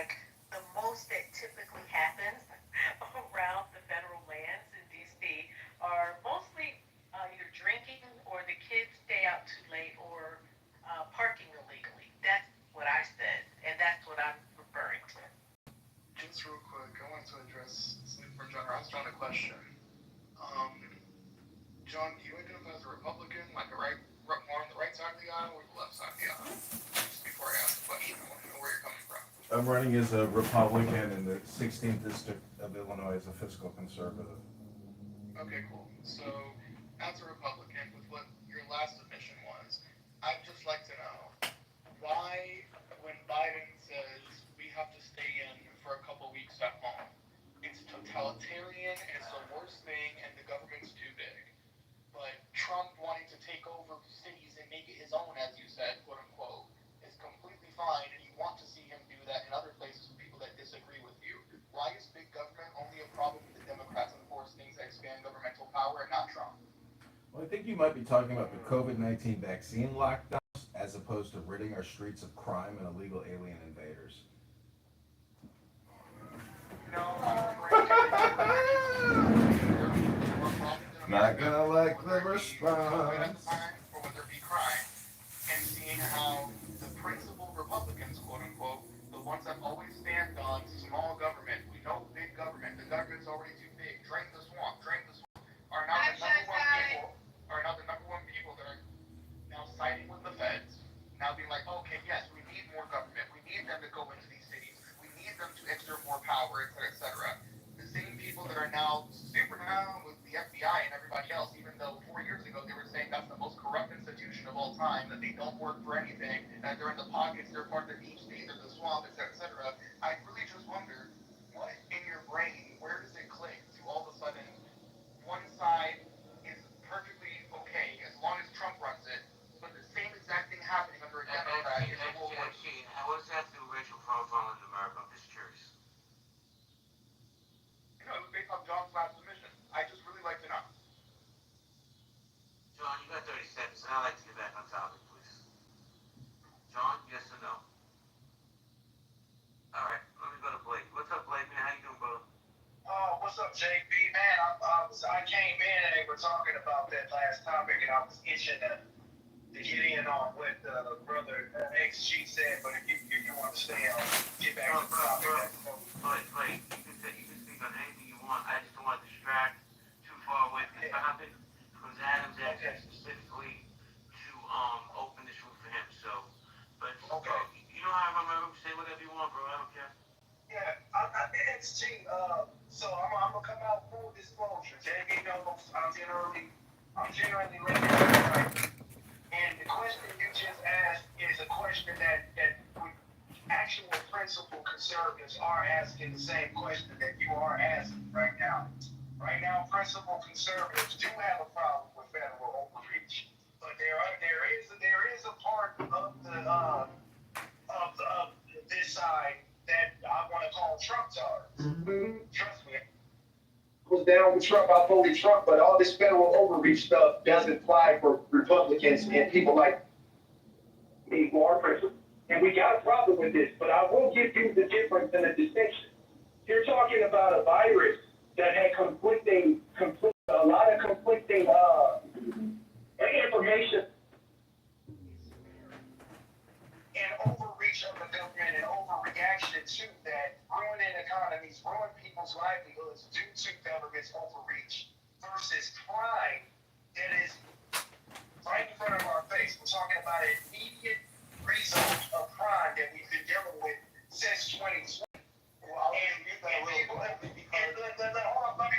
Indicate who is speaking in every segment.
Speaker 1: like the most that typically happens around the federal lands in DC are mostly either drinking or the kids stay out too late or parking illegally. That's what I said, and that's what I'm referring to.
Speaker 2: Just real quick, I wanted to address something from John. I was trying to question. Um, John, do you identify as a Republican, like more on the right side of the aisle or the left side of the aisle? Just before I ask the question, I want to know where you're coming from.
Speaker 3: I'm running as a Republican in the 16th District of Illinois as a fiscal conservative.
Speaker 2: Okay, cool. So, as a Republican, with what your last submission was, I'd just like to know why, when Biden says we have to stay in for a couple weeks at home, it's totalitarian and it's the worst thing and the government's too big. But Trump wanting to take over cities and make it his own, as you said, quote unquote, is completely fine, and you want to see him do that in other places with people that disagree with you. Why is big government only a problem with the Democrats enforce things that expand governmental power and not Trump?
Speaker 3: Well, I think you might be talking about the COVID-19 vaccine lockdowns as opposed to ridding our streets of crime and illegal alien invaders.
Speaker 2: No, I'm referring to
Speaker 3: Not gonna like the
Speaker 2: COVID at the
Speaker 3: response.
Speaker 2: time, or whether it be crime, and seeing how the principal Republicans, quote unquote, the ones that always stand on small government, we know big government, the government's already too big, drain the swamp, are now the number one people, that are now siding with the feds, now being like, okay, yes, we need more government, we need them to go into these cities, we need them to exert more power, et cetera, et cetera. The same people that are now super down with the FBI and everybody else, even though 4 years ago they were saying that's the most corrupt institution of all time, that they don't work for anything, that they're in the pockets, they're part of the deep state of the swamp, et cetera, et cetera. I really just wonder, what in your brain, where does it click to all of a sudden one side is perfectly okay as long as Trump runs it, but the same exact thing happening under a Democrat is a World War II.
Speaker 4: What does that have to do with racial profiling in America? I'm just curious.
Speaker 2: You know, it was based on John's last submission. I just really like to know.
Speaker 4: John, you got 30 seconds, and I'd like to get back on topic, please. John, yes or no? All right, let me go to Blake. What's up, Blake? Man, how you doing, brother?
Speaker 5: What's up, JB? Man, I came in and they were talking about that last topic, and I was itching to get in on what brother XG said. But if you want to stay on, get back to the topic.
Speaker 4: Blake, you can speak on anything you want. I just don't want to distract too far away from the topic, because Adam's asking specifically to open this room for him. So, but you know how I remember, say whatever you want, bro. I don't care.
Speaker 5: Yeah, XG. So I'm gonna come out full disclosure. JB knows I'm generally looking at it. And the question you just asked is a question that actual principal conservatives are asking the same question that you are asking right now. Right now, principal conservatives do have a problem with federal overreach, but there is a part of this side that I want to call Trump tars. Trust me. Was down with Trump, I voted Trump, but all this federal overreach stuff doesn't apply for Republicans and people like me who are principal. And we got a problem with this, but I will give you the difference and the distinction. You're talking about a virus that had a lot of conflicting information and overreach of the government and overreaction to that, ruining economies, ruining people's livelihoods due to government's overreach versus crime that is right in front of our face. We're talking about an immediate result of crime that we've been dealing with since 2020. Hold on, let me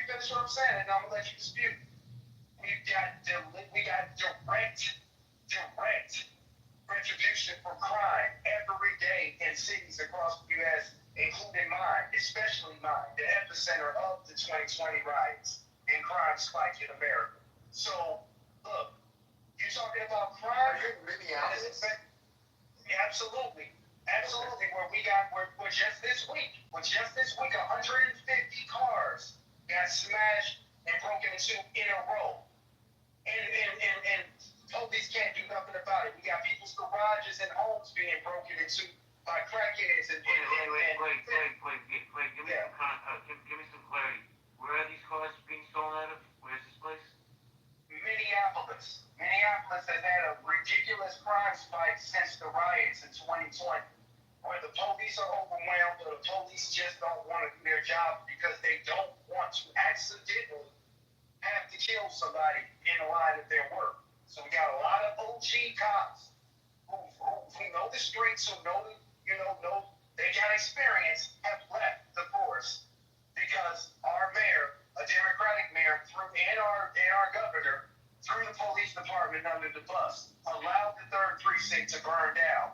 Speaker 5: finish what I'm saying, and I'm gonna let you dispute. We got direct retribution for crime every day in cities across the U.S., including mine, especially mine, the epicenter of the 2020 riots and crime spike in America. So, look, you're talking about crime.
Speaker 2: Are you in Minneapolis?
Speaker 5: Absolutely. Where just this week, 150 cars got smashed and broken into in a row. And police can't do nothing about it. We got people's garages and homes being broken into by crackheads and
Speaker 4: Wait.
Speaker 5: Minneapolis has had a ridiculous crime spike since the riots in 2020, where the police are overwhelmed or the police just don't want to do their job because they don't want to accidentally have to kill somebody in the line of their work. So we got a lot of OG cops who know the streets, who know they got experience, have left the force because our mayor, a Democratic mayor, and our governor threw the police department under the bus, allowed the 3rd precinct to burn down,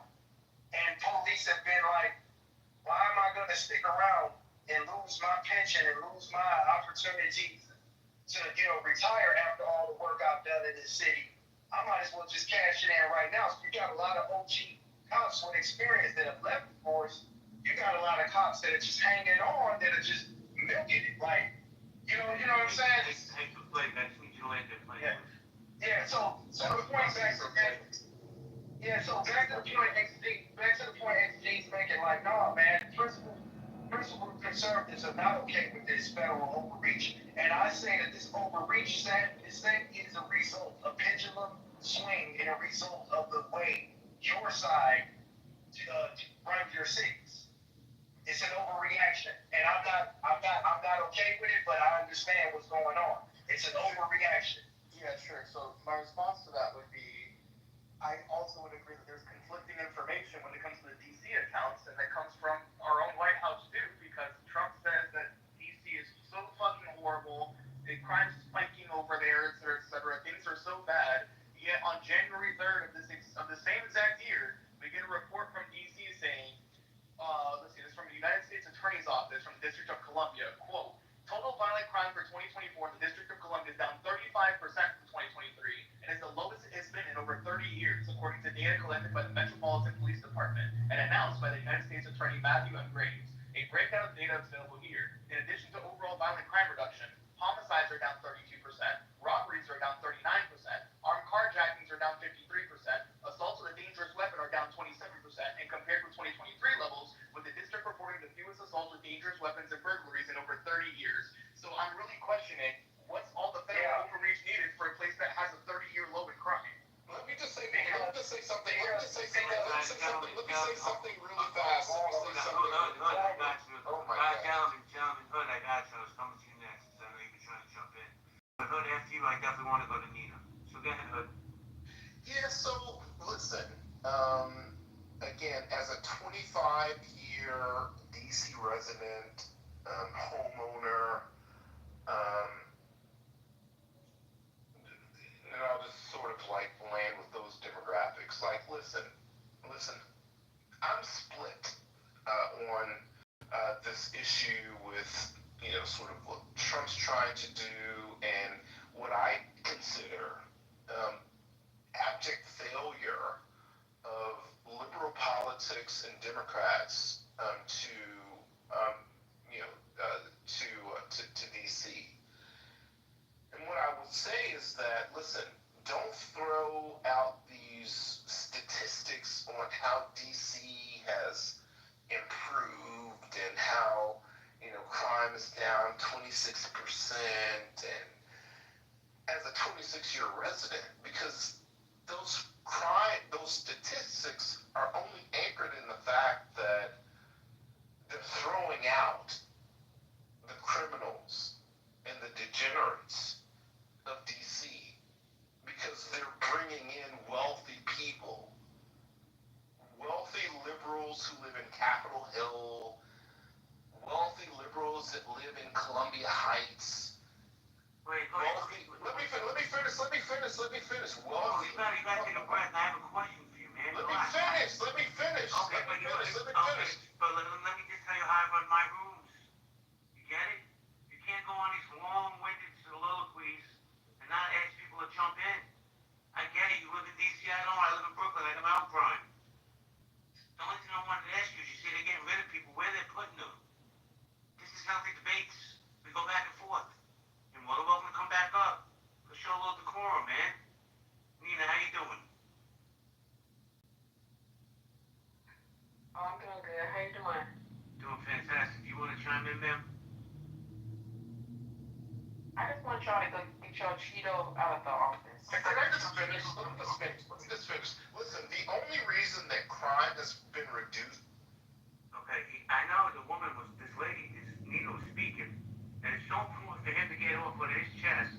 Speaker 5: and police have been like, why am I going to stick around and lose my pension and lose my opportunities to retire after all the work I've done in this city? I might as well just cash it in right now. So you got a lot of OG cops with experience that have left the force. You got a lot of cops that are just hanging on, that are just milking it. Like, you know what I'm saying?
Speaker 4: Take the play. That's what you like to play.
Speaker 5: Yeah. So the point back to the point XG's making, like, no, man, principal conservatives are not okay with this federal overreach. And I say that this overreach is a result, a pendulum swing, and a result of the way your side runs your cities. It's an overreaction, and I'm not okay with it, but I understand what's going on. It's an overreaction.
Speaker 2: Yeah, sure. So my response to that would be, I also would agree that there's conflicting information when it comes to the DC accounts, and that comes from our own White House too, because Trump says that DC is so fucking horrible, the crime's spiking over there, et cetera, things are so bad. Yet on January 3rd of the same exact year, we get a report from DC saying, let's see, this is from the United States Attorney's Office from the District of Columbia, quote, total violent crime for 2024 in the District of Columbia is down 35% from 2023 and is the lowest it's been in over 30 years, according to data collected by the Metropolitan Police Department and announced by the United States Attorney Matthew M. Graves. A breakdown of data is available here. In addition to overall violent crime reduction, homicides are down 32%, robberies are down 39%, armed carjackings are down 53%, assaults with a dangerous weapon are down 27%, and compared with 2023 levels, with the district reporting the fewest assaults with dangerous weapons and burglaries in over 30 years. So I'm really questioning, what's all the federal overreach needed for a place that has a 30-year low in crime?
Speaker 6: Let me just say something really fast.
Speaker 2: Oh my God.
Speaker 4: Gentlemen, Hood, I got you. I was coming to you next. I know you've been trying to jump in. But Hood, after you, I definitely want to go to Nina. So go ahead, Hood.
Speaker 6: Yeah, so listen, again, as a 25-year DC resident, homeowner, and I'll just sort of like land with those demographics. Like, listen, I'm split on this issue with, sort of what Trump's trying to do and what I consider abject failure of liberal politics and Democrats to DC. And what I would say is that, listen, don't throw out these statistics on how DC has improved and how, crime is down 26%, and as a 26-year resident, because those statistics are only anchored in the fact that they're throwing out the criminals and the degenerates of DC because they're bringing in wealthy people, wealthy liberals who live in Capitol Hill, wealthy liberals that live in Columbia Heights.
Speaker 4: Wait,
Speaker 6: Wealthy, let me finish. Wealthy.
Speaker 4: You gotta take a breath. I have a question for you, man.
Speaker 6: Let me finish.
Speaker 4: Okay, but let me just tell you how I run my rooms. You get it? You can't go on these long-winded soliloquies and not ask people to jump in. I get it. You live in DC. I don't. I live in Brooklyn. I got my own crime. The only thing I wanted to ask you is, you say they're getting rid of people. Where they're putting them? This is healthy debates. We go back and forth. And we're welcome to come back up. Let's show a little decorum, man. Nina, how you doing?
Speaker 1: Oh, I'm doing good. How you doing?
Speaker 4: Doing fantastic. Do you want to chime in, ma'am?
Speaker 1: I just want y'all to go get your Cheeto out of the office.
Speaker 2: Can I just finish? Let me just finish. Let me just finish. Listen, the only reason that crime has been reduced.
Speaker 4: Okay, I know the woman was, this lady, this Nina was speaking, and it's so important for him to get off of his chest.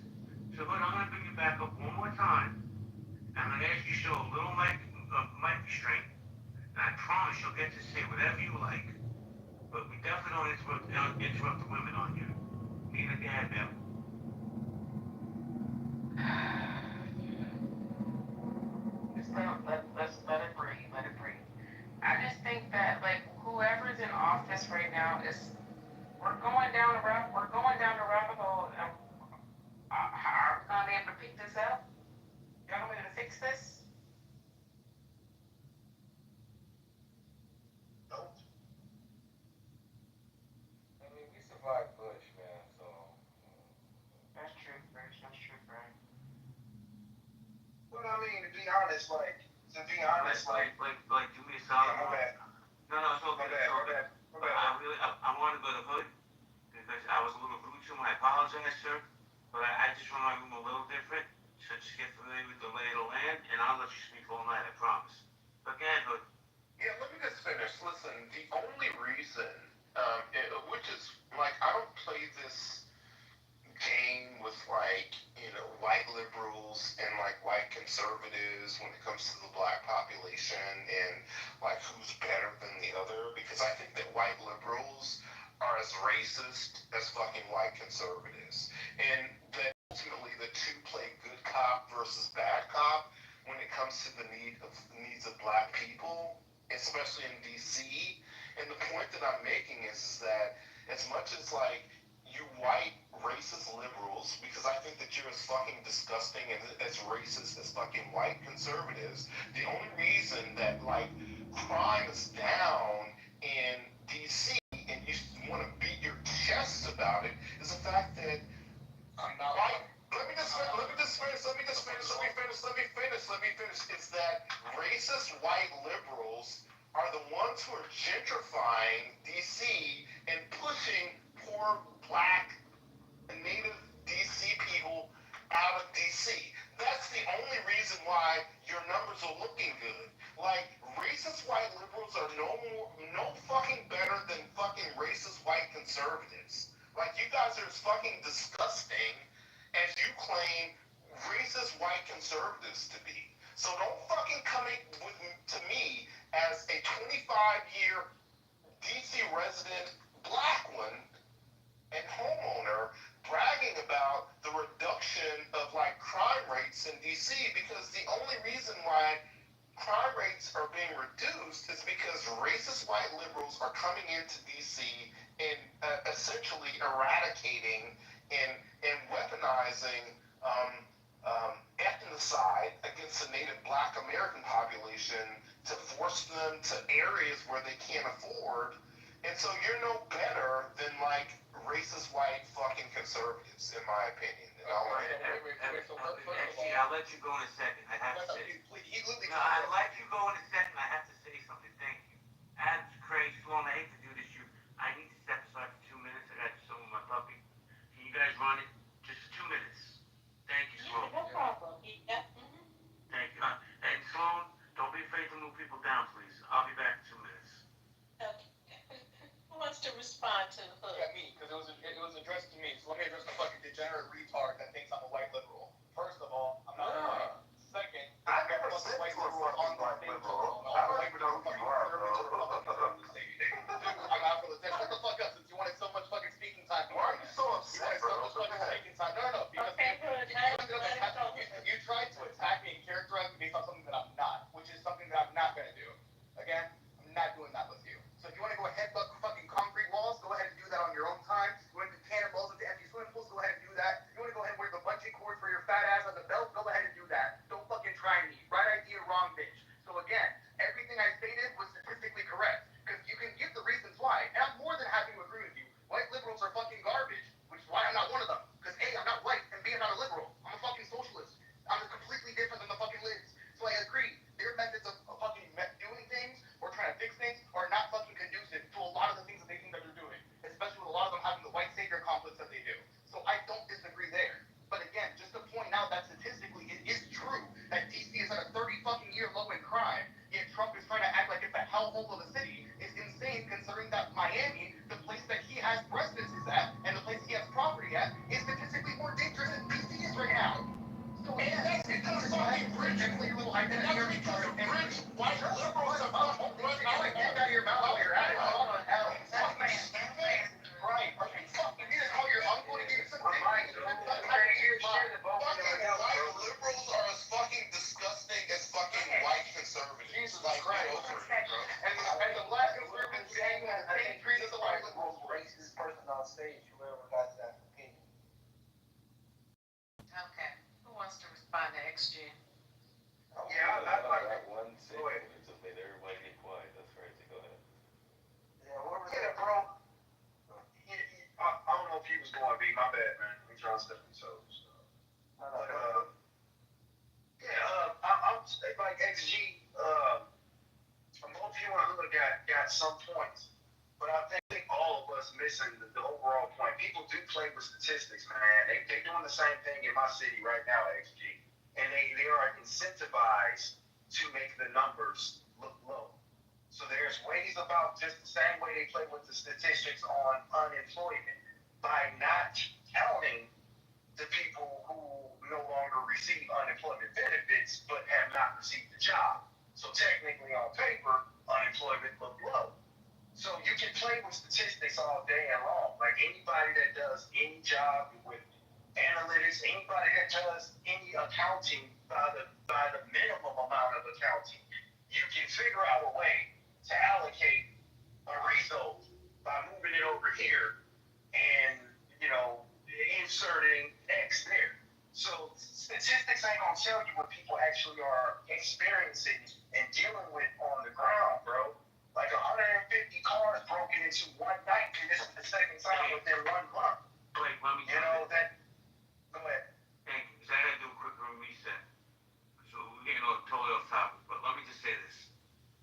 Speaker 4: So look, I'm gonna bring you back up one more time. I'm gonna ask you to show a little mic restraint, and I promise you'll get to say whatever you like. But we definitely don't interrupt the women on here. Nina, go ahead, ma'am.
Speaker 1: Just let it breathe, let it breathe. I just think that like whoever's in office right now is we're going down the rabbit hole, and how are we gonna be able to pick this up? Y'all want me to fix this?
Speaker 2: Nope.
Speaker 3: I mean, we survived Bush, man. So
Speaker 1: That's true, Bruce. That's true, Brian.
Speaker 5: But I mean, to be honest, like,
Speaker 4: do me a solid.
Speaker 5: yeah, my bad,
Speaker 4: No, it's
Speaker 5: my
Speaker 4: okay,
Speaker 5: bad,
Speaker 4: it's
Speaker 5: my
Speaker 4: okay.
Speaker 5: bad, my
Speaker 4: But
Speaker 5: bad.
Speaker 4: I want to go to Hood because I was a little rude to him. I apologize, sir. But I just want my room a little different. So just get familiar with the lay of the land, and I'll let you speak all night. I promise. But go ahead, Hood.
Speaker 6: Yeah, let me just finish. Listen, the only reason, which is like, I don't play this game with like, white liberals and like white conservatives when it comes to the black population and like who's better than the other, because I think that white liberals are as racist as fucking white conservatives. And that ultimately the two play good cop versus bad cop when it comes to the needs of black people, especially in DC. And the point that I'm making is that as much as like you white racist liberals, because I think that you're as fucking disgusting and as racist as fucking white conservatives, the only reason that like crime is down in DC and you want to beat your chest about it is the fact that
Speaker 2: I'm not.
Speaker 6: white. Let me just finish. Is that racist white liberals are the ones who are gentrifying DC and pushing poor black and native DC people out of DC. That's the only reason why your numbers are looking good. Like, racist white liberals are no fucking better than fucking racist white conservatives. Like, you guys are as fucking disgusting as you claim racist white conservatives to be. So don't fucking come to me as a 25-year DC resident black one and homeowner bragging about the reduction of like crime rates in DC, because the only reason why crime rates are being reduced is because racist white liberals are coming into DC and essentially eradicating and weaponizing ethnocide against the native black American population to force them to areas where they can't afford. And so you're no better than like racist white fucking conservatives, in my opinion. And I'll
Speaker 4: Actually, I'll let you go in a second. I have to say.
Speaker 2: He literally.
Speaker 4: No, I'd like you go in a second. I have to say something. Thank you. Adam's crazy, Sloan. I hate to do this. I need to step aside for 2 minutes. I got to film with my puppy. Can you guys run it? Just 2 minutes. Thank you, Sloan.
Speaker 1: No problem. Yeah. Mm-hmm.
Speaker 4: Thank you. And Sloan, don't be afraid to move people down, please. I'll be back in 2 minutes.
Speaker 1: Okay. Who wants to respond to Hood?
Speaker 2: Yeah, me, because it was addressed to me. So let me address the fucking degenerate retard that thinks I'm a white liberal. First of all, I'm not white. Second,
Speaker 6: I never said
Speaker 2: white
Speaker 6: you were
Speaker 2: liberal on
Speaker 6: fucking
Speaker 2: the
Speaker 6: white
Speaker 2: stage.
Speaker 6: liberal.
Speaker 2: All
Speaker 6: I
Speaker 2: the
Speaker 6: don't
Speaker 2: white
Speaker 6: even know
Speaker 2: people
Speaker 6: who
Speaker 2: fucking
Speaker 6: you are,
Speaker 2: conservatives
Speaker 6: bro.
Speaker 2: are on the stage. Dude, I'm not for this. Shut the fuck up since you wanted so much fucking speaking time.
Speaker 6: Why are you so
Speaker 2: You
Speaker 6: upset,
Speaker 2: wanted so
Speaker 6: bro?
Speaker 2: much fucking speaking time. No, because
Speaker 1: Okay, Hood.
Speaker 2: you tried to attack me and characterize me based on something that I'm not, which is something that I'm not gonna do. Again, I'm not doing that with you. So if you want to go headbutt fucking concrete walls, go ahead and do that on your own time. You want to do cannonballs into empty swimming pools, go ahead and do that. You want to go
Speaker 1: respond to XG.
Speaker 5: Yeah, I'd like to.
Speaker 7: That one
Speaker 5: Go
Speaker 7: single,
Speaker 5: ahead.
Speaker 7: it just made everybody get quiet. That's crazy. Go ahead.
Speaker 5: Yeah, what was that, bro? I don't know if he was going to be. My bad, man. I'm trying to step on toes. But, yeah, I'm like XG. Both you and Hood got some points, but I think all of us missing the overall point. People do play with statistics, man. They doing the same thing in my city right now, XG, and they are incentivized to make the numbers look low. So there's ways about just the same way they play with the statistics on unemployment by not counting the people who no longer receive unemployment benefits but have not received the job. So technically, on paper, unemployment look low. So you can play with statistics all day and long. Like anybody that does any job with analytics, anybody that does any accounting by the minimum amount of accounting, you can figure out a way to allocate a result by moving it over here and inserting X there. So statistics ain't gonna tell you what people actually are experiencing and dealing with on the ground, bro. Like 150 cars broken into one night, and this is the second time within 1 month.
Speaker 4: Wait, let me
Speaker 5: That. Go ahead.
Speaker 4: thank you, because I gotta do a quick reset. So we're getting totally off topic, but let me just say this.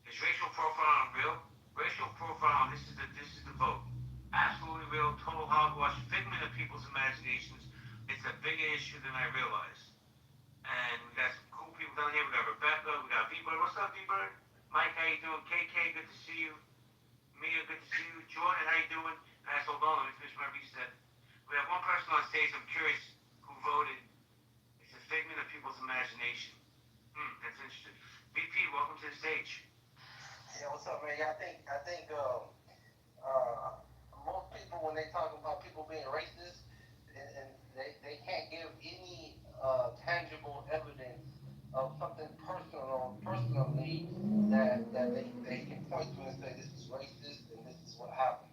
Speaker 4: Is racial profiling real? Racial profiling, this is the vote. Absolutely real, total hogwash, figment of people's imaginations. It's a bigger issue than I realized. And we got some cool people down here. We got Rebecca, we got V-Bird. What's up, V-Bird? Mike, how you doing? KK, good to see you. Mia, good to see you. Jordan, how you doing? And I hold on, let me finish my reset. We have one person on stage, I'm curious who voted. It's a figment of people's imagination. That's interesting. VP, welcome to the stage.
Speaker 8: Yeah, what's up, man? Yeah, I think most people when they talk about people being racist, and they can't give any tangible evidence of something personally that they can point to and say this is racist and this is what happened.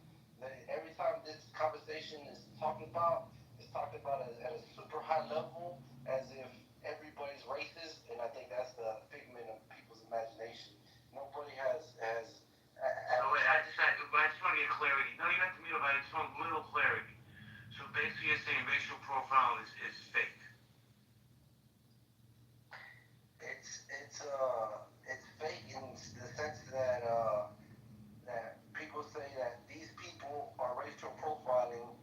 Speaker 8: Every time this conversation is talked about, it's talked about at a super high level, as if everybody's racist, and I think that's the figment of people's imagination. Nobody has.
Speaker 4: So wait, I just want to get clarity. No, you don't have to mute up. I just want a little clarity. So basically, you're saying racial profiling is fake.
Speaker 8: It's fake in the sense that that people say that these people are racial profiling,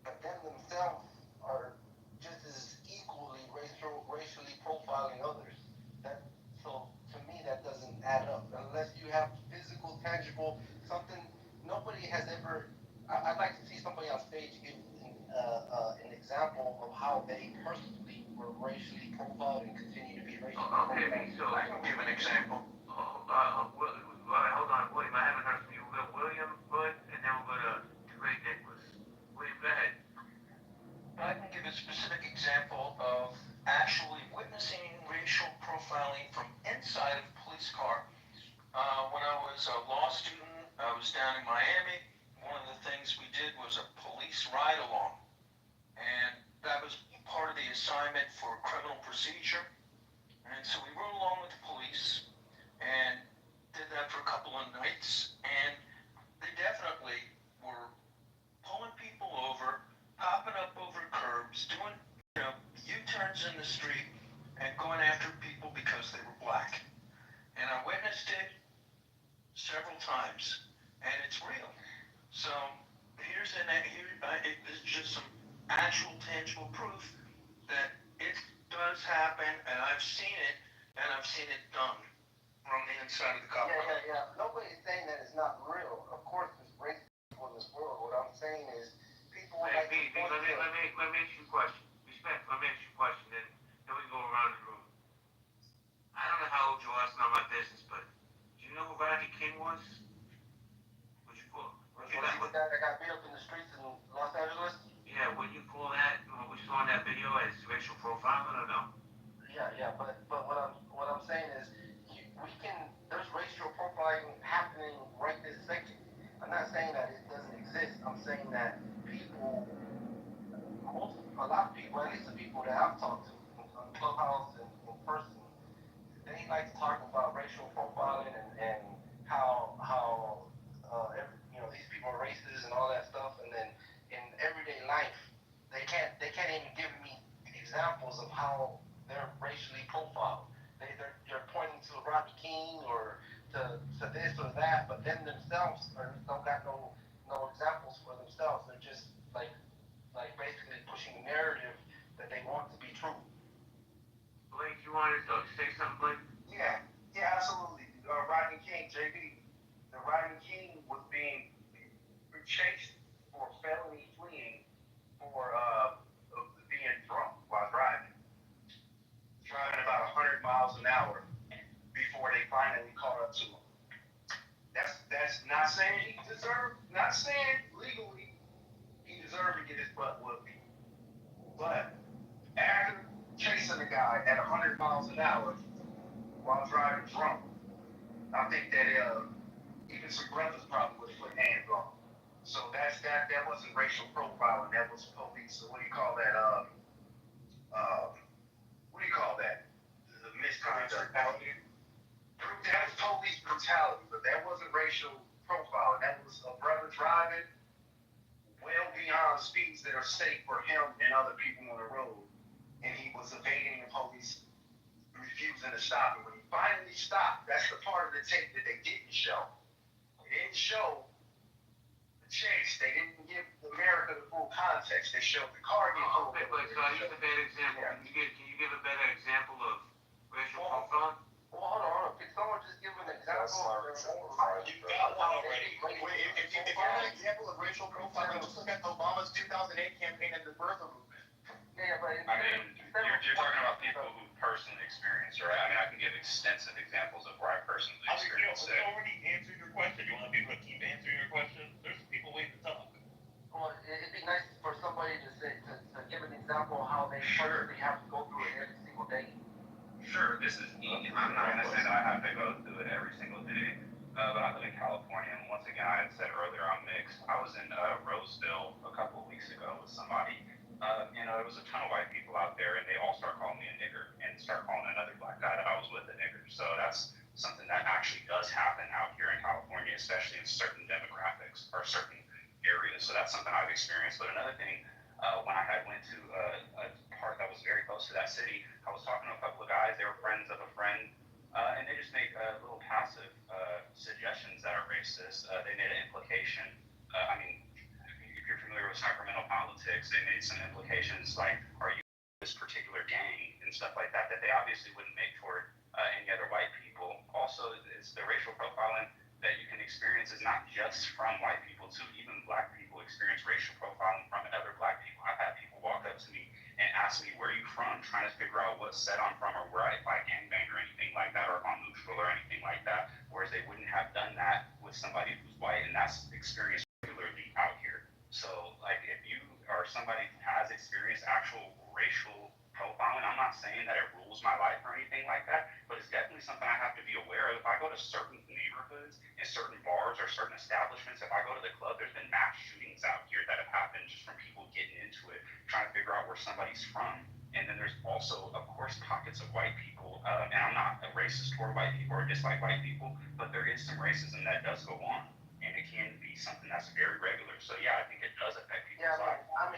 Speaker 8: but them themselves are just as equally racially profiling others. That so to me that doesn't add up unless you have physical, tangible something. Nobody has ever. I'd like to see somebody on stage give an example of how they personally were racially profiled and continue to be racially profiled.
Speaker 4: Okay, so
Speaker 5: I can give an example.
Speaker 4: Hold on, William. I haven't heard from you. We'll go William Wood, and then we'll go to Great Nicholas. William, go ahead.
Speaker 9: I can give a specific example of actually witnessing racial profiling from inside of a police car. When I was a law student, I was down in Miami. One of the things we did was a police ride-along. And that was part of the assignment for criminal procedure. And so we rode along with the police and did that for a couple of nights. And they definitely were pulling people over, popping up over curbs, doing, U-turns in the street and going after people because they were black. And I witnessed it several times, and it's real. So this is just some actual tangible proof that it does happen, and I've seen it done from the inside of the cop.
Speaker 8: Yeah. Nobody's saying that it's not real. Of course, there's racist people in this world. What I'm saying is people
Speaker 4: Hey,
Speaker 8: like
Speaker 4: let me ask you a question. Respect, let me ask you a question, then we go around the room. I don't know how old you are, it's not my business, but do you know who Rodney King was? Would you call?
Speaker 8: the guy that got beat up in the streets in Los Angeles.
Speaker 4: Yeah, would you call that what we saw in that video as racial profiling or no?
Speaker 8: Yeah. But what I'm saying is there's racial profiling happening right this second. I'm not saying that it doesn't exist. I'm saying that a lot of people, at least the people that I've talked to, Clubhouse and in person, they like to talk about racial profiling and how these people are racist and all that stuff, and then in everyday life they can't even give me examples of how they're racially profiled. They're pointing to Rodney King or to this or that, but then themselves don't got no examples for themselves. They're just like basically pushing a narrative that they want to be true.
Speaker 4: Blake, you wanted to say something, Blake?
Speaker 5: Yeah, absolutely. Rodney King, JB. The Rodney King was being chased for felony fleeing for being drunk while driving about 100 miles an hour before they finally caught up to him. That's not saying he deserved, not saying legally he deserved to get his butt whooped, but after chasing a guy at 100 miles an hour while driving drunk, I think that even some brothers probably would have put hands on him. So that wasn't racial profiling. That was police. So what do you call that? What do you call that? The misconduct. That was police brutality, but that wasn't racial profiling. That was a brother driving well beyond speeds that are safe for him and other people on the road, and he was evading the police, refusing to stop him. When he finally stopped, that's the part of the tape that they didn't show. They didn't show the chase. They didn't give America the full context. They showed the car get pulled.
Speaker 4: Okay, but so I used a bad example.
Speaker 5: Yeah.
Speaker 4: Can you give a better example of racial profiling?
Speaker 8: Well, hold on. Can someone just give an example?
Speaker 2: You got one already. If you want an example of racial profiling, let's look at Obama's 2008 campaign and the birther movement.
Speaker 8: Yeah, but
Speaker 7: I mean, you're talking about people who personally experience, right? I mean, I can give extensive examples of where I personally experienced it.
Speaker 2: We already answered your question. You want people to keep answering your question? There's people waiting to talk.
Speaker 8: Well, it'd be nice for somebody to give an example of how they personally have to go through it every single day.
Speaker 7: Sure, this is easy. I'm not going to say that I have to go through it every single day, but I live in California, and once again, I had said earlier, I'm mixed. I was in Roseville a couple of weeks ago with somebody. There was a ton of white people out there, and they all start calling me a nigger and start calling another black guy that I was with a nigger. So that's something that actually does happen out here in California, especially in certain demographics or certain areas. So that's something I've experienced. But another thing, when I had went to a part that was very close to that city, I was talking to a couple of guys. They were friends of a friend, and they just make little passive suggestions that are racist. They made an implication. If you're familiar with Sacramento politics, they made some implications like, are you this particular gang and stuff like that, that they obviously wouldn't make toward any other white people. Also, it's the racial profiling that you can experience is not just from white people too. Even black people experience racial profiling from other black people. I've had people walk up to me and ask me, where are you from? Trying to figure out what set I'm from or where I gangbang or anything like that, or if I'm neutral or anything like that. Whereas they wouldn't have done that with somebody who's white, and that's experienced regularly out here. So, like, if you are somebody who has experienced actual racial profiling, I'm not saying that it rules my life or anything like that, but it's definitely something I have to be aware of. If I go to certain neighborhoods and certain bars or certain establishments, if I go to the club, there's been mass shootings out here that have happened just from people getting into it, trying to figure out where somebody's from. And then there's also, of course, pockets of white people, and I'm not a racist toward white people or dislike white people, but there is some racism that does go on. And it can be something that's very regular. So yeah, I think it does affect people's lives.
Speaker 8: I'm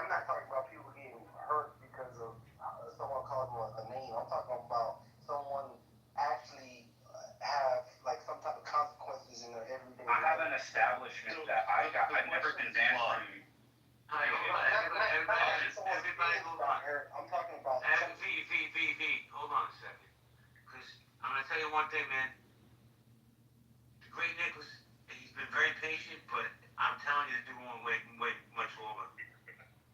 Speaker 8: not talking about people getting hurt because of someone called them a name. I'm talking about someone actually have like some type of consequences in their everyday life.
Speaker 7: I have an establishment that I've never been banned from.
Speaker 4: Everybody hold on.
Speaker 8: I'm talking about.
Speaker 4: Hold on a second. Because I'm going to tell you one thing, man. The great Nicholas, he's been very patient, but I'm telling you, the dude won't wait much longer.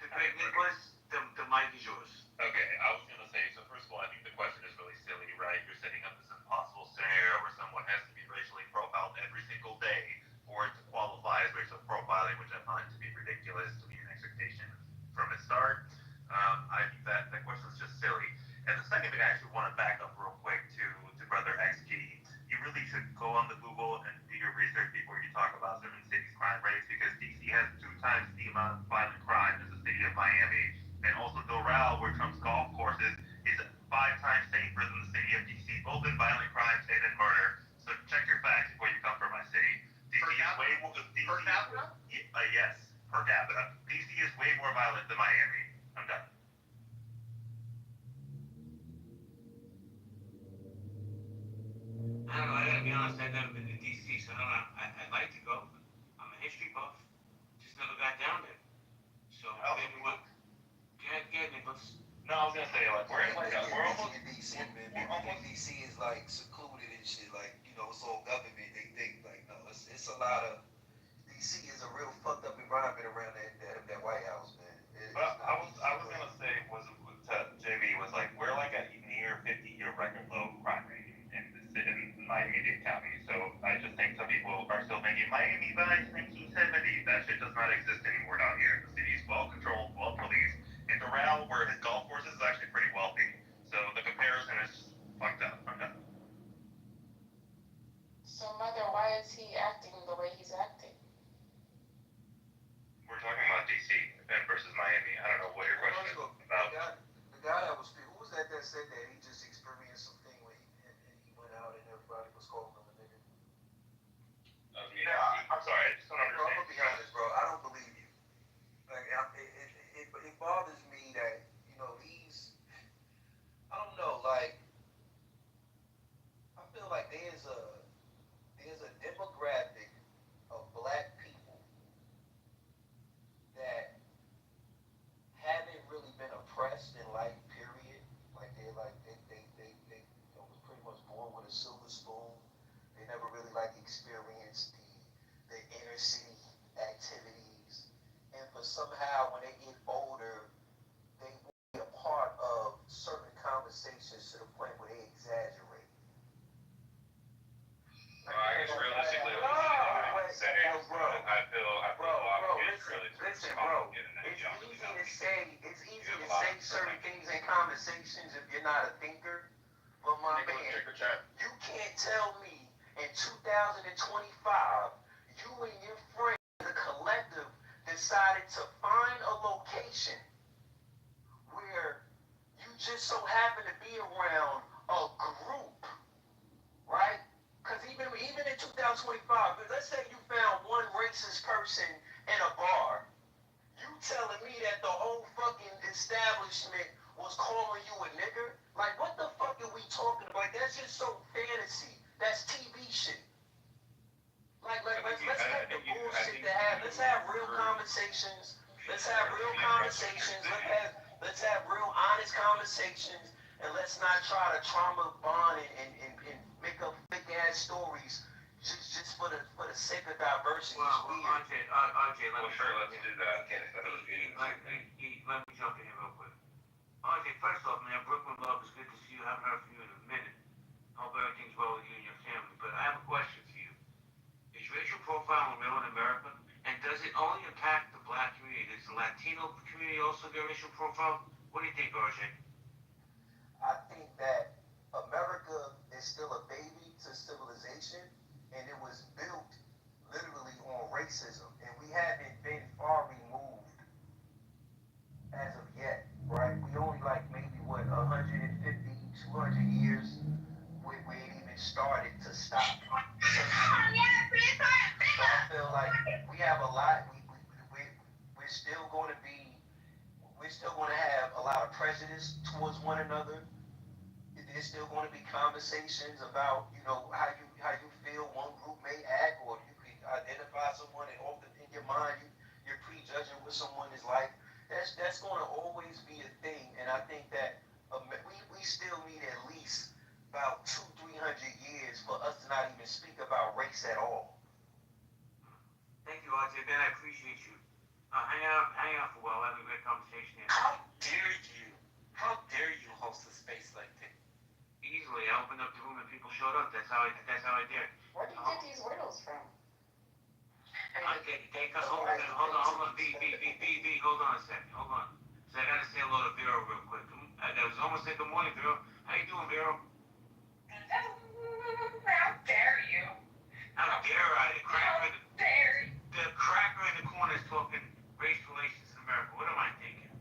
Speaker 4: The great Nicholas, the mic is yours.
Speaker 10: Okay, I was going to say, so first of all, I think the question is really silly, right? You're setting up this impossible scenario where someone has to be racially profiled every single day for it to qualify as racial profiling, which I find to be ridiculous, to be an expectation from the start. I think that question is just silly. And the second thing, I actually want to back up real quick to Brother XG. You really should go on the Google and do your research before you talk about certain cities' crime rates, because DC has 2 times the amount of violent crime as the city of Miami. And also Doral, where Trump's golf course is times safer than the city of DC, both in violent crimes and in murder. So check your facts before you come for my city. DC is way more.
Speaker 2: Per capita?
Speaker 10: Yes, per capita. DC is way more violent than Miami. I'm done.
Speaker 4: I don't know. I gotta be honest. I've never been to DC, so I don't know. I'd like to go. I'm a history buff. Just never got down there. So maybe what? Get Nicholas.
Speaker 10: No, I was gonna say like we're almost
Speaker 8: in DC, man. People think DC is like secluded and shit. Like, you know, it's all government. They think like, no, it's a lot of. DC is a real fucked up environment around that White House, man.
Speaker 10: But I was gonna say was to JB was like we're like a near 50-year record low crime rate in Miami-Dade County. So I just think some people are still thinking Miami Vice 1970. That shit does not exist anymore down here. The city's well controlled, well policed. And Doral, where his golf course is actually pretty wealthy. So the comparison is fucked up. I'm done.
Speaker 11: So, Mother, why is he acting the way he's acting?
Speaker 10: We're talking about DC versus Miami. I don't know what your question is about.
Speaker 8: The guy that was, who was that said that he just experienced something when he went out and everybody was calling him a nigga?
Speaker 10: I'm sorry, I just don't understand.
Speaker 8: Bro, I'm gonna be honest, bro. I don't believe you. Like, it bothers me that, you know, I don't know, like, I feel like there's a demographic of black people that haven't really been oppressed in life, period. Like, they you know, was pretty much born with a silver spoon. They never really, like, experienced the inner city activities. And for somehow, when they get older, they will be a part of certain conversations to the point where they exaggerate.
Speaker 7: Well, I guess realistically, what you say is, I feel a lot of kids really
Speaker 8: Listen, bro, it's easy to say certain things in conversations if you're not a thinker. But my man, you can't tell me in 2025, you and your friends, the collective, decided to find a location where you just so happen to be around a group, right? Because even in 2025, let's say you found one racist person in a bar. You telling me that the whole fucking establishment was calling you a nigger? Like, what the fuck are we talking about? That's just so fantasy. That's TV shit. Like let's cut the bullshit to have. Let's have real conversations. Let's have real conversations. Let's have real honest conversations. And let's not try to trauma bond and make up fake ass stories just for the sake of diversity.
Speaker 4: Well, RJ,
Speaker 7: let's do that.
Speaker 4: Let me jump in here real quick. RJ, first off, man, Brooklyn Love, it's good to see you. I haven't heard from you in a minute. Hope everything's well with you and your family. But I have a question for you. Is racial profiling real in America? And does it only impact the black community? Does the Latino community also get racial profile? What do you think, RJ?
Speaker 8: I think that America is still a baby to civilization, and it was built literally on racism, and we haven't been far removed as of yet, right? We only like maybe 150, 200 years where it even started to stop. So I feel like we have a lot. We're still going to have a lot of prejudice towards one another. There's still going to be conversations about, you know, how you feel one group may act, or you can identify someone, and often in your mind you're prejudging what someone is like. That's going to always be a thing, and I think that we still need at least about 200-300 years for us to not even speak about race at all.
Speaker 4: Thank you, RJ. Ben, I appreciate you. Hang out for a while. Have a great conversation here.
Speaker 12: How dare you host a space like this?
Speaker 4: Easily, I opened up the room and people showed up. That's how I did.
Speaker 11: Where did you get these riddles from?
Speaker 4: Okay, hold on. B, hold on a second. Hold on. So I gotta say hello to Vero real quick. I was almost saying good morning, Vero. How you doing, Vero?
Speaker 11: How dare you?
Speaker 4: How dare I? The cracker in the corner is talking race relations in America. What am I thinking?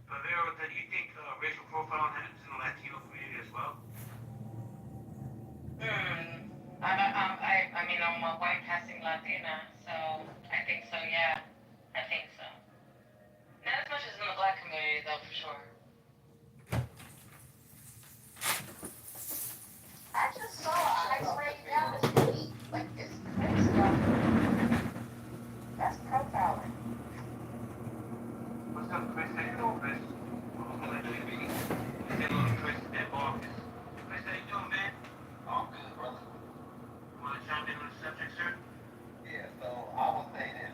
Speaker 4: But Vero, do you think racial profiling happens in the Latino community as well?
Speaker 11: Latina, so I think so, yeah. I think so. Not as much as in the black community, though, for sure. I just saw X-ray down the street. Like, it's crazy out here. That's profiling.
Speaker 4: What's up, Chris? How you doing, Chris? I'm gonna let you be. Say hello to Chris at Marcus. Chris, how you doing, man?
Speaker 8: I'm good, brother.
Speaker 4: You wanna chime in on the subject, sir?
Speaker 8: Yeah, so I would say this.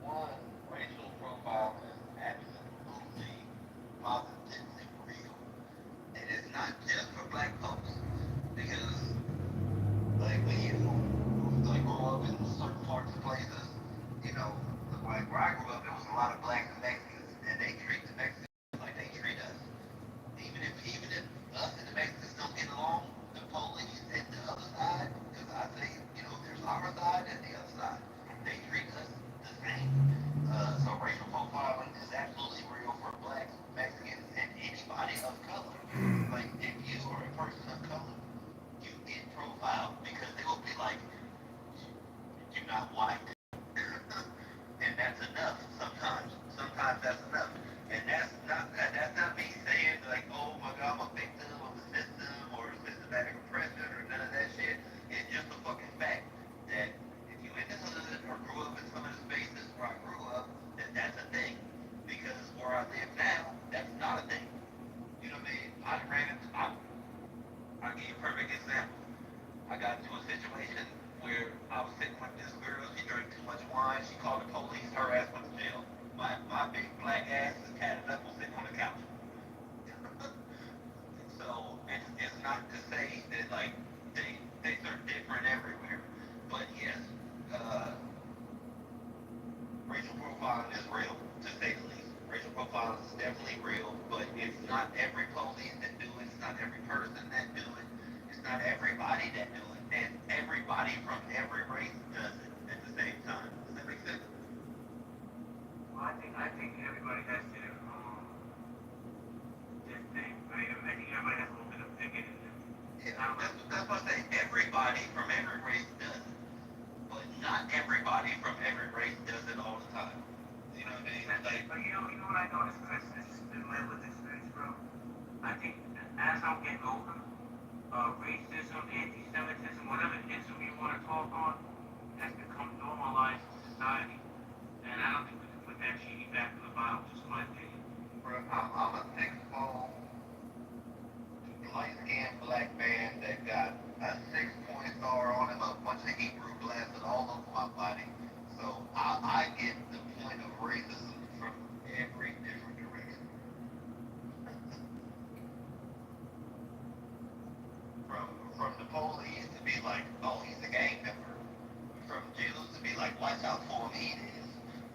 Speaker 8: One, racial profiling is absolutely positively real. And it's not just for black folks. Because like when you like grow up in certain parts of places, you know, like where I grew up, there was a lot of blacks and Mexicans, and they treat the Mexicans like they treat us. Even if us and the Mexicans don't get along, the police and the other side, because I say, you know, there's our side and the other side, they treat us the same. So racial profiling is absolutely real for blacks, Mexicans, and anybody of color. Like if you are a person of color, you get profiled because they will be like, you're not white. And that's enough sometimes. Sometimes that's enough. And that's not me saying like, oh my god, I'm a victim of the system or systematic oppression or none of that shit. It's just a fucking fact that if you in the hood or grew up in some of the spaces where I grew up, then that's a thing. Because where I live now, that's not a thing. You know what I mean? I'll give you a perfect example. I got into a situation where I was sitting with this girl. She drank too much wine. She called the police. Her ass went to jail. My big black ass is tatted up and sitting on the couch. So it's not to say that like things are different everywhere, but yes, uh, racial profiling is real, to say the least. Racial profiling is definitely real, but it's not every police that do it. It's not every person that do it. It's not everybody that do it. And everybody from every race does it at the same time. Does that make sense?
Speaker 4: Well, I think everybody has their thing, right? I think everybody has a little bit of thinking in them.
Speaker 8: Yeah, that's what I say. Everybody from every race does it, but not everybody from every race does it all the time. You know what I mean? Like,
Speaker 4: But you know what I noticed, Chris? This has been my lived experience, bro. I think as I'm getting older, racism, anti-Semitism, whatever ism you want to talk on, has become normalized in society. And I don't think we can put that genie back in the bottle, just my opinion.
Speaker 8: bro, I'm a 6'4", light-skinned black man that got a 6-point star on him, a bunch of Hebrew blasted all over my body. So I get the point of racism from every different direction. From the police to be like, oh, he's a gang member. From Jews to be like, watch out for him, he is.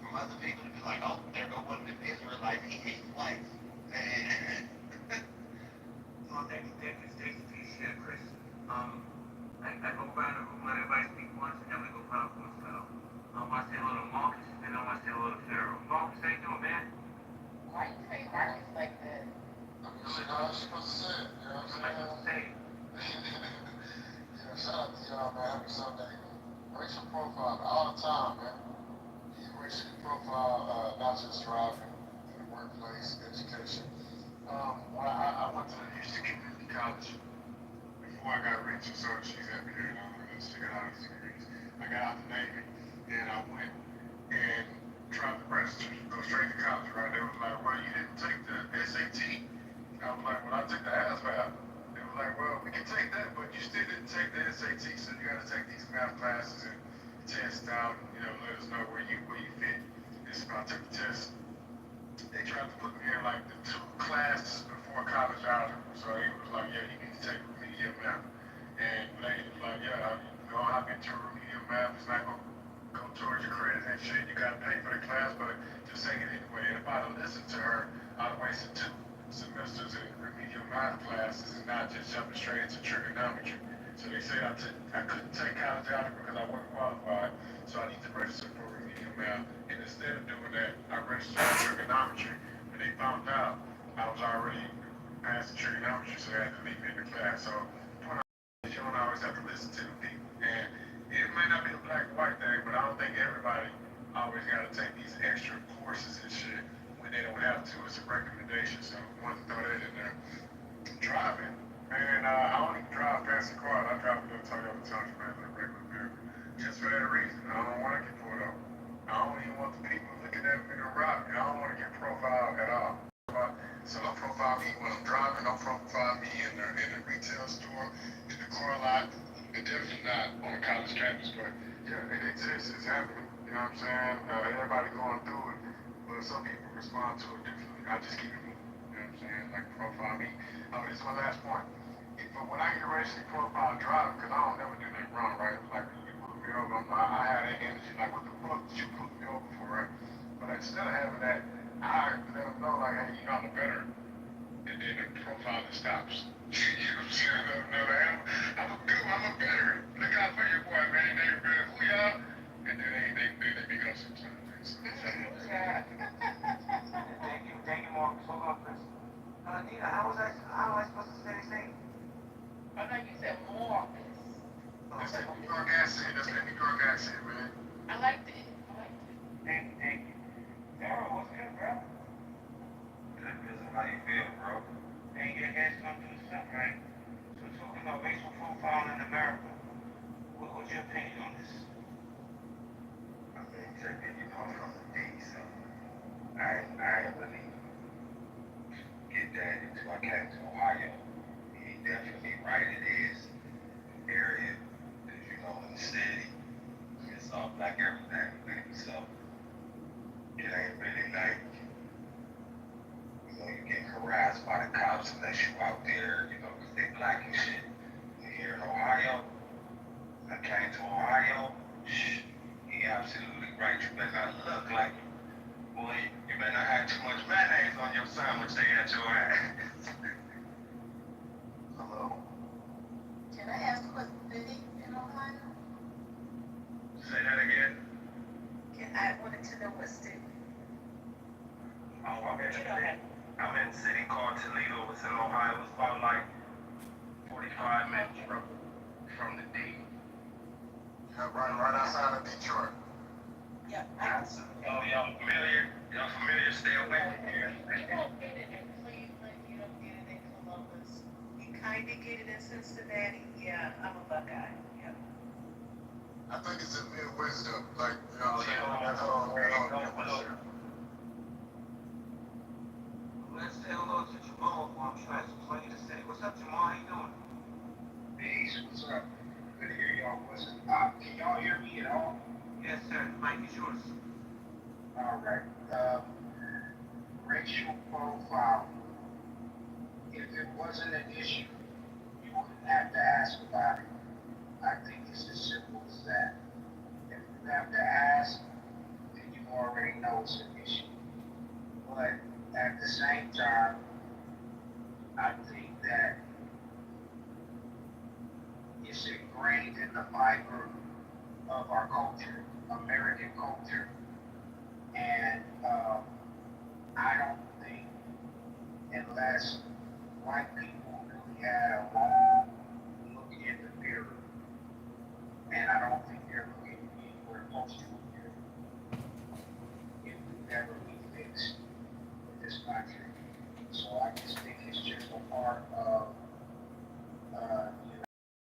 Speaker 8: From other people to be like, oh, there go one of them Israelites, he hates whites. And
Speaker 4: Well, thanks to piece here, Chris. I go around the room, let everybody speak once, and then we go popcorn style. I want to say hello to Marcus, and I want to say hello to Pharaoh. Marcus, how you doing, man?
Speaker 11: Why you say Marcus like that?
Speaker 6: I mean, shit, I was supposed to say it, you know what
Speaker 4: Somebody
Speaker 6: I'm
Speaker 4: supposed to
Speaker 6: saying?
Speaker 4: say it.
Speaker 6: Yeah, shout out to y'all, man. Happy Sunday. Racial profile all the time, man. You racially profile, not just driving, in the workplace, education. When I went to the Houston Community College before I got Rachel, so she's happy there, and I'm gonna figure out these degrees. I got out the Navy, and I went and tried to register, go straight to college, right? They was like, well, you didn't take the SAT. I was like, well, I took the ASVAB. They were like, well, we can take that, but you still didn't take the SAT, so you gotta take these math classes and test out, and, you know, let us know where you fit. And so I took the test. They tried to put me in like the 2 classes before college algebra. So he was like, yeah, you need to take remedial math. And they was like, yeah, you don't have into remedial math. It's not going to go towards your credit and shit. You got to pay for the class, but just take it anyway. And if I'd have listened to her, I'd have wasted 2 semesters in remedial math classes and not just jumping straight into trigonometry. So they said I couldn't take college algebra because I wasn't qualified. So I need to register for remedial math. And instead of doing that, I registered for trigonometry. When they found out, I was already past the trigonometry, so they had to leave me in the class. So the point is, you don't always have to listen to the people. And
Speaker 13: it may not be a black and white thing, but I don't think everybody always got to take these extra courses and shit when they don't have to. It's a recommendation, so I wanted to throw that in there. Driving, man, I don't even drive fancy cars. I drive a little Toyota Tundra, man, like regular American. Just for that reason, I don't want to get pulled over. I don't even want the people looking at me to rob me. I don't want to get profiled at all. So don't profile me when I'm driving. Don't profile me in the retail store, in the car lot. And definitely not on a college campus, but yeah, it exists. It's happening. You know what I'm saying? Everybody going through it, but some people respond to it differently. I just keep it moving. You know what I'm saying? Like profile me. This is my last point. But when I get racially profiled driving, because I don't never do nothing wrong, right? It's like you put me over, I had that energy. Like what the fuck did you put me over for, right? But instead of having that, I let them know like, hey, you know, I'm a better. And then the profiling stops. You know what I'm saying? Let them know that I'm a good one, I'm a veteran. Look out for your boy, man. They better who y'all? And then they become sometimes.
Speaker 4: Thank you, Mark. Hold on, please. Nina, how was how was I supposed to say his name?
Speaker 11: Oh, no, you said Marcus.
Speaker 13: That's that New York accent. That's that New York accent, man.
Speaker 11: I liked it.
Speaker 4: Thank you. Sarah, what's good, bro? Good, business. How you feel, bro? Hey, your guys gonna do stuff, right? So talking about racial profiling in America, what's your opinion on this?
Speaker 13: I mean, taking, you know, from the D, so I really get that until I came to Ohio. He definitely right, it is an area, because you know, in the city, it's all black everything, man. So it ain't really like, you know, you get harassed by the cops unless you out there, you know, because they black and shit. And here in Ohio, I came to Ohio, he absolutely right. You better not look like, boy, you better not have too much mayonnaise on your sandwich they at your ass. Hello?
Speaker 11: Can I ask what's city in Ohio?
Speaker 13: Say that again?
Speaker 11: I wanted to know what city.
Speaker 13: Oh, I'm in a city called Toledo. It's in Ohio. It's about like 45 minutes from the D. Yeah, right outside of Detroit.
Speaker 11: Yeah.
Speaker 13: Oh, y'all familiar? Y'all familiar? Stay away from here.
Speaker 11: You don't get it in Cleveland. You don't get it in Columbus. You kind of get it in Cincinnati. Yeah, I'm a Buckeye. Yeah.
Speaker 13: I think it's in Midwest, like, you know, that whole Midwest.
Speaker 4: Let's say hello to Jamal while I'm trying to play to say. What's up, Jamal? How you doing?
Speaker 5: Peace, what's up? Good to hear y'all. Can y'all hear me at all?
Speaker 4: Yes, sir. The mic is yours.
Speaker 5: All right. Racial profile. If it wasn't an issue, you wouldn't have to ask about it. I think it's as simple as that. If you have to ask, then you already know it's an issue. But at the same time, I think that it's ingrained in the fiber of our culture, American culture. And I don't think, unless white people really had a long look in the mirror, and I don't think they're looking anywhere close to a mirror, it would never be fixed in this country. So I just think it's just a part of, you know,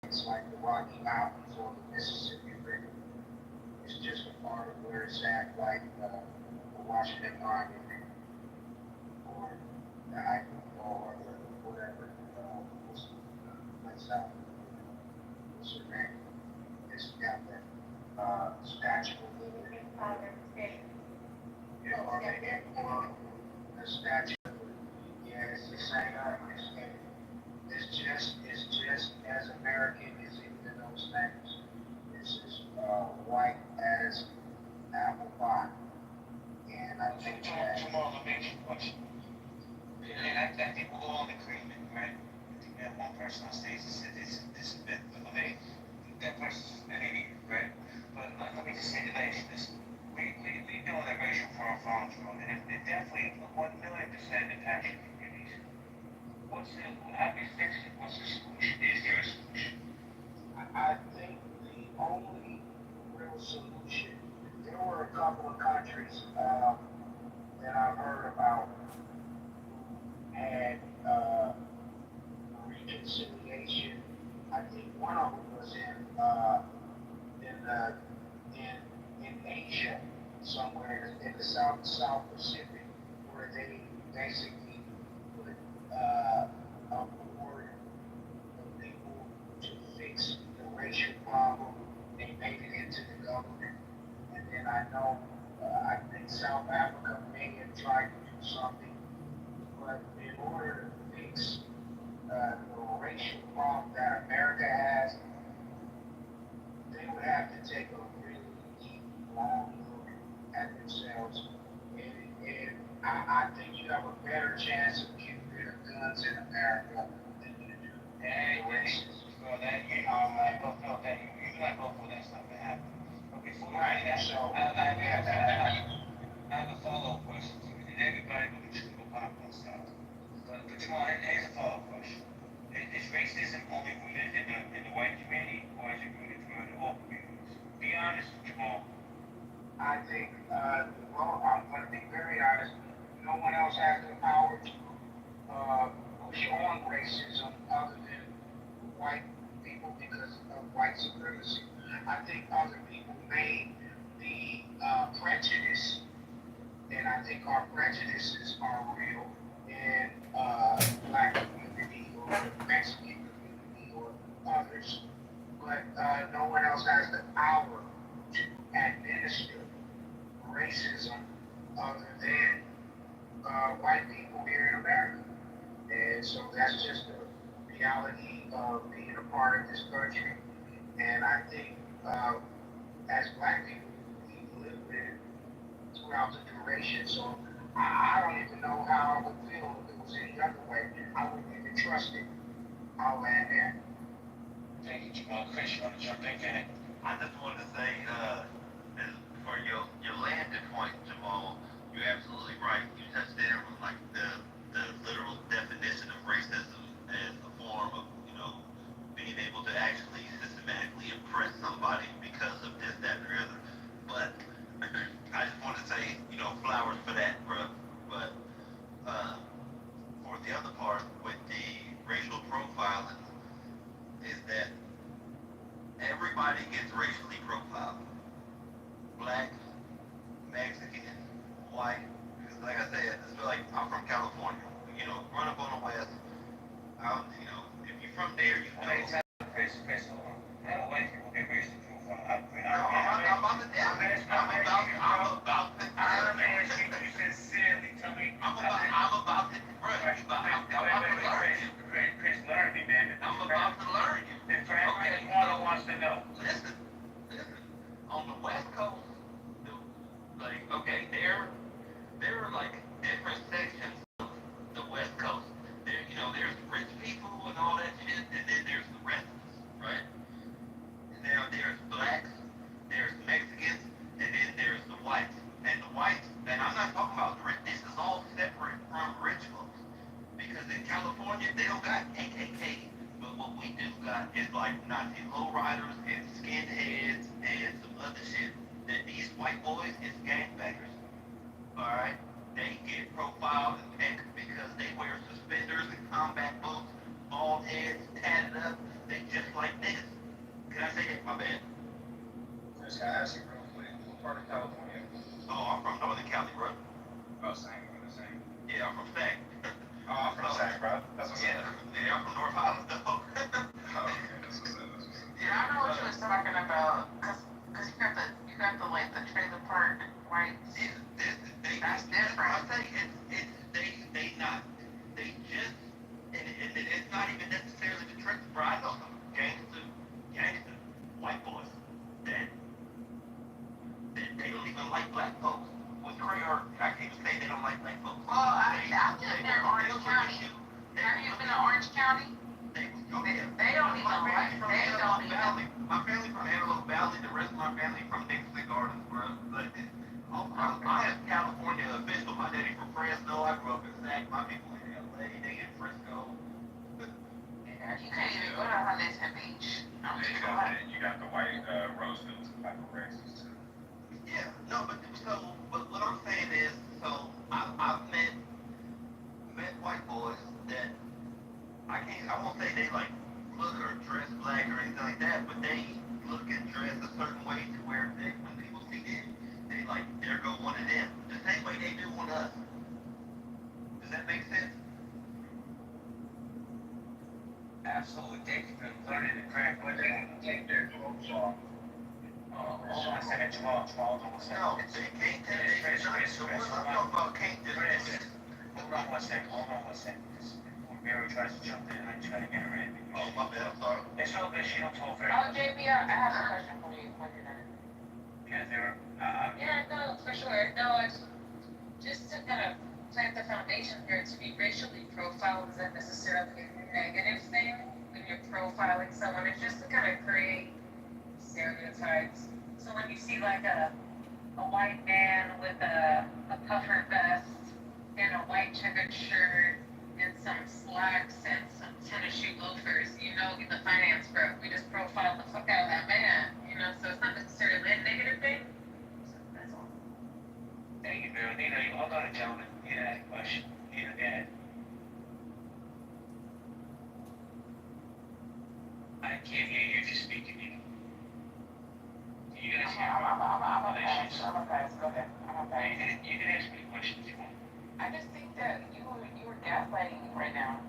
Speaker 5: it's like the Rocky Mountains or the Mississippi River. It's just a part of where it's at, like the Washington Monument or the Eiffel or the whatever. Myself, what's her name? It's got that statue of liberty. You know, the statue of liberty. Yeah, it's the same. It's just as American as any of those things. It's as white as apple pie. And I think that.
Speaker 9: Jamal, let me ask you a question. And I think we're all in agreement, right? I think we have one person on stage that said this is a bit, okay, that person's an idiot, right? But let me just say that I ask you this. We doing that racial profiling drill, and it definitely 1,000,000% impacts your communities. How do you fix it? What's the solution? Is there a solution?
Speaker 5: I think the only solution. There were a couple of countries that I've heard about had reconciliation. I think one of them was in uh, in Asia, somewhere in the South Pacific, where they basically put a board of people to fix the racial problem. They made it into the government, and then I know I think South Africa may have tried to do something, but in order to fix the racial problem that America has, they would have to take a really deep, long look at themselves. And I think you have a better chance of getting rid of guns in America than you do races.
Speaker 9: So that you I both know that you and I both know that's not gonna happen. But before I do that,
Speaker 5: So
Speaker 9: I have a follow-up question to you. And everybody will be true about stuff. But Jamal, here's a follow-up question. Is racism only rooted in the white community, or is it rooted throughout all communities? Be honest, Jamal.
Speaker 5: I think, well, I'm going to be very honest. No one else has the power to push on racism other than white people because of white supremacy. I think other people made the prejudice, and I think our prejudices are real in black community or Mexican community or others, but no one else has the power to administer racism other than white people here in America. And so that's just the reality of being a part of this country. And I think as black people, we live with it throughout the duration. So I don't even know how I would feel if it was any other way. I wouldn't even trust it. I'll land there.
Speaker 9: Thank you, Jamal. Chris, you want to jump in, Kenny?
Speaker 10: I just wanted to say, for your landing point, Jamal, you're absolutely right. You touched there on like the literal definition of racism as a form of, being able to actually systematically oppress somebody because of this, that, and the other. But I just want to say, flowers for that, bro. But for the other part with the racial profiling, is that everybody gets racially profiled. Black, Mexican, white. Because like I said, it's like I'm from California. Growing up on the West, if you're from there, you know.
Speaker 9: Chris, hold on. How do white people get racially profiled?
Speaker 10: I'm about to
Speaker 9: Sincerely tell me.
Speaker 10: I'm about to
Speaker 9: Chris, learn me, man.
Speaker 10: I'm about to learn you.
Speaker 9: If everyone wants to know.
Speaker 10: Listen. On the West Coast, there are like different sections of the West Coast. There's rich people and all that shit, and then there's the rest of us, right? Now there's blacks, there's Mexicans, and then there's the whites. And the whites, and I'm not talking about rich, this is all separate from rich folks. Because in California, they don't got KKK, but what we do got is like Nazi lowriders and skinheads and some other shit. That these white boys is gangbangers, alright? They get profiled and picked because they wear suspenders and combat boots, bald heads, tatted up. They just like niggas. Can I say that? My bad.
Speaker 7: Just gotta ask you real quick, what part of California?
Speaker 10: Oh, I'm from Northern Cali, bro.
Speaker 7: Oh, same, we're the same.
Speaker 10: Yeah, I'm from Sac.
Speaker 7: Oh, I'm from Sac, bro. That's what's
Speaker 10: Yeah,
Speaker 7: up.
Speaker 10: yeah, I'm from North Island, though.
Speaker 7: Oh, okay, that's what's up.
Speaker 11: Yeah, I know what you was talking about, cause you got the like the trailer park, right? That's different.
Speaker 10: I say they just, and it's not even necessarily the trick, bro. I know some gangster white boys that they don't even like black folks. With Craig, I can't say they don't like black folks.
Speaker 11: Well, I lived near Orange County. Have you been to Orange County? They don't even like. They don't even.
Speaker 10: My family from Antelope Valley. The rest of my family from Dixie Gardens, bro. But I have California official. My daddy from Fresno. I grew up in Sac. My people in LA. They in Frisco.
Speaker 11: Yeah, you can't even go to Huntington Beach. I
Speaker 7: you got the white Roseville type of races too.
Speaker 12: Yeah, no, but what I'm saying is, so I've met white boys that I won't say they like look or dress black or anything like that, but they look and dress a certain way to where when people see them, they like, there go one of them. The same way they do on us. Does that make sense?
Speaker 9: Absolutely. They can learn the craft what they take their clothes off. Hold on a second, Jamal, hold on a second.
Speaker 12: No, they can't tell they
Speaker 9: Chris,
Speaker 12: not. The ones I'm talking about can't just do this.
Speaker 9: Hold on one second. Before Mary tries to jump in, I try to get her in.
Speaker 12: Oh, my bad, I'm sorry.
Speaker 9: It's no good, she don't talk very
Speaker 11: Oh,
Speaker 9: much.
Speaker 11: JB, I have a question for you when you're done.
Speaker 9: Yeah, there,
Speaker 11: Yeah, no, for sure. No, it's just to kind of plant the foundation here. To be racially profiled isn't necessarily a negative thing when you're profiling someone. It's just to kind of create stereotypes. So when you see like a white man with a puffer vest and a white checkered shirt and some slacks and some tennis shoe loafers, you know, the finance bro, we just profile the fuck out of that man, you know, so it's not necessarily a negative thing. So that's all.
Speaker 9: thank you, Mary. Nina, hold on, gentlemen. You had a question. Nina, go ahead. I can't hear you if you're speaking, Nina. Can you guys hear me?
Speaker 11: I'm a pass. Go ahead. I'm a pass.
Speaker 9: You can ask me a question if you want.
Speaker 11: I just think that you were gaslighting me right now.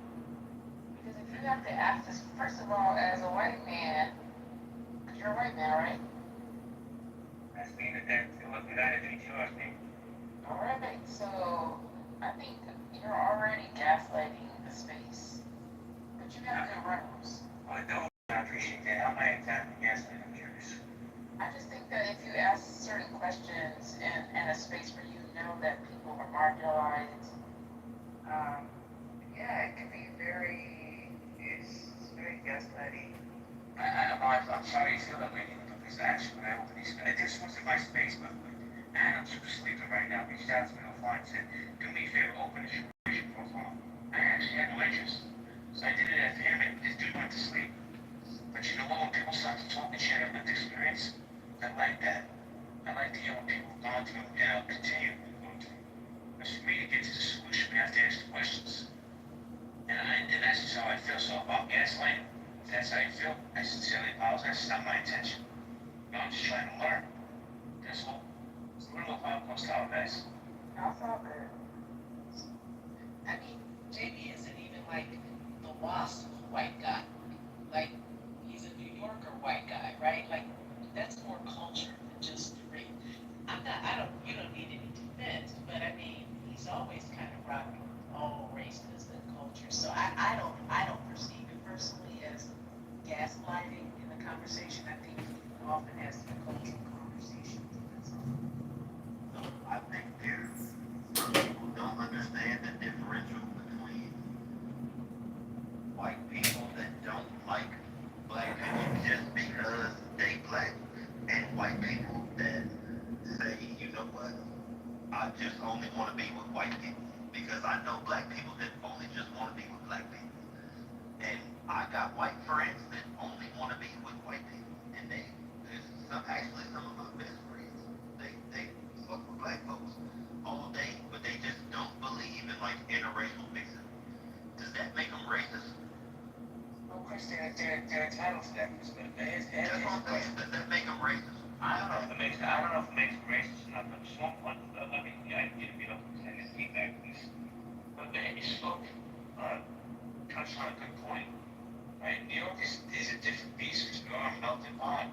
Speaker 11: Because if you have to ask this, first of all, as a white man, because you're a white man, right?
Speaker 9: That's Nina, look at that, I think you asked me.
Speaker 11: All right. So I think you're already gaslighting the space. But you have good rooms.
Speaker 9: Well, I appreciate that. How am I exactly gaslighting? I'm curious.
Speaker 11: I just think that if you ask certain questions in a space where you know that people are marginalized, yeah, it can be it's very gaslighting.
Speaker 9: I'm sorry you feel that way, Nina, because actually, when I opened these, this wasn't my space, but Adam's who's sleeping right now, reached out to me offline and said, do me a favor, open his racial profile. I actually had no interest. So I did it after him, and this dude went to sleep. But you know what, when people start to talk and share their lived experience, I like that. I like to hear what people have gone through, and I'll continue to go through. Because for me to get to the solution, we have to ask the questions. And that's just how I feel. So about gaslighting, if that's how you feel, I sincerely apologize. It's not my intention. No, I'm just trying to learn. That's all. It's a little while post holidays.
Speaker 11: That's all good.
Speaker 14: I mean, JB isn't even like the WASP white guy. Like, he's a New Yorker white guy, right? Like, that's more culture than just race. You don't need any defense, but I mean, he's always kind of rocking with all races and cultures. So I don't perceive it personally as gaslighting in the conversation. I think he often has the cultural conversations. That's all.
Speaker 12: I think some people don't understand the differential between white people that don't like black people just because they black, and white people that say, you know what, I just only want to be with white people because I know black people that only just want to be with black people. And I got white friends that only want to be with white people, and actually some of my best friends, they fuck with black folks all day, but they just don't believe in like interracial mixing. Does that make them racist?
Speaker 9: Well, of course, they're entitled to that. That's what I'm saying.
Speaker 12: Does that make them racist?
Speaker 9: I don't know if it makes them racist or not, but just one point, let me, I can get a bit of feedback, please. But man, you spoke, touched on a good point, right? New York is a different beast, we are a melting pot.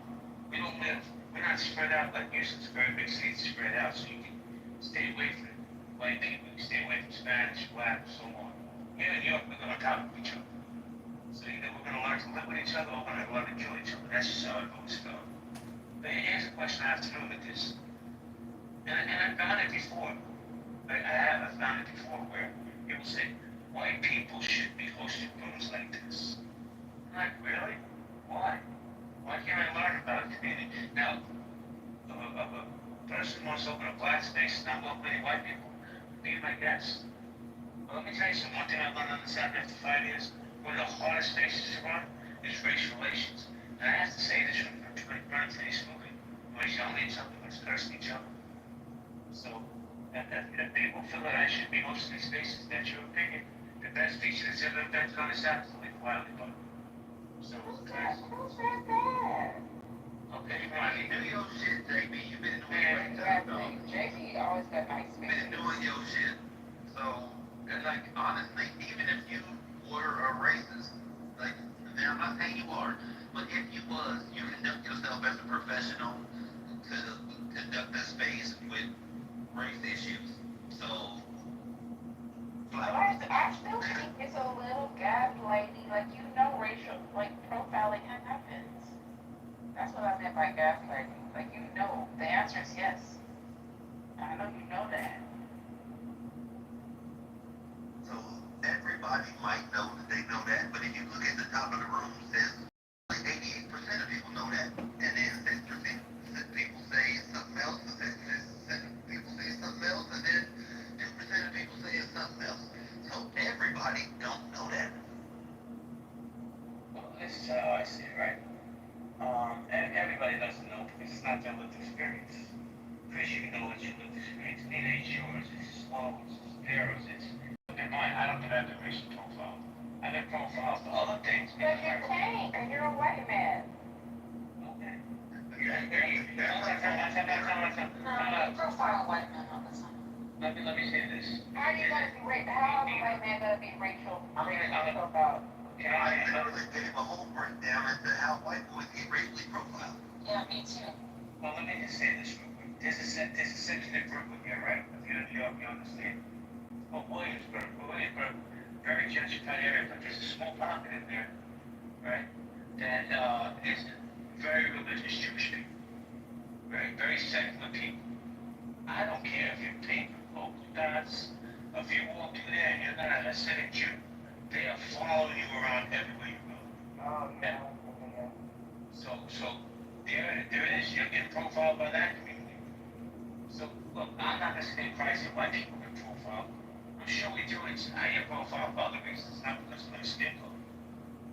Speaker 9: We're not spread out like Houston's a very big city, it's spread out, so you can stay away from white people, you can stay away from Spanish, black, and so on. Here in New York, we're on top of each other. So either we're gonna learn to live with each other, or we're gonna learn to kill each other. That's just how I've always felt. But here's a question I have to do with this. And I found it before. I found it before where people say, white people should be hosting rooms like this. I'm like, really? Why? Why can't I learn about a community? Now, a person wants to open a black space, not welcome any white people, be my guest. But let me tell you something, one thing I've learned on this app after 5 years, one of the hardest spaces to run is race relations.
Speaker 4: And I have to say this from running Facebook, was only something that's cursing each other. So, that people feel that I should be hosting these spaces, that's your opinion. The best speech that's ever been done is absolutely quietly, but. So,
Speaker 14: Who's that bad?
Speaker 4: okay,
Speaker 12: You
Speaker 4: fine.
Speaker 12: do your shit, JB. You've been doing your
Speaker 14: Yeah,
Speaker 12: time, dog.
Speaker 14: JB always got nice
Speaker 12: You've been
Speaker 14: spaces.
Speaker 12: doing your shit. So, and like, honestly, even if you were a racist, like, now I'm not saying you are, but if you was, you conduct yourself as a professional to conduct a space with race issues. So,
Speaker 14: But I still think it's a little gaslighting, like you know racial, like profiling happens. That's what I meant by gaslighting. Like you know, the answer is yes. I know you know that.
Speaker 12: so everybody might know that they know that, but if you look at the top of the room, says like 88% of people know that, and then people say something else, and people say something else, and then 2% of people say it's something else. So everybody don't know that.
Speaker 4: Well, this is how I see it, right? And everybody doesn't know because it's not their lived experience. Chris, you know what your lived experience. Neither is yours. It's slow, it's Darrow's, it's. In mine, I don't get out the racial profile. I get profiles for other things.
Speaker 14: But you're tank and you're a white man.
Speaker 4: Okay.
Speaker 14: You profile white men all the time.
Speaker 4: Let me say this.
Speaker 14: How are you gonna be how is a white man gonna be racial profile?
Speaker 12: I literally gave a whole breakdown as to how white boys get racially profiled.
Speaker 14: Yeah, me too.
Speaker 4: Well, let me just say this real quick. There's a section in Brooklyn here, right? If you're in New York, you understand. Well, Williamsburg, very gentrified area, but there's a small pocket in there, right? That is very religious Jewish people, right? Very secular people. I don't care if you're pink, local dots, if you walk in there and you're not a Hasidic Jew, they are following you around everywhere you go.
Speaker 14: Oh, yeah.
Speaker 4: So there it is. You're getting profiled by that community. So look, I'm not gonna say crazy white people get profiled. I'm sure we do it. I get profiled for other reasons, not because of my skin color.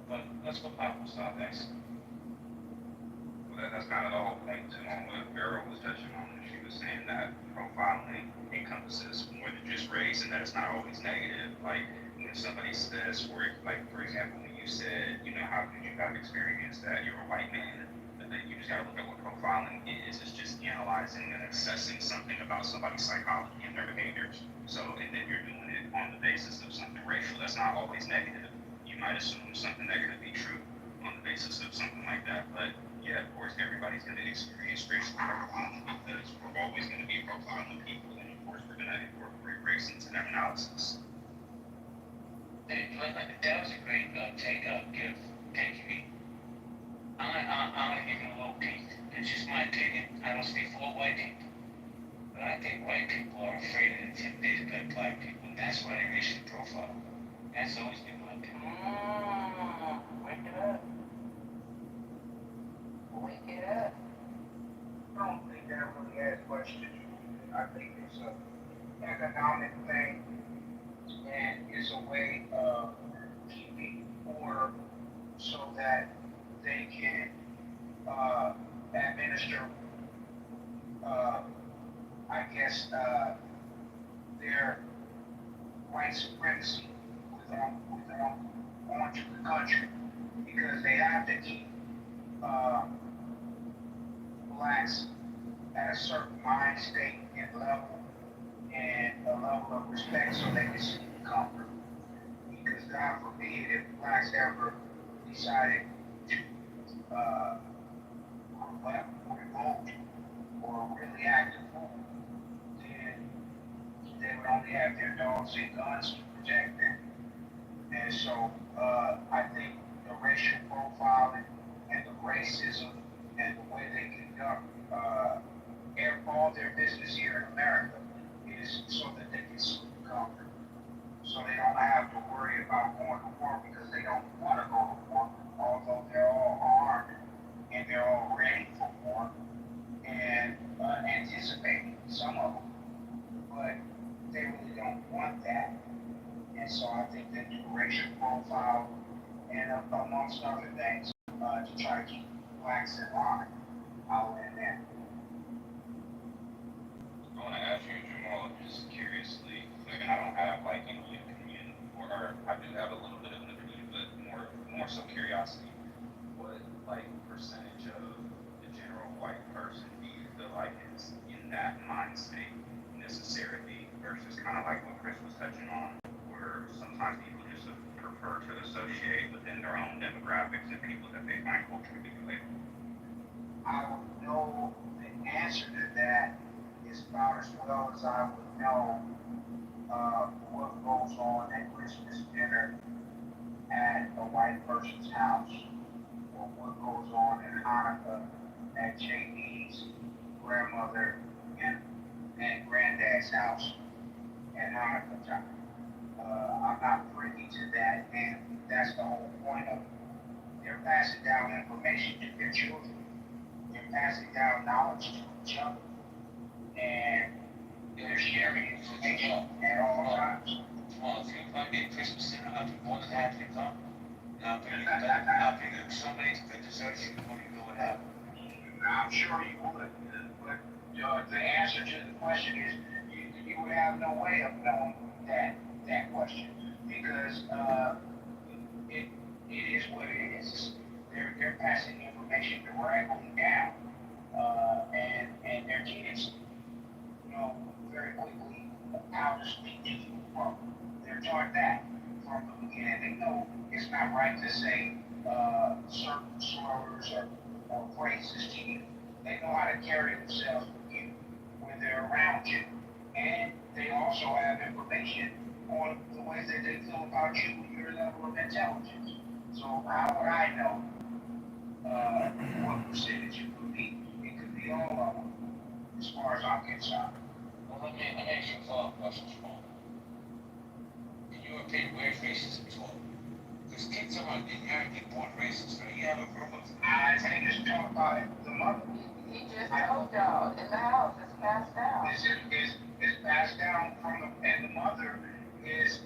Speaker 4: But let's go pop and stop next.
Speaker 7: Well, that's kind of the whole thing too on what Farrell was touching on. She was saying that profiling encompasses more than just race, and that it's not always negative. Like when somebody says, for example, when you said, how could you have experienced that you're a white man? And then you just gotta look at what profiling is. It's just analyzing and assessing something about somebody's psychology and their behaviors. So, and then you're doing it on the basis of something racial. That's not always negative. You might assume something that could be true on the basis of something like that, but yeah, of course, everybody's going to experience racial profiling because we're always going to be profiling people, and of course, we're going to incorporate race into that analysis.
Speaker 4: That was a great give. Thank you. I'm gonna give you a little peek. It's just my opinion. I don't speak for all white people, but I think white people are afraid and intimidated by black people, and that's why they racially profile. That's always been my opinion.
Speaker 14: Wake it up. Wake it up.
Speaker 5: I don't think that really has much to do with it. I think it's an economic thing, and it's a way of keeping order so that they can administer, their white supremacy onto the country because they have to keep blacks at a certain mind state and level and a level of respect so they can see comfort. Because God forbid if blacks ever decided to revolt or really act a fool, then they would only have their dogs and guns to protect them. And so I think the racial profiling and the racism and the way they conduct all their business here in America is so that they can seek comfort. So they don't have to worry about going to war because they don't want to go to war, although they're all armed and they're all ready for war and anticipating some of them. But they really don't want that. And so I think they do racial profile and amongst other things to try to keep blacks in line out in there.
Speaker 7: I want to ask you, Jamal, just curiously, like, and I don't have like an opinion, or I do have a little bit of an opinion, but more so curiosity. What like percentage of the general white person do you feel like is in that mind state necessarily, versus kind of like what Chris was touching on, where sometimes people just prefer to associate within their own demographics and people that they find culturally related?
Speaker 5: I would know the answer to that is about as well as I would know what goes on at Christmas dinner at a white person's house, or what goes on in Hanukkah at JD's grandmother and granddad's house at Hanukkah time. I'm not privy to that, and that's the whole point of it. They're passing down information to their children. They're passing down knowledge to each other, and they're sharing information at all times.
Speaker 9: Well, if you invite me to Christmas dinner, I'll be more than happy to come. I'll bring you somebody to fit the search before you go and have.
Speaker 5: I'm sure you would, but the answer to the question is you would have no way of knowing that question, because it is what it is. They're passing information directly down, and their kids know very quickly how to speak to you from. They're taught that from the beginning. They know it's not right to say certain slurs or phrases to you. They know how to carry themselves with you when they're around you. And they also have information on the ways that they feel about you and your level of intelligence. So how would I know what percentage it could be? It could be all of them, as far as I'm concerned.
Speaker 9: Well, let me ask you a follow-up question, Jamal. In your opinion, where's racism taught? Because kids are inherently born racist, right? You have a group of...
Speaker 5: I think just talk about it. The mother.
Speaker 11: He just told y'all, in the house, it's passed down.
Speaker 5: It's passed down from the, and the mother is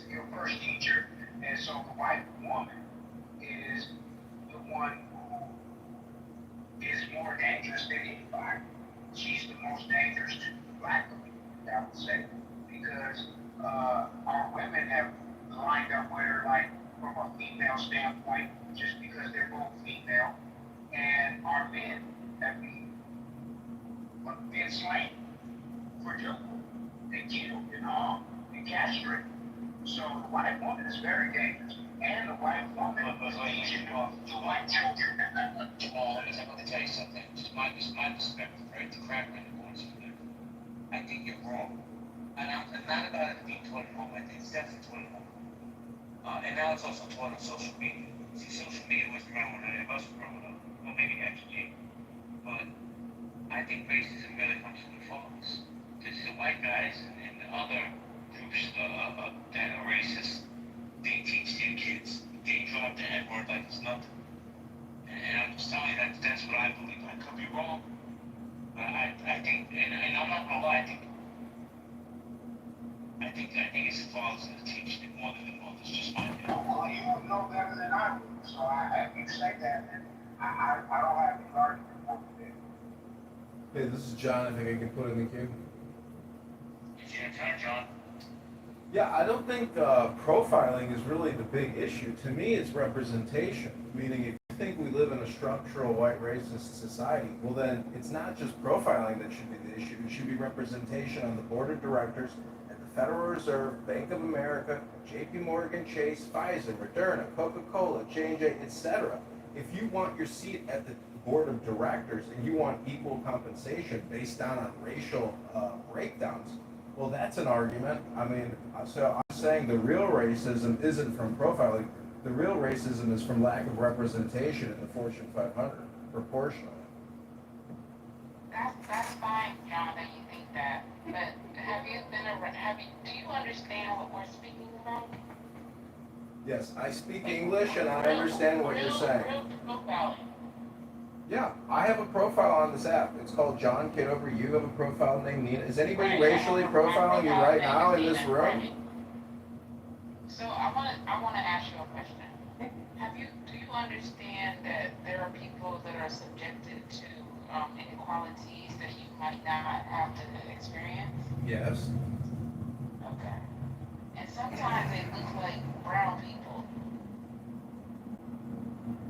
Speaker 5: your first teacher, and so the white woman is the one who is more dangerous than anybody. She's the most dangerous to the black community, I would say, because our women have lined up with her, like, from a female standpoint, just because they're both female, and our men have been slain for junk and killed and castrated. So the white woman is very dangerous, and the white woman is leading the white children.
Speaker 9: Jamal, I'm going to tell you something. Just my perspective, right? The crap in the corners of it. I think you're wrong. And I'm not about it being taught at home. I think it's definitely taught at home. And now it's also taught on social media. See, social media was around when any of us were growing up. Well, maybe actually. But I think racism really comes from the fathers. Because the white guys and the other groups that are racist, they teach their kids. They drop the N-word like it's nothing. And I'm just telling you that's what I believe. I could be wrong. But I think, and I'm not gonna lie, I think it's the fathers that teach it more than the mothers. Just my opinion.
Speaker 5: Well, you would know better than I would. So if you say that, then I don't have any argument for it.
Speaker 3: Hey, this is John. I think I can put in the queue.
Speaker 9: It's your turn, John.
Speaker 3: Yeah, I don't think profiling is really the big issue. To me, it's representation. Meaning, if you think we live in a structural white racist society, well then, it's not just profiling that should be the issue. It should be representation on the board of directors at the Federal Reserve, Bank of America, J.P. Morgan Chase, Pfizer, Moderna, Coca-Cola, J&J, etc. If you want your seat at the board of directors and you want equal compensation based on racial breakdowns, well, that's an argument. I mean, so I'm saying the real racism isn't from profiling. The real racism is from lack of representation in the Fortune 500, proportionally.
Speaker 11: That's fine, John, that you think that. But do you understand what we're speaking about?
Speaker 3: Yes, I speak English and I understand what you're saying.
Speaker 11: Real profiling.
Speaker 3: Yeah, I have a profile on this app. It's called John Kitover. You have a profile named Nina. Is anybody racially profiling you right now in this room?
Speaker 11: So I want to ask you a question. Do you understand that there are people that are subjected to inequalities that you might not have to experience?
Speaker 3: Yes.
Speaker 11: Okay. And sometimes they look like brown people,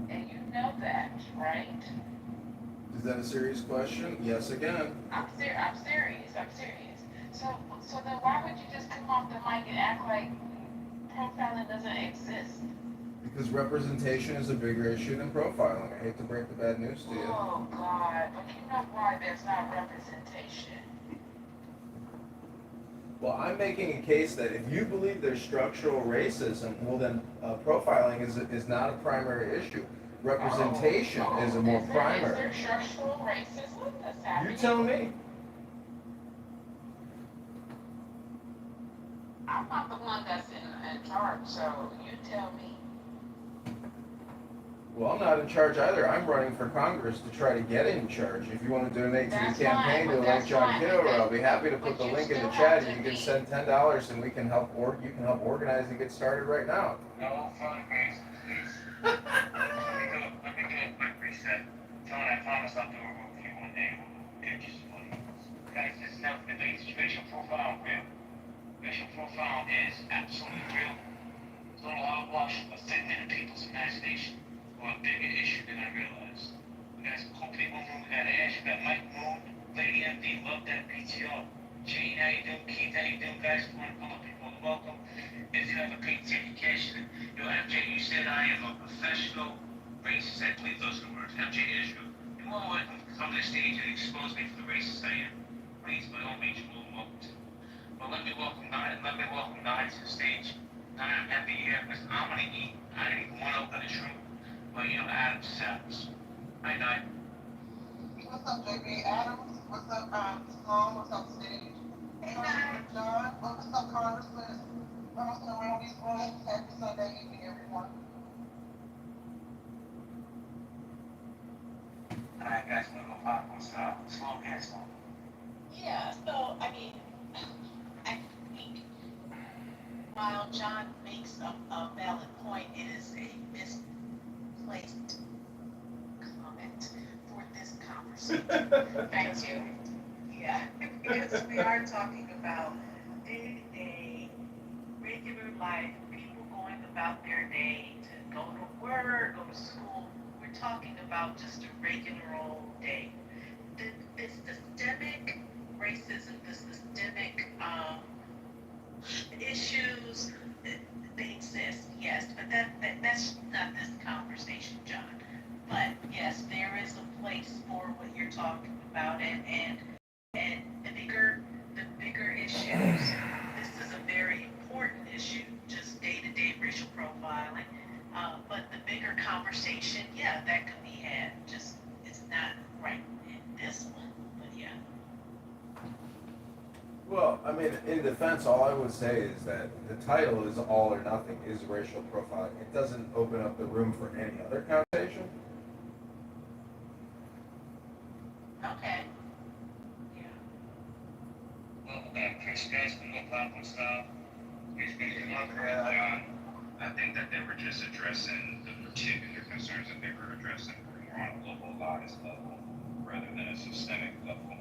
Speaker 11: and you know that, right?
Speaker 3: Is that a serious question? Yes, again.
Speaker 11: I'm serious. I'm serious. So, so then why would you just come off the mic and act like profiling doesn't exist?
Speaker 3: Because representation is a bigger issue than profiling. I hate to break the bad news to you.
Speaker 11: Oh God! But you know why there's not representation?
Speaker 3: Well, I'm making a case that if you believe there's structural racism, well then profiling is not a primary issue. Representation is a more primary.
Speaker 11: Is there structural racism that's happening?
Speaker 3: You tell me.
Speaker 11: I'm not the one that's in charge, so you tell me.
Speaker 3: Well, I'm not in charge either. I'm running for Congress to try to get in charge. If you want to donate to the campaign to elect John Kitover, I'll be happy to put the link in the chat. You can send $10 and we can help you can help organize and get started right now.
Speaker 4: No fun, please. Let me do a quick reset. Tony, I promise I'll do a review for you one day. We'll get you some money. Guys, this is not the base. Racial profile real. Racial profile is absolutely real. It's a little hogwash, but sitting in people's imagination for a bigger issue than I realized. We got some cool people in the room. We got Ash, we got Mike Moon, Lady MD, love that PTO. Jane, how you doing? Keith, how you doing? Guys, if you want to come up, you're more than welcome. If you have a pink ticket, cash it. Yo, MJ, you said I am a professional racist. I believe those are the words. MJ Israel. You're more than welcome to come to the stage and expose me for the racist I am. Please, by all means, you're more than welcome to. But let me welcome Nye to the stage. Nye, I'm happy here because I'm gonna eat. I didn't even want to open this room. But you know, Adam Savage. Hi, Nye.
Speaker 15: What's up, JB Adams? What's up, Sloan? What's up, Steve? Hey, John. What's up, Congressman? Bouncing around these rooms. Happy Sunday evening, everyone.
Speaker 4: Alright, guys, we're gonna go popcorn style. Sloan, hands on.
Speaker 14: Yeah, so, I mean, I think while John makes a valid point, it is a misplaced comment for this conversation.
Speaker 11: Thank you.
Speaker 14: Yeah, because we are talking about day-to-day, regular life, people going about their day to go to work, go to school. We're talking about just a regular old day. The systemic racism, the systemic issues, they exist, yes, but that's not this conversation, John. But yes, there is a place for what you're talking about, and the bigger issues. This is a very important issue, just day-to-day racial profiling. But the bigger conversation, yeah, that could be had. Just it's not right in this one, but yeah.
Speaker 3: Well, I mean, in defense, all I would say is that the title is all or nothing, is racial profiling. It doesn't open up the room for any other conversation.
Speaker 14: Okay. Yeah.
Speaker 4: Well, Chris, guys, we go popcorn style. Here's been early on. I think that they were just addressing the particular concerns that they were addressing more on a localized level rather than a systemic level.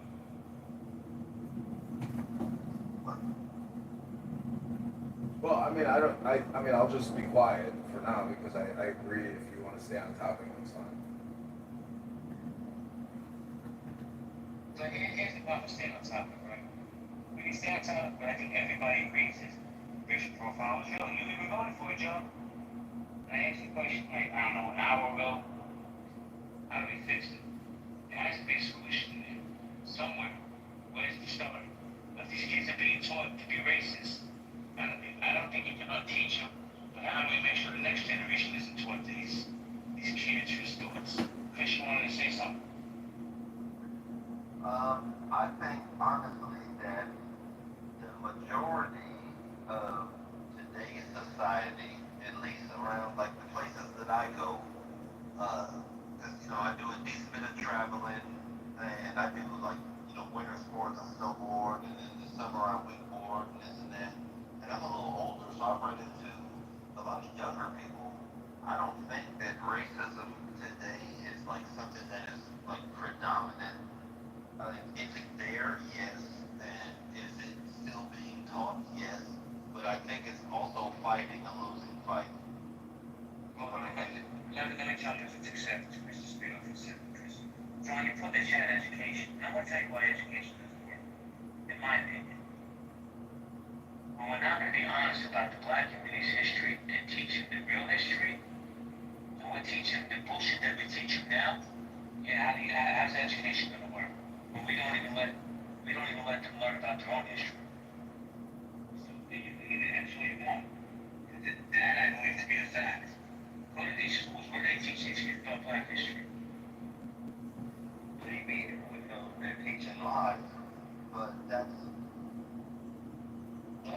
Speaker 3: Well, I mean, I mean, I'll just be quiet for now because I agree. If you want to stay on topic, that's fine.
Speaker 4: So here's the problem: staying on topic, right? When you stay on topic, but I think everybody agrees is racial profile is real. You even voted for it, Joe. And I asked you a question like, I don't know, an hour ago. How do we fix it? There has to be a solution there. Somewhere. Where's the start? If these kids are being taught to be racist, I don't think you can unteach them. But how do we make sure the next generation isn't taught these cancerous thoughts? Chris, you wanted to say something?
Speaker 8: I think honestly that the majority of today's society, at least around like the places that I go, because I do a decent bit of traveling, and I do like winter sports, I snowboard, and in the summer I wakeboard and this and that. And I'm a little older, so I run into a lot of younger people. I don't think
Speaker 9: to tell you why education doesn't work, in my opinion. When we're not going to be honest about the black community's history and teach them the real history, and we're teaching the bullshit that we teach them now, how's education going to work? When we don't even let them learn about their own history. So eventually it won't. That I believe to be a fact. Go to these schools where they teach these kids about black history.
Speaker 12: Maybe they're teaching lies, but that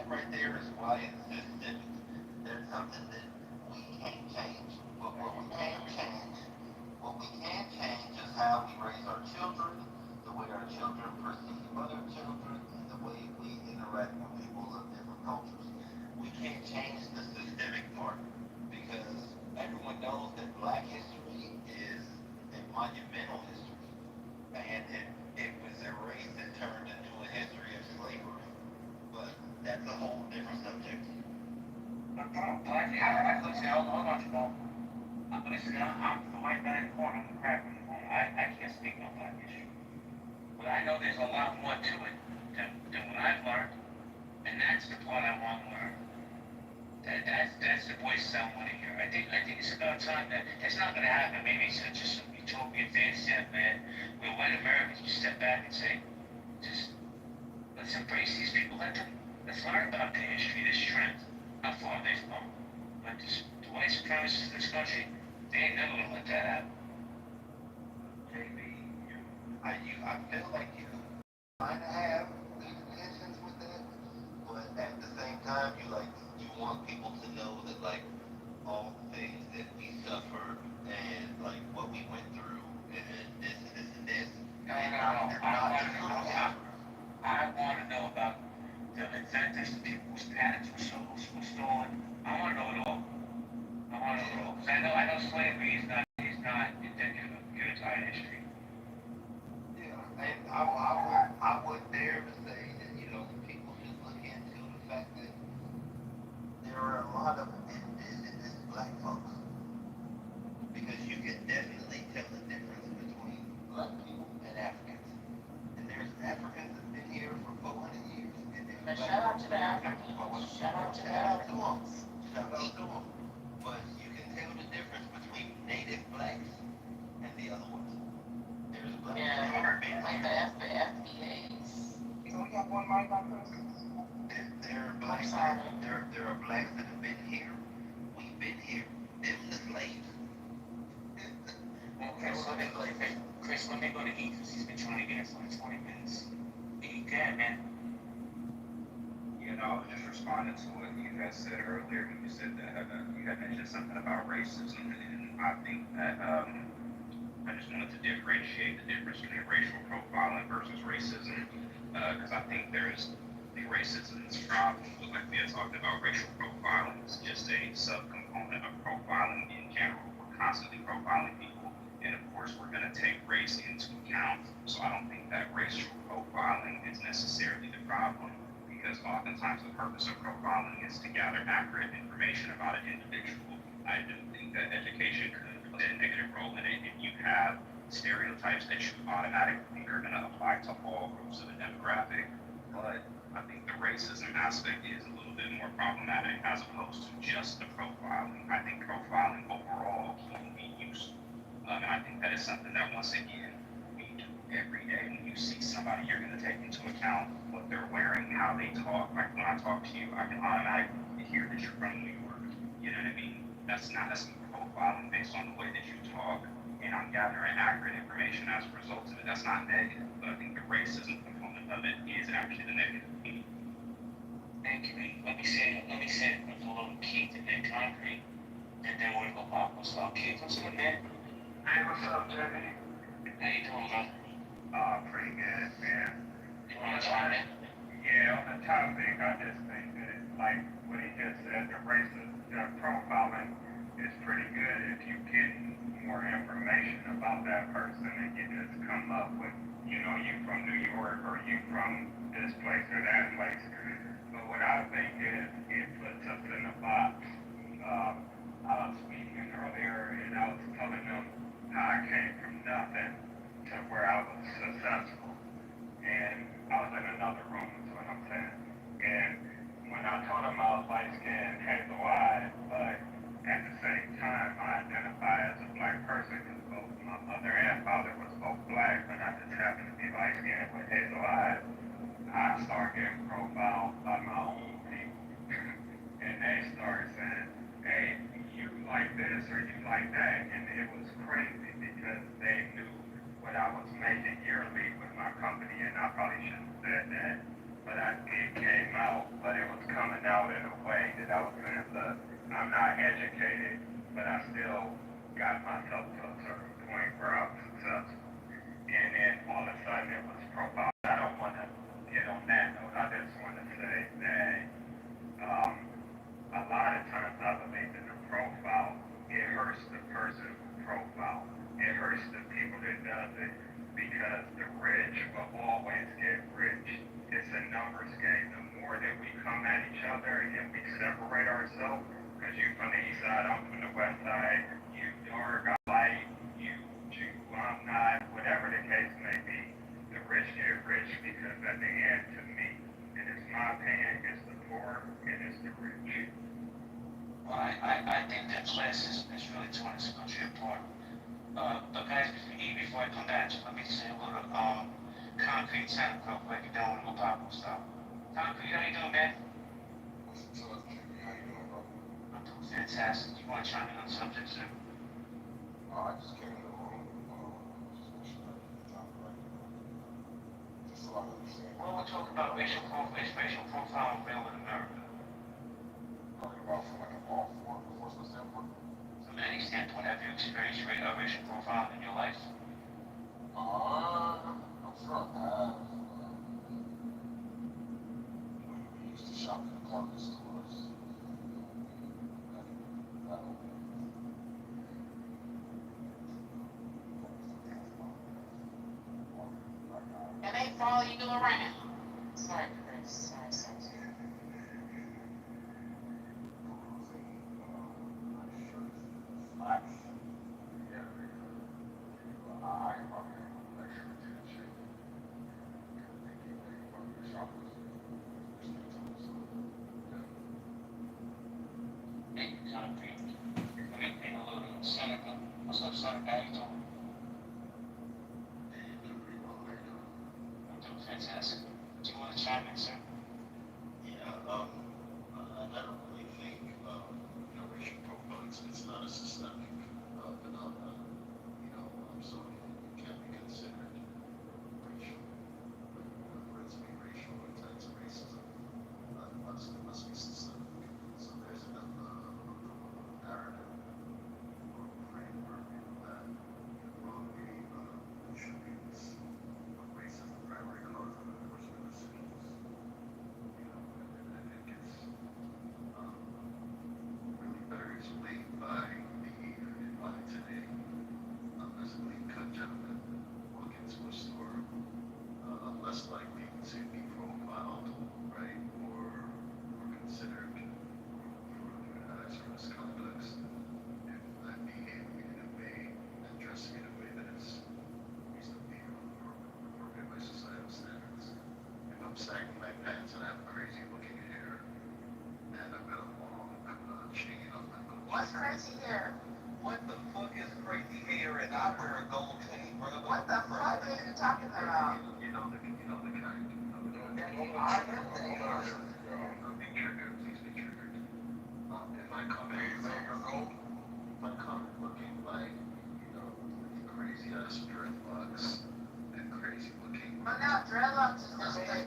Speaker 12: right there is why it's systemic. There's something that we can't change. But what we can change is how we raise our children, the way our children perceive other children, and the way we interact with people of different cultures. We can't change the systemic part because everyone knows that black history is a monumental history. And it was erased and turned into a history of slavery. But that's a whole different subject.
Speaker 9: Listen, I'm the white guy in the corner. I'm the crap in the corner. I can't speak no black history. But I know there's a lot more to it than what I've learned. And that's the part I want to learn. That's the voices I want to hear. I think it's about time that it's not going to happen. Maybe it's just some utopian fantasy I've had where white Americans will step back and say, just let's embrace these people. Let's learn about their history, their strength, how far they've come. But the white supremacists in this country, they ain't never going to let that happen.
Speaker 12: JB, I feel like you kind of have these intentions with that, but at the same time, you want people to know that all the things that we suffered and what we went through and this and this and this.
Speaker 9: I want to know about the inventors, the people whose patents were stolen. I want to know it all. Because I know slavery is not indicative of your entire history.
Speaker 12: Yeah, and I would dare to say that people should look into the fact that there are a lot of indigenous black folks because you can definitely tell the difference between black people and Africans. And there's Africans that have been here for 400 years, and there's
Speaker 14: But
Speaker 12: black
Speaker 14: shout out
Speaker 12: folks
Speaker 14: to the
Speaker 12: that have been here for 400
Speaker 14: Africans.
Speaker 12: years.
Speaker 14: Shout out to the
Speaker 12: Shout out to them.
Speaker 14: Africans.
Speaker 12: Shout out to them. But you can tell the difference between native blacks and the other ones. There's blacks that have been
Speaker 14: Like
Speaker 12: here.
Speaker 14: the FBAs.
Speaker 15: So we got one mic on first.
Speaker 12: There are blacks. There are blacks that have been here. We've been here. Them the slaves.
Speaker 9: Well, Chris, let me go to eat because he's been trying to get us for like 20 minutes. You can, man.
Speaker 7: I was just responding to what you guys said earlier when you said that you had mentioned something about racism, and I think that I just wanted to differentiate the difference between racial profiling versus racism, because I think there's the racism is from, like we had talked about, racial profiling is just a subcomponent of profiling in general. We're constantly profiling people, and of course we're going to take race into account. So I don't think that racial profiling is necessarily the problem, because oftentimes the purpose of profiling is to gather accurate information about an individual. I do think that education could play a negative role in it if you have stereotypes that you automatically are going to apply to all groups of a demographic. But I think the racism aspect is a little bit more problematic as opposed to just the profiling. I think profiling overall can be useful. And I think that is something that, once again, we do every day. When you see somebody, you're going to take into account what they're wearing, how they talk. Like when I talk to you, I can automatically hear that you're from New York. You know what I mean? That's profiling based on the way that you talk, and I'm gathering accurate information as a result of it. That's not negative, but I think the racism component of it is actually the negative.
Speaker 9: Thank you. Let me say it with a little Keith and then concrete, and then we'll go pop. What's up, Keith? What's up, man?
Speaker 13: Hey, what's up, Jimmy?
Speaker 9: How you doing, brother?
Speaker 13: Pretty good, man.
Speaker 9: You want to chime in?
Speaker 13: Yeah, on the topic, I just think that, like what he just said, the racist profiling is pretty good if you get more information about that person and you just come up with, you from New York or you from this place or that place. But what I think is it puts us in a box. I was speaking earlier and I was telling them how I came from nothing to where I was successful. and I was in another room, is what I'm saying. And when I told him I was light skinned, hazel eyed, but at the same time I identify as a black person because both my mother and father was both black, but I just happened to be light skinned with hazel eyes. I started getting profiled by my own people, and they started saying, "Hey, you like this or you like that," and it was crazy because they knew what I was making yearly with my company, and I probably shouldn't have said that, but it came out, but it was coming out in a way that I was saying, look, I'm not educated, but I still got myself to a certain point where I was successful. And then all of a sudden it was profile. I don't want to get on that note. I just want to say that um, a lot of times I believe in the profile, it hurts the person who profile. It hurts the people that does it because the rich will always get rich. It's a numbers game. The more that we come at each other and we separate ourselves, because you from the east side, I'm from the west side, you dark, I light, you Jew, I'm not, whatever the case may be, the rich get rich because at the end, to me, and it's my opinion, it's the poor and it's the rich.
Speaker 9: Well, I think that class is really torn this country apart. But guys, before I come back, let me say a little concrete sound real quick and then we'll go Bible stuff. Concrete, how you doing, man? I'm doing fantastic. You want to chime in on the subject, sir?
Speaker 13: I just came in the room, just so I understand.
Speaker 9: Well, we're talking about racial profile real in America.
Speaker 13: Talking about from like a law enforcement standpoint.
Speaker 9: From any standpoint, have you experienced racial profile in your life?
Speaker 13: I'm sure I have. We used to shop in department stores.
Speaker 14: And they follow you around. Sorry, Chris. Sorry.
Speaker 9: Hey, concrete. Let me paint a little cynical. What's up, son? How you doing? I'm doing fantastic. Do you want to chime in, sir?
Speaker 12: I don't really think, racial profiling, it's not a systemic phenomenon. So it can be considered racial. For it to be racial or tied to racism, it must be systemic. So there's enough narrative or framework that probably attributes racism primary cause of enforcement decisions. And it gets really buried weight by today. As a clean-cut gentleman walk into a store, I'm less likely to be profiled, right, or considered for as misconducts if I'm behaving in a way and dressing in a way that is reasonably appropriate by societal standards. If I'm sagging my pants and I have crazy looking hair and I've got a long chain on my middle.
Speaker 14: What's crazy here?
Speaker 12: What the fuck is crazy hair and I wear a gold chain, brother?
Speaker 14: What the fuck are you talking about?
Speaker 12: You know the kind. Be triggered, please be triggered. If I come in looking like, crazy ass dreadlocks and crazy looking.
Speaker 14: But now dreadlocks is just like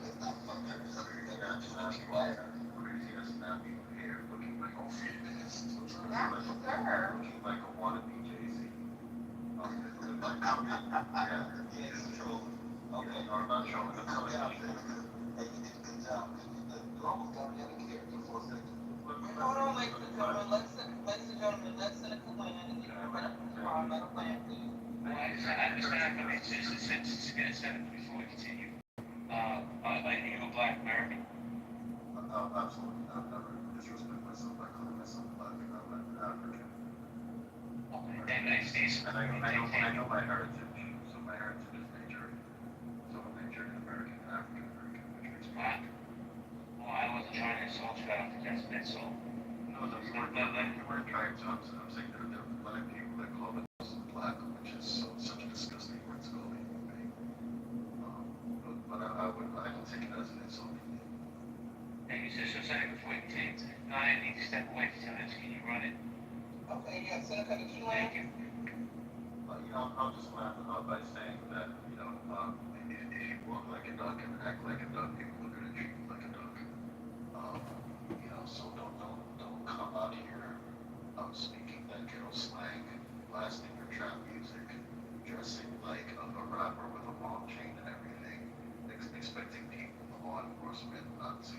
Speaker 12: Crazy ass nappy hair looking like a
Speaker 14: nappy, sir.
Speaker 12: looking like a wannabe Jay-Z. Okay, I'm not showing the color. Hey, you did a good job. You almost got me out of character for a second.
Speaker 15: Hold on, ladies and gentlemen, let's cynical land and get rid of the environmental plan, please.
Speaker 9: I understand, but it's before we continue. Like, you a black American?
Speaker 12: Absolutely. I've never disrespect myself by calling myself black. I'm an African.
Speaker 9: Okay, then I know my heritage. So my heritage is Nigerian. So I'm Nigerian American.
Speaker 6: African American, which makes me.
Speaker 4: Black. Well, I wasn't trying to insult you. I don't think that's an insult.
Speaker 6: No, those weren't trying to. I'm saying that there are black people that call themselves black, which is such a disgusting word to call a human being. But I can take it as an insult.
Speaker 4: Thank you, sister. Senator, before you take, no, I need to step away for 2 minutes. Can you run it?
Speaker 15: Okay, you got Senator Kitover.
Speaker 4: Thank you.
Speaker 6: I'll just laugh by saying that, if you walk like a duck and act like a duck, people are gonna treat you like a duck. So don't come out here, speaking that ghetto slang, blasting your trap music, dressing like a rapper with a long chain and everything, expecting people, law enforcement, not to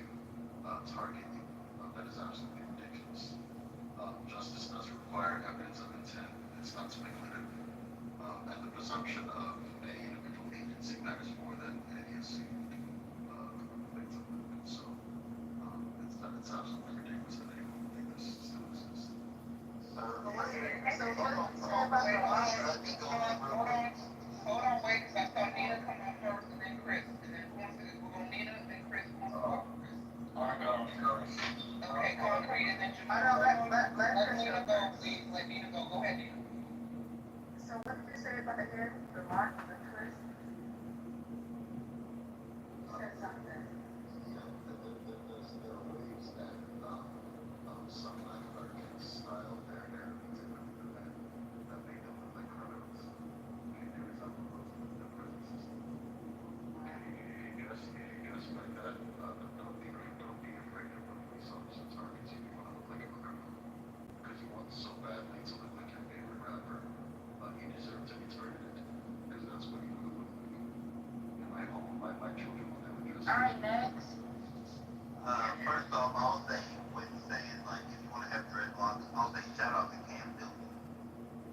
Speaker 6: target you. That is absolutely ridiculous. Justice does require evidence of intent. It's not speculative. And the presumption of any individual agency matters more than any assumed victim. So it's absolutely ridiculous that anyone would think this still exists.
Speaker 15: So what do you say about the hold on, wait, because I saw Nina come on first and then Chris. And then we're going Nina and then Chris.
Speaker 13: I got Chris.
Speaker 15: Okay, concrete and then Jamal. Let Nina go, please. Let Nina go. Go ahead, Nina.
Speaker 1: So what did you say about the hair, the mark, the twist? You said something.
Speaker 6: There are ways that some Black Americans style their hair that make them look like criminals. Can you example of the prison system? If you guess like that, don't be afraid of a police officer targets you. You want to look like a criminal because you want so badly to look like your favorite rapper. You deserve to be targeted because that's what you look like. In my home, my children will never dress.
Speaker 1: All right, next.
Speaker 12: First off, I'll say when saying like if you want to have dreadlocks, I'll say shout out to Cam Newton.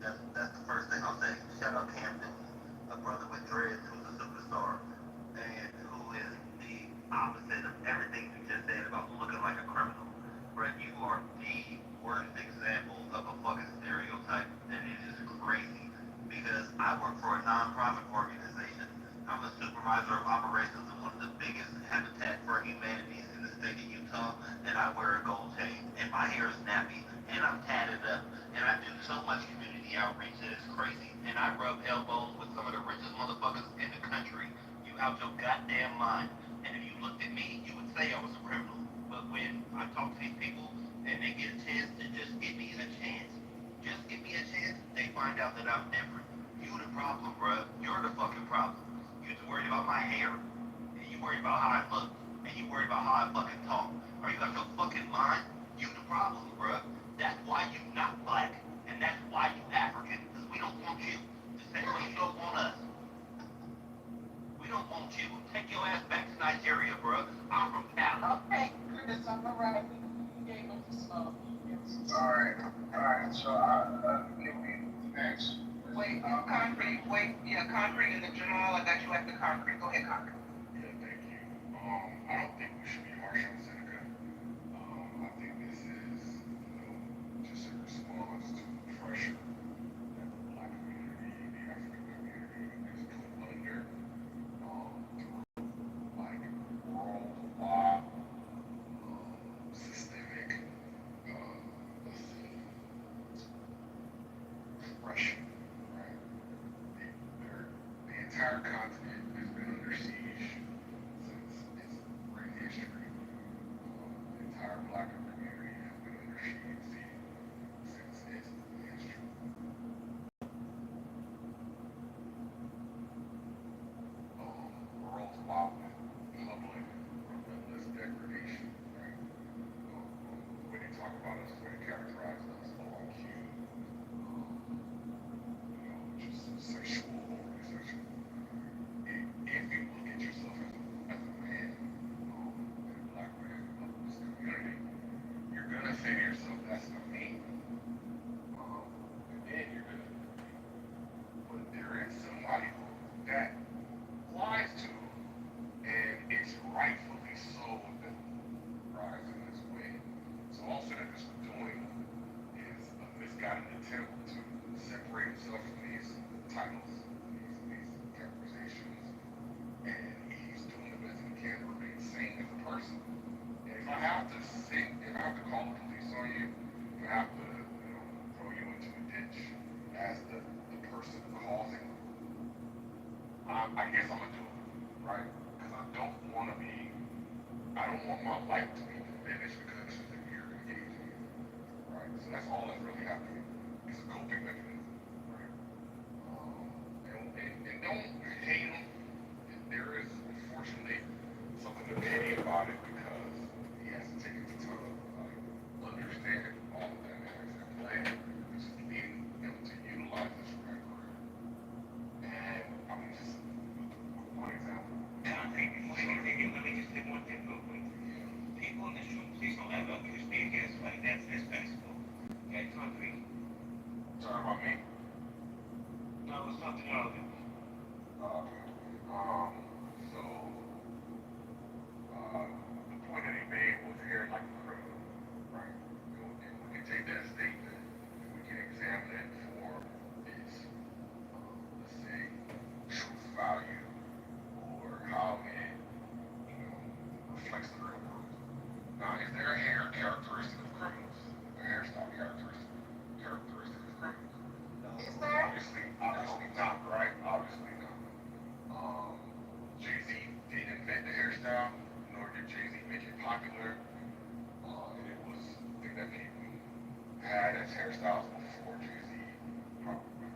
Speaker 12: That's the first thing I'll say. Shout out Cam Newton, a brother with dreads who's a superstar and who is the opposite of everything you just said about looking like a criminal. Brett, you are the worst example of a fucking stereotype, and it is crazy because I work for a non-profit organization. I'm a supervisor of operations in one of the biggest Habitat for Humanities in the state of Utah, and I wear a gold chain, and my hair is nappy, and I'm tatted up, and I do so much community outreach that it's crazy, and I rub elbows with some of the richest motherfuckers in the country. You out your goddamn mind, and if you looked at me, you would say I was a criminal, but when I talk to these people, and they get a chance to just give me a chance, they find out that I'm different. You the problem, bruh. You're the fucking problem. You just worried about my hair, and you worried about how I look, and you worried about how I fucking talk. Are you out your fucking mind? You the problem, bruh. That's why you not black, and that's why you African, because we don't want you. The same way you don't want us. We don't want you. Take your ass back to Nigeria, bruh. I'm from Cali.
Speaker 15: Okay, Chris, I'm all right. You gave him the smoke.
Speaker 13: Alright, so next.
Speaker 15: Wait, concrete and then Jamal, I got you at the concrete. Go ahead, concrete.
Speaker 13: Yeah, thank you. I don't think we should be harsh on Seneca. I think this is, just a response to the pressure that the Black community, the African community is put under, through, like, worldwide, systemic, let's see, pressure, right? The entire continent has been under siege since its written history. The entire Black community has been under siege since its history. World involvement, public, relentless degradation, right? When they talk about us, when they characterize us, on cue, just sexual overly sexual. If you look at yourself as a man, and a black man of this community, you're gonna say to yourself, that's not me. And then you're gonna, but there is somebody who that applies to, and it's rightfully so that rise in this way. So all Senator's doing is a misguided attempt to separate himself from these titles, these characterizations, and he's doing the best person. And if I have to call the police on you, if I have to, throw you into a ditch as the person causing, I guess I'm gonna do it, right? Because I don't want my life to be diminished because this is a you're engaging in, right? So that's all that's really happening. It's a coping mechanism, right? And don't hate him. There is unfortunately something to pity about it because he has to take into time, understand all the dynamics at play, which is leading him to utilize this record. And I mean, just one example.
Speaker 4: And I think before you continue, let me just say one thing real quick. People in this room, please don't ever accuse me against like that's basketball. Okay, concrete.
Speaker 13: Talking about me?
Speaker 4: No, it was something earlier.
Speaker 13: Okay. So, the point that he made was here like a criminal, right? And we can take that statement and we can examine it for its, let's say, truth value or how it, reflects the real world. Now, is there a hair characteristic of criminals? Is there a hairstyle characteristic of criminals?
Speaker 15: Is there?
Speaker 13: Obviously not, right? Obviously not. Jay-Z didn't invent the hairstyle, nor did Jay-Z make it popular. And it was something that people had as hairstyles before Jay-Z probably,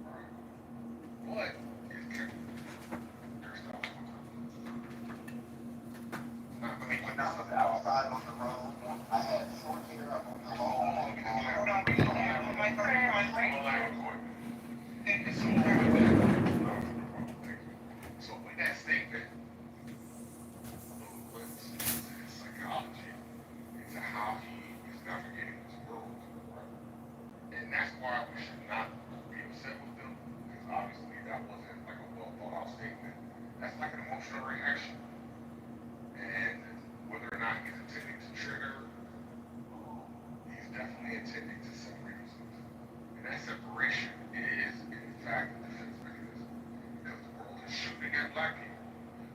Speaker 13: right? What is hairstyles for criminals? Not let me put
Speaker 8: When I was outside on the road, I had short hair up on the long.
Speaker 15: Hold on, we don't have a microphone.
Speaker 13: So with that statement, let's psychology into how he is navigating this world, right? And that's why we should not be upset with them, because obviously that wasn't like a well thought out statement. That's like an emotional reaction. And whether or not he's intending to trigger, he's definitely intending to separate himself. And that separation is, in fact, a defense mechanism. Because the world is shooting at black people.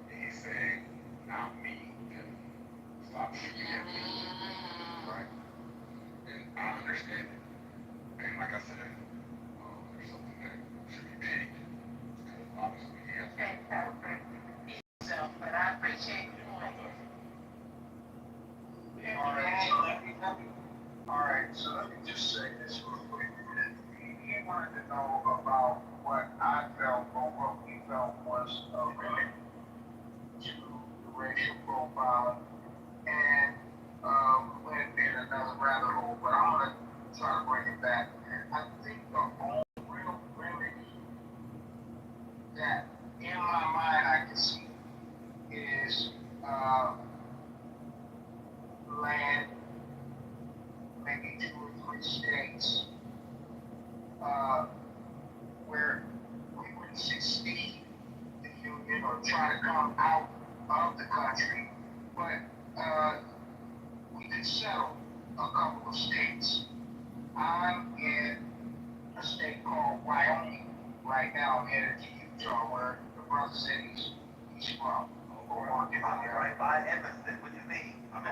Speaker 13: And he's saying, not me, then stop shooting at me. Right? And I understand it. And like I said, there's something that should be paid. Because obviously he has
Speaker 15: But I appreciate you doing it.
Speaker 5: Alright, so let me just say this real quick. He wanted to know about what I felt or what we felt was related to the racial profile. And went in another rabbit hole, but I'm gonna try to bring it back. I think the only real remedy that in my mind I can see is land, maybe 2 or 3 states, where we would succeed the union or try to come out of the country, but we could settle a couple of states. I'm in a state called Wyoming right now. I'm headed to Utah, where the brother said he's from.
Speaker 12: Right by Evanston, what do you mean?
Speaker 5: Okay. I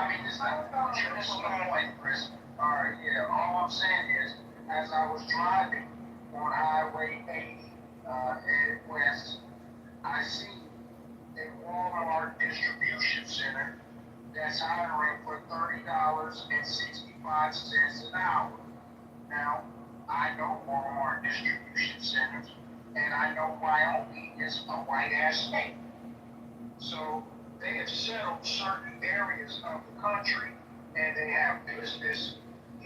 Speaker 5: mean, it's not just the point, Chris. Alright, yeah. All I'm saying is, as I was driving on Highway 80, headed west, I see a Walmart distribution center that's hiring for $30.65 an hour. Now, I know Walmart distribution centers, and I know Wyoming is a white-ass state. So they have settled certain areas of the country, and they have business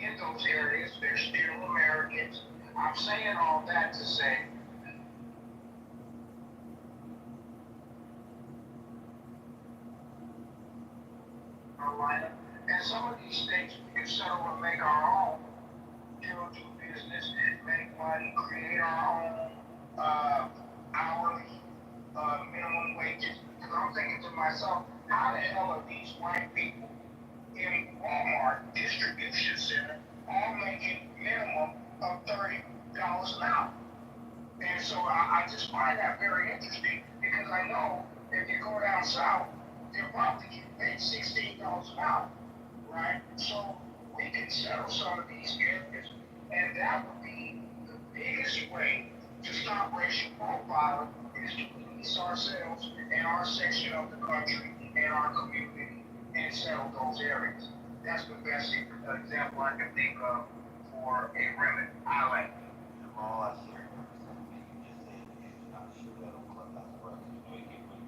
Speaker 5: in those areas. They're still Americans. I'm saying all that to say, Carolina, and some of these states we can settle and make our own, do business, make money, create our own hourly minimum wages. Because I'm thinking to myself, how the hell are these white people in Walmart distribution center all making minimum of $30 an hour? And so I just find that very interesting because I know If you go down south, they'll probably get paid $16 an hour, right? So we can settle some of these areas, and that would be the biggest way to stop racial profiling is to police ourselves and our section of the country and our community and settle those areas. That's the best example I can think of for a remedy. I like.
Speaker 8: Jamal, I share your sentiment. You just said that you're not sure that on Clubhouse, right? You know, you get really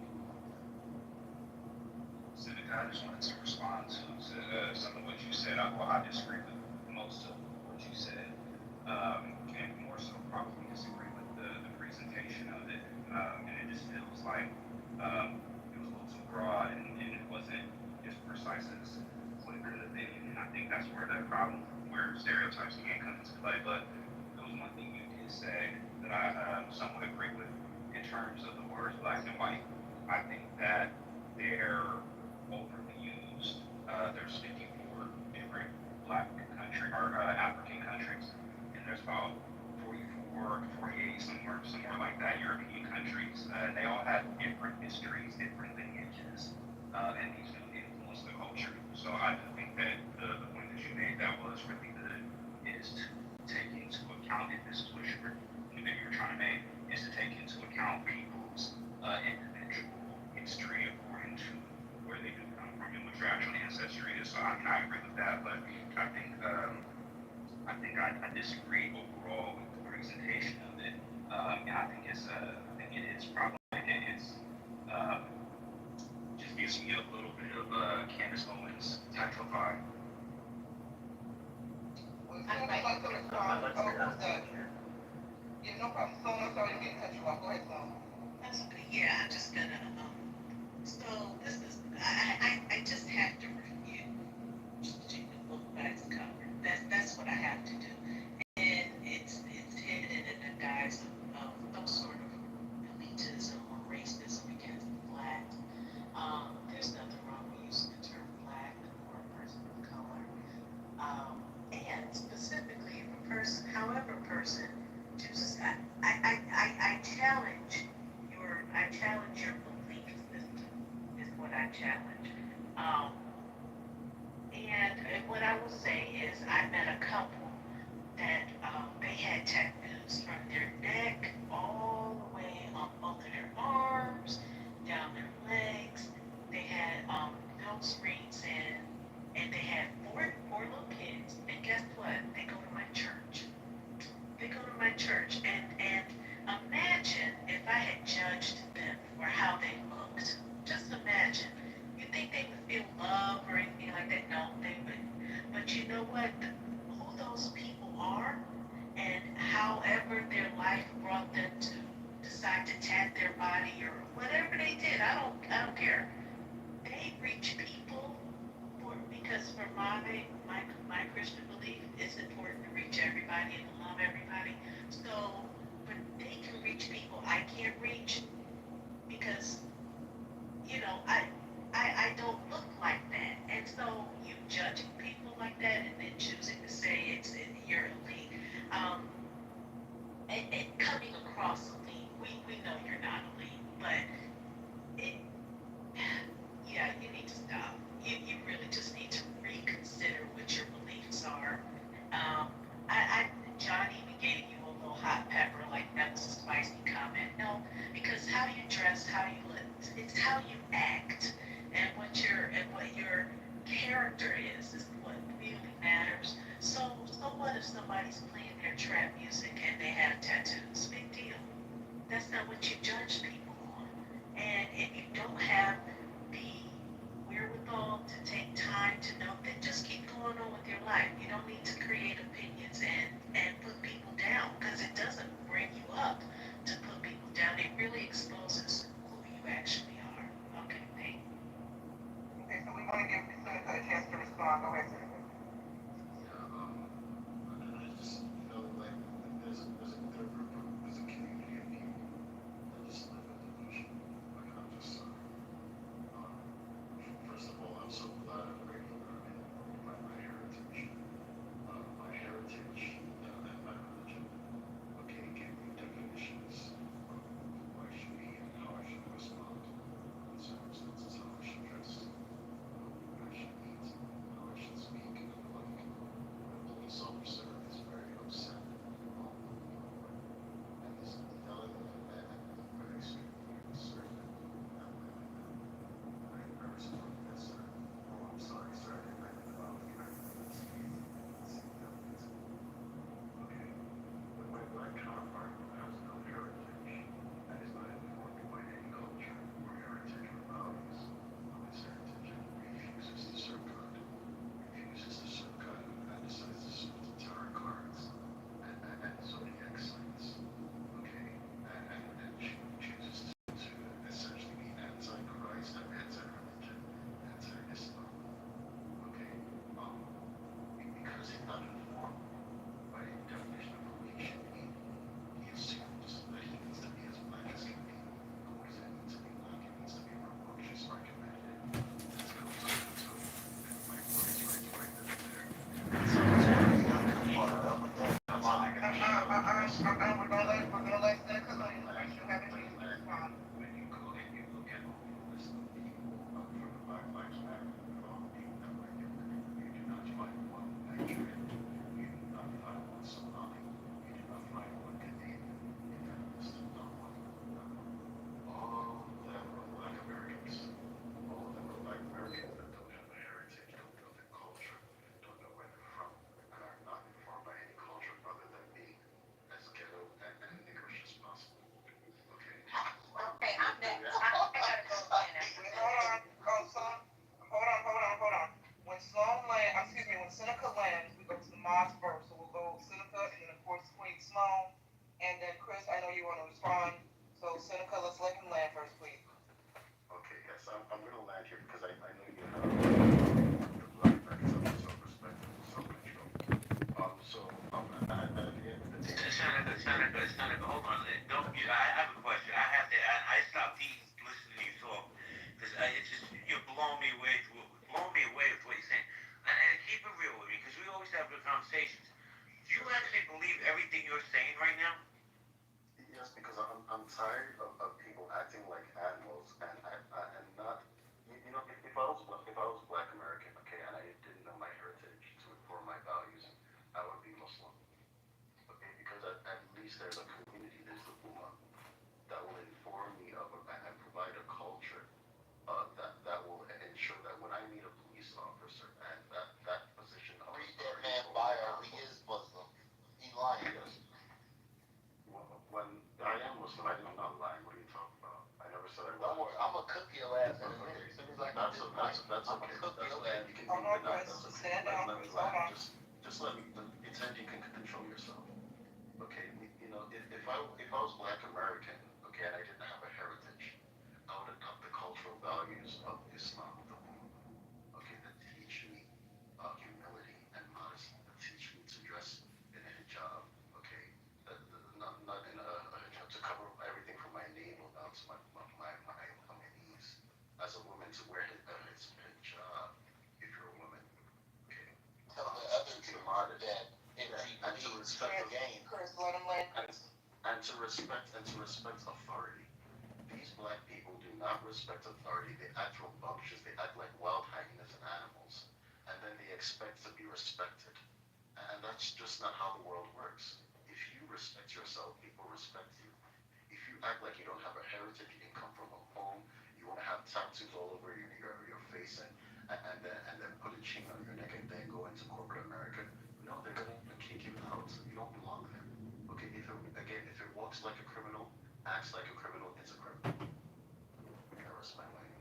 Speaker 7: Civic, I just wanted to respond to some of what you said. I disagree with most of what you said, and more so probably disagree with the presentation of it. And it just feels like it was a little too broad and it wasn't as precise as what it could have been. And I think that's where the problem, where stereotypes again come into play. But there was one thing you did say that I somewhat agree with in terms of the words black and white. I think that they're overly used. There's 54 different black country or African countries, and there's about 44, 48, somewhere like that, European countries. They all have different histories, different lineages, and these do influence the culture. So I do think that the point that you made that was really good is to take into account, if this is what you were trying to make, is to take into account people's individual history according to where they do come from and what your actual ancestry is. So I mean, I agree with that, but I disagree overall with the presentation of it, and I think it is problematic. It's just gives me a little bit of Candace Owens type of vibe.
Speaker 15: Well, soon as I could respond, yeah, no problem. So I'm sorry to get cut you off. Go ahead, Sloan.
Speaker 14: That's okay. Yeah, I'm just gonna, so this is, I just have to review strategic book back to cover. That's what I have to do. And it's hidden in the guise of some sort of elitism or racism against the black. There's nothing wrong with using the term black or a person of color. And specifically if a person, however a person chooses, I challenge your belief system is what I challenge. And what I will say is I met a couple that they had tattoos from their neck all the way on both of their arms, down their legs. They had nose rings and they had four little kids. And guess what? They go to my church. They go to my church, and imagine if I had judged them for how they looked. Just imagine. You think they would feel love or anything like that? No, they wouldn't. But you know what? Who those people are, and however their life brought them to decide to tat their body or whatever they did, I don't care. They reach people because for my Christian belief, it's important to reach everybody and to love everybody. So, but they can reach people I can't reach because, I don't look like that. And so you judging people like that and then choosing to say you're elite, and coming across elite, we know you're not elite, but it, yeah, you need to stop. You really just need to reconsider what your beliefs are. John even gave you a little hot pepper, like that was a spicy comment. No, because how you dress, how you look, it's how you act, and what your character is what really matters. So what if somebody's playing their trap music and they have tattoos? Big deal. That's not what you judge people on. And if you don't have the wherewithal to take time to know, then just keep going on with your life. You don't need to create opinions and put people down because it doesn't bring you up to put people down. It really exposes who you actually are. Okay, thank you.
Speaker 15: Okay, so we want to give Senator a chance to respond. Go ahead, Senator.
Speaker 13: I just feel like there's a community of people that just live in delusion. Like I'm just, first of all, I'm so glad and grateful that I'm in my heritage. My heritage and my religion, okay, give me definitions of who I should be and how I should respond.
Speaker 15: when Seneca lands, we go to the mosque first. So we'll go Seneca, and then of course Queen Sloan, and then Chris, I know you want to respond. So Seneca, let's let him land first, please.
Speaker 13: Okay, yes, I'm going to land here because I know you have the Black Americans have self-respect and self-control. At the end of the day,
Speaker 4: Senator, hold on. Don't you? I have a question. I stopped eating, listening to you talk, because it's just you're blowing me away. Blowing me away with what you're saying. And keep it real with me, because we always have good conversations. Do you actually believe everything you're saying right now?
Speaker 13: yes, because I'm tired of people acting like animals, and not, if I was Black American, okay, and I didn't know my heritage to inform my values, I would be Muslim. Okay, because at least there's a community, there's the Ummah that will inform me of and provide a culture that will ensure that when I meet a police officer and that position of
Speaker 12: Read that
Speaker 13: authority
Speaker 12: man
Speaker 13: over
Speaker 12: bio.
Speaker 13: the
Speaker 12: He is Muslim. He lying.
Speaker 13: yes. When I am Muslim, I'm not lying. What are you talking about? I never said I
Speaker 12: Don't
Speaker 13: was.
Speaker 12: worry. I'm gonna cook your ass in a minute. As soon as I get
Speaker 13: That's
Speaker 12: this
Speaker 13: okay.
Speaker 12: mic,
Speaker 13: That's
Speaker 12: I'm
Speaker 13: okay.
Speaker 12: gonna cook
Speaker 13: That's
Speaker 12: your
Speaker 13: okay.
Speaker 12: ass.
Speaker 13: You can
Speaker 15: Hold on,
Speaker 13: leave it.
Speaker 15: Chris.
Speaker 13: That's
Speaker 15: Just
Speaker 13: okay.
Speaker 15: stand down,
Speaker 13: Let me
Speaker 15: Chris. Hold
Speaker 13: land.
Speaker 15: on.
Speaker 13: Just let me. Pretend you can control yourself. Okay. If I was Black American, okay, and I didn't have a heritage, I would adopt the cultural values of Islam, the Ummah. Okay, that teach me humility and modesty. That teach me to dress in a hijab. Okay, not in a hijab to cover everything from my navel down to my knees. As a woman, to wear hijab if you're a woman. Okay,
Speaker 12: Tell the other
Speaker 13: to be
Speaker 12: truth
Speaker 13: modest.
Speaker 12: that
Speaker 13: And to
Speaker 12: MTV
Speaker 13: respect
Speaker 12: the game.
Speaker 15: Chris, let him land.
Speaker 13: and to respect authority. These Black people do not respect authority. They act rambunctious. They act like wild hyenas and animals, and then they expect to be respected. And that's just not how the world works. If you respect yourself, people respect you. If you act like you don't have a heritage, you didn't come from a home, you want to have tattoos all over your face, and then put a chain on your neck and then go into corporate America, no, they're gonna kick you out. You don't belong there. Okay, if it walks like a criminal, acts like a criminal, it's a criminal. I rest my life.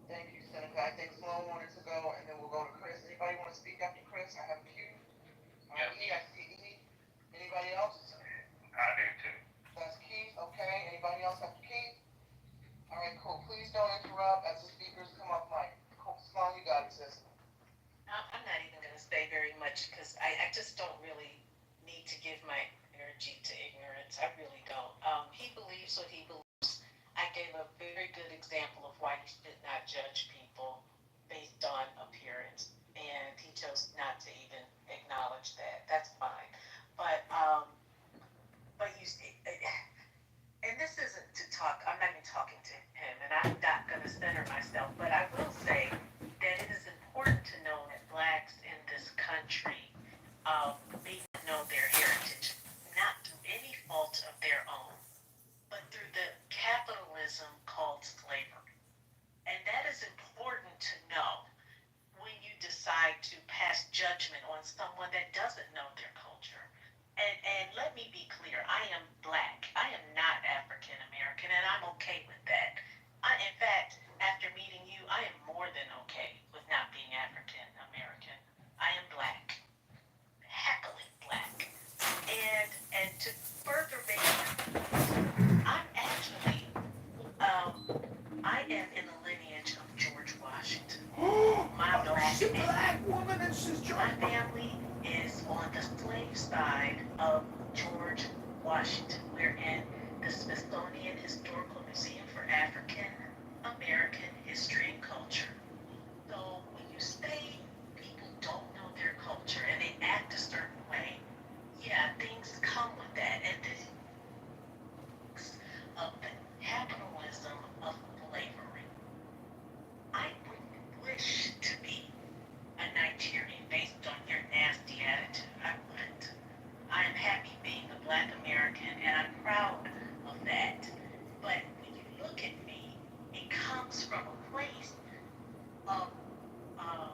Speaker 15: Thank you, Seneca. I think Sloan wanted to go, and then we'll go to Chris. Anybody want to speak after Chris? I have Q. I see E. Anybody else?
Speaker 10: I do too.
Speaker 15: That's Keith. Okay. Anybody else after Keith? All right, cool. Please don't interrupt as the speakers come off mic. Cool. Sloan, you got it, sis.
Speaker 14: I'm not even going to say very much because I just don't really need to give my energy to ignorance. I really don't. He believes what he believes. I gave a very good example of why you should not judge people based on appearance, and he chose not to even acknowledge that. That's fine. But you see, and this isn't to talk. I'm not even talking to him, and I'm not going to center myself. But I will say that it is important to know that blacks in this country need to know their heritage, not through any fault of their own, but through the capitalism called slavery. And that is important to know when you decide to pass judgment on someone that doesn't know their culture. And let me be clear, I am black. I am not African American, and I'm okay with that. In fact, after meeting you, I am more than okay with not being African American. I am black, happily black. And to further make I'm actually I am in the lineage of George Washington. My black
Speaker 3: woman and she's
Speaker 14: my family is on the slave side of George Washington. We're in the Smithsonian Historical Museum for African American History and Culture. So when you say people don't know their culture and they act a certain way, yeah, things come with that. And this of the capitalism of slavery. I wouldn't wish to be a Nigerian based on your nasty attitude. I wouldn't. I am happy being a black American and I'm proud of that. But when you look at me, it comes from a place of um,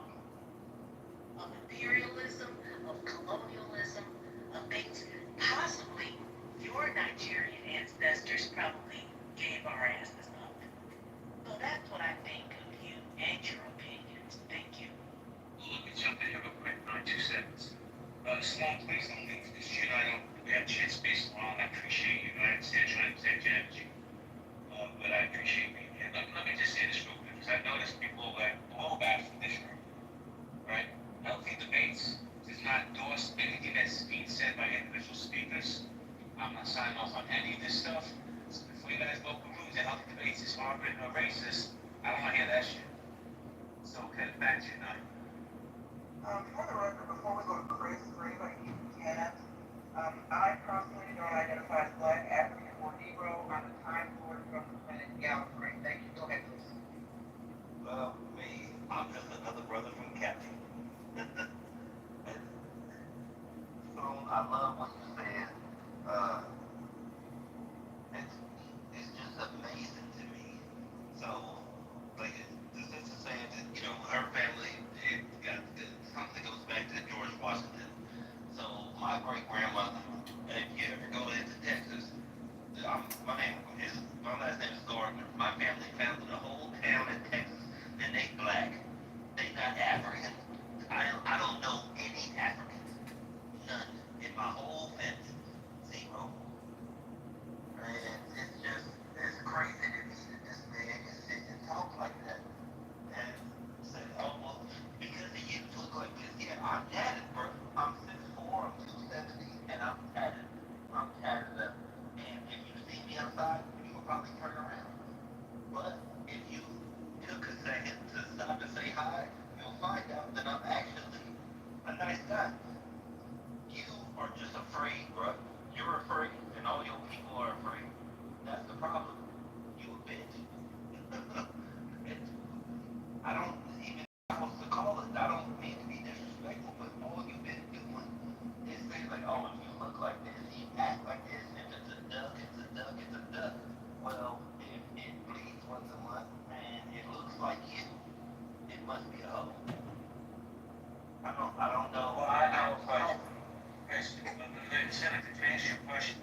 Speaker 14: of imperialism, of colonialism, of things possibly your Nigerian ancestors probably gave our asses up. So that's what I think of you and your opinions. Thank you.
Speaker 12: Look at
Speaker 4: small place. I don't think this shit. I don't. We have chat space long. I appreciate you. I understand trying to protect your energy. But I appreciate being here. Let me just say this real quick, because I noticed people that blowback from this room, right? Healthy debates does not endorse anything that's being said by individual speakers. I'm not signing off on any of this stuff. So before you guys go peruse that healthy debates is harboring or racist, I don't want to hear that shit. So cut it back to you now.
Speaker 15: For the record, before we go to Chris, for anybody keeping tabs, I personally don't identify as Black, African, or Negro. I'm the Time Lord from the planet Gallifrey. Thank you. Go ahead, please.
Speaker 12: Well, me, I'm just another brother from Captain. So I love what you said. Uh, it's just amazing to me. So, like the sister saying that her family it got something goes back to George Washington. So my great grandmother, if you ever go into Texas, my last name is Gardner. My family founded a whole town in Texas, and they black. They not African. I don't know any Africans. None. In my whole family. Zero. And it's crazy to me that this man can sit and talk like that. And say, oh, well, because he didn't look like this. Yeah, I'm tatted, bro. I'm 6'4", I'm 270, and I'm tatted. I'm tatted up. And if you see me outside, you will probably turn around. But if you took a second to stop and say hi, you'll find out that I'm actually a nice guy. You are just afraid, bro. You're afraid, and all your people are afraid. That's the problem. You a bitch. It's, I don't even know what to call it. I don't mean to be disrespectful, but all you've been doing is saying like, oh, if you look like this, you act like this, if it's a duck, it's a duck, it's a duck. Well, if it bleeds once a month and it looks like you, it must be a hoe. I don't know.
Speaker 4: Well, I have a question. Senator, to answer your question,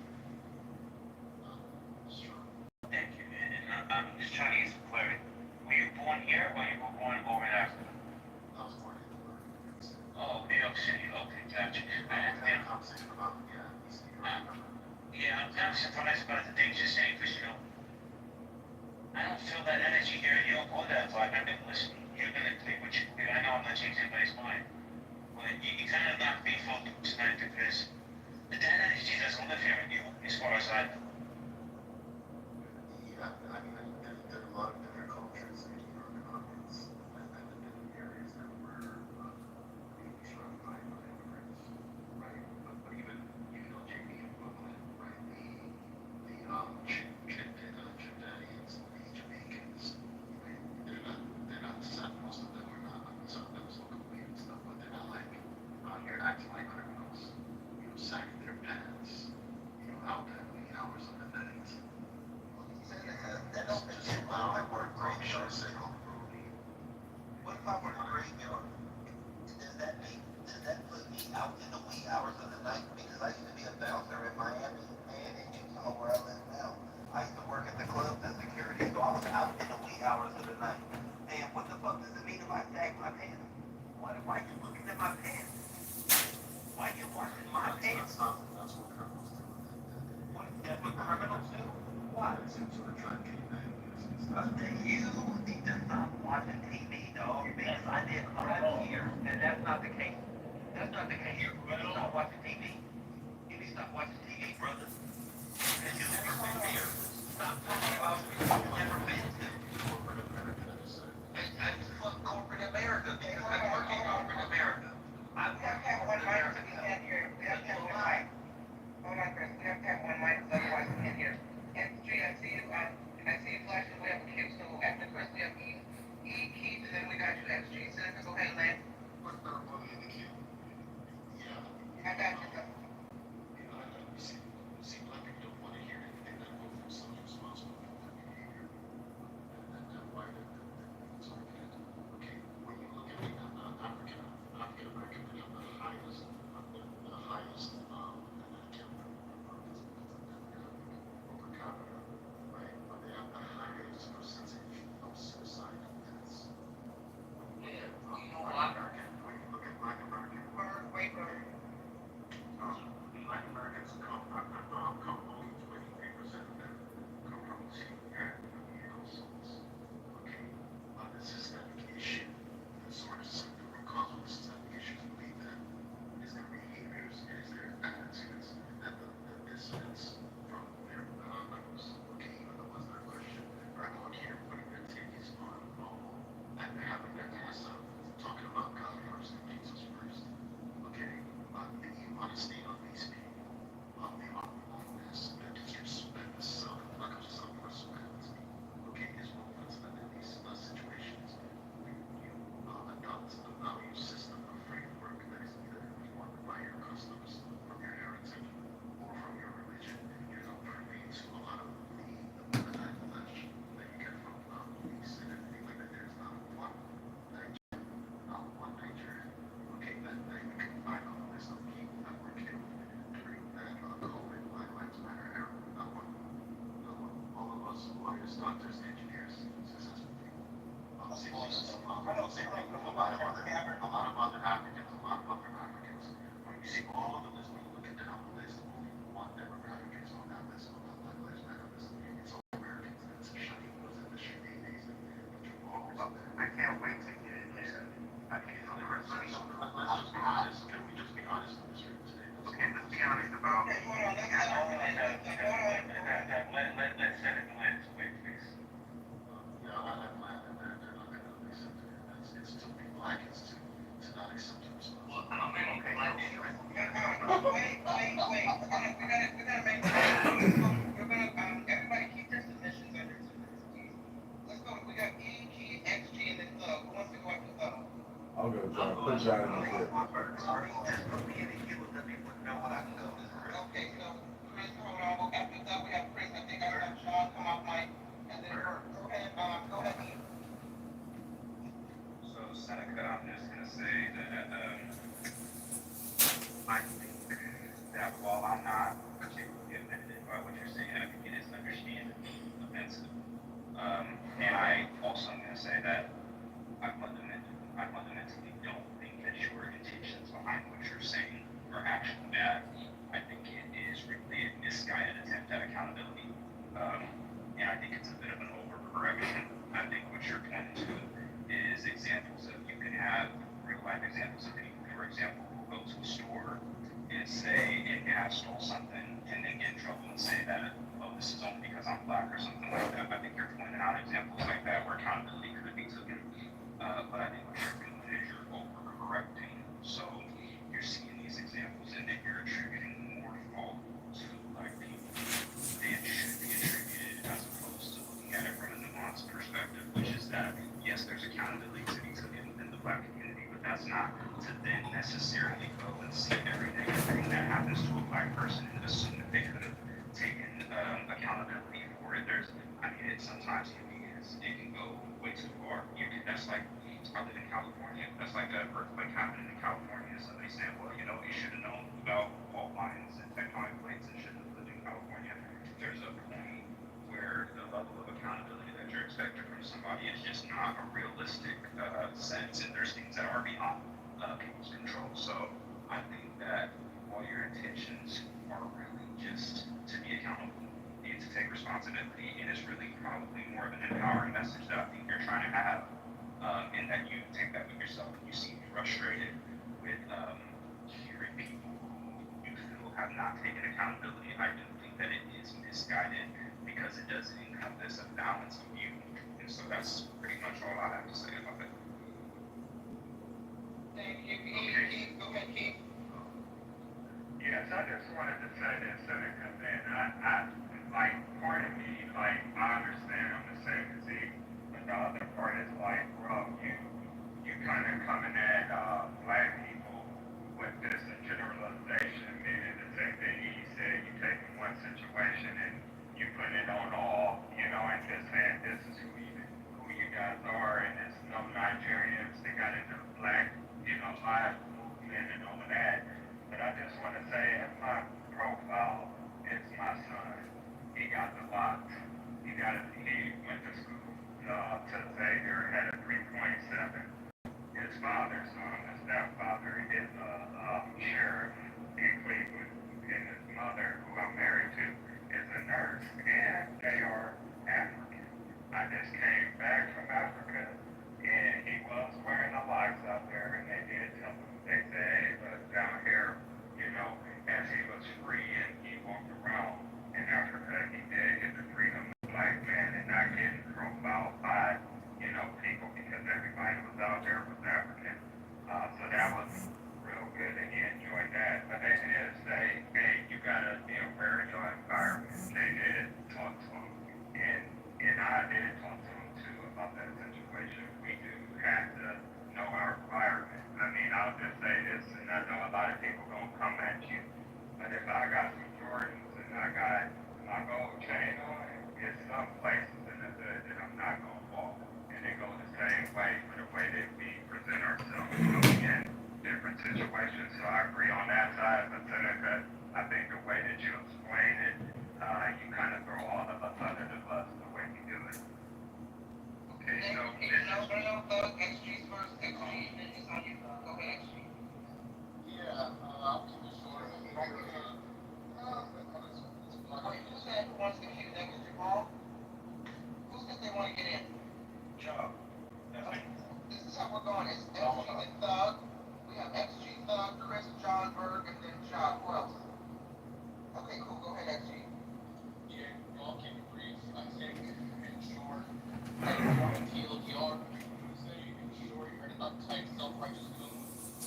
Speaker 4: thank you. And I'm just trying to get some clarity. Were you born here or you were born over in Africa?
Speaker 13: I was born in New York.
Speaker 4: Oh, New York City. Okay, gotcha.
Speaker 13: We had a conversation about, East New York.
Speaker 4: Yeah, I'm kind of surprised about the things you're saying because, I don't feel that energy here in New York or that vibe. I've been listening. You're going to take what you believe. I know I'm not changing anybody's mind. But you kind of knocked me focused tonight because that energy doesn't live here in New York as far as I know.
Speaker 13: Yeah, I mean, there are a lot of different cultures in New York. I've been in areas that were being surrounded by immigrants, right? But even though JP and Brooklyn, right? Trinidadians, the Jamaicans, right? Most of them are not. Some of them smoke weed and stuff, but they're not like out here acting like criminals. Sacking their pants, out at wee hours of the night.
Speaker 12: That don't make sense. What if I work graveyard? What if I work graveyard? Does that put me out in the wee hours of the night? Because I used to be a bouncer in Miami and in Utah where I live now. I used to work at the club as security, so I was out in the wee hours of the night. And what the fuck does it mean if I sag my pants? Why are you looking at my pants? Why are you washing my pants?
Speaker 13: That's what criminals do.
Speaker 12: That's what criminals do? Why?
Speaker 13: It's some sort of trying to get you back.
Speaker 12: You need to stop watching TV, dog, because I did crime here, and that's not the case. That's not the case. You need to stop watching TV. You need to stop watching TV, brother. And you never been here. Stop talking about people you never been to.
Speaker 13: Corporate America, I just said.
Speaker 12: And fuck corporate America, because I work in corporate America. I
Speaker 15: We have
Speaker 12: work
Speaker 15: to
Speaker 12: in
Speaker 15: have one
Speaker 12: corporate
Speaker 15: mic so we
Speaker 12: America.
Speaker 15: can't hear. We have to have one mic. Hold on, Chris. We have to have one mic, otherwise we can't hear. SG, I see you. I see you flashing. We have a queue, so after Chris, we have Keith, and then we got you, SG. So go ahead, Lance.
Speaker 13: What's the bully in the queue? Yeah.
Speaker 15: I got you.
Speaker 13: You see, black people don't want to hear anything that will from someone responsible for their behavior. And why so okay, when you look at me, I'm not African American, but I'm the highest, and I can't remember per capita, right? But they have the highest percentage of suicide deaths. When you look at black American, when you look at black American,
Speaker 15: Wait,
Speaker 6: lawyers, doctors, engineers, successful people. I don't see a lot of other Africans, a lot of other Africans. When you see all of the list, when you look at down the list, only one demographic is on that list, on that Black Lives Matter list. It's all Americans, and it's a shame was in the shooting days and I can't wait to get in there. I can't for the rest of the week. Let's just be honest. Can we just be honest on the street today? Okay, let's be honest about.
Speaker 9: Let's set it lens, wait, please.
Speaker 6: Yeah, I'm glad that they're not going to accept it. It's to be black, it's to not accept the responsibility.
Speaker 9: Well, okay.
Speaker 15: Wait. We gotta make. We're gonna everybody keep their submissions under 2 minutes, please. Let's go. We got E, Key, X, G, and then Who wants to go after
Speaker 3: I'll go, John. Put John in the group.
Speaker 12: Just for me and you, let people know what I can go to.
Speaker 15: Okay, so Chris, hold on. We'll after that we have Chris. I think I heard Sean come off mic, and then go ahead, E.
Speaker 7: So Seneca, I'm just gonna say that I think that while I'm not particularly offended by what you're saying, I think it is understandably offensive. And I also am gonna say that I fundamentally don't think that your intentions behind what you're saying are actually bad. I think it is really a misguided attempt at accountability. And I think it's a bit of an overcorrection. I think what you're pointing to is examples of, you can have real life examples of people, for example, who go to a store and say, and have stole something, and then get in trouble and say that, oh, this is only because I'm black or something like that. I think you're pointing out examples like that where accountability could be taken. But I think what you're doing is you're overcorrecting. So you're seeing these examples and then you're attributing more fault to black people than should be attributed, as opposed to looking at it from a nuanced perspective, which is that, yes, there's accountability to be taken within the black community, but that's not to then necessarily go and see every negative thing that happens to a black person and assume that they could have taken accountability for it. Sometimes it can go way too far. That's like, I live in California. That's like an earthquake happening in California. Somebody saying, well, you should have known about fault lines and tectonic plates and shouldn't have lived in California. There's a point where the level of accountability that you're expecting from somebody is just not a realistic sense, and there's things that are beyond people's control. So I think that while your intentions are really just to be accountable and to take responsibility, and it's really probably more of an empowering message that I think you're trying to have, and that you take that with yourself and you seem frustrated with hearing people who you feel have not taken accountability. I do think that it is misguided because it doesn't encompass a balance of view. And so that's pretty much all I have to say about that.
Speaker 15: Thank you, Keith. Go ahead, Keith.
Speaker 13: Yes, I just wanted to say this, Seneca, man. I like, part of me, like, I understand I'm the same as he, but the other part is like, bro, you kind of coming at black people with this generalization, meaning the same thing he said. You taking one situation and you put it on all, and just saying this is who you guys are, and it's no Nigerians. They got into the black, lives movement and all of that. But I just want to say, in my profile, it's my son. He got the lot. He went to school to Xavier, had a 3.7. His father, so I'm a stepfather, is a sheriff in Cleveland, and his mother, who I'm married to, is a nurse, and they are African. I just came back from Africa, and he was wearing the lights out there, and they did tell him, they said, hey, but down here, as he was free and he walked around in Africa, he did get the freedom of black man and not getting profiled by, people, because everybody was out there was African. So that was real good, and he enjoyed that. But they did say, hey, you gotta be aware of your environment. They did talk to him, and I did talk to him too about that situation. We do have to know our environment. I mean, I'll just say this, and I know a lot of people gonna come at you, but if I got some Jordans and I got my gold chain on, it's some places in the hood that I'm not gonna walk, and it goes the same way for the way that we present ourselves in different situations. So I agree on that side, but Seneca, I think the way that you explain it, you kind of throw all of us under the bus the way
Speaker 7: Okay, so
Speaker 15: No, Thug, X-G's first, X-G, then it's on you. Go ahead, X-G.
Speaker 2: Yeah, I'll keep it short.
Speaker 15: Wait, who said who wants to get in? That was Jamal? Who said they want to get in?
Speaker 7: Joe,
Speaker 15: Okay. This is how we're going. It's XG and Thug. We have XG, Thug, Chris, John, Berg, and then John. Who else? Okay, cool. Go ahead, XG.
Speaker 2: Yeah, I'll keep it brief. I think, in short, that you want to appeal to your you say, in short, you're an uptight, self-righteous goon.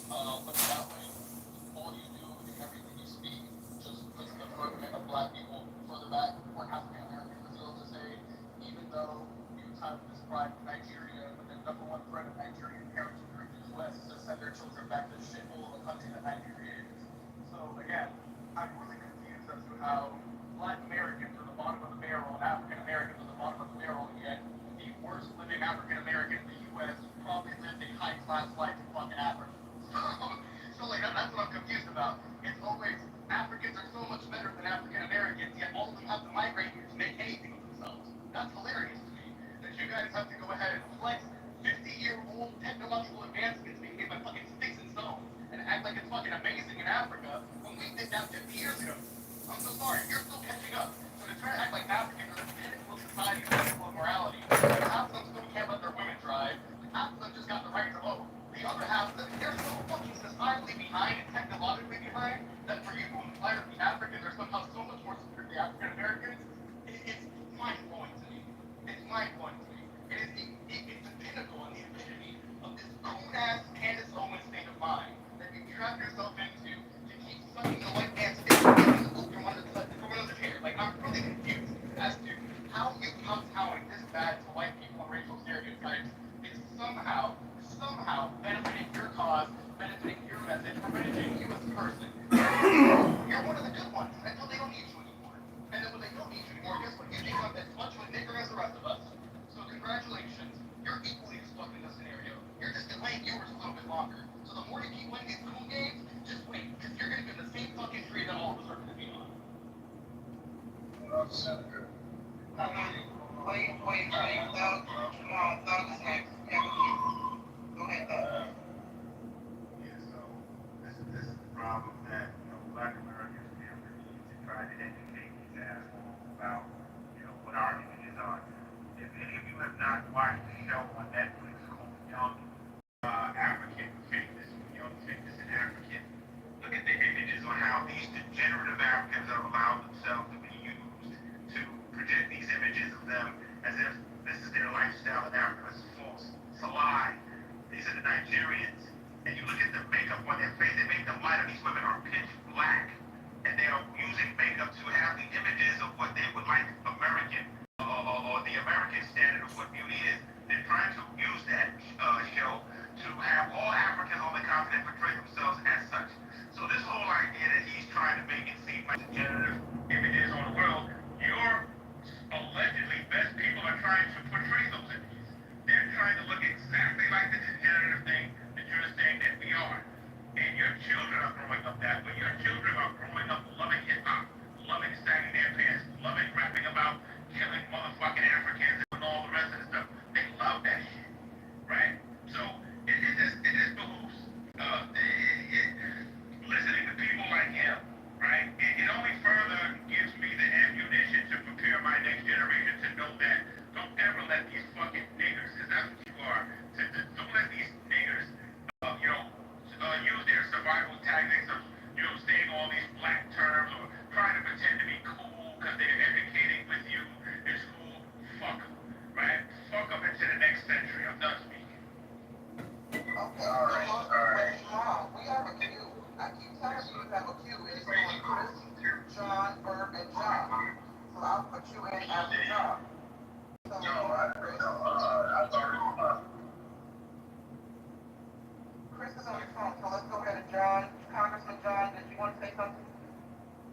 Speaker 2: But that way, all you do in everything you speak just puts the firmament of black people further back, or African Americans, as you also say, even though you try to describe Nigeria, but the number one threat of Nigerian parents who are in the U.S. is to send their children back to the shithole of a country that Nigeria is. So again, I'm really confused as to how Black Americans are the bottom of the barrel and African Americans are the bottom of the barrel, yet the worst living African American in the U.S. probably lived a high class life in fucking Africa. So like that's what I'm confused about. It's always Africans are so much better than African Americans, yet all of them have to migrate here to make anything of themselves. That's hilarious to me. That you guys have to go ahead and flex 50-year-old technological advancements being made by fucking sticks and stones and act like it's fucking amazing in Africa when we did that 50 years ago. I'm so sorry, you're still catching up. So to try to act like Africans are the pinnacle of society, the pinnacle of morality, half of them still can't let their women drive, half of them just got the right to vote. The other half, they're so fucking societally behind and technologically behind that for you to imply that the Africans are somehow so much more superior to the African Americans, it's mind-blowing to me. It's mind-blowing to me. It's the pinnacle and the epitome of this coon-ass Candace Owens state of mind that you trap yourself into to keep sucking the white man's dick and from under the hair. Like, I'm really confused as to how you kowtowing this bad to white people and racial stereotypes is somehow benefiting your cause, benefiting your message, or benefiting you as a person. You're one of the good ones until they don't need you anymore. And then when they don't need you anymore, guess what? You become as much of a nigger as the rest of us. So congratulations, you're equally as fucked in this scenario. You're just delaying yours a little bit longer. So the more you keep playing these cool games, just wait, because you're gonna be in the same fucking tree that all of us are gonna be on.
Speaker 15: Wait, Thug. Jamal, Thug is next. Yeah, go ahead, Thug.
Speaker 7: yeah, so this is the problem that Black Americans feel the need to try to educate these assholes about what our images are. If any of you have not watched the show on Netflix called Young African Fitness, Young Fitness in African, look at the images on how these degenerative Africans have allowed themselves to be used to project these images of them as if this is their lifestyle in Africa. It's false. It's a lie. These are the Nigerians. And you look at the makeup on their face, they make them lighter. These women are pitch black. And they are using makeup to have the images of what they would like American, or the American standard of what beauty is. They're trying to use that show to have all Africans on the continent portray themselves as such. So this whole idea that he's trying to make it seem like degenerative images on the world, your allegedly best people are trying to portray those images. They're trying to look exactly like the degenerative thing that you're saying that we are. And your children are growing up that way. Your children are growing up loving hip-hop, loving sagging their pants, loving rapping about killing motherfucking Africans and all the rest of the stuff. They love that shit, right? So it just behooves listening to people like him, right? It only further gives me the ammunition to prepare my next generation to know that don't ever let these fucking niggers, because that's what you are, don't let these niggers, use their survival tactics of, saying all these black terms or trying to pretend to be cool because they're educating with you in school. Fuck them, right? Fuck them into the next century. I'm done speaking.
Speaker 15: Okay, Jamal, we have a queue. I keep telling you, we have a queue. It's going Chris, John, Berg, and John. So I'll put you in after John. So, Chris is on the phone, so let's go ahead and John. Congressman John, did you want to say something?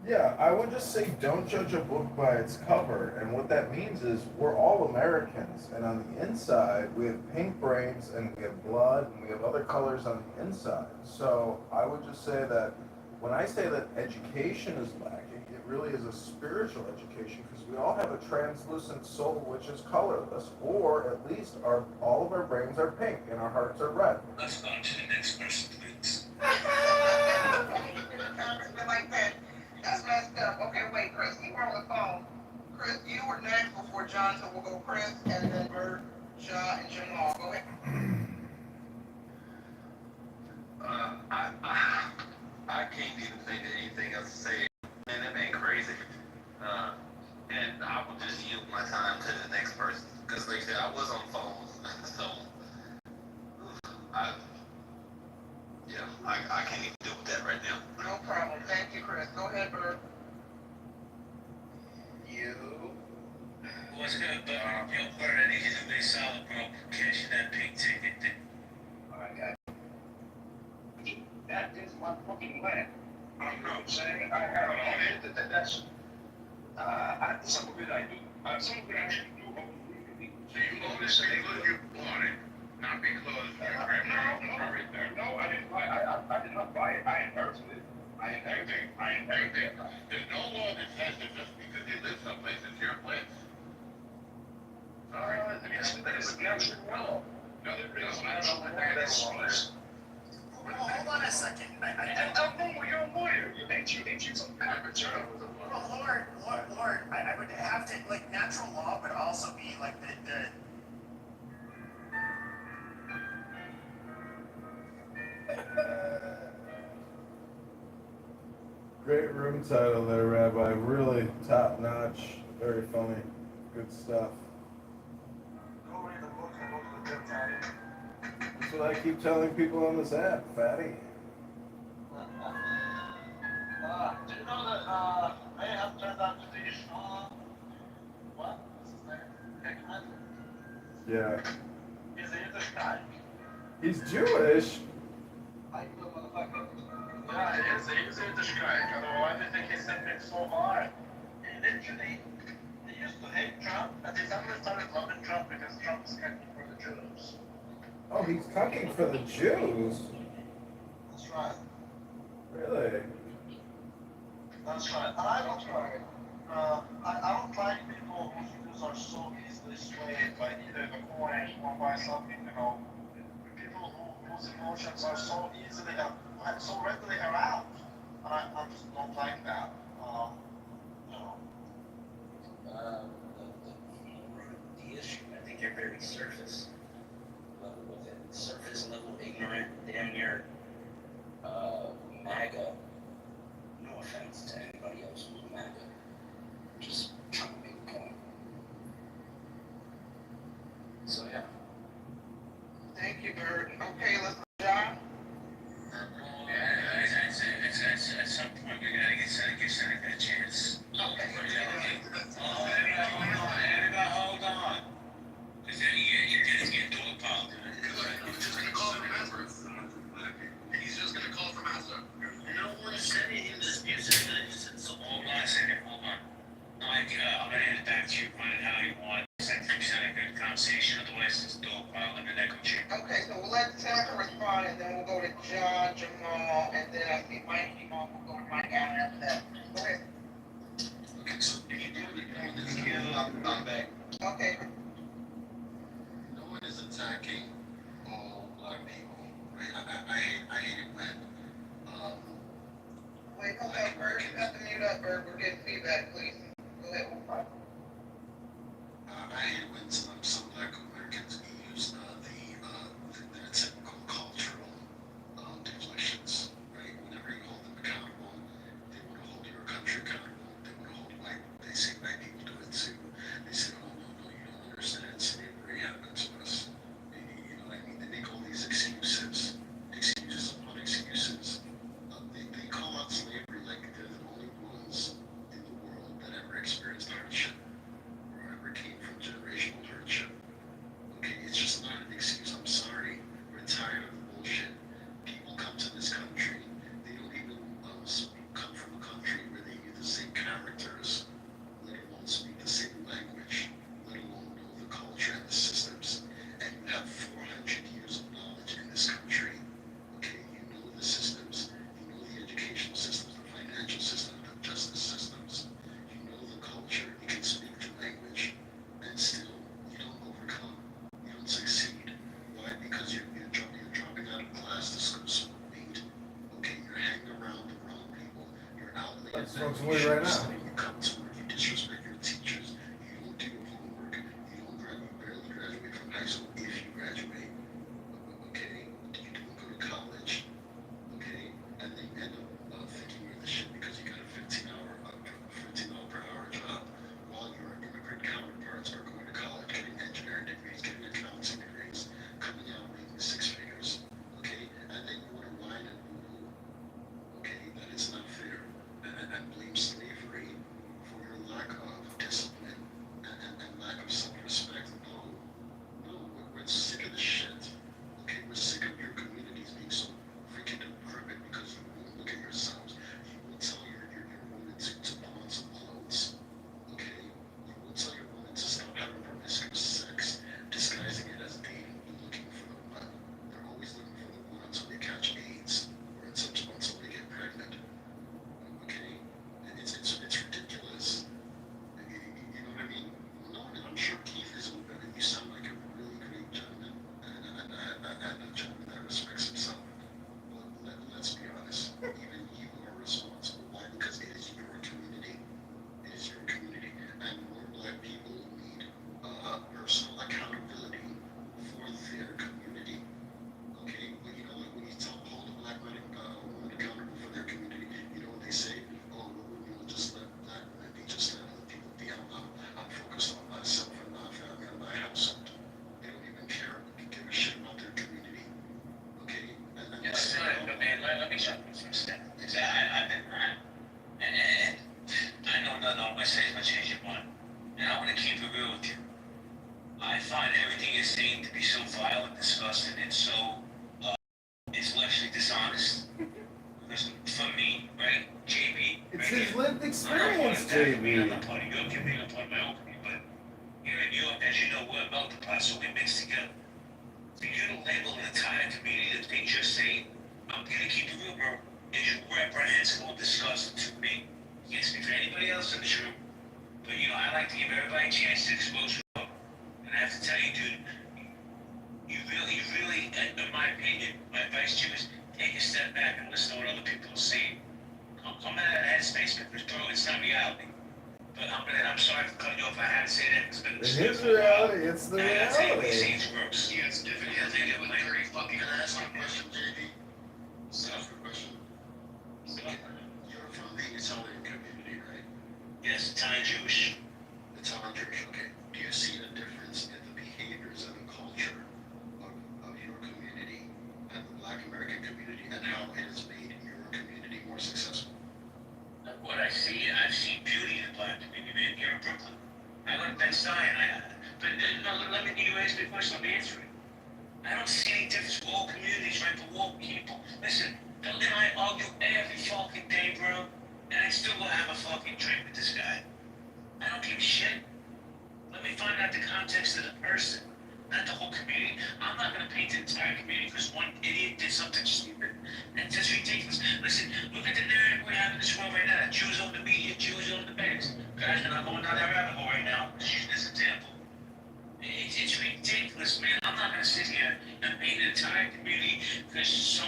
Speaker 3: Yeah, I would just say don't judge a book by its cover. And what that means is we're all Americans. And on the inside, we have pink brains and we have blood and we have other colors on the inside. So I would just say that when I say that education is lacking, it really is a spiritual education because we all have a translucent soul which is colorless, or at least all of our brains are pink and our hearts are red.
Speaker 9: Let's go to the next person, please.
Speaker 15: Congressman like that. That's messed up. Okay, wait, Chris, you were on the phone. Chris, you were next before John, so we'll go Chris and then Bert, John, and Jamal. Go ahead.
Speaker 12: I can't even think of anything else to say. Man, that man crazy. And I will just yield my time to the next person. Because like I said, I was on the phone. So, I can't even deal with that right now.
Speaker 15: No problem. Thank you, Chris. Go ahead, Bert.
Speaker 12: You.
Speaker 9: What's good, Bert? Yo, Bert, I need you to be solid, bro. Cash that pink ticket.
Speaker 5: Alright, guys. That is my fucking land. You know what I'm saying? I have on it that's some of it I do. Some of it I actually do overread. So you know this because you bought it, not because your grandmother right there. No, I didn't buy it. I did not buy it. I inherited it. I inherited it. There's no law that says that just because you live someplace it's your place. Sorry. That's natural law. No, there is natural law. That's well, hold on a second. I'm wrong, you're a lawyer. Ain't you some kind of attorney? Well, Lord, I would have to, like, natural law would also be, like, the
Speaker 3: Great room title there, Rabbi. Really top notch, very funny, good stuff.
Speaker 5: Go read the book and go to the Gentile.
Speaker 3: That's what I keep telling people on this app, fatty.
Speaker 5: Do you know that they have turned out to be what? What's his name? Hickman?
Speaker 3: Yeah.
Speaker 5: He's a Yiddish guy.
Speaker 3: He's Jewish.
Speaker 5: I know, motherfucker. Yeah, he's a Yiddish guy. I don't know why they think he's sitting so hard. He literally, he used to hate Trump, and he suddenly started loving Trump because Trump is cutting for the Jews.
Speaker 3: Oh, he's cooking for the Jews.
Speaker 5: That's right.
Speaker 3: Really?
Speaker 5: That's right. And I don't like I don't like people whose views are so easily swayed by either the coin or by something, people whose emotions are so easily and so readily aroused. I just don't like that.
Speaker 9: The issue, I think you're very surface level with it. Surface level ignorant, damn near MAGA. No offense to anybody else who's MAGA. Just trying to make a point. So yeah.
Speaker 15: Thank you, Bert. Okay, let's go, John.
Speaker 9: At some point we gotta give Seneca a chance.
Speaker 15: Okay.
Speaker 9: Hold on. Because then you get dog piled.
Speaker 12: He's just gonna call for master. He's just gonna call for master.
Speaker 9: No one said anything to dispute Seneca. They just said so. Hold on a second. Hold on. I'm gonna hand it back to you. Find it how you want. Seneca, good conversation. Otherwise, it's dog pile and an echo chamber.
Speaker 15: Okay, so we'll let Seneca respond, and then we'll go to John, Jamal, and then I see Mike came on. We'll go to Mike Allen after that. Go ahead.
Speaker 12: Okay, so if you do it on this kill, I'm back.
Speaker 15: Okay.
Speaker 12: No one is attacking all black people, right? I hate it when,
Speaker 15: Wait, hold on, Bert. You have to mute up, Bert. We're getting feedback, please. Go ahead.
Speaker 12: I hate it when some black Americans use their typical cultural deflections, right? Whenever you hold them accountable, they want to hold your country accountable. They want to hold they see white people do it too. They say, oh, no, you don't understand. Slavery happened to us. You know what I mean? They make all these excuses
Speaker 3: Smoking weed right now.
Speaker 16: You come to work, you disrespect your teachers, you don't do your homework, you don't barely graduate from high school if you graduate. Okay, you don't go to college. Okay, and then you end up thinking you're the shit because you got a $15 per hour job while your immigrant counterparts are going to college, getting engineering degrees, getting accounting degrees, coming out making six figures. Okay, and then you want to whine and boo-hoo. Okay, that is not fair. And blame slavery for your lack of discipline and lack of self-respect. No, we're sick of the shit. Okay, we're sick of your communities being so freaking decrepit because you won't look at yourselves. You will tell your woman to put on some clothes. Okay, you will tell your woman to stop having promiscuous sex, disguising it as dating, looking for the one. They're always looking for the one until they catch AIDS or until they get pregnant. Okay, it's ridiculous. You know what I mean? No, I'm sure Keith is open, and you sound like a really great gentleman, and a gentleman that respects himself. But let's be honest, even you are responsible. Why? Because it is your community. It is your community, and more black people need personal accountability for their community. Okay, well, you know, like when you hold a black man, woman accountable for their community, you know what they say? Oh, just let black men be, just let other people be. I'm focused on myself and my family and my household. They don't even give a shit about their community. Okay?
Speaker 9: Yes, but man, let me jump in for a second. Because I've been around. And I know nothing on my say is going to change your mind. And I want to keep it real with you. I find everything you're saying to be so vile and disgusting and so intellectually dishonest. Because for me, right, JB.
Speaker 3: It's
Speaker 9: right
Speaker 3: his
Speaker 9: here,
Speaker 3: lived experience,
Speaker 9: I'm
Speaker 3: JB.
Speaker 9: not part of your community, I'm part of my own community. But here in New York, as you know, we're melting pot, so we mix together. For you to label an entire community as being just saying, I'm gonna keep it real, bro, is reprehensible and disgusting to me. Can't speak for anybody else in this room. But you know, I like to give everybody a chance to expose who. And I have to tell you, dude, you really, in my opinion, my advice to you is take a step back and listen to what other people are saying. Come out of that headspace, because bro, it's not reality. But I'm sorry for cutting you off. I had to say that.
Speaker 3: It is reality. It's the
Speaker 9: I tell you what you
Speaker 3: reality.
Speaker 9: say is gross. Yeah, it's different. I think it was like very fucking.
Speaker 16: Can I ask you a question, JD? Ask you a question. You're from the Italian community, right?
Speaker 9: Yes, Italian Jewish.
Speaker 16: Italian Jewish, okay. Do you see a difference in the behaviors and the culture of your community and the Black American community and how it has made your community more successful?
Speaker 9: What I've seen beauty in the Black community, man, here in Brooklyn. I go to Bed-Stuy, but let me, you ask me a question, let me answer it. I don't see any difference with all communities, right, for all people. Listen, Bill and I argue every fucking day, bro, and I still gonna have a fucking drink with this guy. I don't give a shit. Let me find out the context of the person, not the whole community. I'm not gonna paint the entire community because one idiot did something stupid. That's just ridiculous. Listen, look at the narrative we have in this world right now. Jews own the media, Jews own the banks. Guys, we're not going down that rabbit hole right now. Just use this example. It's ridiculous, man. I'm not gonna sit here and paint the entire community because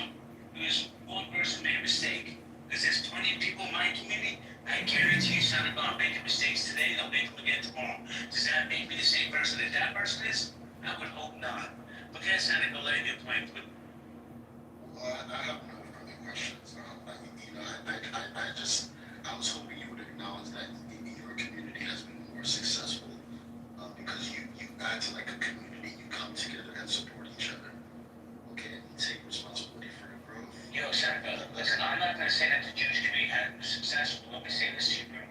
Speaker 9: one person made a mistake. Because there's plenty of people in my community. I guarantee you, son, if I'm making mistakes today, they'll make them again tomorrow. Does that make me the same person that that person is? I would hope not. But guess how they go let your point with.
Speaker 16: Well, I have no further questions. I was hoping you would acknowledge that your community has been more successful because you act like a community. You come together and support each other. Okay, and you take responsibility for your growth.
Speaker 9: Yo, Seneca, listen, I'm not going to say that the Jewish community hasn't been successful. Let me say this to you, bro.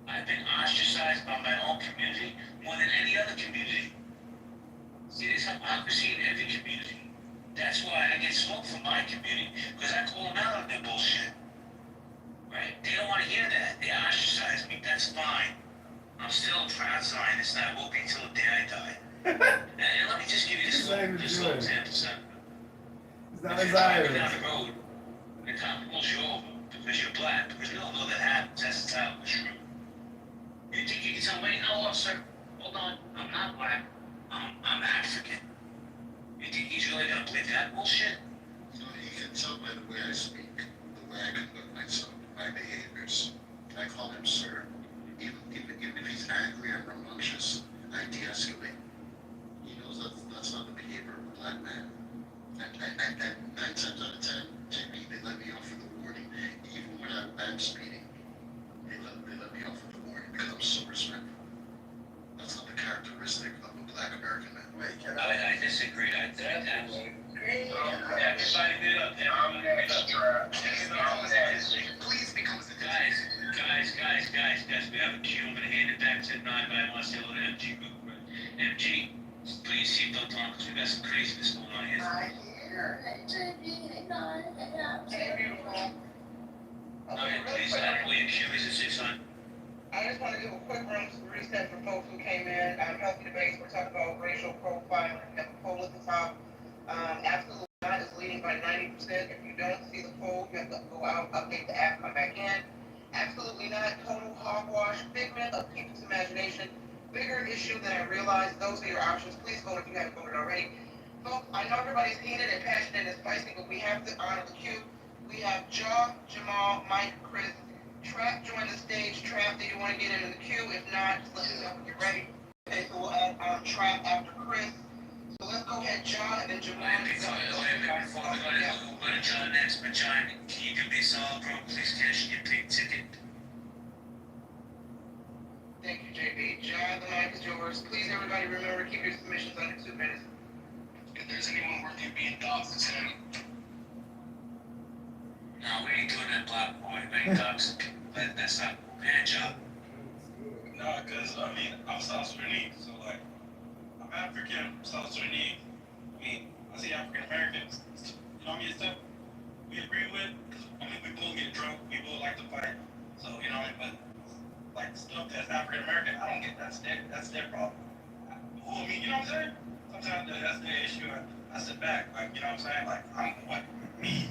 Speaker 9: I've been ostracized by my own community more than any other community. See, there's hypocrisy in every community. That's why I get smoked from my community, because I call them out on their bullshit. Right? They don't want to hear that. They ostracize me. That's fine. I'm still a proud Zionist, and I will be till the day I die. And let me just give you this little example, son.
Speaker 3: He's not
Speaker 9: If
Speaker 3: a
Speaker 9: you're driving
Speaker 3: Zionist.
Speaker 9: down the road, and the cop pulls you over because you're black, because we all know that happens. That's entirely true. You think you can tell me, no, officer, hold on, I'm not black. I'm African. You think he's really gonna believe that bullshit?
Speaker 16: You know, you can tell by the way I speak, the way I conduct myself. my behaviors. I call him sir. Even if he's angry and rambunctious, I de-escalate. He knows that's not the behavior of a black man. And 9 times out of 10, JB, they let me off with a warning. Even when I'm speeding, they let me off with a warning because I'm so respectful. That's not the characteristic of a black American man.
Speaker 3: Wait,
Speaker 17: I disagree. I absolutely agree. Everybody get up.
Speaker 12: Please become a
Speaker 17: Guys, we have a cue. I'm going to hand it back to 9, but I want to say hello to MG real quick. MG, please seatbelt on because we got some craziness going on here.
Speaker 15: I hear. Hey, JB, hey, Nine, hey, Abs. Hey, beautiful.
Speaker 17: Alright, please, William, cue is a 6 on.
Speaker 15: I just want to give a quick room reset for folks who came in. Healthy debates. We're talking about racial profiling. We have a poll at the top. Absolutely not is leading by 90%. If you don't see the poll, you have to go out, update the app, come back in. Absolutely not. Total hogwash. Figment of people's imagination. Bigger issue than I realized. Those are your options. Please vote if you haven't voted already. Folks, I know everybody's heated and passionate and spicy, but we have to honor the queue. We have Jaw, Jamal, Mike, Chris. Trap joined the stage. Trap, do you want to get into the queue? If not, just let me know when you're ready. Okay, so we'll add Trap after Chris. So let's go ahead, John, and then Jamal.
Speaker 17: Before we go to John next, but John, can you do me a solid, bro? Please cash in your pink ticket.
Speaker 15: Thank you, JB. John, the mic is yours. Please, everybody, remember, keep your submissions under 2 minutes.
Speaker 5: If there's anyone worthy of being dogs, it's him.
Speaker 17: No, we ain't doing that, black boy. We ain't dogs. That's not bad job.
Speaker 18: No, because, I mean, I'm South Sudanese, so, like, I'm African, South Sudanese. I mean, I see African Americans, you know what I mean, stuff we agree with. I mean, we both get drunk, we both like to fight, so, you know what I mean, but, like, stuff that's African American, I don't get that's their problem. Who, I mean, you know what I'm saying? Sometimes that's their issue, and I sit back, like, you know what I'm saying? Like, I'm, what, me,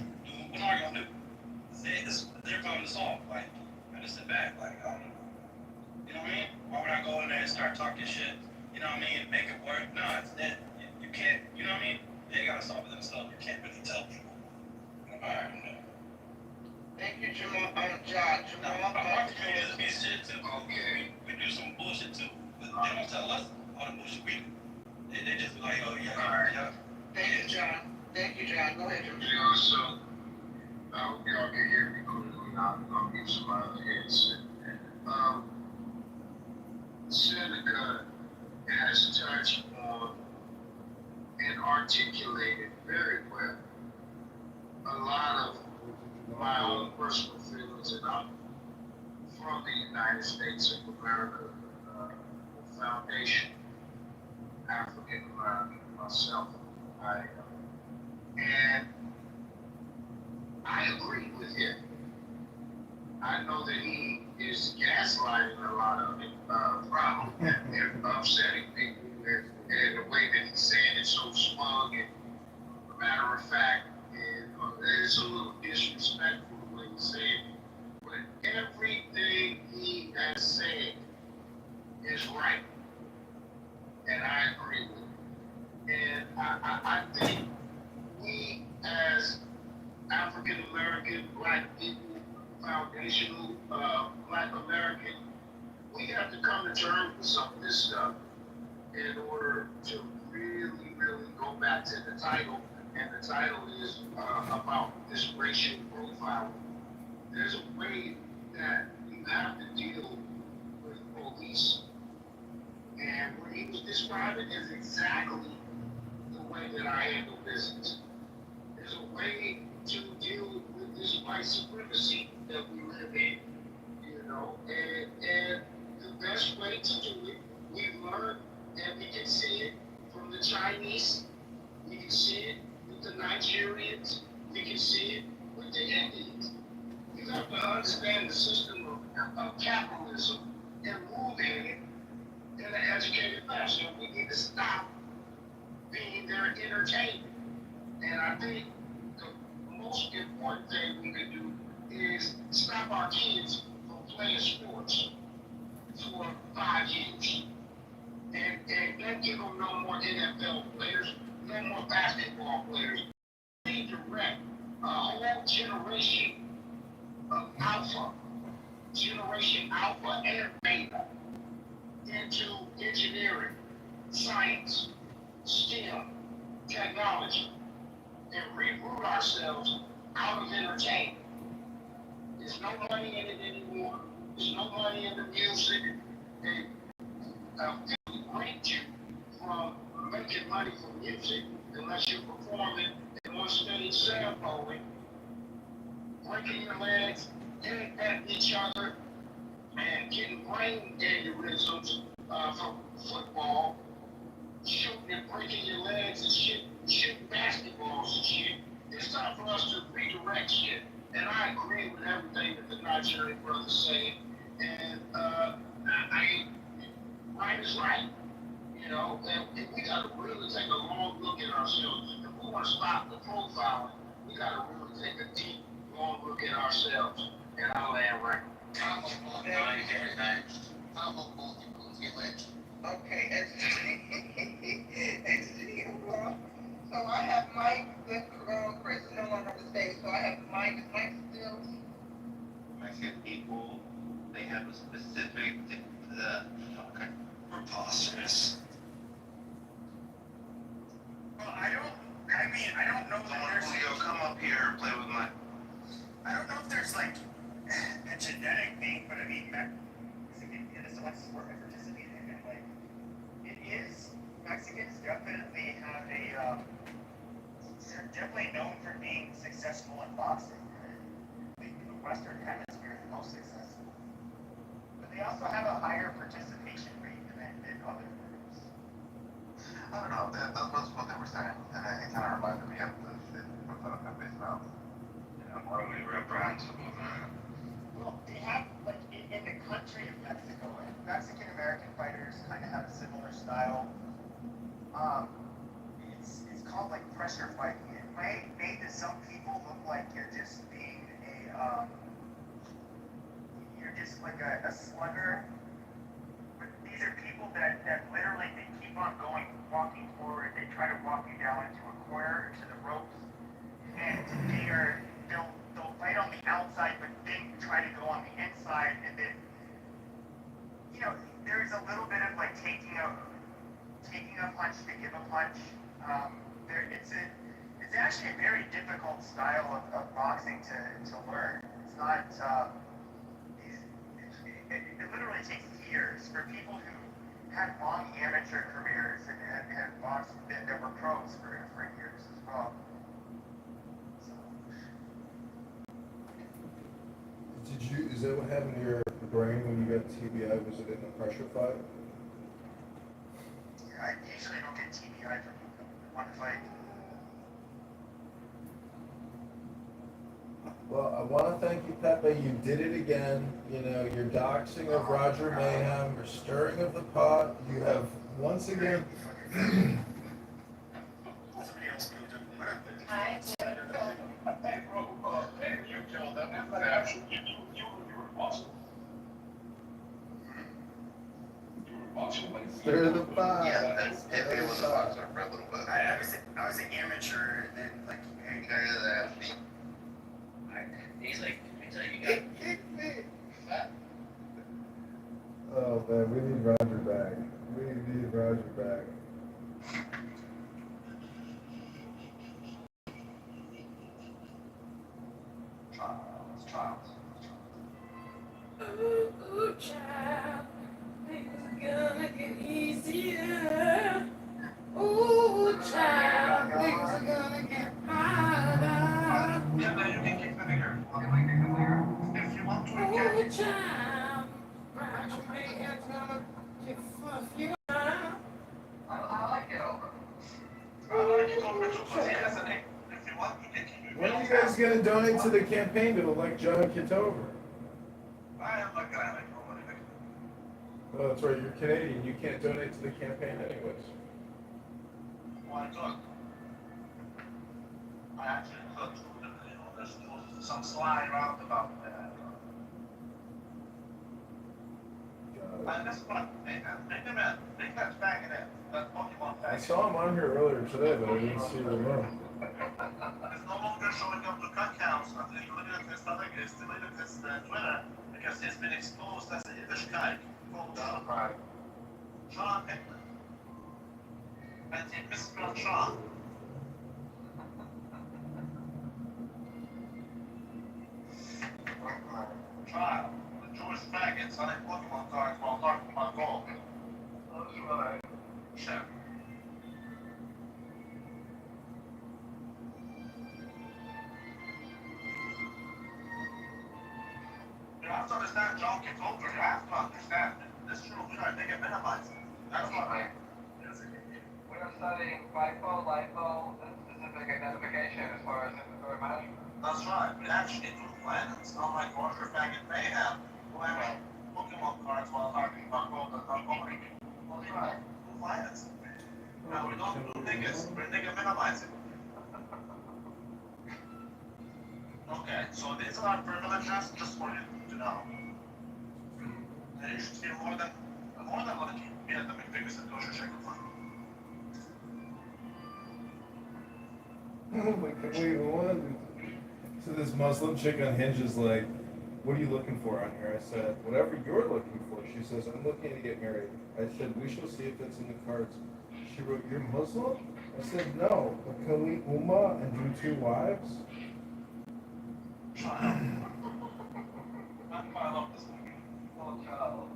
Speaker 18: what am I gonna do? It's their problem to solve, like, I just sit back, like, you know what I mean? Why would I go in there and start talking shit, you know what I mean, and make it work? No, it's that, you can't, you know what I mean? They gotta solve it themselves, you can't really tell people. Alright,
Speaker 15: Thank you, Jamal. John, Jamal.
Speaker 18: My community is shit too. Okay. We do some bullshit too, but they don't tell us all the bullshit we do. They just be like, oh yeah,
Speaker 15: Alright.
Speaker 18: yeah.
Speaker 15: Thank you, John. Thank you, John. Go ahead, Jamal.
Speaker 13: Yeah, so, I hope y'all can hear me clearly. I'll use my other headset. Seneca has touched on and articulated very well a lot of my own personal feelings, and I'm from the United States of America Foundation, African American myself. And I agree with him. I know that he is gaslighting a lot of it, problem and upsetting people, and the way that he's saying it so smug and matter of fact, and it's a little disrespectful the way he's saying it. But everything he has said is right, and I agree with it. And I think we as African American Black people, foundational Black American, we have to come to terms with some of this stuff in order to really, really go back to the title. And the title is about this racial profiling. There's a way that you have to deal with police. And what he was describing is exactly the way that I handle business. There's a way to deal with this white supremacy that we live in, you know, and the best way to do it, we've learned, and we can see it from the Chinese, we can see it with the Nigerians, we can see it with the Indians. You have to understand the system of capitalism and move in it in an educated fashion. We need to stop being their entertainment. And I think the most important thing we can do is stop our kids from playing sports for 5 years. And don't give them no more NFL players, no more basketball players. We direct a whole generation of
Speaker 5: from. Generation Alpha and Beta into engineering, science, STEM, technology, and reroute ourselves out of entertainment. There's no money in it anymore. There's no money in the music. They rent you from making money from music unless you're performing in one stage sampling, breaking your legs, hitting at each other, and getting brain aneurysms from football, shooting and breaking your legs and shooting basketballs and shit. It's time for us to redirect shit. And I agree with everything that the Nigerian brother's saying. And right is right. You know, and we got to really take a long look at ourselves. If we want to stop the profiling, we got to really take a deep, long look at ourselves. And I'll land right.
Speaker 15: Okay, so I have Mike, then Chris no longer on the stage, so I have Mike. Is Mike still?
Speaker 12: Mexican people, they have a specific, preposterous.
Speaker 18: Well, I don't know that there's.
Speaker 12: Julio, come up here, play with my.
Speaker 18: I don't know if there's like a genetic thing, but I mean, Mexican in the select sport I participated in, and like, it is, Mexicans definitely have they're definitely known for being successful in boxing. I think the Western Hemisphere is the most successful. But they also have a higher participation rate than other groups.
Speaker 12: I don't know, that was what they were saying, and it kind of reminded me of the shit with Pepe's mouth. You know, more we were around some of them.
Speaker 18: Well, they have, like, in the country of Mexico, Mexican-American fighters kind of have a similar style. It's called, like, pressure fighting. It may to some people look like you're just being you're just like a slugger. But these are people that literally, they keep on going, walking forward. They try to walk you down into a corner, to the ropes. And they'll fight on the outside, but then try to go on the inside, and then, you know, there's a little bit of like taking a punch to give a punch. It's actually a very difficult style of boxing to learn. It's not. It literally takes years for people who had long amateur careers and have boxed that were pros for years as well.
Speaker 3: Is that what happened to your brain when you got TBI? Was it in a pressure fight?
Speaker 18: Yeah, I usually don't get TBI from one fight.
Speaker 3: Well, I want to thank you, Pepe. You did it again. You know, your doxing of Roger Mayhem, your stirring of the pot. You have once again.
Speaker 11: Hi.
Speaker 5: Hey, bro, you killed them. You were awesome. You were awesome.
Speaker 3: Stir the pot.
Speaker 12: Yeah, Pepe was a boxer for a little bit.
Speaker 18: I was an amateur, and then like
Speaker 17: He's like, you got.
Speaker 3: Oh man, we need Roger back. We need Roger back.
Speaker 18: trials.
Speaker 11: Ooh, child, things are gonna get easier. Ooh, child, things are gonna get harder.
Speaker 18: Yeah, man, you can kick the finger. If you want to, you can.
Speaker 11: Ooh, child, Roger Mayhem's gonna get fluff you out.
Speaker 5: I like it over.
Speaker 18: I like it over too, but he has a name. If you want, you can keep it.
Speaker 3: When are you guys going to donate to the campaign to elect John Kitover?
Speaker 18: I am not gonna make no money.
Speaker 3: Oh, that's right. You're Canadian. You can't donate to the campaign anyways.
Speaker 18: Why not? I actually could, there's some sly roundabout there. And that's what they catch banging it. That's Pokemon
Speaker 3: I
Speaker 18: bag.
Speaker 3: saw him on here earlier today, but I didn't see the room.
Speaker 18: It's no longer showing up the cut counts until you look at their stomach
Speaker 10: is deleted his Twitter because he's been exposed as a Yiddish guy called John Hickman. And he misspelled John. Child, the Jewish faggot selling Pokemon cards while talking about gold. That's right. Sure. You have to understand John Kitover. You have to understand. This true leader, they get minimized. That's why.
Speaker 5: We are studying FIFO, LIFO, and specific identification as far as inventory management.
Speaker 10: That's right. We actually do plans. Unlike Roger Faggot Mayhem, who have Pokemon cards while talking about gold and not going. That's right. Do plans. Now we don't do niggas. We're nigga minimizing. Okay, so these are privileges just for you to know. And you should feel more than lucky to be at the biggest and kosher chicken fund.
Speaker 3: Oh my god, wait, what? So this Muslim chick on Hinge is like, what are you looking for on here? I said, whatever you're looking for. She says, I'm looking to get married. I said, we shall see if it's in the cards. She wrote, you're Muslim? I said, no, but can we ummah and do 2 wives?
Speaker 10: I love this movie. Oh, child.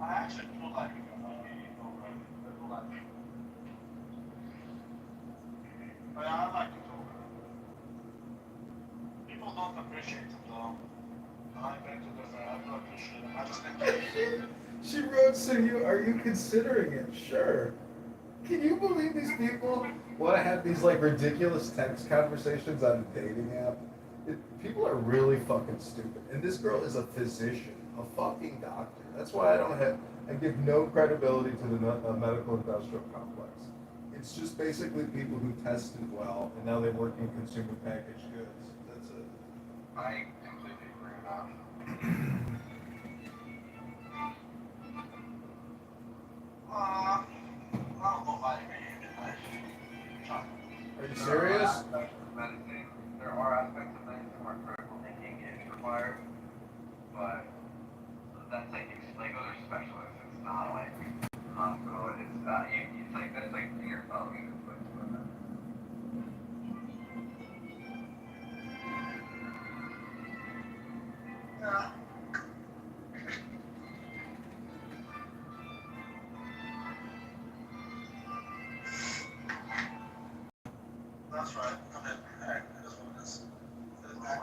Speaker 10: I actually do like it. I do like it. But I like it too. People don't appreciate it though. I beg to differ. I do appreciate it. I just think
Speaker 3: She wrote, so are you considering it? Sure. Can you believe these people want to have these like ridiculous text conversations on a dating app? People are really fucking stupid. And this girl is a physician, a fucking doctor. That's why I give no credibility to the medical industrial complex. It's just basically people who tested well and now they work in consumer packaged goods. That's it.
Speaker 5: I completely agree with that.
Speaker 10: I don't know if I agree.
Speaker 3: Are you serious?
Speaker 5: There are aspects of medicine where critical thinking is required, but that's like other specialists. It's not like hospital. It's like that's like your phone.
Speaker 10: Yeah. That's right. Come in. Hey, it is what it is. It is back.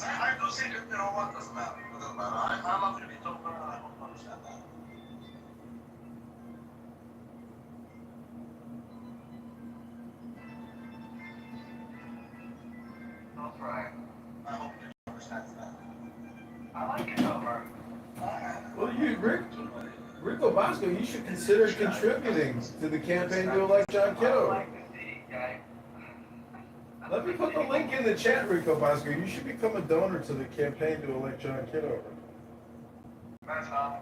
Speaker 10: I do think, you know what, doesn't matter. It doesn't matter. I love you to be told, and I hope you understand that.
Speaker 5: That's right.
Speaker 10: I hope you understand that.
Speaker 5: I like it over.
Speaker 3: Well, Rico Bosco, you should consider contributing to the campaign to elect John Kitover. Let me put the link in the chat, Rico Bosco. You should become a donor to the campaign to elect John Kitover.
Speaker 5: That's I'm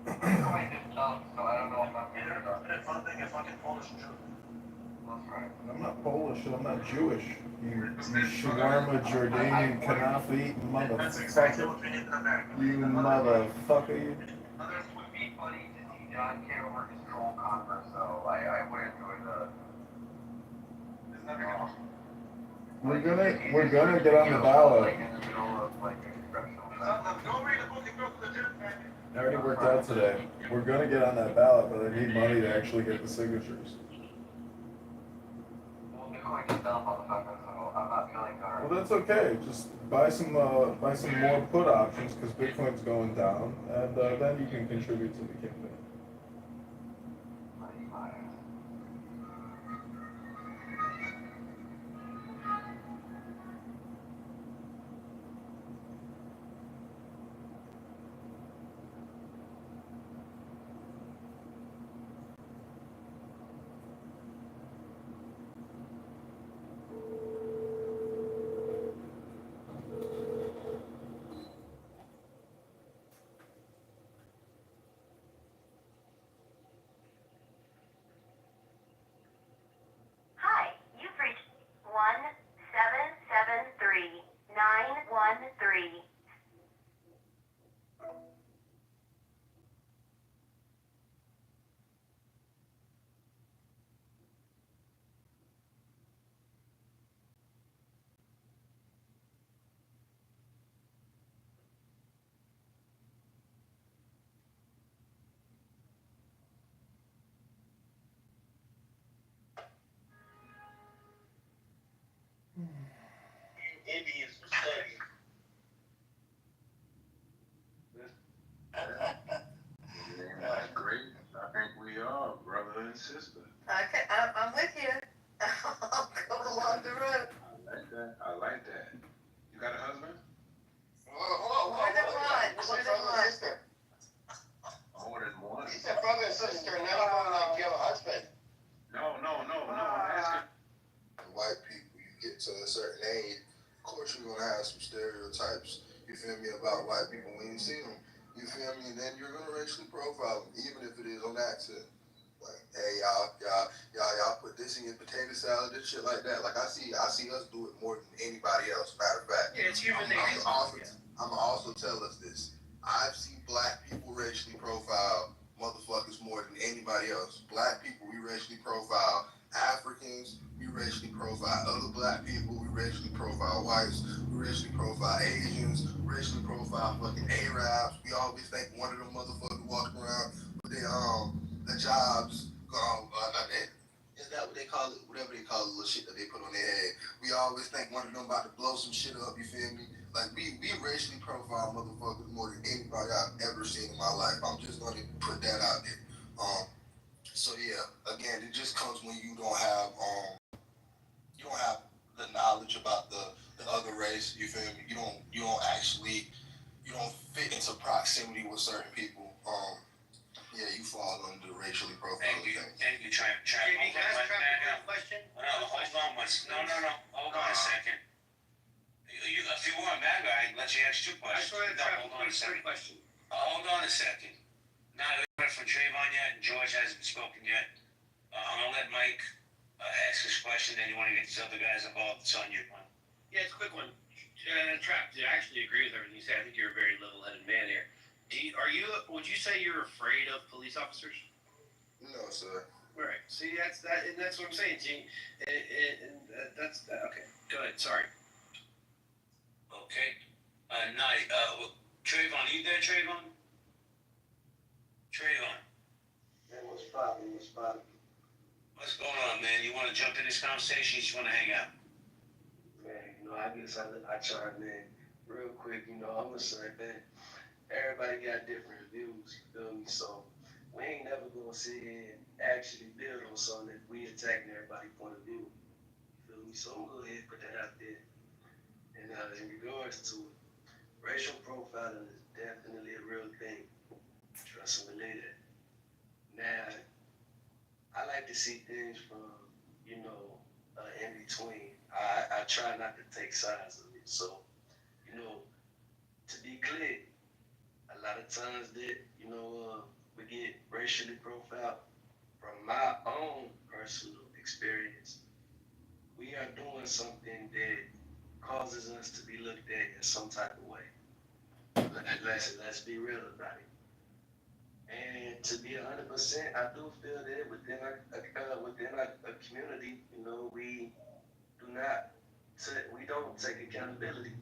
Speaker 5: quite dumb, so I don't know if I'm
Speaker 10: It's something if fucking Polish Jew.
Speaker 5: That's right.
Speaker 3: I'm not Polish and I'm not Jewish. You shawarma, Jordanian, kanafa eating
Speaker 10: That's exactly
Speaker 3: motherfucker.
Speaker 10: what we need in America.
Speaker 3: You motherfucker, you.
Speaker 5: Others would be funny to see John Kitover control Congress, so I would enjoy the.
Speaker 10: It's never gonna.
Speaker 3: We're gonna get on the ballot.
Speaker 5: Like in the middle of like a congressional.
Speaker 10: Go read a book and go to the gym, man.
Speaker 3: It already worked out today. We're gonna get on that ballot, but I need money to actually get the signatures.
Speaker 5: Well, Bitcoin just fell off the fucking, so I'm not feeling good.
Speaker 3: Well, that's okay. Just buy some more put options because Bitcoin's going down, and then you can contribute to the campaign.
Speaker 16: sister.
Speaker 15: I'm with you. I'm going along the road.
Speaker 16: I like that. You got a husband?
Speaker 15: More than one.
Speaker 5: What's a brother and sister?
Speaker 16: More than one.
Speaker 5: He said brother and sister, and now you want to like you have a husband.
Speaker 16: No. I'm asking.
Speaker 19: White people, you get to a certain age, of course you're gonna have some stereotypes. You feel me about white people when you see them. You feel me, and then you're gonna racially profile them, even if it is on accident. Like, hey, y'all put this in your potato salad and shit like that. Like I see us do it more than anybody else. Matter of fact,
Speaker 9: Yeah, it's human nature.
Speaker 19: I'm also tell us this. I've seen black people racially profile motherfuckers more than anybody else. Black people, we racially profile Africans, we racially profile other black people, we racially profile whites, we racially profile Asians, we racially profile fucking Arabs. We always think one of them motherfuckers walking around with their jobs, is that what they call it? Whatever they call the little shit that they put on their head. We always think one of them about to blow some shit up, you feel me? Like, we racially profile motherfuckers more than anybody I've ever seen in my life. I'm just gonna put that out there. So yeah, again, it just comes when you don't have the knowledge about the other race, you feel me? You don't fit into proximity with certain people. Yeah, you fall under the racially profiled thing.
Speaker 17: Thank you, Trey.
Speaker 9: Jamie, can I ask Trevor a question?
Speaker 17: No, hold on a second. If you want that guy, I'd let you ask two questions. Hold on a second. Hold on a second. Not heard from Trayvon yet, and George hasn't spoken yet. I'm gonna let Mike ask his question, then you wanna get these other guys involved, it's on you, man.
Speaker 18: Yeah, it's a quick one. Trap, I actually agree with everything you said. I think you're a very level-headed man here. Would you say you're afraid of police officers?
Speaker 19: No, sir.
Speaker 18: Right. See, that's what I'm saying, Gene. And that's okay. Go ahead. Sorry.
Speaker 17: Okay. Trayvon, are you there, Trayvon?
Speaker 8: Man, what's poppin'?
Speaker 17: What's going on, man? You wanna jump in this conversation, you just wanna hang out?
Speaker 8: Man, I guess I chime in real quick. I'm gonna say, man, everybody got different views, you feel me? So we ain't never gonna sit here and actually build on something that we attacking everybody's point of view. You feel me? So I'm gonna go ahead and put that out there. And in regards to it, racial profiling is definitely a real thing. Trust and believe that. Now, I like to see things from, in between. I try not to take sides of it. So, to be clear, a lot of times that, we get racially profiled. From my own personal experience, we are doing something that causes us to be looked at in some type of way. Let's be real about it. And to be 100%, I do feel that within a community, we don't take accountability,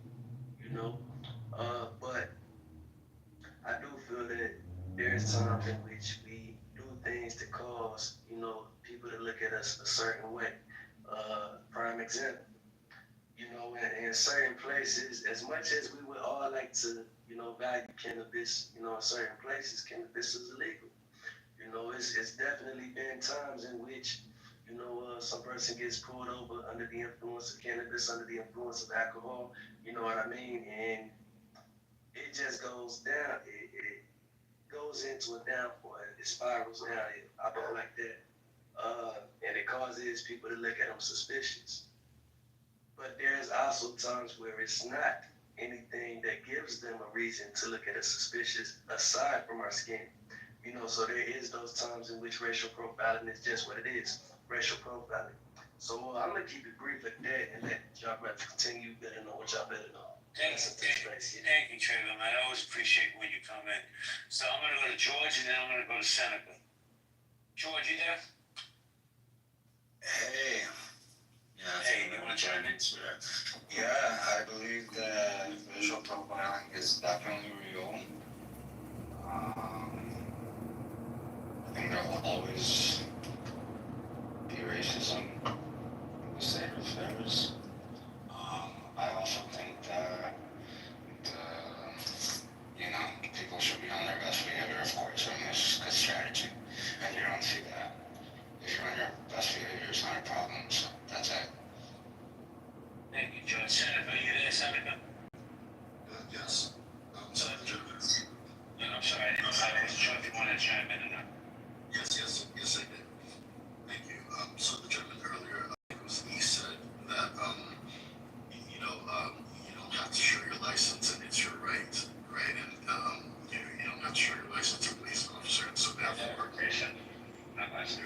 Speaker 8: but I do feel that there's times in which we do things to cause, people to look at us a certain way. Prime example, in certain places, as much as we would all like to, value cannabis, in certain places, cannabis is illegal. It's definitely been times in which, some person gets pulled over under the influence of cannabis, under the influence of alcohol, you know what I mean? And it just goes down. It goes into a downfall. It spirals down. I don't like that. And it causes people to look at them suspicious. But there's also times where it's not anything that gives them a reason to look at us suspicious aside from our skin. So there is those times in which racial profiling is just what it is, racial profiling. So I'm gonna keep it brief like that and let y'all continue. Better know what y'all better know.
Speaker 17: Thank you, Trayvon. I always appreciate when you come in. So I'm gonna go to George and then I'm gonna go to Seneca. George, you there?
Speaker 20: Hey.
Speaker 17: Hey, you wanna chime in?
Speaker 20: Yeah, I believe that visual profiling is definitely real. I think there will always be racism in the state of affairs. I also think that people should be on their best behavior, of course, and this is good strategy, and you don't see that.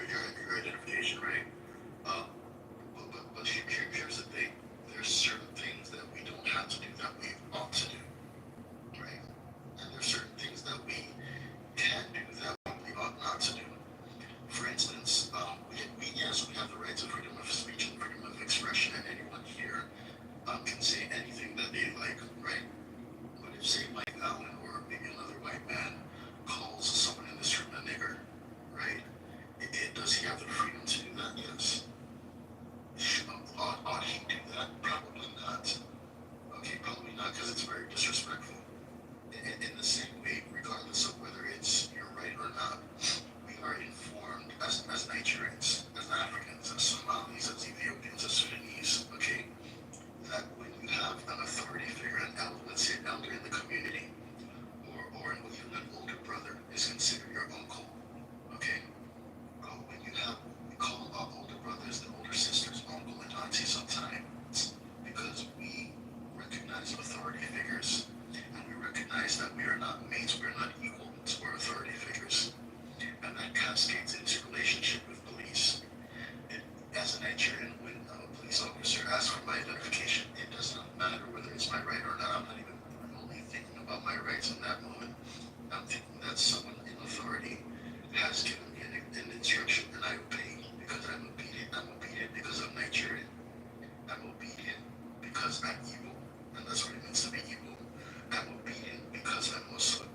Speaker 16: your identification, right? But here's the thing. There's certain things that we don't have to do that we ought to do, right? And there's certain things that we can do that we ought not to do. For instance, yes, we have the right to freedom of speech and freedom of expression, and anyone here can say anything that they like, right? But if, say, Mike Allen or maybe another white man calls someone in this room a nigger, right? Does he have the freedom to do that? Yes. Ought he do that? Probably not. Okay, probably not, because it's very disrespectful. In the same way, regardless of whether it's your right or not, we are informed as Nigerians, as Africans, as Somalis, as Ethiopians, as Sudanese, okay, that when you have an authority figure, an elder, let's say an elder in the community, or even an older brother is considered your uncle, okay? When you have, we call our older brothers and older sisters uncle and auntie sometimes, because we recognize authority figures, and we recognize that we are not mates, we are not equal to our authority figures, and that cascades into relationship with police. As a Nigerian, when a police officer asks for my identification, it does not matter whether it's my right or not. I'm not even remotely thinking about my rights in that moment. I'm thinking that someone in authority has given me an instruction, and I obey because I'm obedient. I'm obedient because I'm Nigerian. I'm obedient because I'm evil, and that's what it means to be evil. I'm obedient because I'm Muslim.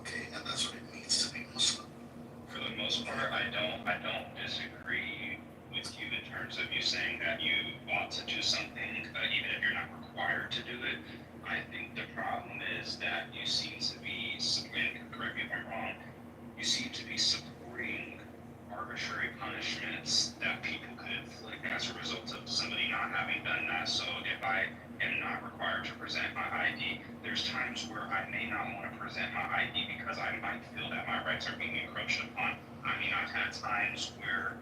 Speaker 16: Okay, and that's what it means to be Muslim.
Speaker 7: For the most part, I don't disagree with you in terms of you saying that you want to do something, even if you're not required to do it. I think the problem is that you seem to be, and correct me if I'm wrong, you seem to be supporting arbitrary punishments that people could inflict as a result of somebody not having done that. So if I am not required to present my ID, there's times where I may not want to present my ID because I might feel that my rights are being encroached upon. I mean, I've had times where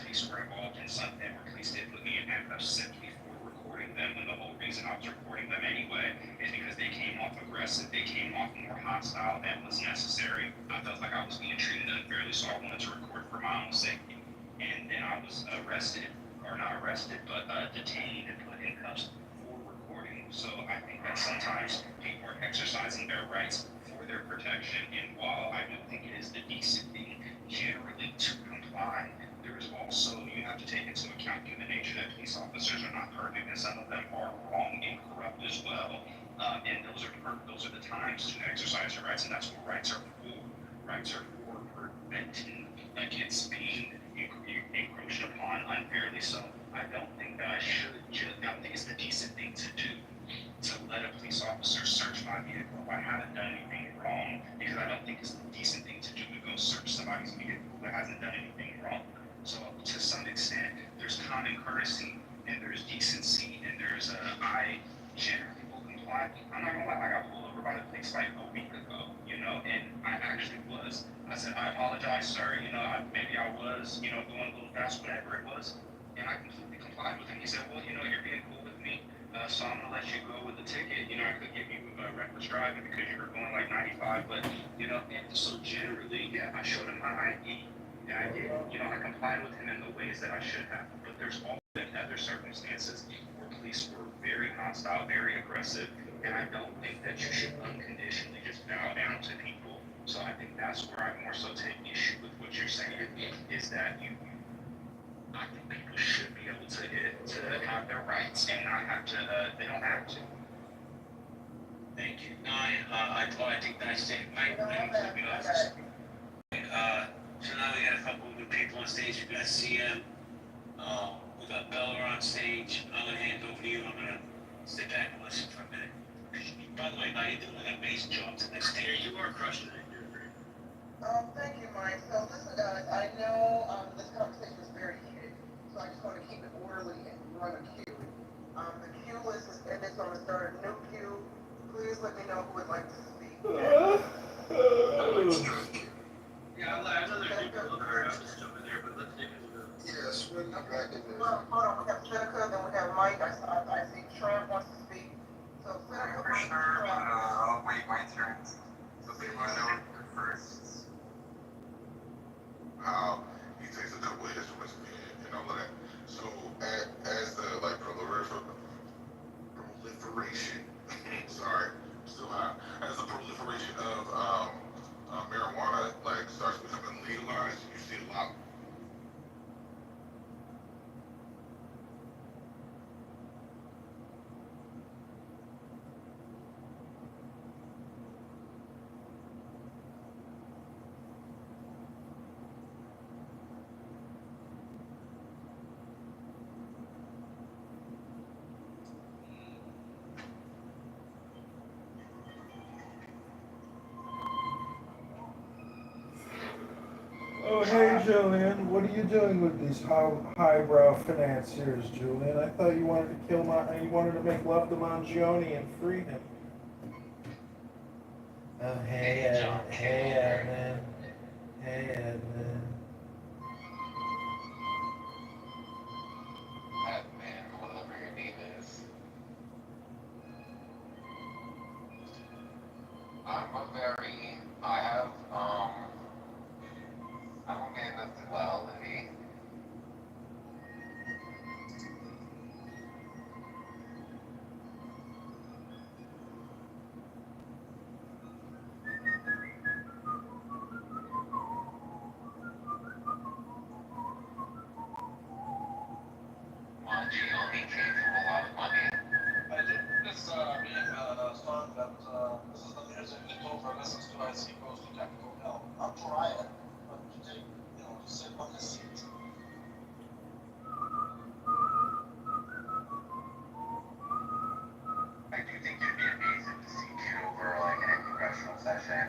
Speaker 7: police were involved in something where police did put me in handcuffs simply for recording them, when the whole reason I was recording them anyway is because they came off aggressive, they came off more hostile than was necessary. I felt like I was being treated unfairly, so I wanted to record for my own safety. And then I was arrested, or not arrested, but detained and put in cuffs for recording. So I think that sometimes people are exercising their rights for their protection, and while I do think it is the decent thing generally to comply, there is also, you have to take into account human nature that police officers are not perfect, and some of them are wrong and corrupt as well. And those are the times to exercise your rights, and that's what rights are for. Rights are for preventing against being encroached upon unfairly. So I don't think that I don't think it's the decent thing to do to let a police officer search my vehicle if I haven't done anything wrong, because I don't think it's the decent thing to do to go search somebody's vehicle that hasn't done anything wrong. So to some extent, there's common courtesy, and there's decency, and there's I generally will comply. I'm not gonna lie, I got pulled over by the police like a week ago, and I actually was. I said, I apologize, sir, maybe I was, going a little fast, whatever it was, and I completely complied with him. He said, well, you're being cool with me, so I'm gonna let you go with the ticket. I could give you reckless driving because you were going like 95, but, and so generally, yeah, I showed him my ID. And I did, I complied with him in the ways that I should have. But there's also been other circumstances where police were very hostile, very aggressive, and I don't think that you should unconditionally just bow down to people. So I think that's where I more so take issue with what you're saying, is that I think people should be able to have their rights and not have to, they don't have to.
Speaker 17: Thank you. No, I think that's it. Mike, so now we got a couple of new people on stage. We got CM. We got Bella on stage. I'm gonna hand over to you. I'm gonna sit back and listen for a minute. By the way, now you're doing an amazing job tonight. You are crushing it. You're great.
Speaker 15: Thank you, Mike. So listen, guys, I know this conversation is very heated, so I just want to keep it orderly and run a queue. The queue list is ended, so I'm going to start a new queue. Please let me know who would like to speak.
Speaker 18: Yeah, I know there's people over there, over there, but let's take it.
Speaker 19: Yes, we're not back in there.
Speaker 15: Well, hold on, we have Seneca, then we have Mike. I see Trump wants to speak. So Seneca,
Speaker 21: For sure, but I'll wait my turn. So people know first.
Speaker 19: Wow, he takes a
Speaker 3: Julian, what are you doing with these highbrow financiers, Julian? I thought you wanted to you wanted to make love to Mangione and free him. Oh, hey, Edmund. Hey, Edmund.
Speaker 6: Man, whatever your name is. I'm a man of duality. Mangione came from a lot of money.
Speaker 18: I think this song that this is the music Kitover listens to as he goes to Capitol Hill. I'll try it, but to take, to sit on the seat.
Speaker 2: I do think it'd be amazing to see Kitover like in a congressional session,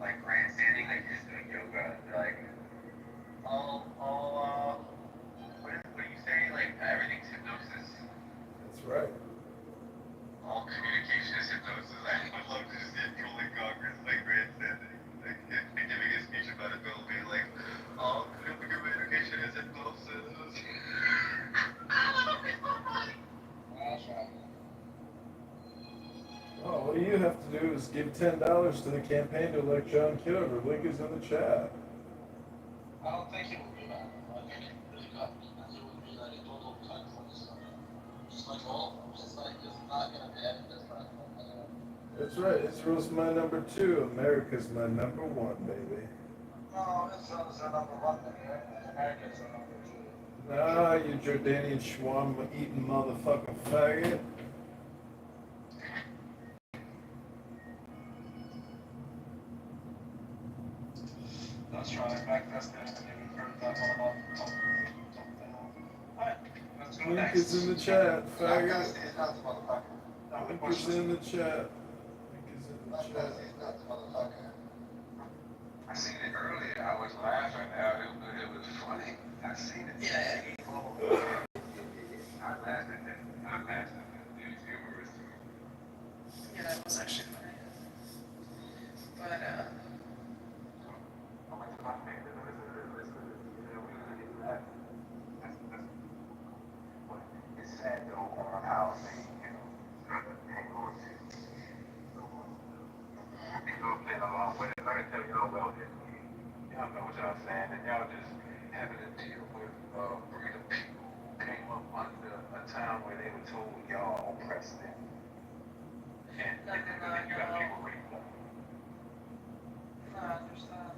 Speaker 2: like grandstanding, like just doing yoga, like what do you say? Like everything's hypnosis.
Speaker 3: That's right.
Speaker 2: All communication is hypnosis. I would love to just get people in Congress like grandstanding, like giving a speech about a bill, being like, all communication is hypnosis.
Speaker 3: Oh, what you have to do is give $10 to the campaign to elect John Kitover. Link is in the chat.
Speaker 18: I don't think he will do that. I think he really got me. And he would be like a total cunt for this stuff. Just like all of them. Just like he's not gonna be any different from anyone.
Speaker 3: That's right. Israel's my number 2. America's my number 1, baby.
Speaker 18: No, Israel's our number 1 then, right? And America's our number 2.
Speaker 3: Nah, you Jordanian schwam eating motherfucking faggot.
Speaker 18: Let's try it back test it. Maybe heard that one about something. Alright, let's go
Speaker 3: Link
Speaker 18: next.
Speaker 3: is in the chat, faggot.
Speaker 18: Back test is not the motherfucker.
Speaker 3: Link is in the chat. Link is in the chat.
Speaker 18: Not the motherfucker.
Speaker 12: I seen it earlier. I was laughing at it, but it was funny. I seen it.
Speaker 18: Yeah.
Speaker 12: I laughed at that. It was humorous.
Speaker 14: Yeah, that was actually funny. But,
Speaker 12: It's sad though on how they, hang on to. People playing along with it. Let me tell y'all about it. Y'all know what y'all saying, and y'all just having to deal with freedom people who came up under a time where they were told y'all oppressed them. And you got people ready for it.
Speaker 14: I understand.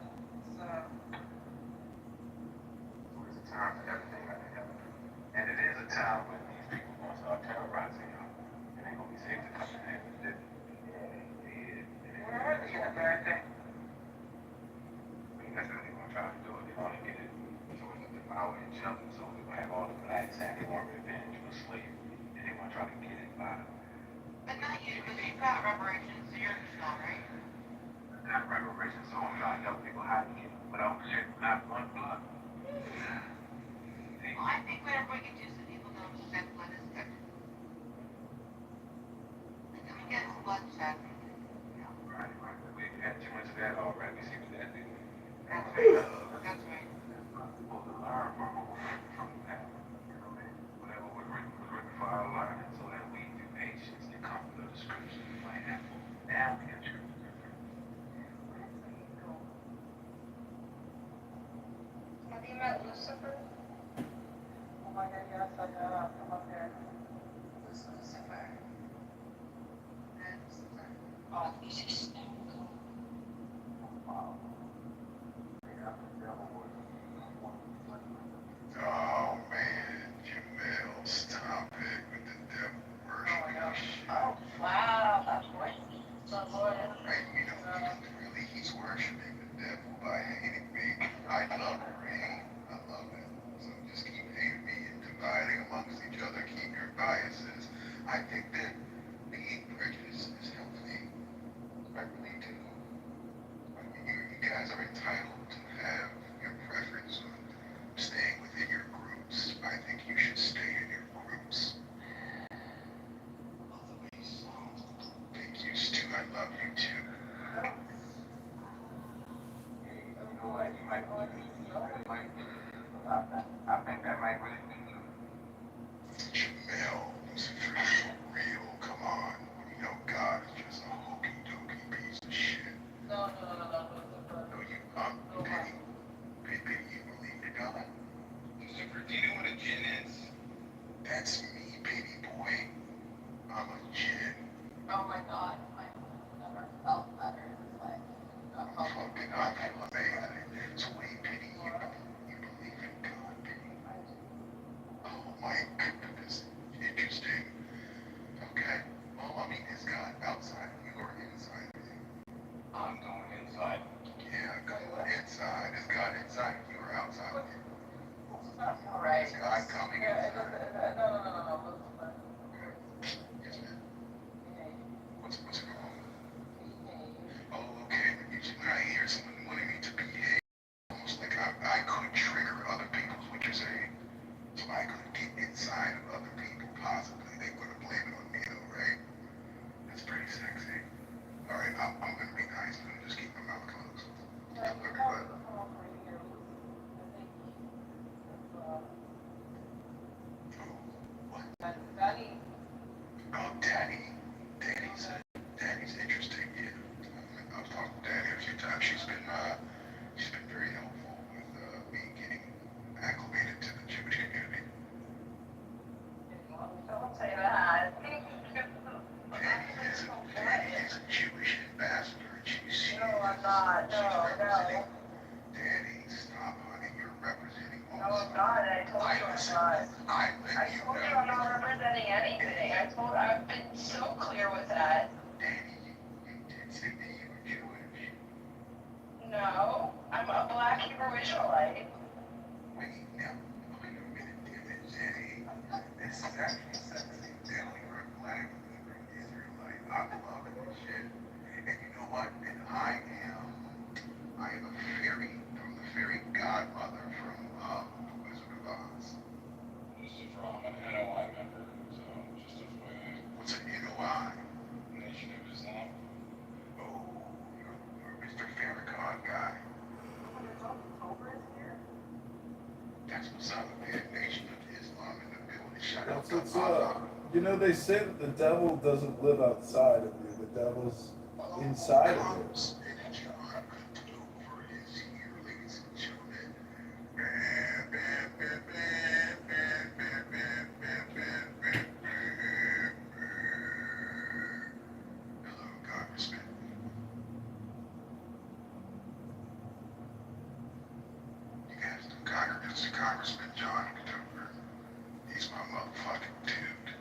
Speaker 12: It's a time for everything that happen. And it is a time when these people are going to start terrorizing y'all. And they're going to be safe to come in and live.
Speaker 14: Where are they at, America?
Speaker 12: That's what they're going to try to do. They're going to get it towards the power and jump. So they're going to have all the blacks saying they want revenge for slavery. And they're going to try to get it by them.
Speaker 15: But not you, because you've got reparations, so you're not, right?
Speaker 12: Not reparations, so I'm trying to help people how to get it without shit, not one blood.
Speaker 15: Well, I think we are bringing you so people know that blood is good. Like, we get bloodshed.
Speaker 12: Right. We had too much of that already. We see what that did.
Speaker 15: That's right. That's right.
Speaker 12: Supposed to learn from that. Whatever was written for our learning, so that we do patience can come with the scripture. Like that. Now we can choose.
Speaker 11: Have you met Lucifer? Oh my god, yes, I have. Come up here. Lucifer. Lucifer.
Speaker 14: Oh, he's just
Speaker 19: Oh man, Jamel, stop it with the devil worship.
Speaker 14: oh, wow, that's great. So, Lord,
Speaker 19: Really, he's worshiping the devil by hating me. I love rain. I love it. So just keep hating me and dividing amongst each other. Keep your biases. I think that being prejudiced is healthy. I really
Speaker 21: I think that might really be you.
Speaker 13: Jamel, this is real. Come on. You know God is just a hokey dokey piece of shit.
Speaker 11: No.
Speaker 13: No, Penny, you believe in God?
Speaker 21: Lucifer, do you know what a jinn is?
Speaker 13: That's me, baby boy. I'm a jinn.
Speaker 11: Oh my God, I've never felt better in this life.
Speaker 13: I feel amazing. So wait, Penny, you believe in God, Penny? Oh my goodness. Interesting. Okay. Well, I mean, is God outside of you or inside of you?
Speaker 21: I'm going inside.
Speaker 13: Yeah, going inside. Is God inside of you or outside of you?
Speaker 11: All right.
Speaker 13: Is God coming inside?
Speaker 11: No.
Speaker 13: Yes, ma'am. What's wrong? Oh, okay. When I hear someone wanting me to behave, almost like I could trigger other people's what you're saying. So I could get inside of other people, possibly. They would have blamed it on me, though, right? That's pretty sexy. All right, I'm going to be nice. I'm going to just keep my mouth closed. Everybody. What?
Speaker 11: Daddy.
Speaker 13: Oh, Daddy's interesting, yeah. I've talked to Daddy a few times. She's been very helpful with me getting acclimated to the Jewish community.
Speaker 11: Don't say that.
Speaker 13: Daddy is a Jewish ambassador, and she's
Speaker 11: No, I'm not. No.
Speaker 13: Daddy, stop, honey. You're representing all
Speaker 11: No, I'm not. I told you I'm not.
Speaker 13: I
Speaker 11: told you I'm not representing anything. I've been so clear with that.
Speaker 13: Daddy, you did say that you were Jewish.
Speaker 11: No, I'm a Black Hebrew Israelite.
Speaker 13: Wait a minute, Daddy. This is actually sexy. Daddy, you're a Black Hebrew Israelite. I'm loving this shit. And you know what? And I am a fairy. I'm the fairy godmother from The Wizard of Oz.
Speaker 21: Lucifer, I'm an NOI member, so just FYI.
Speaker 13: What's an NOI?
Speaker 21: Nation of Islam.
Speaker 13: Oh, you're Mr. Farrakhan guy. That's what's up, man. Nation of Islam in the building. Shout out
Speaker 3: That's
Speaker 13: to
Speaker 3: what's
Speaker 13: Allah.
Speaker 3: up. You know, they say that the devil doesn't live outside of you. The devil's inside of you.
Speaker 13: Congressman John Kitover is here, ladies and gentlemen. Bam, bam, bam, bam, bam, bam, bam, bam, bam, bam, bam. Hello, Congressman. You guys know Congressman John Kitover. He's my motherfucking dude.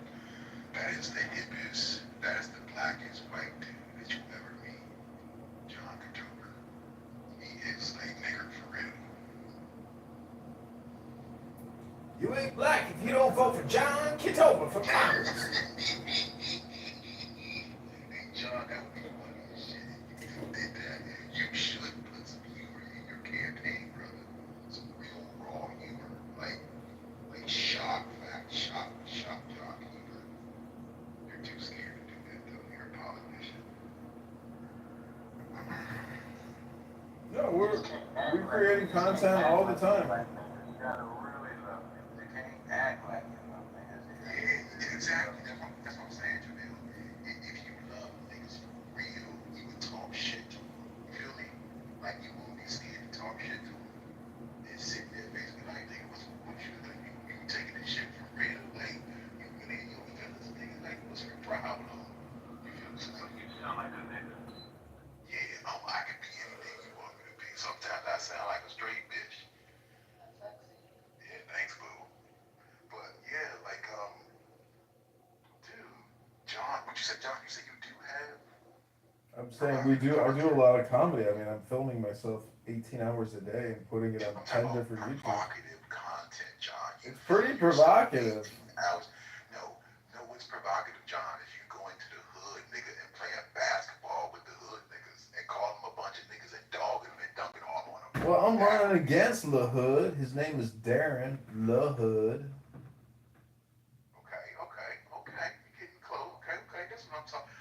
Speaker 13: That is the hippest, that is the blackest white dude that you'll ever meet. John Kitover. He is a nigger for real.
Speaker 3: You ain't black if you don't vote for John Kitover for Congress.
Speaker 13: Hey, John, that would be funny as shit if you did that. You should put some humor in your campaign, brother. Some real raw humor. Like shock John humor. You're too scared to do that, though. You're a politician.
Speaker 3: No, we're creating content all the time.
Speaker 21: You gotta really love it. You can't act like you love niggas.
Speaker 13: Yeah, exactly. That's what I'm saying, Jamil. If you love niggas for real, you would talk shit to them. You feel me? Like, you won't be scared to talk shit to them. And sit there basically like, nigga, what you doing? You taking this shit for real? Like, you really in your feelings, nigga? Like, what's your problem? You feel me? So
Speaker 21: You sound like a nigga.
Speaker 13: yeah, I can be anything you want me to be. Sometimes I sound like a straight bitch. Yeah, thanks, boo. But yeah, like, dude, John, what you said, John? You said you do have.
Speaker 3: I'm saying I do a lot of comedy. I mean, I'm filming myself 18 hours a day and putting it on 10 different YouTube.
Speaker 13: Provocative content, John.
Speaker 3: It's pretty provocative.
Speaker 13: No, what's provocative, John, is you going to the hood, nigga, and playing basketball with the hood niggas and calling them a bunch of niggas and dogging them and dumping off on them.
Speaker 3: Well, I'm running against La Hood. His name is Darren La Hood.
Speaker 13: Okay. You're getting close. Okay. That's what I'm talking.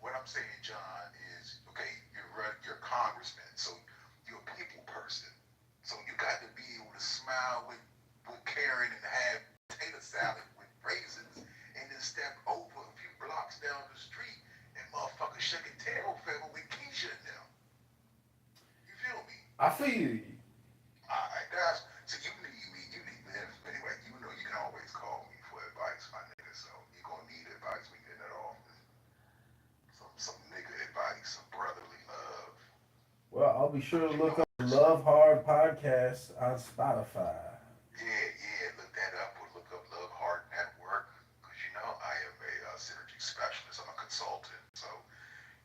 Speaker 13: What I'm saying, John, is, okay, you're a congressman, so you're a people person. So you got to be able to
Speaker 6: smile with Karen and have potato salad with raisins, and then step over a few blocks down the street and motherfucker shaking tail feather with Keisha now. You feel me?
Speaker 3: I feel you.
Speaker 6: Alright, that's so you need man. Anyway, you know you can always call me for advice, my nigga. So you're gonna need advice when you're in that office. Some nigga advice, some brotherly love.
Speaker 3: Well, I'll be sure to look up Love Hard Podcast on Spotify.
Speaker 6: Yeah, look that up or look up Love Heart Network. Because you know I am a synergy specialist. I'm a consultant, so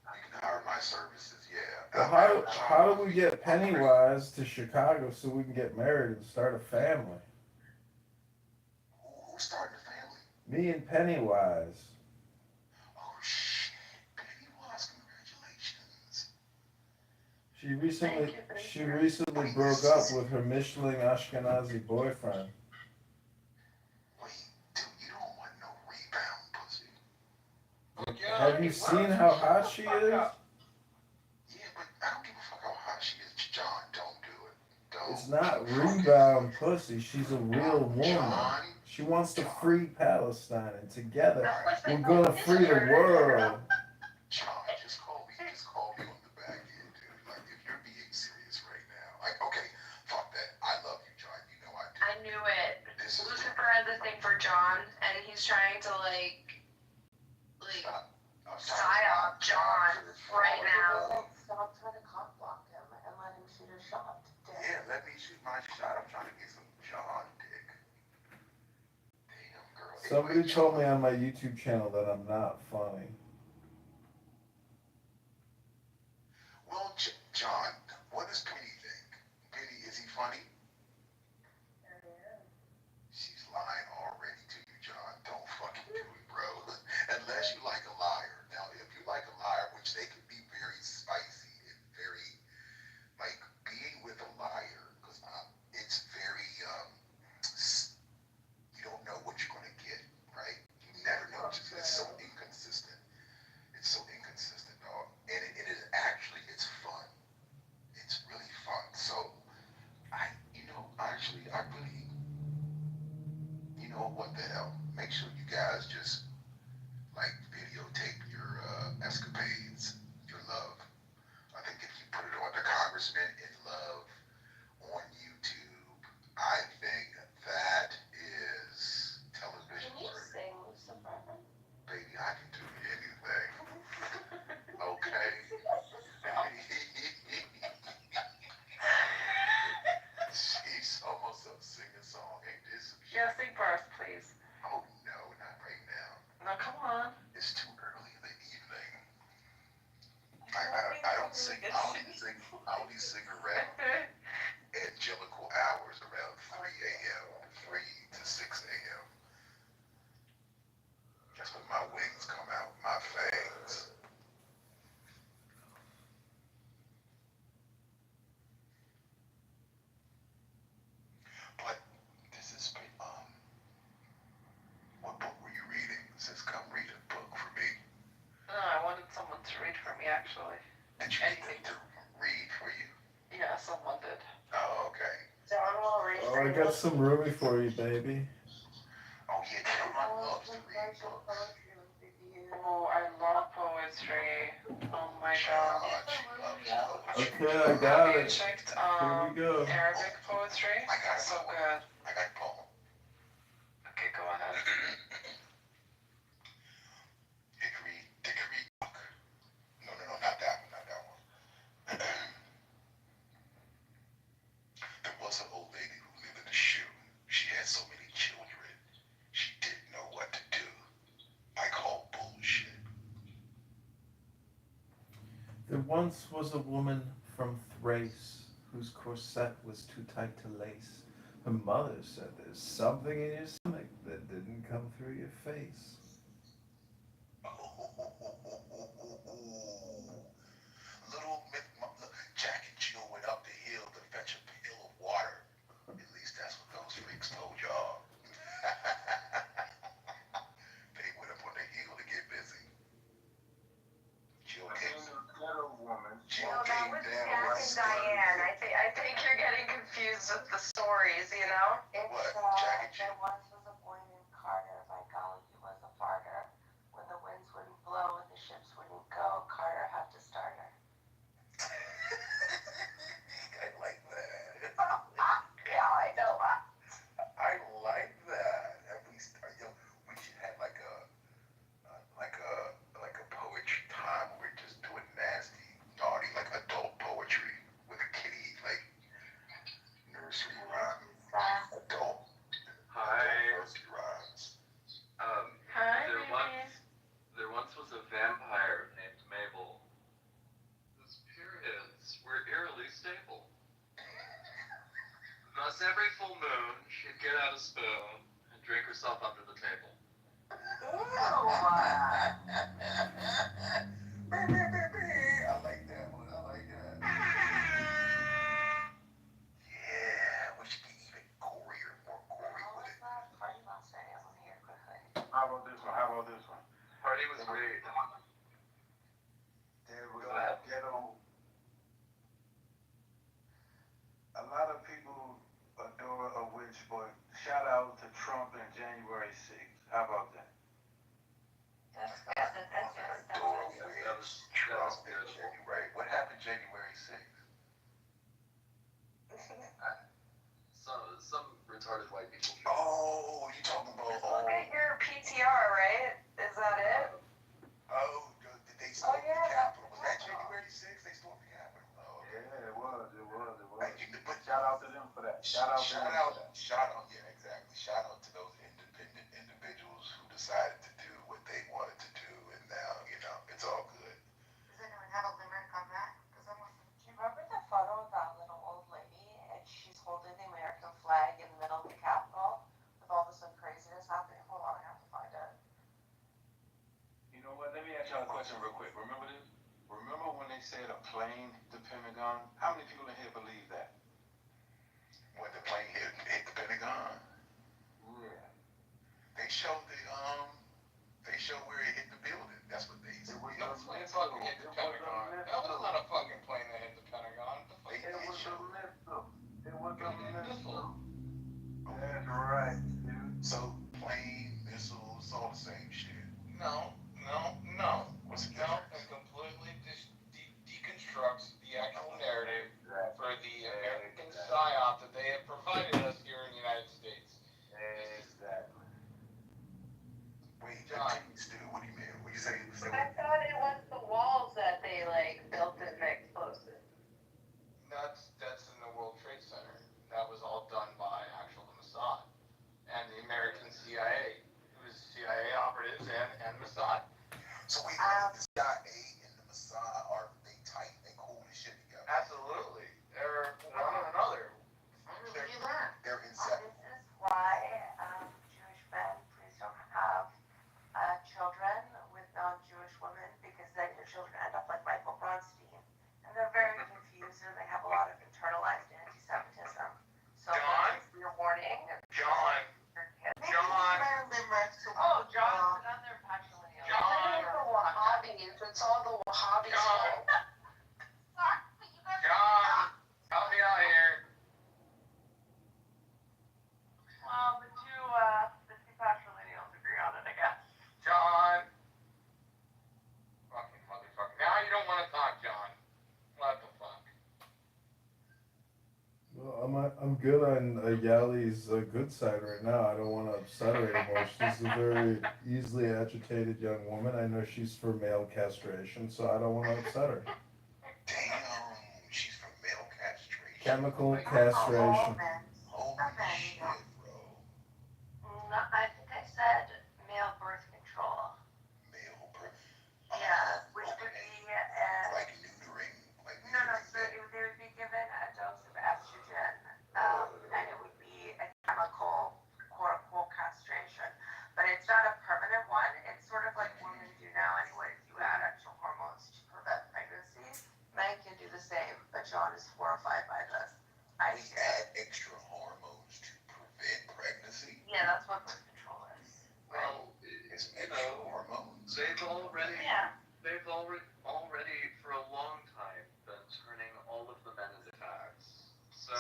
Speaker 6: you can hire my services. Yeah.
Speaker 3: Well, how do we get Pennywise to Chicago so we can get married and start a family?
Speaker 6: Who's starting a family?
Speaker 3: Me and Pennywise.
Speaker 6: Oh shit, Pennywise, congratulations.
Speaker 3: She recently broke up with her Michelin Ashkenazi boyfriend.
Speaker 6: Wait, dude, you don't want no rebound pussy.
Speaker 3: Have you seen how hot she is?
Speaker 6: Yeah, but I don't give a fuck how hot she is. John, don't do it. Don't.
Speaker 3: It's not rebound pussy. She's a real woman. She wants to free Palestine, and together we're gonna free the world.
Speaker 6: John, just call me on the back end, dude. Like, if you're being serious right now. Like, okay, fuck that. I love you, John. You know I do.
Speaker 11: I knew it. Lucifer has a thing for John, and he's trying to psyop John right now.
Speaker 14: Stop trying to cock block him and let him shoot his shot.
Speaker 6: Yeah, let me shoot my shot. I'm trying to get some John dick. Damn, girl.
Speaker 3: Somebody told me on my YouTube channel that I'm not funny.
Speaker 6: Well, John, what does Penny think? Penny, is he funny? She's lying already to you, John. Don't fucking do it, bro. Unless you like a liar. Now, if you like a liar, which they can be very spicy and very, like, being with a liar, because it's very, you don't know what you're going to get, right? You never know. It's so inconsistent. It's so inconsistent, dog. And it is actually, it's fun. It's really fun. So, I really, you know, what the hell? Make sure you guys just, like, videotape your escapades, your love. I think if you put it on the Congressman in Love on YouTube, I think that is television.
Speaker 14: Can you sing Lucifer?
Speaker 6: Baby, I can do anything. Okay? She's almost up singing a song. Ain't this some shit?
Speaker 11: Yeah, sing first, please.
Speaker 6: Oh, no, not right now.
Speaker 11: No, come on.
Speaker 6: It's too early in the evening. I don't sing. I only sing around angelical hours around 3 a.m., 3 to 6 a.m. That's when my wings come out, my fangs. But this is, what book were you reading? It says, come read a book for me.
Speaker 11: I wanted someone to read for me, actually.
Speaker 6: Did you need them to read for you?
Speaker 11: Yeah, someone did.
Speaker 6: Oh, okay.
Speaker 14: John will read
Speaker 3: Oh, I got some roomie for you, baby.
Speaker 6: Oh, yeah, John loves to read books.
Speaker 11: Oh, I love poetry. Oh my god.
Speaker 3: Okay, I got
Speaker 11: Have you
Speaker 3: it.
Speaker 11: checked
Speaker 3: Here we go.
Speaker 11: Arabic poetry?
Speaker 6: I got
Speaker 11: So good.
Speaker 6: I got a poem.
Speaker 11: Okay, go ahead.
Speaker 6: Dickory Dock. No, not that one. There was an old lady who lived in a shoe. She had so many children, she didn't know what to do. I call bullshit.
Speaker 3: There once was a woman from Thrace whose corset was too tight to lace. Her mother said there's something in your stomach that didn't come through your face.
Speaker 6: Jack and Jill went up the hill to fetch a pail of water. At least that's what those freaks told y'all. They went up on the hill to get busy. Jill came down.
Speaker 11: Jack and Diane. I think you're getting confused with the stories.
Speaker 10: get out a spoon and drink herself under the table.
Speaker 12: I like that one. I like that. Yeah, we should get even gorier, more gory with it.
Speaker 14: Party last night. I want to hear quickly.
Speaker 13: How about this one? How about this one?
Speaker 10: Party was great.
Speaker 13: Then we're gonna get on. A lot of people adore a witch, but shout out to Trump and January 6th. How about that?
Speaker 14: That's good. That's good.
Speaker 12: Adore a witch. Trump and January. What happened January 6th?
Speaker 10: Some retarded white people.
Speaker 12: Oh, you talking about?
Speaker 14: Look at your PTR, right? Is that it?
Speaker 12: Oh, did they storm the Capitol? Was that January 6th? They stormed the Capitol. Oh, okay.
Speaker 13: Yeah, it was.
Speaker 12: But
Speaker 13: Shout out to them for that. Shout out.
Speaker 12: Yeah, exactly. Shout out to those independent individuals who decided to do what they wanted to do, and now, it's all good.
Speaker 14: Does anyone have a limerick on that? Because I'm listening. Do you remember the photo of that little old lady, and she's holding the American flag in the middle of the Capitol with all this craziness happening? Hold on, I have to find it.
Speaker 13: You know what? Let me ask y'all a question real quick. Remember this? Remember when they said a plane hit the Pentagon? How many people in here believe that?
Speaker 12: When the plane hit the Pentagon,
Speaker 13: Yeah.
Speaker 12: they showed where it hit the building. That's what they said.
Speaker 13: No plane fucking hit the Pentagon.
Speaker 9: That was not a fucking plane that hit the Pentagon.
Speaker 13: It was a missile. That's right, dude.
Speaker 12: So plane, missiles, all the same shit.
Speaker 9: No.
Speaker 12: What's the
Speaker 9: No,
Speaker 12: difference?
Speaker 9: it completely deconstructs the actual narrative for the American psyop that they have provided us here in the United States.
Speaker 13: Exactly.
Speaker 12: Wait,
Speaker 9: John.
Speaker 12: Stu, what do you mean? What you say?
Speaker 14: I thought it was the walls that they built in the explosive.
Speaker 9: That's in the World Trade Center. That was all done by the Mossad and the American CIA. It was CIA operatives and Mossad.
Speaker 12: So wait, the CIA and the Mossad are they tight? They cool as shit together.
Speaker 9: Absolutely. They're one and another.
Speaker 12: They're inseparable.
Speaker 14: This is why Jewish men please don't have children with non-Jewish women, because then your children end up like Michael Bronstein, and they're very confused and they have a lot of internalized anti-Semitism. So
Speaker 9: John?
Speaker 14: your warning.
Speaker 9: John.
Speaker 14: Oh, John's another patrilineal.
Speaker 9: John.
Speaker 14: It's the Wahhabis. It's all the Wahhabis.
Speaker 9: John.
Speaker 14: Sorry, but you guys.
Speaker 9: John, help me out here.
Speaker 14: Well, the two patrilineals agree on it, I guess.
Speaker 9: John. Fucking motherfucker. Now you don't want to talk, John. What the fuck?
Speaker 3: Well, I'm good on Yali's good side right now. I don't want to upset her anymore. She's a very easily agitated young woman. I know she's for male castration, so I don't want to upset her.
Speaker 12: Damn, she's for male castration.
Speaker 3: Chemical castration.
Speaker 12: Holy shit, bro.
Speaker 14: No, I think I said male birth control.
Speaker 12: Male birth.
Speaker 14: Yeah, which would be
Speaker 12: Like neutering.
Speaker 14: no, so they would be given a dose of estrogen, and it would be a chemical, quote unquote, castration. But it's not a permanent one. It's sort of like women do now, anyways. You add extra hormones to prevent pregnancy. Men can do the same, but John is horrified by this.
Speaker 12: We add extra hormones to prevent pregnancy.
Speaker 14: Yeah, that's what birth control is.
Speaker 10: Well,
Speaker 12: It's extra hormones.
Speaker 10: they've already for a long time been turning all of the men into fags. So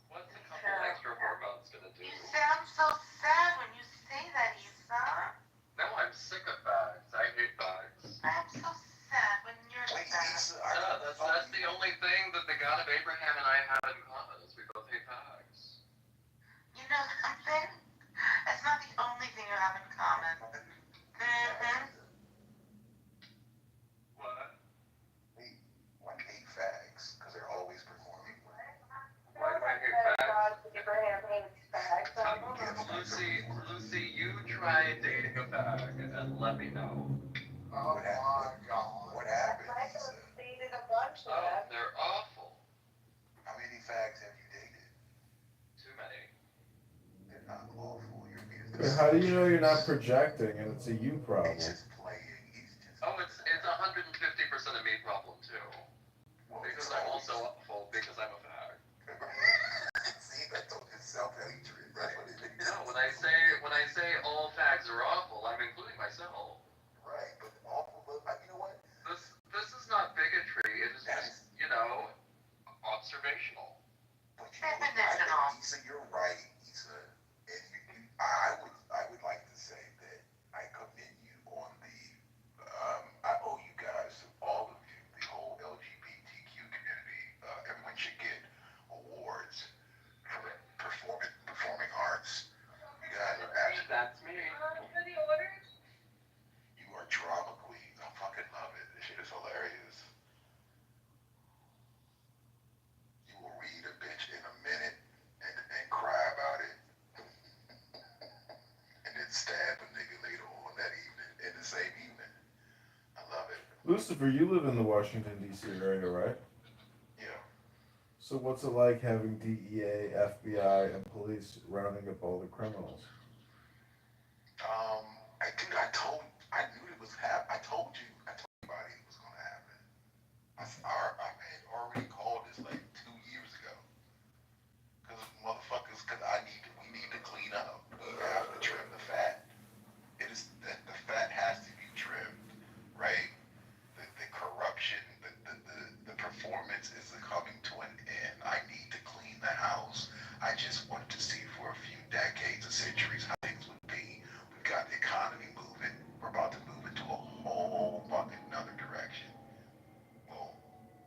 Speaker 10: what's a couple extra hormones gonna do?
Speaker 14: You sound so sad when you say that, Issa.
Speaker 10: No, I'm sick of fags. I hate fags.
Speaker 14: I'm so sad when you're
Speaker 12: Wait,
Speaker 14: sad.
Speaker 12: Issa,
Speaker 10: Yeah, that's the only thing that the God of Abraham and I have in common is we both hate fags.
Speaker 14: You know something? That's not the only thing you have in common. Mm-hmm.
Speaker 10: What?
Speaker 12: Why do you hate fags? Because they're always performing.
Speaker 10: Why do I hate fags?
Speaker 14: Abraham hates fags.
Speaker 10: Lucy, you try dating a fag and let me know.
Speaker 12: Oh my God. What happened? Issa?
Speaker 14: Dated a bunch of
Speaker 10: Oh,
Speaker 14: them.
Speaker 10: they're awful.
Speaker 12: How many fags have you dated?
Speaker 10: Too many.
Speaker 3: But how do you know you're not projecting and it's a you problem?
Speaker 12: He's just playing. He's just.
Speaker 2: Oh, it's 150% a me problem too.
Speaker 12: Well,
Speaker 2: Because I'm also awful because I'm a fag.
Speaker 12: See, that's self-hatred. That's what it is.
Speaker 2: No, when I say all fags are awful, I'm including myself.
Speaker 12: Right, but awful. You know what?
Speaker 2: This is not bigotry. It is just observational.
Speaker 12: But you know, Issa, you're right, Issa. And I would like to say that I commend you on the. I owe you guys, all of you, the whole LGBTQ community. Everyone should get awards for performing arts. You guys are absolutely.
Speaker 2: That's me.
Speaker 12: You are drama queens. I fucking love it. This shit is hilarious. You will read a bitch in a minute and cry about it, and then stab a nigga later on that evening, in the same evening. I love it.
Speaker 3: Lucifer, you live in the Washington, D.C. area, right?
Speaker 12: Yeah.
Speaker 3: So what's it like having DEA, FBI, and police rounding up all the criminals?
Speaker 12: I knew it was I told you everybody it was gonna happen. I had already called this like 2 years ago. Cause we need to clean up. We have to trim the fat. The fat has to be trimmed, right? The corruption, the performance is coming to an end. I need to clean the house. I just wanted to see for a few decades or centuries how things would be. We've got the economy moving. We're about to move into a whole fucking another direction. Well,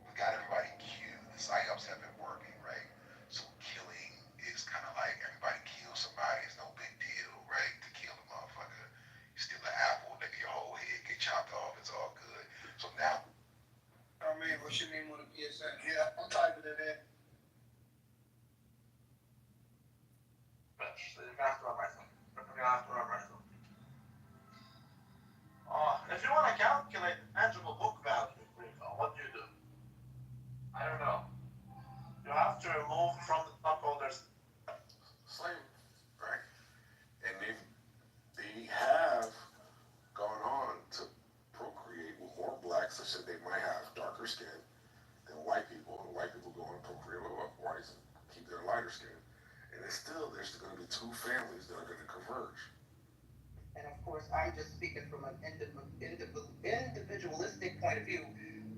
Speaker 12: we got everybody cued. The psyops have been working, right? So killing is kind of like everybody kills somebody. It's no big deal, right? To kill a motherfucker, you steal an apple, nigga, your whole head get chopped off. It's all good. So now.
Speaker 21: I mean, what's your name on the PSN? Yeah, I'm typing it in. If you want to calculate tangible book value, what do?
Speaker 2: I don't know.
Speaker 21: You have to remove from the stockholders.
Speaker 12: Slavery, right? And they have gone on to procreate with more blacks, such that they might have darker skin than white people, and white people go on and procreate with whites and keep their lighter skin. And there's going to be two families that are going to converge.
Speaker 15: And of course, I'm just speaking from an individualistic point of view.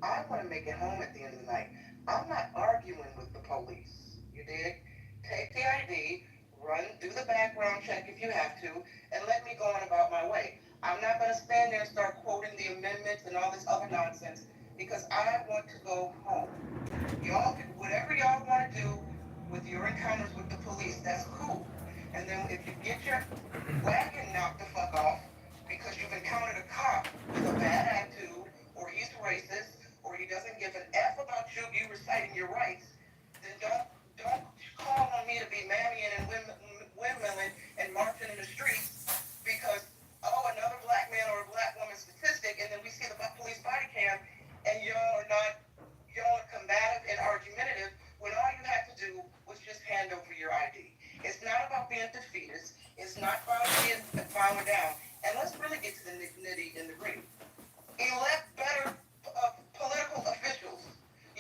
Speaker 15: I want to make it home at the end of the night. I'm not arguing with the police. You dig? Take the ID, do the background check if you have to, and let me go on about my way. I'm not going to stand there and start quoting the amendments and all this other nonsense because I want to go home. Y'all, whatever y'all want to do with your encounters with the police, that's cool. And then if you get your wagon knocked the fuck off because you've encountered a cop with a bad attitude, or he's racist, or he doesn't give an F about you reciting your rights, then don't call on me to be mammying and windmilling and marching in the streets because, another black man or a black woman statistic, and then we see the police body cam, and y'all are combative and argumentative when all you had to do was just hand over your ID. It's not about being defeatist. It's not about being bowing down. And let's really get to the nitty and the gritty. Elect better political officials.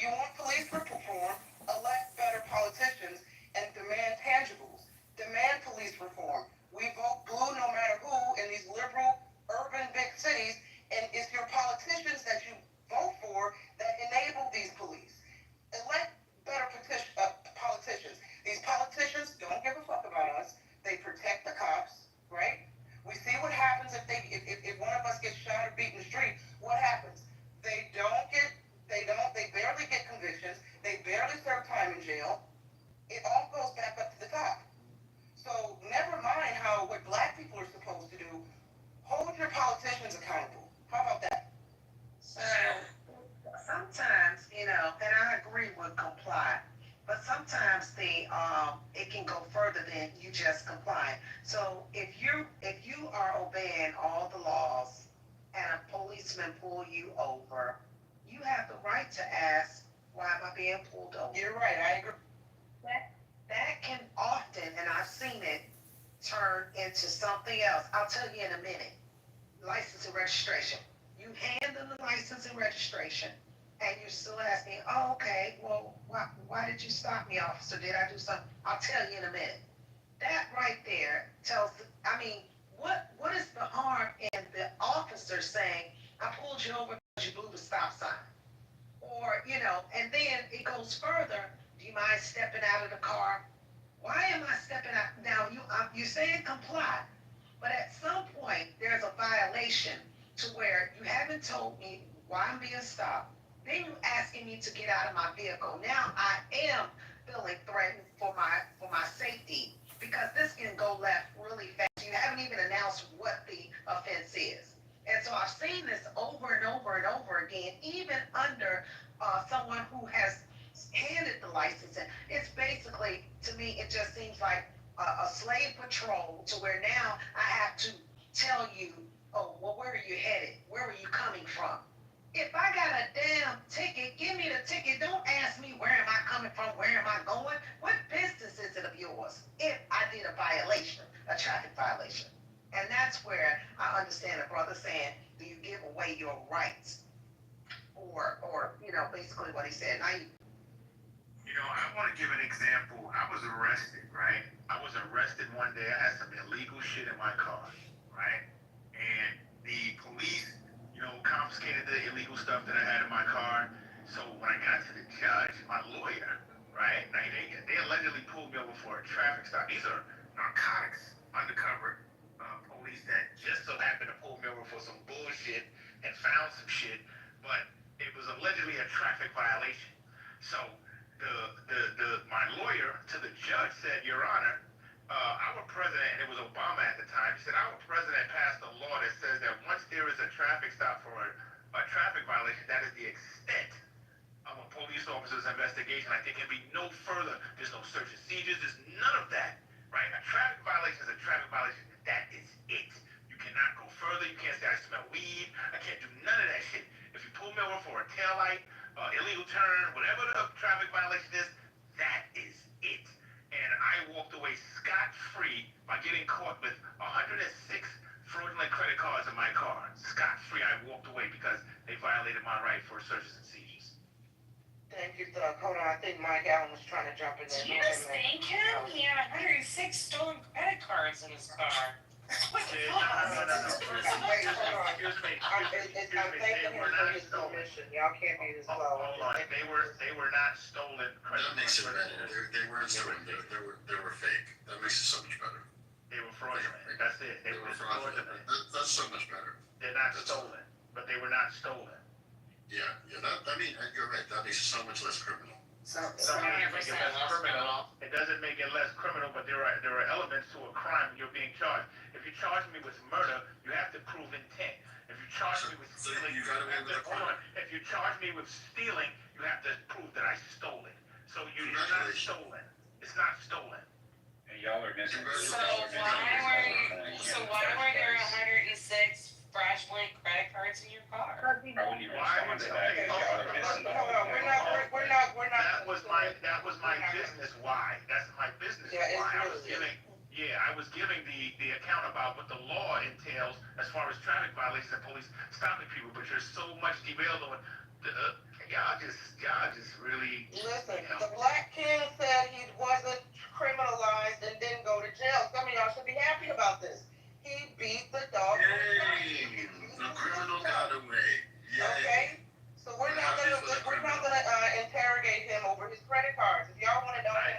Speaker 15: You want police to reform, elect better politicians, and demand tangibles. Demand police reform. We vote blue no matter who in these liberal, urban, big cities, and it's your politicians that you vote for that enable these police. Elect better politicians. These politicians don't give a fuck about us. They protect the cops, right? We see what happens if one of us gets shot or beat in the street. What happens? They barely get convictions. They barely serve time in jail. It all goes back up to the top. So never mind what black people are supposed to do. Hold your politicians accountable. How about that?
Speaker 14: So sometimes, and I agree with comply, but sometimes it can go further than you just comply. So if you are obeying all the laws and a policeman pull you over, you have the right to ask, why am I being pulled over?
Speaker 15: You're right, I agree.
Speaker 14: That can often, and I've seen it,
Speaker 1: turn into something else. I'll tell you in a minute. License and registration. You hand them the license and registration, and you're still asking, oh, okay, well, why did you stop me, officer? Did I do something? I'll tell you in a minute. That right there tells, I mean, what is the harm in the officer saying, I pulled you over because you blew the stop sign? Or, and then it goes further. Do you mind stepping out of the car? Why am I stepping out? Now, you're saying comply, but at some point, there's a violation to where you haven't told me why I'm being stopped. Then you're asking me to get out of my vehicle. Now I am feeling threatened for my safety because this can go left really fast. You haven't even announced what the offense is. And so I've seen this over and over and over again, even under someone who has handed the license. And it's basically, to me, it just seems like a slave patrol to where now I have to tell you, oh, well, where are you headed? Where are you coming from? If I got a damn ticket, give me the ticket. Don't ask me where am I coming from, where am I going? What business is it of yours if I did a violation, a traffic violation? And that's where I understand a brother saying, do you give away your rights? Or basically what he said.
Speaker 13: I want to give an example. I was arrested, right? I was arrested one day. I had some illegal shit in my car, right? And the police, confiscated the illegal stuff that I had in my car. So when I got to the judge, my lawyer, right? Now they allegedly pulled me over for a traffic stop. These are narcotics undercover police that just so happened to pull me over for some bullshit and found some shit, but it was allegedly a traffic violation. So my lawyer to the judge said, Your Honor, our president, and it was Obama at the time, he said, our president passed a law that says that once there is a traffic stop for a traffic violation, that is the extent of a police officer's investigation. Like, there can be no further. There's no search and seizures. There's none of that, right? A traffic violation is a traffic violation. That is it. You cannot go further. You can't say, I smell weed. I can't do none of that shit. If you pull me over for a taillight, illegal turn, whatever the traffic violation is, that is it. And I walked away scot-free by getting caught with 106 fraudulent credit cards in my car. Scot-free, I walked away because they violated my right for searches and seizures.
Speaker 1: Thank you, Doug. Hold on, I think Mike Allen was trying to jump in there.
Speaker 14: Do you think him? He had 106 stolen credit cards in his car. What the fuck?
Speaker 1: Wait, hold on.
Speaker 13: Excuse me.
Speaker 1: I'm thanking him for his submission. Y'all can't be this slow.
Speaker 13: Hold on. They were not stolen credit
Speaker 16: That makes it
Speaker 13: cards.
Speaker 16: better. They weren't stolen. They were fake. That makes it so much better.
Speaker 13: They were fraudulent. That's it. They were fraudulent.
Speaker 16: That's so much better.
Speaker 13: They're not stolen, but they were not stolen.
Speaker 16: Yeah. You're right. That makes it so much less criminal.
Speaker 13: It doesn't make it less criminal. It doesn't make it less criminal, but there are elements to a crime when you're being charged. If you charge me with murder, you have to prove intent. If you charge me with stealing, If you charge me with stealing, you have to prove that I stole it. So it's not stolen. It's not stolen.
Speaker 7: And y'all are missing.
Speaker 14: So why were there 106 fraudulent credit cards in your car?
Speaker 13: That was my business why. That's my business why. I was giving the account about what the law entails as far as traffic violations and police stopping people, but you're so much derailed on y'all just really.
Speaker 1: Listen, the black kid said he wasn't criminalized and didn't go to jail. Some of y'all should be happy about this. He beat the dog.
Speaker 16: Yay! The criminal got away. Yay.
Speaker 1: Okay? So we're not gonna interrogate him over his credit cards. If y'all want to know
Speaker 13: I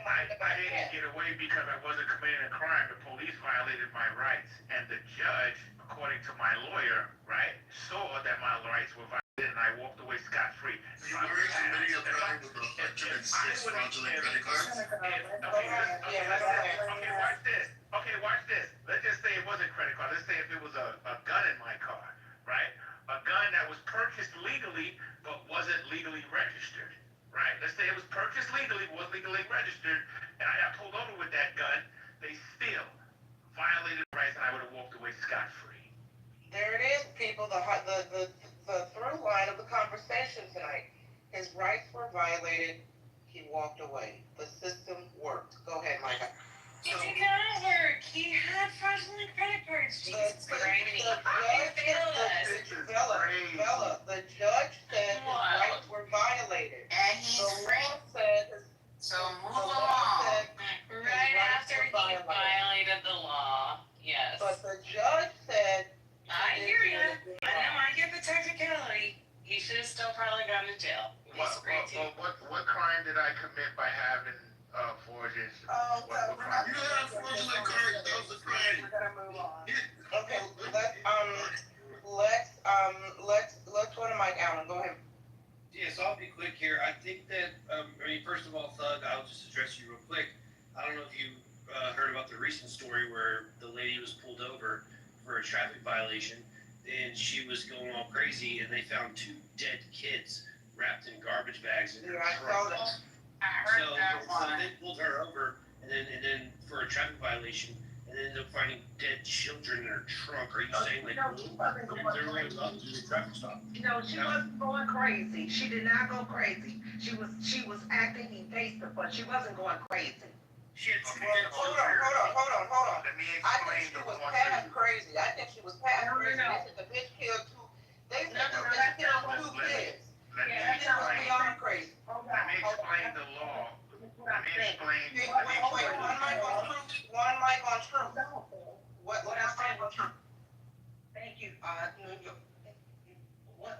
Speaker 13: didn't get away because I wasn't committing a crime. The police violated my rights, and the judge, according to my lawyer, right, saw that my rights were violated, and I walked away scot-free.
Speaker 16: You were committing a crime with 106 fraudulent credit cards?
Speaker 13: Okay, watch this. Let's just say it wasn't credit card. Let's say if it was a gun in my car, right? A gun that was purchased legally but wasn't legally registered, right? Let's say it was purchased legally, was legally registered, and I got pulled over with that gun. They still violated rights, and I would have walked away scot-free.
Speaker 1: There it is, people. The through line of the conversation tonight. His rights were violated. He walked away. The system worked. Go ahead, Micah.
Speaker 14: Kitover, he had fraudulent credit cards. Jesus Christ.
Speaker 15: The judge said his rights were violated.
Speaker 14: And he's
Speaker 15: The
Speaker 14: free.
Speaker 15: law said his
Speaker 14: So move along. Right after he violated the law. Yes.
Speaker 15: But the judge said.
Speaker 14: I hear ya. I know, I get the technicality. He should have still probably gone to jail.
Speaker 2: What crime did I commit by having forged?
Speaker 15: What crime?
Speaker 16: You don't have fraudulent cards. That was the crime.
Speaker 15: We're gonna move on. Okay, let's go to Mike Allen. Go ahead.
Speaker 4: Yeah, so I'll be quick here. I think that, first of all, Thug, I'll just address you real quick. I don't know if you heard about the recent story where the lady was pulled over for a traffic violation, and she was going all crazy, and they found 2 dead kids wrapped in garbage bags in her trunk.
Speaker 14: I heard that one.
Speaker 4: So they pulled her over, and then for a traffic violation, and then ended up finding dead children in her trunk. Are you saying like
Speaker 1: She wasn't going
Speaker 4: they're really about to do a traffic stop?
Speaker 1: No, she wasn't going crazy. She did not go crazy. She was acting evasive, but she wasn't going crazy.
Speaker 15: Hold on.
Speaker 2: Let me
Speaker 15: I think
Speaker 2: explain
Speaker 15: she
Speaker 2: the
Speaker 15: was
Speaker 2: one
Speaker 15: past
Speaker 2: thing.
Speaker 15: crazy. I think she was past crazy. They said the bitch killed 2. They said the bitch killed 2 kids.
Speaker 2: Let me
Speaker 15: She was
Speaker 2: explain.
Speaker 15: beyond crazy.
Speaker 2: Let me explain the law. Let me explain.
Speaker 15: One mic on truth. What I'm saying on truth.
Speaker 1: Thank you.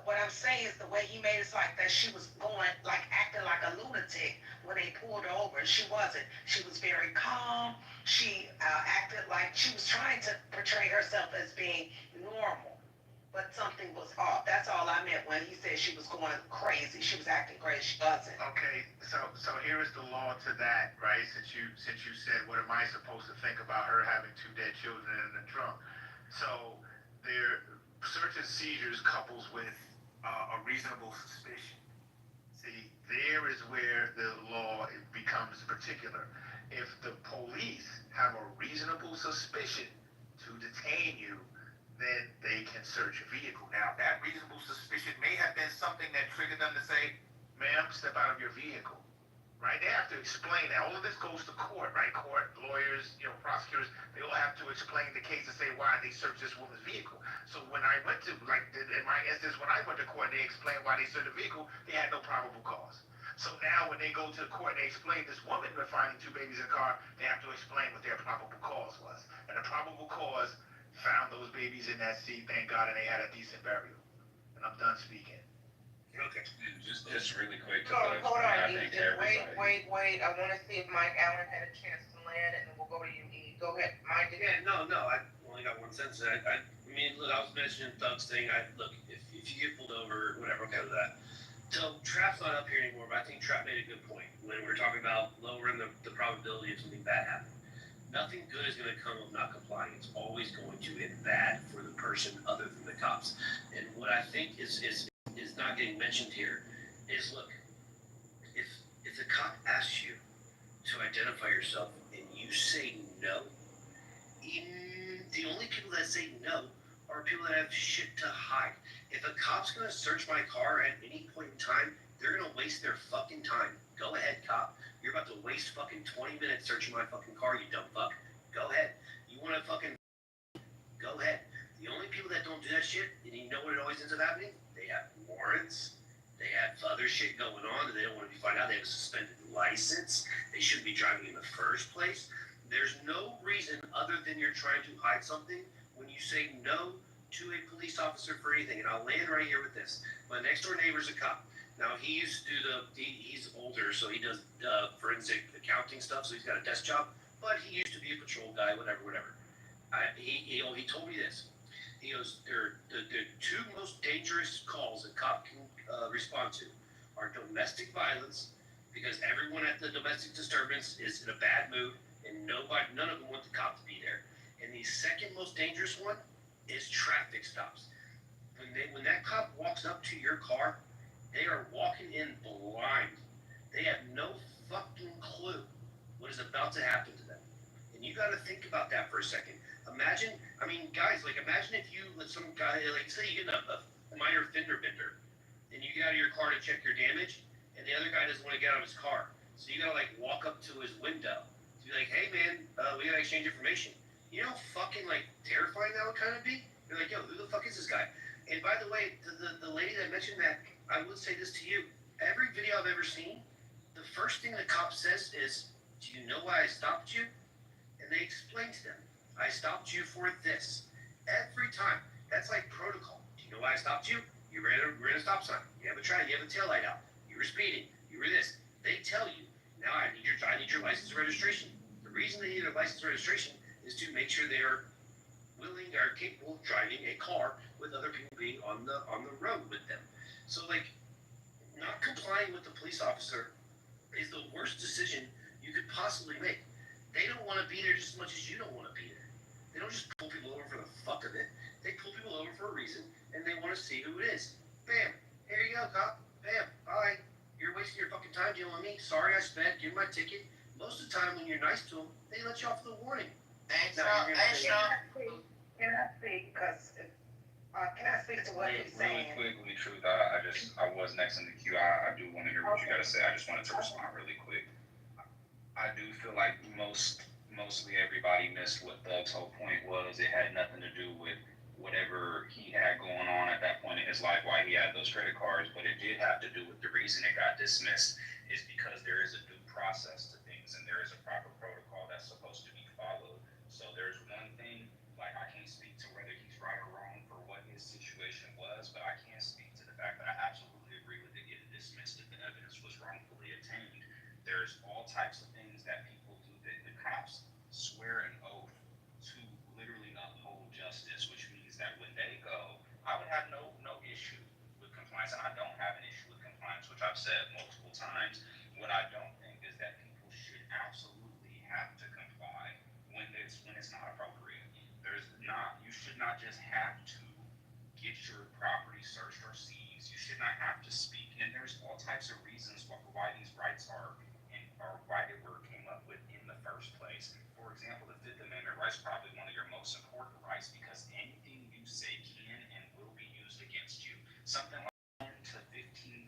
Speaker 1: What I'm saying is the way he made it like that she was going, like acting like a lunatic when they pulled her over. She wasn't. She was very calm. She acted like she was trying to portray herself as being normal, but something was off. That's all I meant when he said she was going crazy. She was acting crazy. She wasn't.
Speaker 2: Okay, so here is the law to that, right? Since you said, what am I supposed to think about her having 2 dead children in the trunk? So there, search and seizures couples with a reasonable suspicion. See, there is where the law becomes particular. If the police have a reasonable suspicion to detain you, then they can search your vehicle. Now, that reasonable suspicion may have been something that triggered them to say, ma'am, step out of your vehicle. Right? They have to explain that. All of this goes to court, right? Court, lawyers, prosecutors, they all have to explain the case and say why they searched this woman's vehicle. So when I went to, in my instance, when I went to court and they explained why they searched the vehicle, they had no probable cause. So now when they go to court and they explain this woman was finding 2 babies in a car, they have to explain what their probable cause was. And the probable cause found those babies in that seat, thank God, and they had a decent burial. And I'm done speaking.
Speaker 4: Okay.
Speaker 20: Just really quick.
Speaker 15: Hold on. Wait. I want to see if Mike Allen had a chance to land, and then we'll go to you, E. Go ahead, Mike.
Speaker 4: Yeah, no, I only got 1 sentence. I mean, look, I was mentioning Thug's thing. Look, if you get pulled over, whatever, okay with that. So Trap's not up here anymore, but I think Trap made a good point when we're talking about lowering the probability of something bad happening. Nothing good is going to come of not complying. It's always going to end bad for the person other than the cops. And what I think is not getting mentioned here is, look, if the cop asks you to identify yourself and you say no, the only people that say no are people that have shit to hide. If a cop's going to search my car at any point in time, they're going to waste their fucking time. Go ahead, cop. You're about to waste fucking 20 minutes searching my fucking car, you dumb fuck. Go ahead. You want to fucking... Go ahead. The only people that don't do that shit, and you know what it always ends up happening? They have warrants. They have other shit going on that they don't want to be found out. They have a suspended license. They shouldn't be driving in the first place. There's no reason other than you're trying to hide something when you say no to a police officer for anything. And I'll land right here with this. My next door neighbor's a cop. Now, he used to do he's older, so he does forensic accounting stuff, so he's got a desk job. But he used to be a patrol guy, whatever. He told me this. He goes, the 2 most dangerous calls a cop can respond to are domestic violence, because everyone at the domestic disturbance is in a bad mood, and none of them want the cop to be there. And the second most dangerous one is traffic stops. When that cop walks up to your car, they are walking in blind. They have no fucking clue what is about to happen to them. And you got to think about that for a second. Imagine if you let some guy, say you get a minor fender bender, and you get out of your car to check your damage, and the other guy doesn't want to get out of his car. So you got to walk up to his window to be like, hey man, we gotta exchange information. You know how fucking like terrifying that would kind of be? You're like, yo, who the fuck is this guy? And by the way, the lady that mentioned that, I would say this to you. Every video I've ever seen, the first thing the cop says is, do you know why I stopped you? And they explain to them, I stopped you for this. Every time. That's like protocol. Do you know why I stopped you? You ran a stop sign. You have a tail light out. You were speeding. You were this. They tell you, now I need your license and registration. The reason they need a license and registration is to make sure they are willing or capable of driving a car with other people being on the road with them. So like not complying with the police officer is the worst decision you could possibly make. They don't want to be there just as much as you don't want to be there. They don't just pull people over for the fuck of it. They pull people over for a reason, and they want to see who it is. Bam. Here you go, cop. Bam. Bye. You're wasting your fucking time dealing with me. Sorry I sped. Give me my ticket. Most of the time when you're nice to them, they let you off with a warning.
Speaker 1: Can I speak? Because can I speak to what he's saying?
Speaker 7: Really quickly, Truth, I was next in the queue. I do want to hear what you got to say. I just wanted to respond really quick. I do feel like mostly everybody missed what Thug's whole point was. It had nothing to do with whatever he had going on at that point in his life, why he had those credit cards, but it did have to do with the reason it got dismissed is because there is a due process to things and there is a proper protocol that's supposed to be followed. So there's one thing, like I can't speak to whether he's right or wrong for what his situation was, but I can speak to the fact that I absolutely agree with it getting dismissed if the evidence was wrongfully obtained. There's all types of things that people do that the cops swear an oath to literally uphold justice, which means that when they go, I would have no issue with compliance, and I don't have an issue with compliance, which I've said multiple times. What I don't think is that people should absolutely have to comply when it's not appropriate. You should not just have to get your property searched or seized. You should not have to speak, and there's all types of reasons why these rights are or why they came up with in the first place. For example, the Fifth Amendment rights probably one of your most important rights because anything you say can and will be used against you. Something like 10 to 15%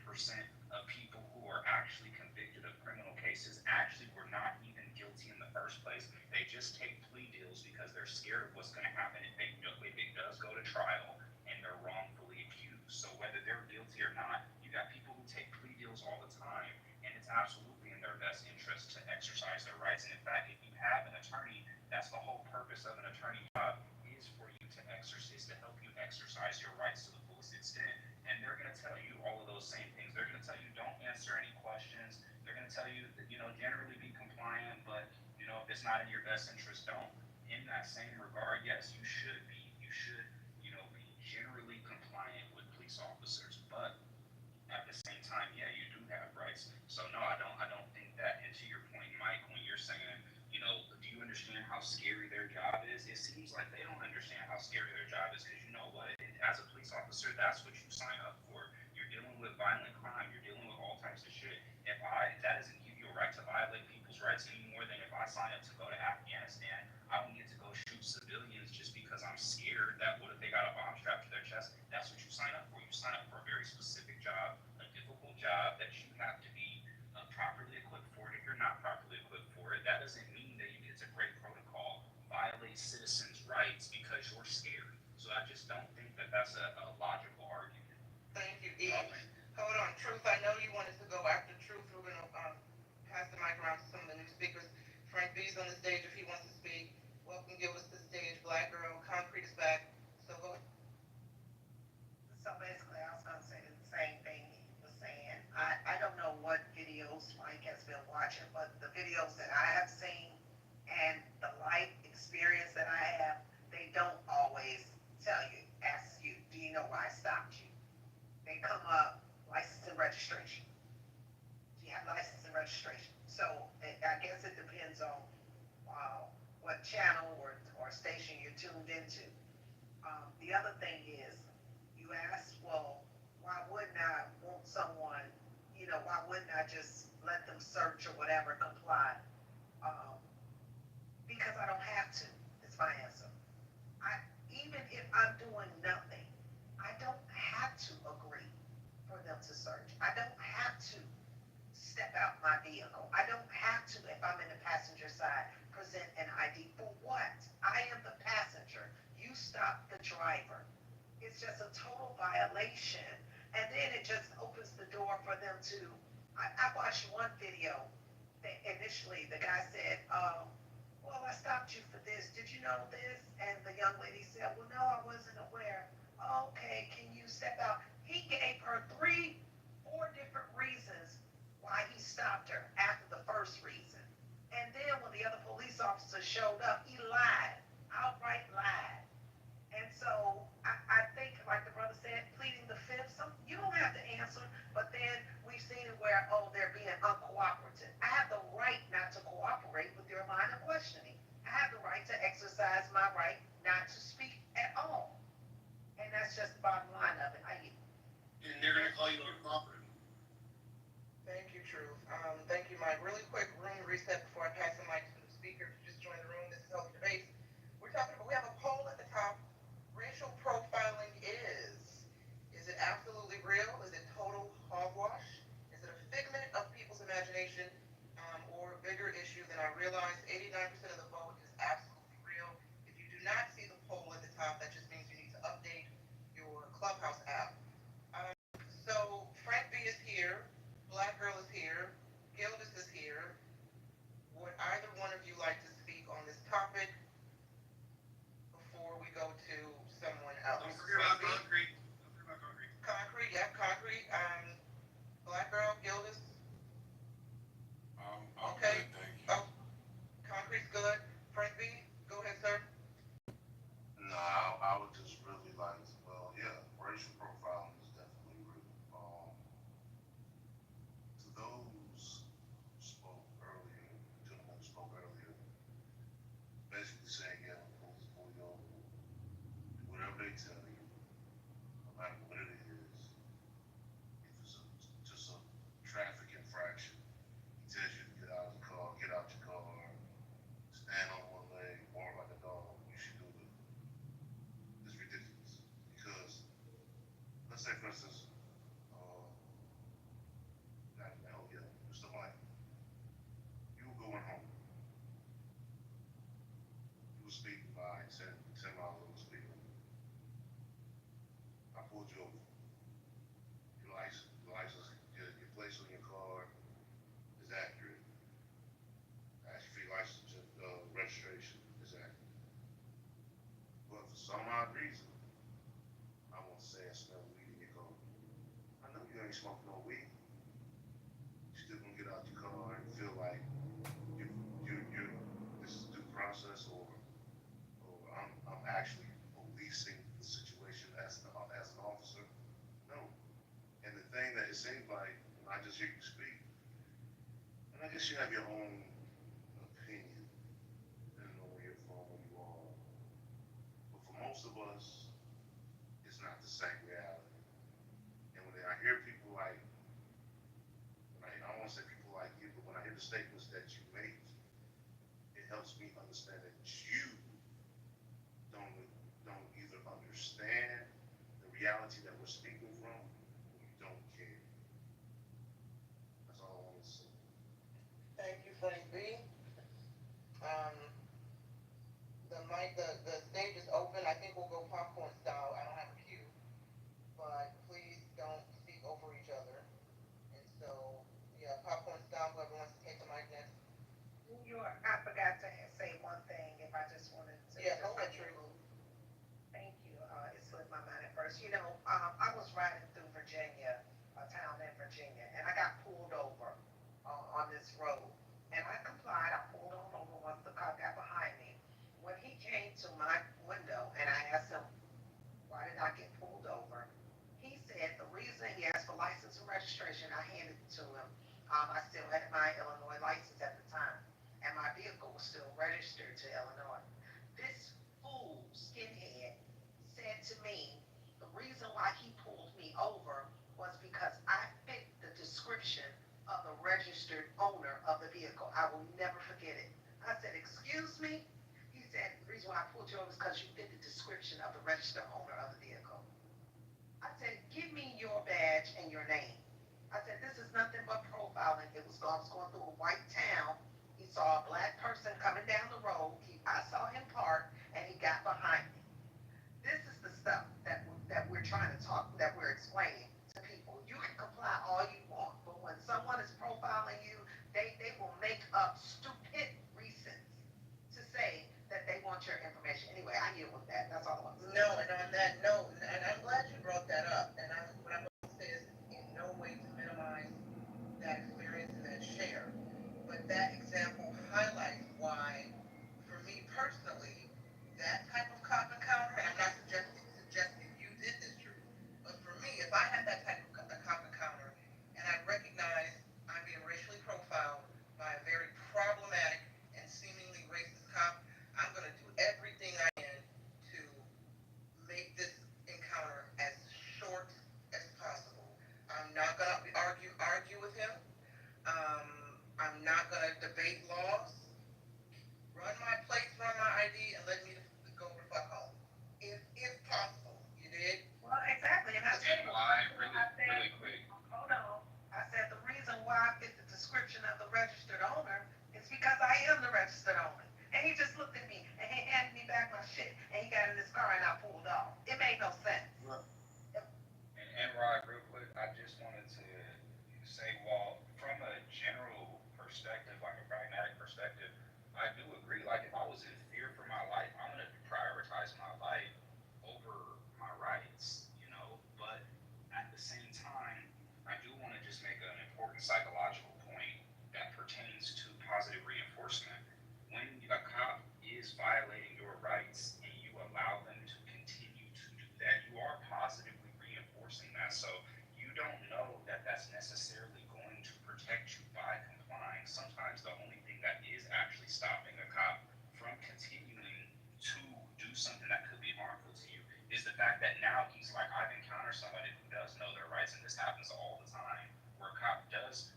Speaker 7: of people who are actually convicted of criminal cases actually were not even guilty in the first place. They just take plea deals because they're scared of what's going to happen if it does go to trial and they're wrongfully accused. So whether they're guilty or not, you got people who take plea deals all the time, and it's absolutely in their best interest to exercise their rights. And in fact, if you have an attorney, that's the whole purpose of an attorney job is for you to exercise, to help you exercise your rights to the fullest extent. And they're going to tell you all of those same things. They're going to tell you don't answer any questions. They're going to tell you that, generally be compliant, but, if it's not in your best interest, don't. In that same regard, yes, you should be be generally compliant with police officers, but at the same time, yeah, you do have rights. So no, I don't think that. And to your point, Mike, when you're saying, do you understand how scary their job is? It seems like they don't understand how scary their job is because you know what? As a police officer, that's what you sign up for. You're dealing with violent crime. You're dealing with all types of shit. That doesn't give you a right to violate people's rights any more than if I sign up to go to Afghanistan, I don't get to go shoot civilians just because I'm scared that what if they got a bomb strapped to their chest? That's what you sign up for. You sign up for a very specific job, a difficult job that you have to be properly equipped for. And if you're not properly equipped for it, that doesn't mean that you get to break protocol, violate citizens' rights because you're scared. So I just don't think that that's a logical argument.
Speaker 15: Thank you, E. Hold on, Truth, I know you wanted to go after Truth. We're going to pass the mic around to some of the new speakers. Frank B's on the stage if he wants to speak. Welcome, give us the stage. Black Girl, Concrete is back. So go ahead.
Speaker 1: So basically, I was going to say the same thing he was saying. I don't know what videos Mike has been watching, but the videos that I have seen and the life experience that I have, they don't always ask you, do you know why I stopped you? They come up, license and registration. Do you have license and registration? So I guess it depends on what channel or station you're tuned into. The other thing is, you ask, well, why wouldn't I want someone, why wouldn't I just let them search or whatever, comply? Because I don't have to, is my answer. Even if I'm doing nothing, I don't have to agree for them to search. I don't have to step out my vehicle. I don't have to, if I'm in the passenger side, it's just a total violation. And then it just opens the door for them to. I watched one video. Initially, the guy said, well, I stopped you for this. Did you know this? And the young lady said, well, no, I wasn't aware. Okay, can you step out? He gave her three, four different reasons why he stopped her after the first reason. And then when the other police officer showed up, he lied, outright lied. And so I think, like the brother said, pleading the fifth, you don't have to answer, but then we've seen it where, oh, they're being uncooperative. I have the right not to cooperate with your line of questioning. I have the right to exercise my right not to speak at all. And that's just the bottom line of it.
Speaker 4: And they're gonna call you uncooperative.
Speaker 15: Thank you, Truth. Thank you, Mike. Really quick room reset before I pass the mic to the speaker. If you just joined the room, this is Healthy Debates. We're talking about, we have a poll at the top. Racial profiling is it absolutely real? Is it total hogwash? Is it a figment of people's imagination, or a bigger issue than I realized? 89% of the vote is absolutely real. If you do not see the poll at the top, that just means you need to update your Clubhouse app. So Frank B is here, Black Girl is here, Gildas is here. Would either one of you like to speak on this topic before we go to someone else?
Speaker 4: Don't forget about concrete. Don't forget about concrete.
Speaker 15: Concrete, yeah, concrete. Black Girl, Gildas.
Speaker 21: I'm
Speaker 15: Okay.
Speaker 21: good, thank you.
Speaker 15: Oh, concrete's good. Frank B, go ahead, sir.
Speaker 16: No, I would just really like to, well, yeah, racial profiling is definitely real. To those who spoke earlier, the gentleman who spoke earlier, basically saying, yeah, police pull you over, do whatever they tell you, no matter what it is. If it's just a traffic infraction, he tells you to get out of the car, get out your car, stand on one leg, walk like a dog, you should do it. It's ridiculous. Because, let's say for instance, yeah, Mr. Mike, you were going home. You were speeding by 10 miles over speed limit. I pulled you over. Your place on your car is accurate. Ask for your license, registration is accurate. But for some odd reason, I won't say I smell weed in your car. I know you ain't smoking no weed. You still gonna get out your car and feel like this is due process, or I'm actually policing the situation as an officer. No. And the thing that it seems like, when I just hear you speak, and I guess you have your own opinion, depending on where you're from, where you are. But for most of us, it's not the same reality. And when I hear people like, I don't want to say people like you, but when I hear the statements that you make, it helps me understand that you don't either understand the reality that we're speaking from, or you don't care. That's all I want to say.
Speaker 15: Thank you, Frank B. The stage is open. I think we'll go popcorn style. I don't have a cue, but please don't speak over each other. And so, yeah, popcorn style. Whoever wants to take the mic next.
Speaker 1: I forgot to say one thing. If I just wanted to.
Speaker 15: Yeah, go ahead, True.
Speaker 1: Thank you. It slipped my mind at first. I was riding through Virginia, a town in Virginia, and I got pulled over on this road. And I complied. I pulled on over once the car got behind me. When he came to my window and I asked him, why did I get pulled over? He said the reason, he asked for license and registration. I handed it to him. I still had my Illinois license at the time, and my vehicle was still registered to Illinois. This fool, skinhead, said to me the reason why he pulled me over was because I fit the description of the registered owner of the vehicle. I will never forget it. I said, excuse me? He said, the reason why I pulled you over is because you fit the description of the registered owner of the vehicle. I said, give me your badge and your name. I said, this is nothing but profiling. I was going through a white town. He saw a black person coming down the road. I saw him park, and he got behind me. This is the stuff that we're
Speaker 7: like I've encountered somebody who does know their rights, and this happens all the time, where a cop is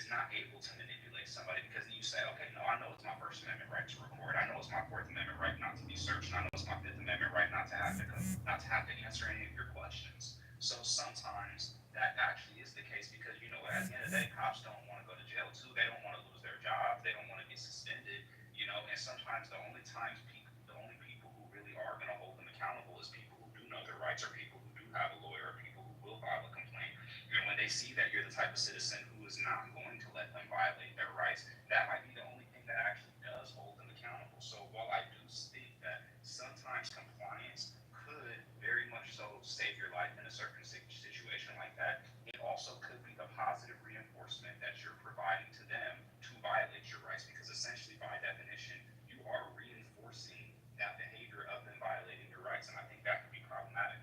Speaker 7: not able to manipulate somebody because you say, okay, no, I know it's my First Amendment right to record. I know it's my Fourth Amendment right not to be searched. I know it's my Fifth Amendment right not to have to answer any of your questions. So sometimes that actually is the case because at the end of the day, cops don't want to go to jail too. They don't want to lose their job. They don't want to get suspended. And sometimes the only people who really are going to hold them accountable is people who do know their rights, or people who do have a lawyer, or people who will file a complaint. And when they see that you're the type of citizen who is not going to let them violate their rights, that might be the only thing that actually does hold them accountable. So while I do think that sometimes compliance could very much so save your life in a certain situation like that, it also could be the positive reinforcement that you're providing to them to violate your rights, because essentially by definition, you are reinforcing that behavior of them violating your rights, and I think that could be problematic.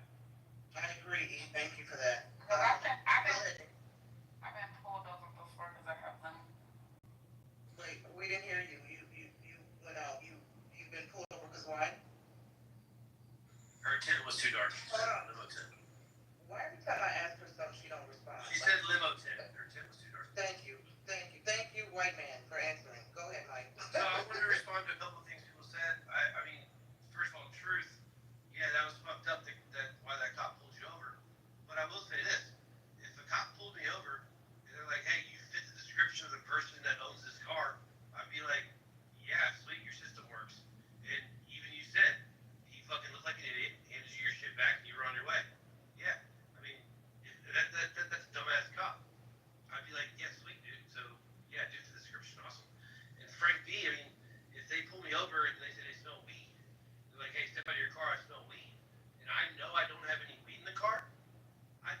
Speaker 15: I agree. Thank you for that.
Speaker 11: I've been pulled over before because I have them.
Speaker 15: Wait, we didn't hear you. You went out. You've been pulled over because why?
Speaker 4: Her tent was too dark. Limo tent.
Speaker 15: Why every time I ask her something, she don't respond?
Speaker 4: She said limo tent. Her tent was too dark.
Speaker 15: Thank you, white man, for answering. Go ahead, Mike.
Speaker 4: So I wanted to respond to a couple of things people said. I mean, first of all, truth. Yeah, that was fucked up. That why that cop pulled you over. But I will say this: if a cop pulled me over, and they're like, "Hey, you fit the description of the person that owns this car," I'd be like, "Yeah, sweet, your system works." And even you said he fucking looked like an idiot, handed you your shit back, and you were on your way. Yeah, I mean, that's a dumbass cop. I'd be like, "Yeah, sweet, dude." So yeah, due to the description, awesome. And Frank B, I mean, if they pull me over and they say they smell weed, they're like, "Hey, step out of your car, I smell weed," and I know I don't have any weed in the car, I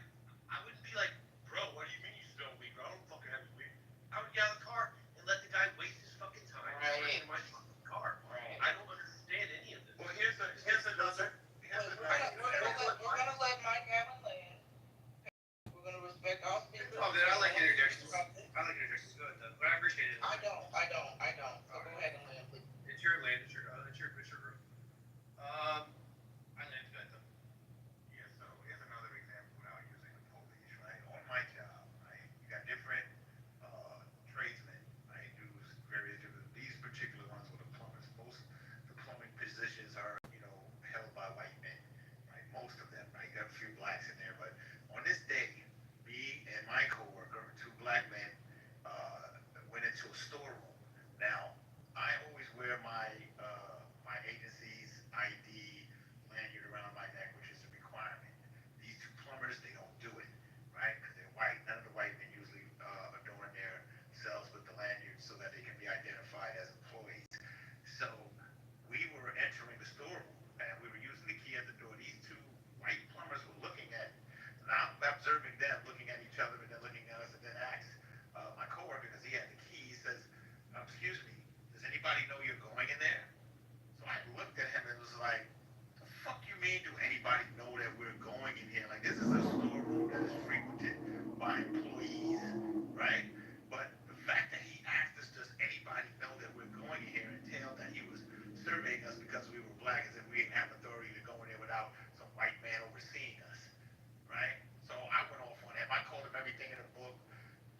Speaker 4: wouldn't be like, "Bro, what do you mean you smell weed, bro? I don't fucking have any weed." I would get out of the car and let the guy waste his fucking time in my fucking car.
Speaker 15: Right.
Speaker 4: I don't understand any of this.
Speaker 13: Well, here's another.
Speaker 15: We're gonna let Mike have a land. We're gonna respect all speakers.
Speaker 4: Oh, man, I like interjections. Go ahead, Doug. But I appreciate it.
Speaker 15: I don't. So go ahead and land, please.
Speaker 4: It's your land. It's your room. I land. Go ahead, Doug.
Speaker 13: Yeah, so here's another example without using the police, right? On my job, right? You got different tradesmen, right? Do various different. These particular ones were the plumbers. Most the plumbing positions are, held by white men, right? Most of them, right? You got a few blacks in there, but on this day, me and my coworker, two black men, went into a storeroom. Now, I always wear my agency's ID lanyard around my neck, which is a requirement. These two plumbers, they don't do it, right? Because they're white. None of the white men usually adorn themselves with the lanyard so that they can be identified as employees. So we were entering the storeroom, and we were using the key at the door. These two white plumbers were looking at, and I'm observing them looking at each other and then looking at us, and then asked my coworker, because he had the key, he says, "Excuse me, does anybody know you're going in there?" So I looked at him and was like, "The fuck you mean, do anybody know that we're going in here? Like, this is a storeroom that is frequented by employees, right?" But the fact that he asked us, "Does anybody know that we're going in here?" entailed that he was surveying us because we were black, as if we didn't have authority to go in there without some white man overseeing us, right? So I went off on him. I called him everything in the book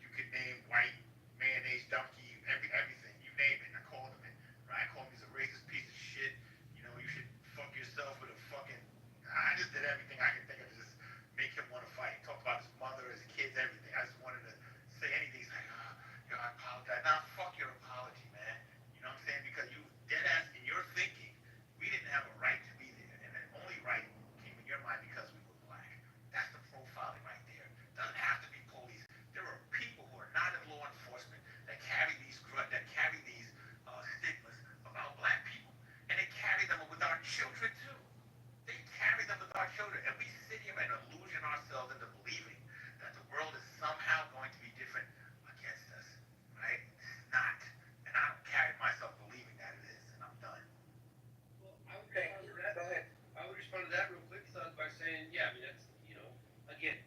Speaker 13: you could name: white, mayonnaise, donkey, everything. You name it. I called him, right? I called him, he's a racist piece of shit. You should fuck yourself with a fucking. I just did everything I could think of to just make him want to fight. He talked about his mother, his kids, everything. I just wanted to say anything. He's like, I apologize. Nah, fuck your apology, man. You know what I'm saying? Because you dead ass in your thinking, we didn't have a right to be there, and the only right came in your mind because we were black. That's the profiling right there. Doesn't have to be police. There are people who are not in law enforcement that carry these stigmas about black people, and they carry them with our children too. They carry them with our children, and we sit here and illusion ourselves into believing that the world is somehow going to be different against us, right? It's not, and I don't carry myself believing that it is, and I'm done.
Speaker 4: Well, I would respond to that real quick, Thug, by saying, yeah, I mean, that's, again,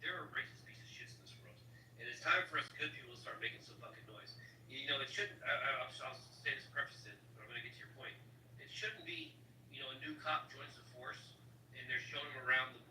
Speaker 4: there are racist pieces of shit in this world, and it's time for us good people to start making some fucking noise. It shouldn't, I'll say this, preface it, but I'm going to get to your point. It shouldn't be, a new cop joins the force, and they're showing him around the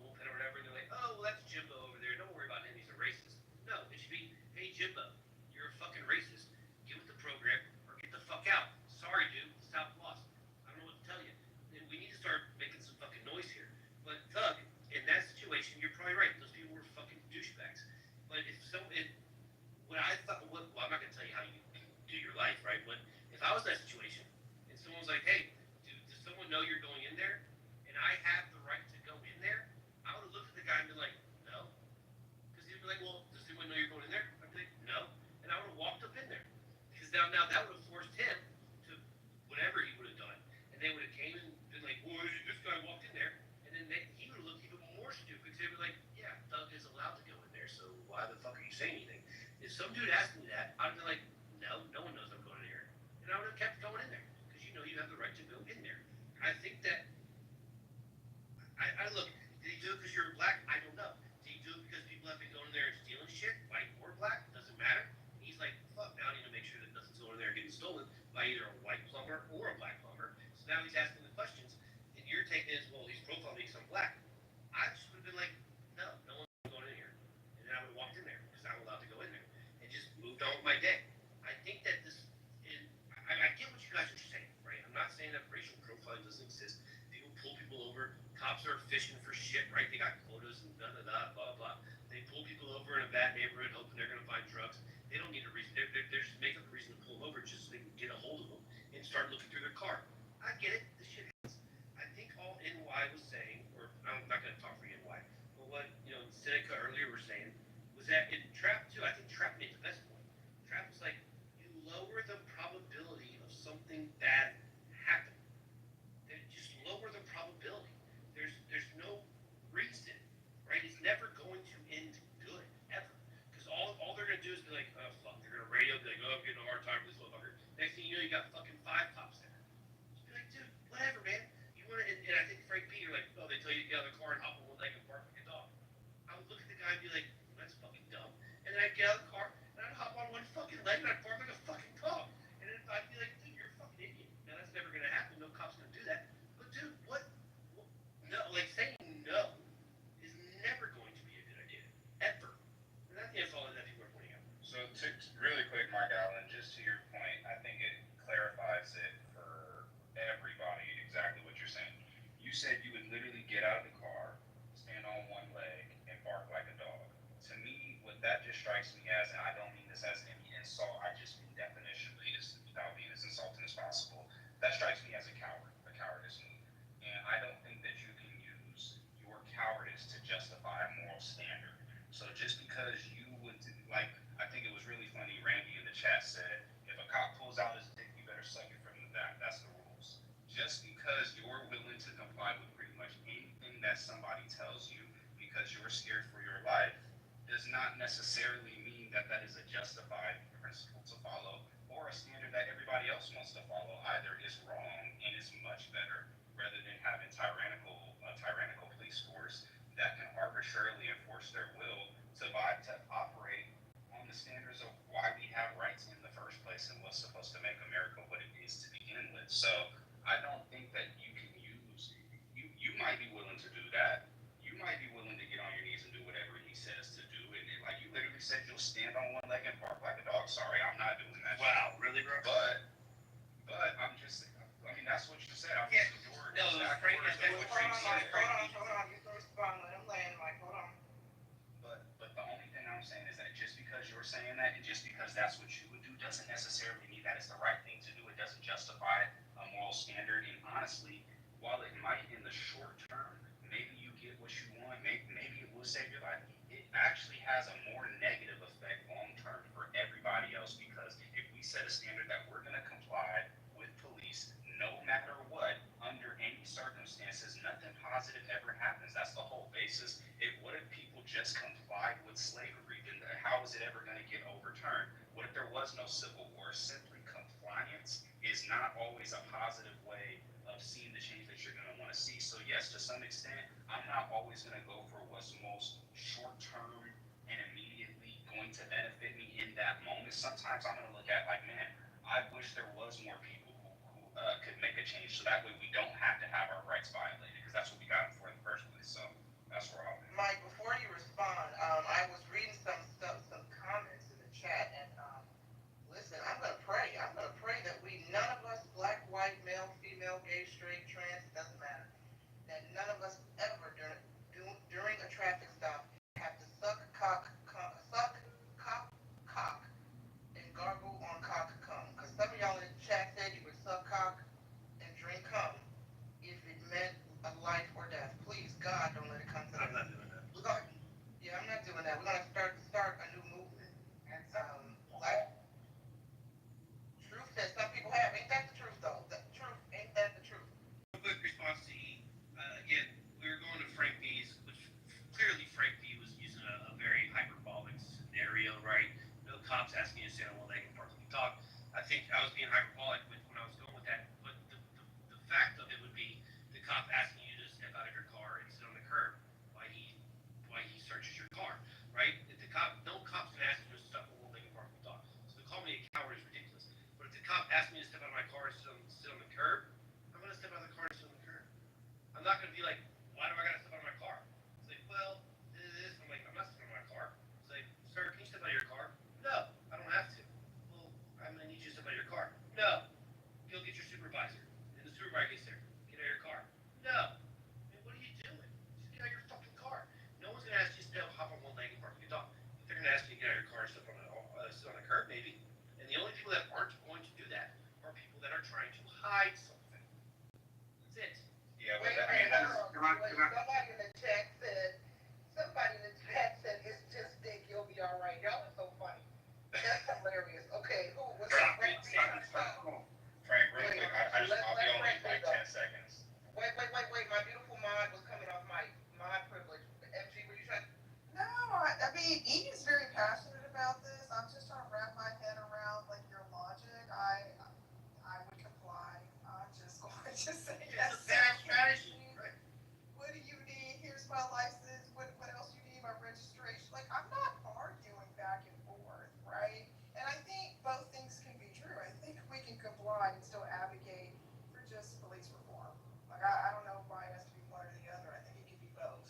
Speaker 4: I look, did he do it because you're black? I don't know. Did he do it because people have been going in there and stealing shit, white or black? Doesn't matter. He's like, fuck, now I need to make sure that nothing's going in there and getting stolen by either a white plumber or a black plumber. So now he's asking the questions, and your take is, well, he's profiling me because I'm black. I just would have been like, no, no one's going in here. And then I would have walked in there because I'm allowed to go in there and just moved on with my day. I think that this is, I get what you guys are saying, right? I'm not saying that racial profiling doesn't exist. People pull people over. Cops are fishing for shit, right? They got quotas and da da da, blah blah. They pull people over in a bad neighborhood, hoping they're going to find drugs. They don't need a reason. They're just making a reason to pull them over just so they can get a hold of them and start looking through their car. I get it. This shit happens. I think all NY was saying, or I'm not going to talk for NY, but what Seneca earlier were saying was that in Trap too. I think Trap made the best point. Trap was like, you lower the probability of something bad happening. They just lower the probability. There's no reason, right? It's never going to end good ever, because all they're gonna do is be like, oh fuck, they're gonna radio, be like, oh, I'm getting a hard time with this motherfucker. Next thing you know, you got fucking 5 cops there. Just be like, dude, whatever, man. You want to, and I think Frank Peter, like, oh, they tell you to get out of the car and hop on one leg and bark like a dog. I would look at the guy and be like, well, that's fucking dumb. And then I'd get out of the car and I'd hop on one fucking leg and I'd bark like a fucking dog. And then I'd be like, dude, you're a fucking idiot. Now that's never gonna happen. No cop's gonna do that. But dude, what? No, like saying no is never going to be a good idea, ever. And I think that's all that people are pointing out.
Speaker 7: So to really quick, Mark Allen, just to your point, I think it clarifies it for everybody exactly what you're saying. You said you would literally get out of the car, stand on one leg, and bark like a dog. To me, what that just strikes me as, and I don't mean this as any insult, I just mean definitionally, this without being as insulting as possible, that strikes me as a coward, a cowardice move. And I don't think that you can use your cowardice to justify a moral standard. So just because you would, like, I think it was really funny, Randy in the chat said, if a cop pulls out his dick, you better suck it from the back. That's the rules. Just because you're willing to comply with pretty much anything that somebody tells you because you're scared for your life does not necessarily mean that that is a justified principle to follow or a standard that everybody else wants to follow either. Is wrong and is much better rather than having tyrannical police force that can arbitrarily enforce their will to operate on the standards of why we have rights in the first place and what's supposed to make America what it is to begin with. So I don't think that you can use you might be willing to do that. You might be willing to get on your knees and do whatever he says to do. And like you literally said, you'll stand on one leg and bark like a dog. Sorry, I'm not doing that.
Speaker 4: Wow, really, bro?
Speaker 7: But I'm just, I mean, that's what you said. I'm
Speaker 4: Yeah.
Speaker 7: using your
Speaker 4: No,
Speaker 7: exact
Speaker 4: Frank,
Speaker 7: words
Speaker 4: that's
Speaker 7: of
Speaker 4: what
Speaker 7: what
Speaker 4: Frank
Speaker 7: you
Speaker 4: said.
Speaker 7: said.
Speaker 15: Hold on, you throw respond, let him land, Mike, hold on.
Speaker 7: But the only thing I'm saying is that just because you're saying that and just because that's what you would do doesn't necessarily mean that it's the right thing to do. It doesn't justify a moral standard. And honestly, while it might in the short term, maybe you get what you want, maybe it will save your life, it actually has a more negative effect long term for everybody else, because if we set a standard that we're going to comply with police no matter what, under any circumstances, nothing positive ever happens. That's the whole basis. What if people just complied with slavery? Then how is it ever going to get overturned? What if there was no civil war? Simply compliance is not always a positive way of seeing the change that you're going to want to see. So yes, to some extent, I'm not always going to go for what's most short term and immediately going to benefit me in that moment. Sometimes I'm going to look at like, man, I wish there was more people who could make a change, so that way we don't have to have our rights violated, because that's what we got for in the first place. So that's where I'll be.
Speaker 15: Mike, before you respond, I was reading some comments in the chat, and listen, I'm gonna pray. I'm gonna pray that none of us, black, white, male, female, gay, straight, trans, doesn't matter, that none of us ever during a traffic stop have to suck cock, and gargle on cock cum. Because some of y'all in the chat said you would suck cock and drink cum if it meant a life or death.
Speaker 4: cop asks me to step out of my car and sit on the curb, I'm gonna step out of the car and sit on the curb. I'm not gonna be like, why do I gotta step out of my car? It's like, well, it is. I'm like, I'm not stepping out of my car. It's like, sir, can you step out of your car? No, I don't have to. Well, I'm gonna need you to step out of your car. No, go get your supervisor. And the supervisor gets there. Get out of your car. No. Man, what are you doing? Just get out of your fucking car. No one's gonna ask you to hop on one leg and park your dog. If they're gonna ask you to get out of your car and sit on a curb, maybe. And the only people that aren't going to do that are people that are trying to hide something. That's it.
Speaker 2: Yeah, but
Speaker 1: Wait,
Speaker 2: I mean,
Speaker 1: hold on. Wait, somebody in the chat said, it's just Dick, you'll be all right. Y'all are so funny. That's hilarious. Okay, who was that?
Speaker 2: Frank, real quick, I'll be on like 10 seconds.
Speaker 1: Wait. My beautiful mind was coming off my privilege. MG, were you trying?
Speaker 5: No, I mean, Eve's very passionate about this. I'm just trying to wrap my head around like your logic. I would comply. I'm just going to say yes.
Speaker 4: It's a bad strategy. Right.
Speaker 5: What do you need? Here's my license. What else you need? My registration. Like, I'm not arguing back and forth, right? And I think both things can be true. I think we can comply and still advocate for just police reform. Like, I don't know why it has to be one or the other. I think it can be both.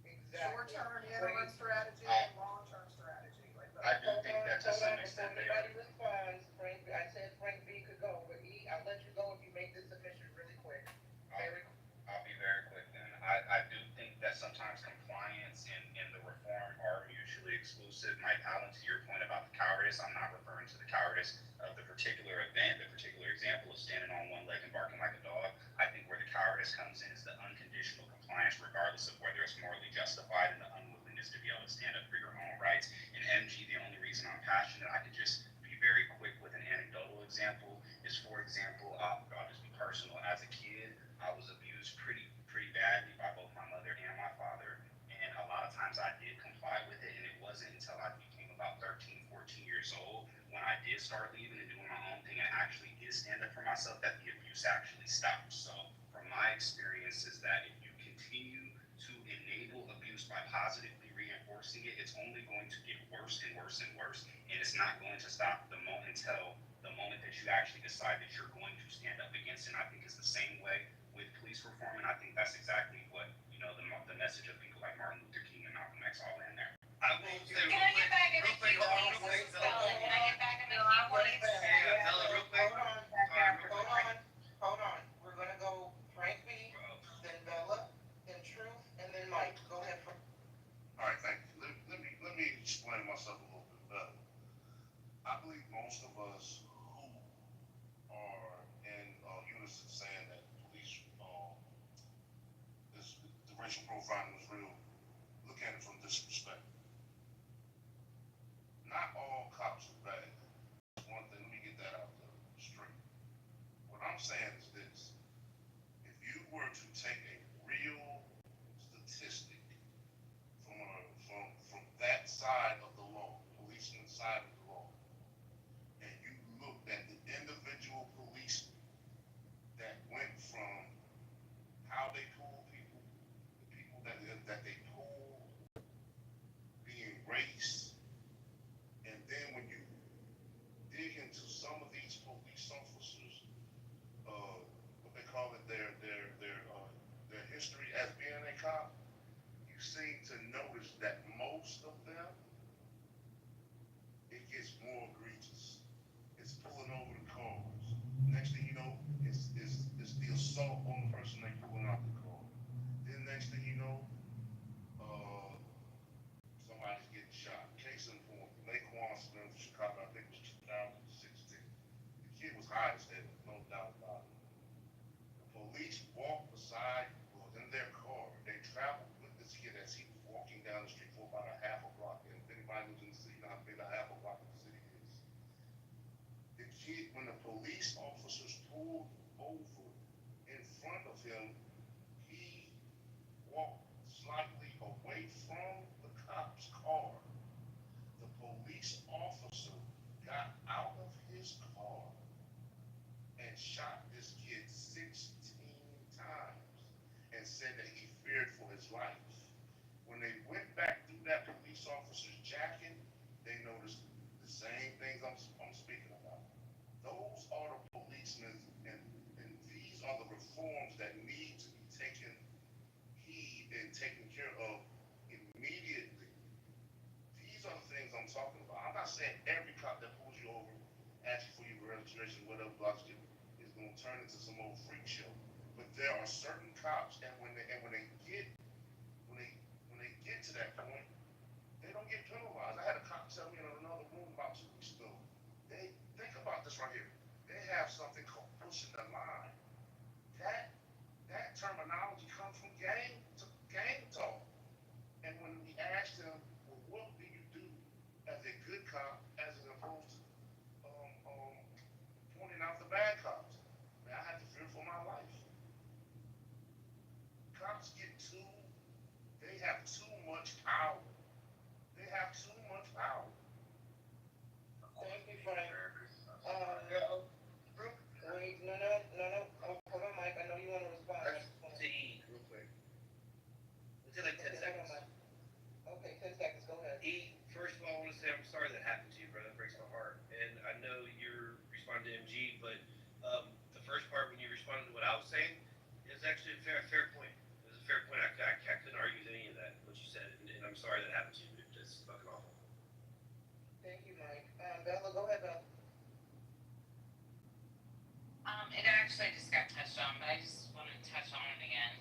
Speaker 1: Exactly.
Speaker 5: Short-term interim strategy and long-term strategy. Like,
Speaker 2: I do think that to some extent they are.
Speaker 1: Anybody responds, Frank, I said Frank B could go, but E, I'll let you go if you make this submission really quick.
Speaker 7: I'll be very quick then. I do think that sometimes compliance and the reform are mutually exclusive. Mike Allen, to your point about the cowardice, I'm not referring to the cowardice of the particular event, the particular example of standing on one leg and barking like a dog. I think where the cowardice comes in is the unconditional compliance, regardless of whether it's morally justified, and the unwillingness to be able to stand up for your own rights. In MG, the only reason I'm passionate, I could just be very quick with an anecdotal example, is, for example, I'll just be personal. As a kid, I was abused pretty badly by both my mother and my father, and a lot of times I did comply with it, and it wasn't until I became about 13, 14 years old when I did start leaving and doing my own thing and actually did stand up for myself that the abuse actually stopped. So from my experience is that if you continue to enable abuse by positively reinforcing it, it's only going to get worse and worse and worse, and it's not going to stop until the moment that you actually decide that you're going to stand up against it. And I think it's the same way with police reform, and I think that's exactly what, the message of people like Martin Luther King and Malcolm X all in there.
Speaker 4: I will say
Speaker 11: Can I get back in the queue, please? Can I get back in the queue, please?
Speaker 1: Hold on. We're gonna go Frank B, then Bella, then Truth, and then Mike. Go ahead.
Speaker 16: All right, thank you. Let me explain myself a little bit better. I believe most of us who are in unison saying that police, the racial profiling is real, look at it from this perspective. Not all cops are bad. That's one thing. Let me get that out there straight. What I'm saying is this: if you were to take a real statistic from that side of the law, policeman side of the law, and you looked at the individual police that went from how they pull people, the people that they pull, being race, and then when you dig into some of these police officers, what they call it, their history as being a cop, you seem to notice that most of them, it gets more egregious. It's pulling over the cars. Next thing you know, it's the assault on the person they pulling out the car. Then next thing you know, somebody's getting shot. Case in point, Laquan Smith, Chicago, I think it was 2016. The kid was high as hell, no doubt about it. The police walked beside, in their car. They traveled with this kid as he was walking down the street for about a half a block. And if anybody lives in the city, you know how big a half a block of the city is. The kid, when the police officers pulled over in front of him, he walked slightly away from the cop's car. The police officer got out of his car and shot this kid 16 times and said that he feared for his life. When they went back through that police officer's jacket, they noticed the same things I'm speaking about. Those
Speaker 6: those are the policemen, and these are the reforms that need to be taken heed and taken care of immediately. These are the things I'm talking about. I'm not saying every cop that pulls you over, asks you for your registration, whatever blocks you, is going to turn into some old freak show. But there are certain cops, and when they get to that point, they don't get penalized. I had a cop tell me in another room about 2 weeks ago. They think about this right here. They have something called pushing the line. That terminology comes from gang talk. And when we asked him, well, what do you do as a good cop, as opposed to pointing out the bad cops? Man, I had to fear for my life. Cops they have too much power. They have too much power.
Speaker 15: Thank you, Frank. Wait, no. Hold on, Mike. I know you want to respond.
Speaker 4: To E, real quick. Let's take like 10 seconds.
Speaker 15: Okay, 10 seconds. Go ahead.
Speaker 4: E, first of all, I want to say I'm sorry that happened to you, brother. That breaks my heart. And I know you're responding to MG, but the first part when you responded to what I was saying is actually a fair point. It was a fair point. I couldn't argue with any of that, what you said. And I'm sorry that happened to you. It's fucking awful.
Speaker 15: Thank you, Mike. Bella, go ahead, Bella.
Speaker 11: It actually just got touched on, but I just want to touch on it again.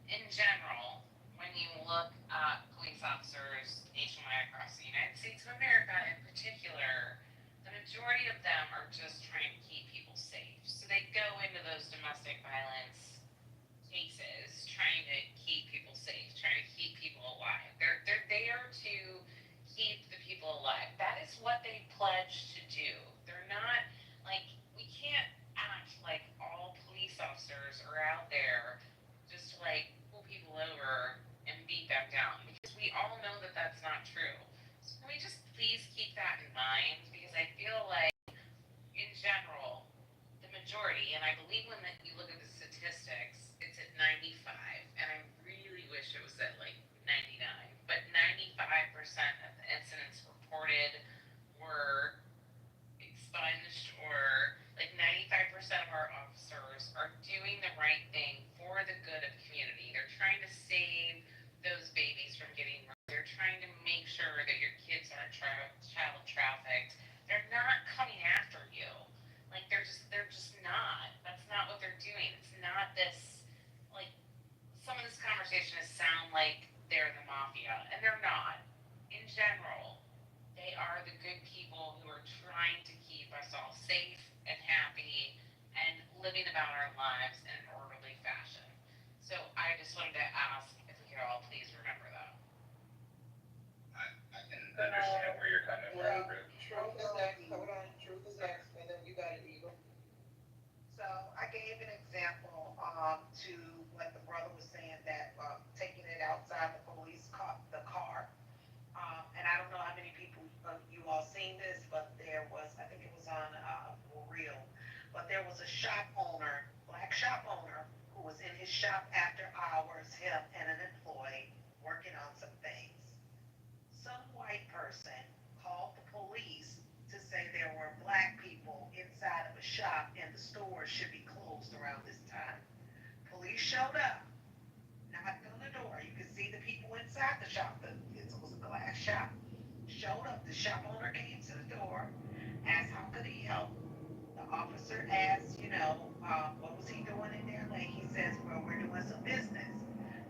Speaker 11: In general, when you look at police officers nationwide across the United States of America in particular, the majority of them are just trying to keep people safe. So they go into those domestic violence cases trying to keep people safe, trying to keep people alive. They're there to keep the people alive. That is what they pledge to do. They're not like, we can't act like all police officers are out there just to like pull people over and beat them down, because we all know that that's not true. So can we just please keep that in mind? Because I feel like in general, the majority, and I believe when you look at the statistics, it's at 95, and I really wish it was at like 99, but 95% of the incidents reported were expunged, or like 95% of our officers are doing the right thing for the good of the community. They're trying to save those babies from getting murdered. They're trying to make sure that your kids aren't child trafficked. They're not coming after you. Like they're just not. That's not what they're doing. It's not this, like, some of this conversation is sound like they're the mafia, and they're not. In general, they are the good people who are trying to keep us all safe and happy and living about our lives in an orderly fashion. So I just wanted to ask if we could all please remember that.
Speaker 7: I can understand where you're coming from.
Speaker 15: Truth is next. Hold on. Truth is next. And then you got it, Eagle.
Speaker 1: So I gave an example to what the brother was saying, that taking it outside the car. And I don't know how many people you all seen this, but there was, I think it was on Reel, but there was a shop owner, black shop owner, who was in his shop after hours, him and an employee working on some things. Some white person called the police to say there were black people inside of a shop and the store should be closed around this time. Police showed up, knocked on the door. You could see the people inside the shop. It was a glass shop. Showed up. The shop owner came to the door, asked how could he help. The officer asked, what was he doing in there late? He says, well, we're doing some business.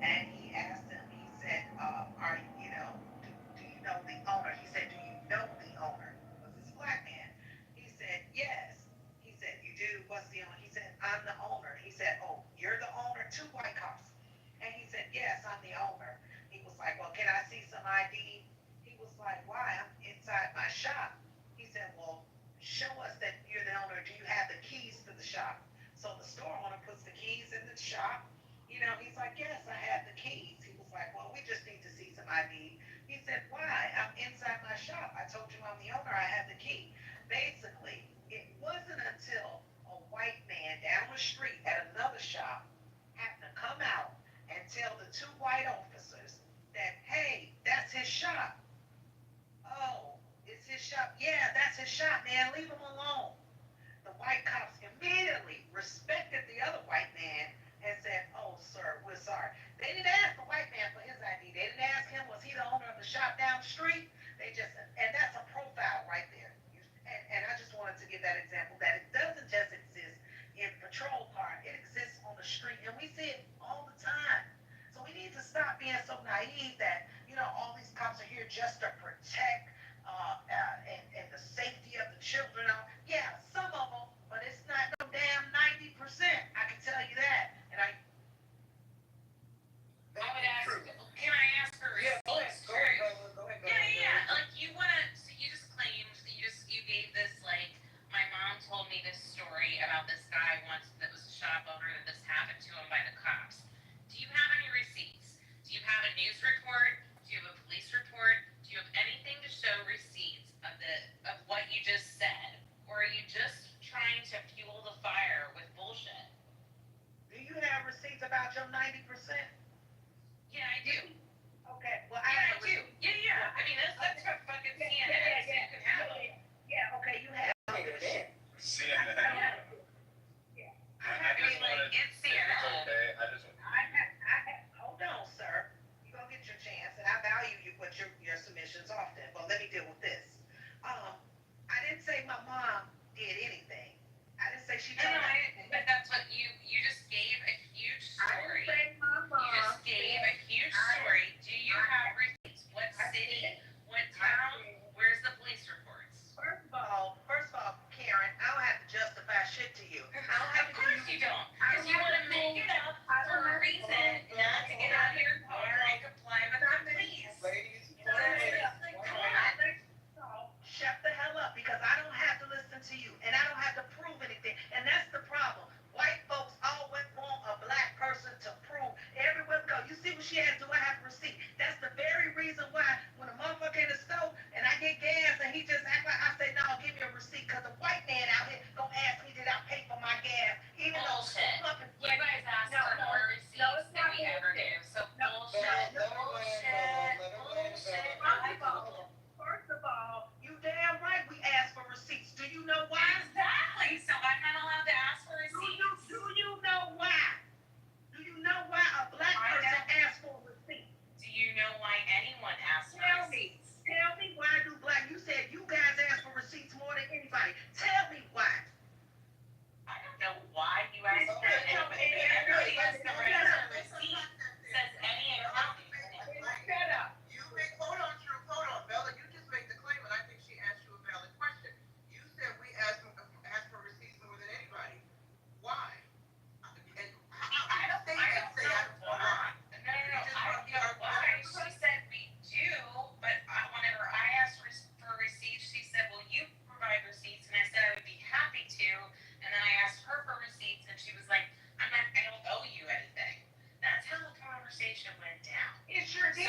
Speaker 1: And he asked him, he said, do you know the owner? He said, do you know the owner? Was this black man? He said, yes. He said, you do? What's the owner? He said, I'm the owner. He said, oh, you're the owner? Two white cops. And he said, yes, I'm the owner. He was like, well, can I see some ID? He was like, why? I'm inside my shop. He said, well, show us that you're the owner. Do you have the keys to the shop? So the store owner puts the keys in the shop. He's like, yes, I have the keys. He was like, well, we just need to see some ID. He said, why? I'm inside my shop. I told you I'm the owner. I have the key. Basically, it wasn't until a white man down the street at another shop happened to come out and tell the two white officers that, hey, that's his shop. Oh, it's his shop? Yeah, that's his shop, man. Leave him alone. The white being so naive that, all these cops are here just to protect and the safety of the children. Yeah, some of them, but it's not no damn 90%. I can tell you that. And
Speaker 11: I would ask, can I ask for
Speaker 1: Yeah, go ahead.
Speaker 11: Yeah. Like you just claimed that you gave this, like, my mom told me this story about this guy once that was a shop owner that this happened to him by the cops. Do you have any receipts? Do you have a news report? Do you have a police report? Do you have anything to show receipts of what you just said? Or are you just trying to fuel the fire with bullshit?
Speaker 1: Do you have receipts about your 90%?
Speaker 11: Yeah, I do.
Speaker 1: Okay, well,
Speaker 11: I do. Yeah. I mean, that's what fucking CNN is. You can have them.
Speaker 1: Yeah, okay, you have.
Speaker 18: CNN.
Speaker 11: I mean, like, it's CNN.
Speaker 1: Hold on, sir. You're gonna get your chance, and I value you with your submissions often, but let me deal with this. I didn't say my mom did anything. I didn't say she
Speaker 11: No, I didn't, but that's what you just gave a huge story.
Speaker 1: I didn't say my mom.
Speaker 11: You just gave a huge story. Do you have receipts? What city? What town? Where's the police reports?
Speaker 1: First of all, Karen, I don't have to justify shit to you.
Speaker 11: Of course you don't. Because you want to make it up for a reason not to get out of your car and comply with the police. Come on.
Speaker 1: Shut the hell up, because I don't have to listen to you, and I don't have to prove anything. And that's the problem. White folks always want a black person to prove everywhere we go. You see what she has? Do I have a receipt? That's the very reason why when a motherfucker in the store and I get gas and he just act like, I say, no, give me a receipt, because a white man out here gonna ask me, did I pay for my gas? Even
Speaker 11: Bullshit.
Speaker 1: though
Speaker 11: You guys asked for more receipts than we ever do. So bullshit.
Speaker 1: First of all, you damn right we asked for receipts. Do you know why?
Speaker 11: Exactly. So I'm not allowed to ask for receipts.
Speaker 1: Do you know why? Do you know why a black person asked for a receipt?
Speaker 11: Do you know why anyone asks for receipts?
Speaker 1: Tell me why do black, you said you guys ask for receipts more than anybody. Tell me why.
Speaker 11: I don't know why you asked for it. Everybody has the right to a receipt. Says any accounting.
Speaker 1: Shut up.
Speaker 15: Hold on, Bella, you just made the claim, and I think she asked you a valid question. You said we asked for receipts more than anybody. Why?
Speaker 11: I don't know why. No. I don't know why. She said we do, but whenever I asked for receipts, she said, well, you provide receipts, and I said I would be happy to. And then I asked her for receipts, and she was like, I don't owe you anything. That's how the conversation went down.
Speaker 1: It sure did.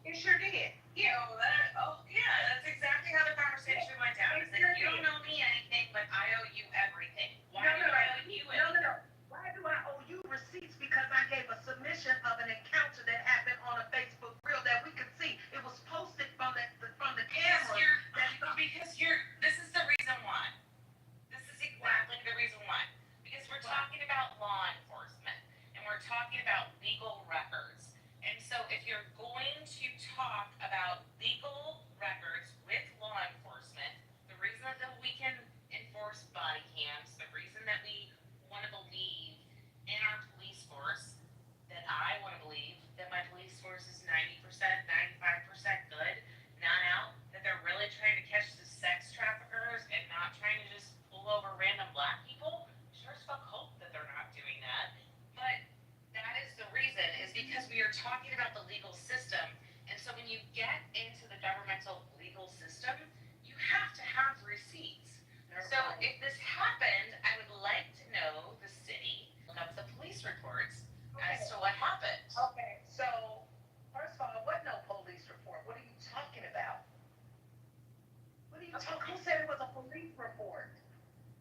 Speaker 1: It sure did.
Speaker 11: That's exactly how the conversation went down. Is that you don't owe me anything, but I owe you everything. Why do I owe you anything?
Speaker 1: No. Why do I owe you receipts? Because I gave a submission of an encounter that happened on a Facebook reel that we could see. It was posted from the camera.
Speaker 11: This is the reason why. This is exactly the reason why. Because we're talking about law enforcement, and we're talking about legal records. And so if you're going to talk about legal records with law enforcement, the reason that we can enforce body cams, the reason that we want to believe in our police force, that I want to believe that my police force is 90%, 95% good, not out, that they're really trying to catch the sex traffickers and not trying to just pull over random black people. Sure as fuck hope that they're not doing that. But that is the reason, is because we are talking about the legal system. And so when you get into the governmental legal system, you have to have receipts. So if this happened, I would like to know the city, look up the police reports as to what happened.
Speaker 1: Okay, so first of all, what no police report? What are you talking about? Who said it was a police report?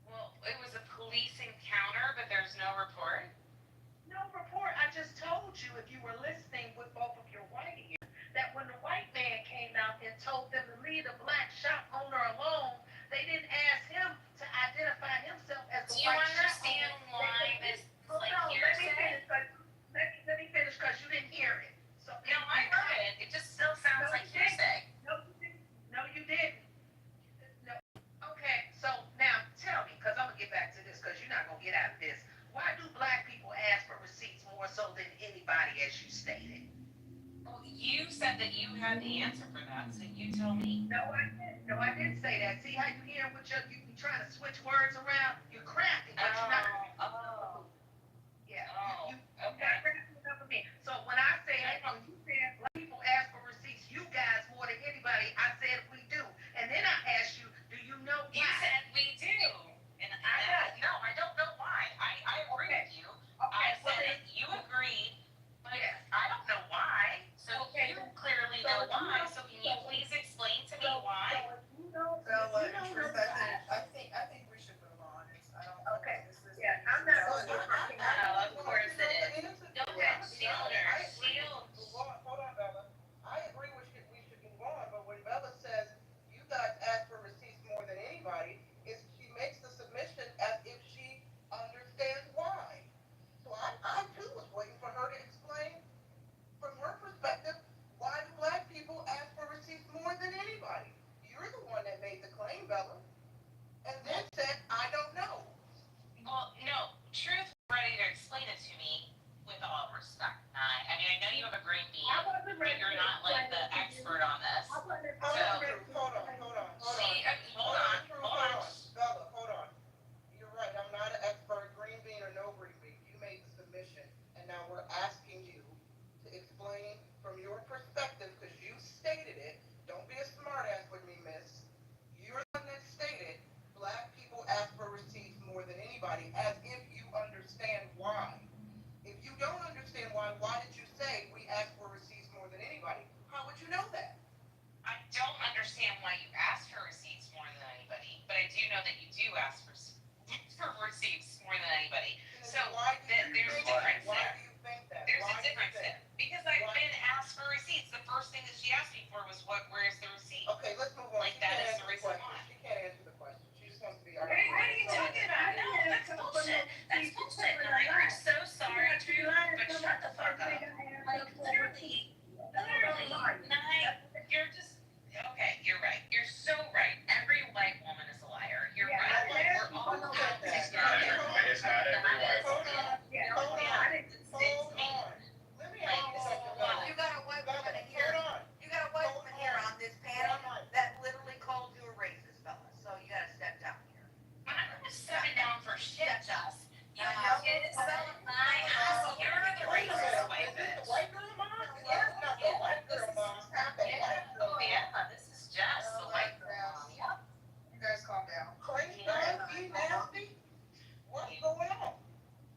Speaker 11: Well, it was a police encounter, but there's no report.
Speaker 1: No report. I just told you, if you were listening with both of your white ears, that when the white man came out and told them to leave the black shop owner alone, they didn't ask him to identify himself as the white shop owner.
Speaker 11: Do you understand why this like hearsay?
Speaker 1: Let me finish, because you didn't hear it. So
Speaker 11: no, I heard it. It just still sounds like hearsay.
Speaker 1: No, you didn't. No. Okay, so now tell me, because I'm going to get back to this, because you're not going to get out of this. Why do black people ask for receipts more so than anybody, as you stated?
Speaker 14: You said that you had the answer for that, so you tell me.
Speaker 1: No, I didn't. No, I didn't say that. See how you hear what you trying to switch words around? You're crafty, but you're not.
Speaker 14: Oh,
Speaker 1: Yeah,
Speaker 14: oh,
Speaker 1: you
Speaker 14: okay.
Speaker 1: not crafty enough for me. So when I say, hey, when you said black people ask for receipts, you guys more than anybody, I said we do. And then I asked you, do you know why?
Speaker 14: You said we do. And
Speaker 1: I know.
Speaker 14: no, I don't know why. I agree
Speaker 1: Okay.
Speaker 14: with you.
Speaker 1: Okay,
Speaker 14: I said it, you agreed, but
Speaker 1: yeah.
Speaker 14: I don't know why. So
Speaker 1: Okay.
Speaker 14: you clearly
Speaker 1: So
Speaker 14: know
Speaker 1: you
Speaker 14: why.
Speaker 1: know-
Speaker 14: So can you please explain to me why?
Speaker 1: So you know,
Speaker 5: Bella,
Speaker 1: you don't
Speaker 5: Truth,
Speaker 1: know why.
Speaker 5: I think we should move on. I don't.
Speaker 1: Okay.
Speaker 5: This is.
Speaker 1: Yeah, I'm not.
Speaker 14: Oh, of course it is. Go ahead, shield her. Shield.
Speaker 5: Hold on, Bella. I agree we should move on, but when Bella says you guys ask for receipts more than anybody, is she makes the submission as if she understands why. So I too was waiting for her to explain from her perspective why do black people ask for receipts more than anybody. You're the one that made the claim, Bella, and then said I don't know.
Speaker 14: Well, no, Truth ready to explain it to me with all respect. I mean, I know you have a green bean, but you're not like the expert on this.
Speaker 5: Hold on. Bella, hold on. You're right. I'm not an expert, green bean or no green bean. You made the submission, and now we're asking you to explain from your perspective because you stated it. Don't be a smartass with me, miss. You're the one that stated black people ask for receipts more than anybody, as if you understand why. If you don't understand why did you say we ask for receipts more than anybody? How would you know that?
Speaker 14: I don't understand why you ask for receipts more than anybody, but I do know that you do ask for receipts more than anybody. So there's a difference
Speaker 5: Why
Speaker 14: there.
Speaker 5: do you think that?
Speaker 14: There's
Speaker 5: Why
Speaker 14: a
Speaker 5: do you
Speaker 14: difference
Speaker 5: think?
Speaker 14: there. Because I've been asked for receipts. The first thing that she asked me for was where's the receipt?
Speaker 5: Okay, let's move on.
Speaker 14: Like
Speaker 5: She
Speaker 14: that
Speaker 5: can't
Speaker 14: is
Speaker 5: answer
Speaker 14: the reason why.
Speaker 5: She can't answer the question. She just wants to be
Speaker 14: What are you talking about? No, that's bullshit. That's bullshit. And I'm so sorry, Drew, but shut the fuck up. Like literally, you're just okay. You're right. You're so right. Every white woman is a liar. You're right. We're all out together.
Speaker 13: It's not every white woman.
Speaker 5: Hold on. Let me ask you something, Bella.
Speaker 15: You got a white woman here. You got a white woman here on this panel that literally called you a racist, Bella. So you gotta step down here.
Speaker 14: I'm not stepping down for shit, Jess. You
Speaker 15: know,
Speaker 14: it's my house. You're the racist white bitch.
Speaker 5: White girl mom? Yes, not the white girl mom.
Speaker 14: Oh yeah, this is Jess, the white girl. Yep.
Speaker 5: You guys calm down. Crazy, nasty. What's going on?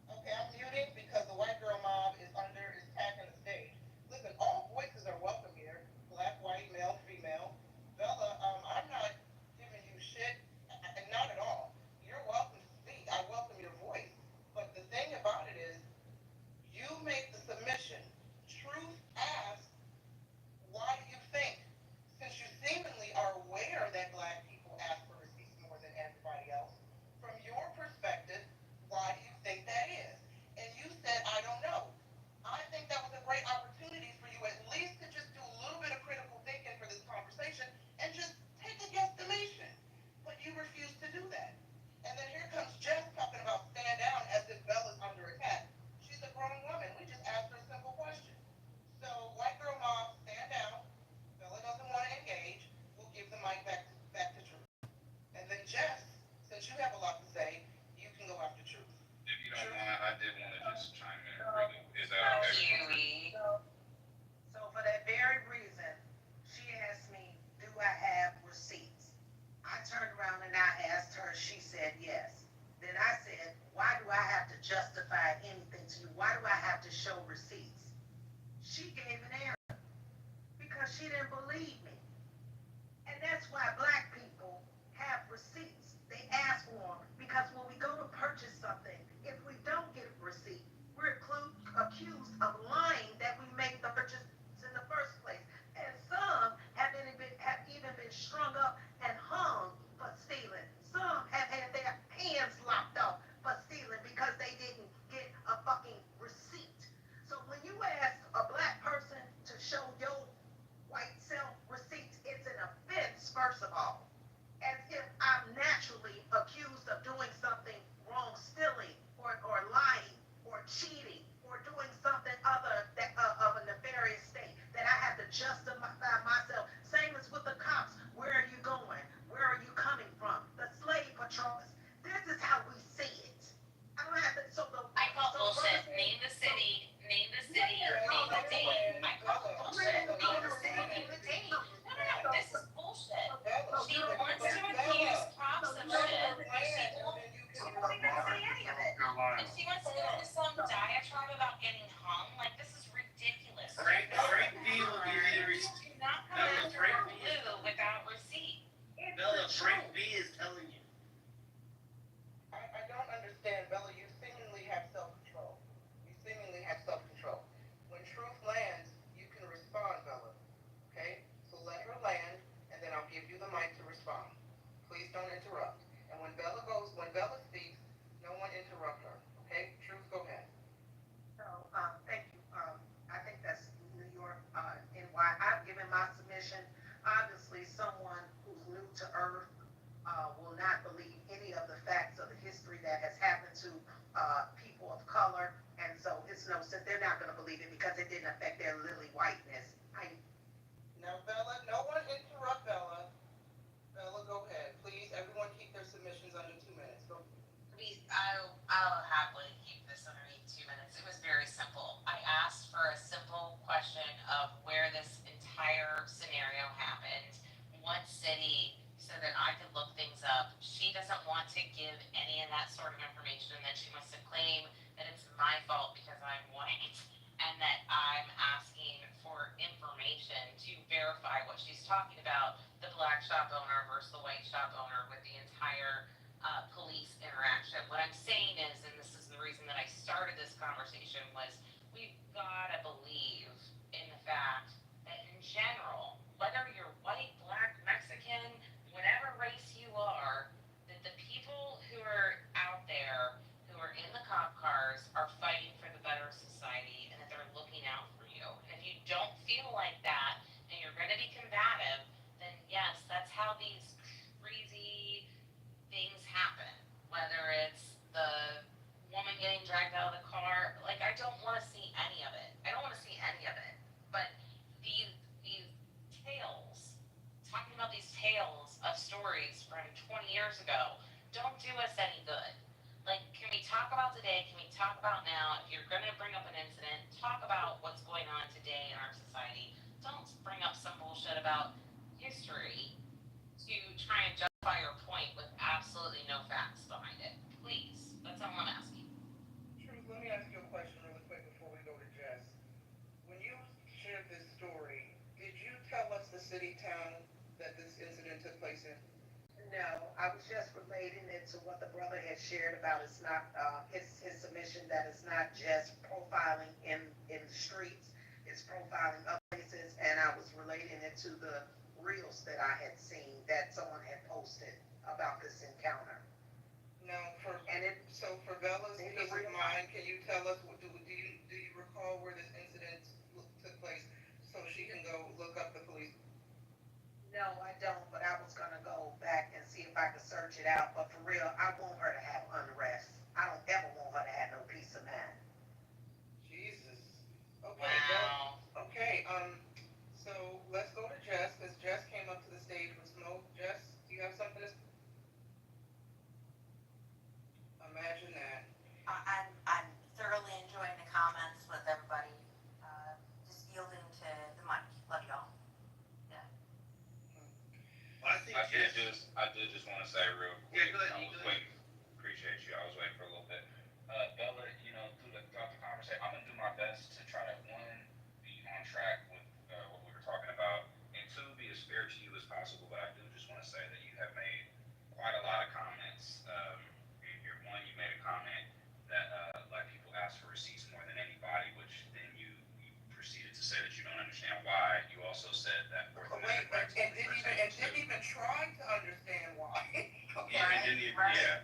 Speaker 5: Okay, I'm muting because the white girl mob is tagging the stage. Listen, all voices are welcome here. Black, white, male, female. Bella, I'm not giving you shit, and not at all. You're welcome to speak. I welcome your voice. But the thing about it is, you make the submission. Truth asks, why do you think, since you seemingly are aware that black people ask for receipts more than everybody else, from your perspective, why do you think that is? And you said, I don't know. I think that was a great opportunity for you at least to just do a little bit of critical thinking for this conversation and just take a guesstimation. But you refuse to do that. And then here comes Jess talking about stand down as if Bella's under attack. She's a grown woman. We just asked her a simple question. So, white girl mom, stand down. Bella doesn't want to engage. We'll give the mic back to Truth. And then Jess, since you have a lot to say, you can go after Truth.
Speaker 7: If you don't mind, I did want to just chime in really. Is that okay?
Speaker 1: So for that very reason, she asked me, do I have receipts? I turned around and I asked her, she said yes. Then I said, why do I have to justify anything to you? Why do I have to show receipts? She gave an answer because she didn't believe me. And that's why black people have receipts. They ask for them because when we go to purchase something, if we don't get a receipt, we're accused of lying that we make the purchase in the first place. And some have even been strung up and hung for stealing. Some have had their hands locked up for stealing because they didn't get a fucking receipt. So when you ask a black person to show your white self receipts, it's an offense, first of all. As if I'm naturally accused of doing something wrong still. submission. Obviously, someone who's new to earth will not believe any of the facts of the history that has happened to people of color, and so it's no sense. They're not going to believe it because it didn't affect their lily whiteness.
Speaker 5: Now, Bella, no one interrupt Bella. Bella, go ahead. Please, everyone keep their submissions under 2 minutes. Go.
Speaker 8: I'll happily keep this underneath 2 minutes. It was very simple. I asked for a simple question of where this entire scenario happened, what city, so that I could look things up. She doesn't want to give any of that sort of information, and then she wants to claim that it's my fault because I'm white, and that I'm asking for information to verify what she's talking about, the black shop owner versus the white shop owner with the entire police interaction. What I'm saying is, and this is the reason that I started this conversation, was we've got to believe in the fact that in general, whether you're white, black, Mexican, whatever race you are, that the people who are out there, who are in the cop cars, are fighting for the better society, and that they're looking out for you. And if you don't feel like that, and you're going to be combative, then yes, that's how these crazy things happen. Whether it's the woman getting dragged out of the car, like, I don't want to see any of it. I don't want to see any of it. But these tales, talking about these tales of stories from 20 years ago, don't do us any good. Like, can we talk about today? Can we talk about now? If you're going to bring up an incident, talk about what's going on today in our society. Don't bring up some bullshit about history to try and justify your point with absolutely no facts behind it. Please, that's all I'm asking.
Speaker 5: Truth, let me ask you a question really quick before we go to Jess. When you shared this story, did you tell us the city, town that this incident took place in?
Speaker 1: No, I was just relating it to what the brother had shared about. It's not his submission that it's not just profiling in the streets, it's profiling other places, and I was relating it to the reels that I had seen that someone had posted about this encounter.
Speaker 5: Now, so for Bella's
Speaker 1: In
Speaker 5: peace
Speaker 1: the
Speaker 5: of
Speaker 1: real
Speaker 5: mind, can you tell us, do you recall where this incident took place so she can go look up the police?
Speaker 1: No, I don't, but I was gonna go back and see if I could search it out. But for real, I want her to have unrest. I don't ever want her to have no peace of mind.
Speaker 5: Jesus. Okay.
Speaker 8: Wow.
Speaker 5: Okay. So let's go to Jess, because Jess came up to the stage with smoke. Jess, do you have something to? Imagine that.
Speaker 22: I'm thoroughly enjoying the comments with everybody. Just yielding to the mic. Love y'all. Yeah.
Speaker 4: I think
Speaker 7: I did just want to say real quick. I was waiting. Appreciate you. I was waiting for a little bit. Bella, throughout the conversation, I'm gonna do my best to try to be on track with what we were talking about, and two, be as fair to you as possible. But I do just want to say that you have made quite a lot of comments. You made a comment that black people ask for receipts more than anybody, which then you proceeded to say that you don't understand why. You also said that Fourth Amendment rights
Speaker 5: And didn't even try to understand why. Okay.
Speaker 7: Yeah,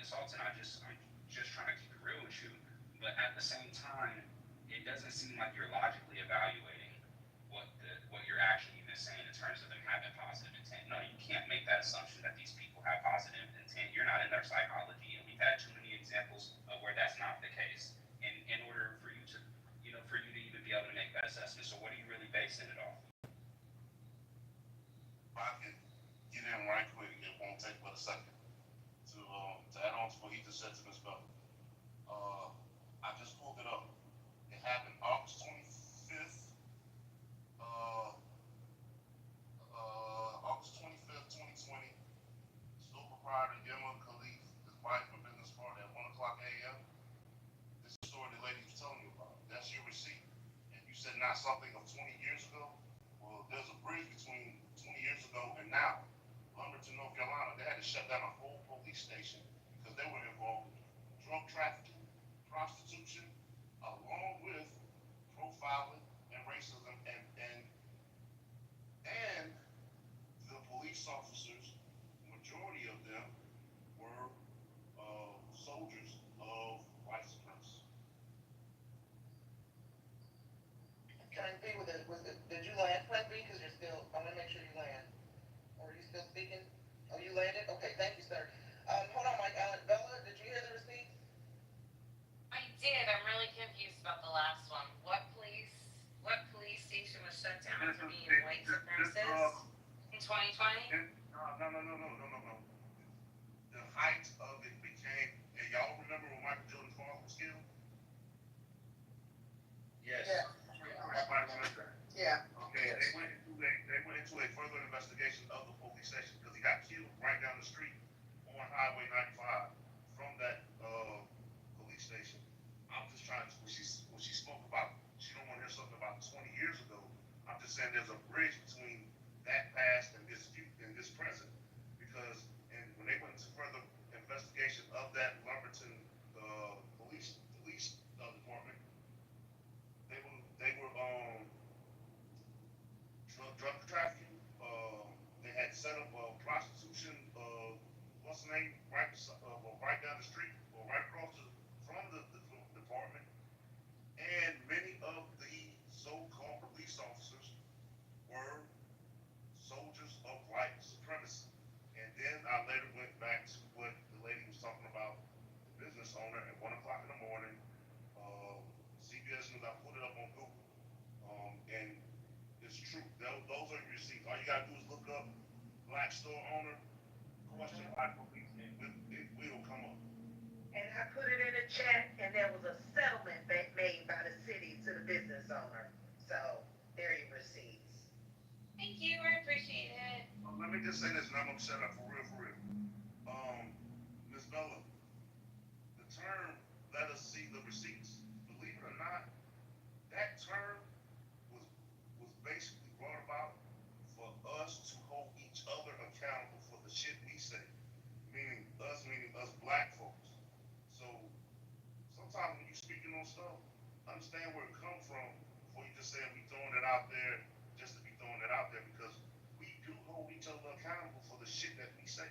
Speaker 17: assaults, and I'm just trying to keep it real with you. But at the same time, it doesn't seem like you're logically evaluating what you're actually even saying in terms of them having positive intent. No, you can't make that assumption that these people have positive intent. You're not in their psychology, and we've had too many examples of where that's not the case. And in order for you to, for you to even be able to make that assessment, so what are you really basing it off?
Speaker 19: I can get in right quick. It won't take but a second to add on to what he just said to Ms. Bell. I just pulled it up. It happened August 25th. August 25th, 2020. Sole proprietor Yema Khalif, his wife and business partner at 1 o'clock a.m. This is the story the lady was telling you about. That's your receipt. And you said not something of 20 years ago. Well, there's a bridge between 20 years ago and now. Lumberton, North Carolina, they had to shut down a whole police station because they were involved in drug trafficking, prostitution, along with profiling and racism, and the police officers, majority of them were soldiers of white supremacy.
Speaker 15: Plan B, did you land Plan B? Because you're still, I want to make sure you land. Or are you still speaking? Oh, you landed? Okay, thank you, sir. Hold on, Mike. Bella, did you hear the receipts?
Speaker 8: I did. I'm really confused about the last one. What police station was shut down for being white supremacists in 2020?
Speaker 19: No. The height of it became, and y'all remember when Michael Jordan's father was killed?
Speaker 17: Yes.
Speaker 15: Yeah.
Speaker 19: Everybody remembers that?
Speaker 15: Yeah.
Speaker 19: Okay, they went into a further investigation of the police station because he got killed right down the street on Highway 95 from that police station. I'm just trying to, when she spoke about, she don't want to hear something about 20 years ago. I'm just saying there's a bridge between that past and this present, because when they went into further investigation of that Lumberton police department, they were drug trafficking. They had set up prostitution. What's the name? Right down the street or right across from the department. And many of the so-called police officers were soldiers of white supremacy. And then I later went back to what the lady was talking about, the business owner at 1 o'clock in the morning. CBS News, I put it up on Google. And it's true. Those are your receipts. All you gotta do is look up black store owner, question black police, and it will come up.
Speaker 1: And I put it in the chat, and there was a settlement made by the city to the business owner. So there are your receipts.
Speaker 8: Thank you. I appreciate it.
Speaker 19: Let me just say this, and I'm gonna shut up for real. Ms. Bella, the term "let us see the receipts," believe it or not, that term was basically brought about for us to hold each other accountable for the shit we say, meaning us black folks. So sometimes when you speaking on stuff, understand where it comes from before you just say we throwing it out there just to be throwing it out there, because we do hold each other accountable for the shit that we say.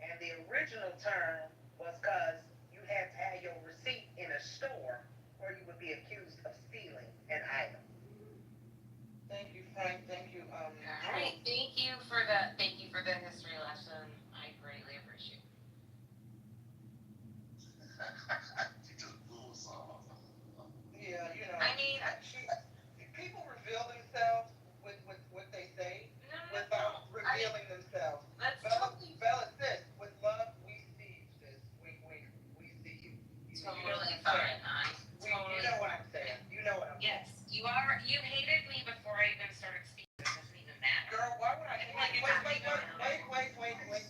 Speaker 1: And the original term was because you had to have your receipt in a store or you would be accused of stealing an item.
Speaker 15: Thank you, Frank. Thank you.
Speaker 8: All right. Thank you for the history lesson. I greatly appreciate it.
Speaker 19: She just blew us off.
Speaker 15: Yeah,
Speaker 8: I mean,
Speaker 15: people reveal themselves with what they say without revealing themselves.
Speaker 8: That's
Speaker 15: Bella says, with love, we see you, sis. We see you.
Speaker 8: Totally fine.
Speaker 15: You know what I'm saying. You know what I'm saying.
Speaker 8: Yes, you are. You hated me before I even started speaking. It doesn't even matter.
Speaker 15: Girl, why would I hate you? Wait.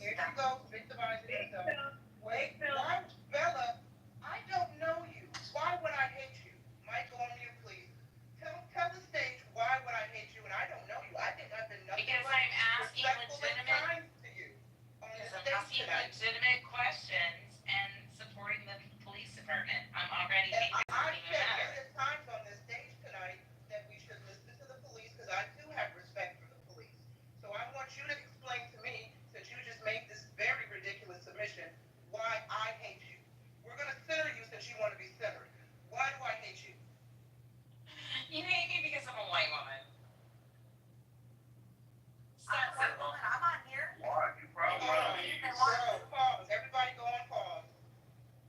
Speaker 15: Here you go. Victimizing yourself. Wait, why, Bella, I don't know you. Why would I hate you? Michael, on mute, please. Tell the stage why would I hate you, and I don't know you. I think I've been nothing
Speaker 8: Because
Speaker 15: but
Speaker 8: I'm asking
Speaker 15: respectful and
Speaker 8: legitimate.
Speaker 15: kind to you on
Speaker 8: Because
Speaker 15: the
Speaker 8: I'm
Speaker 15: stage
Speaker 8: asking
Speaker 15: tonight.
Speaker 8: legitimate questions and supporting the police department. I'm already
Speaker 15: And
Speaker 8: making
Speaker 15: I've
Speaker 8: something
Speaker 15: said
Speaker 8: matter.
Speaker 15: various times on this stage tonight that we should listen to the police, because I do have respect for the police. So I want you to
Speaker 5: Girl, pause. Everybody go on pause.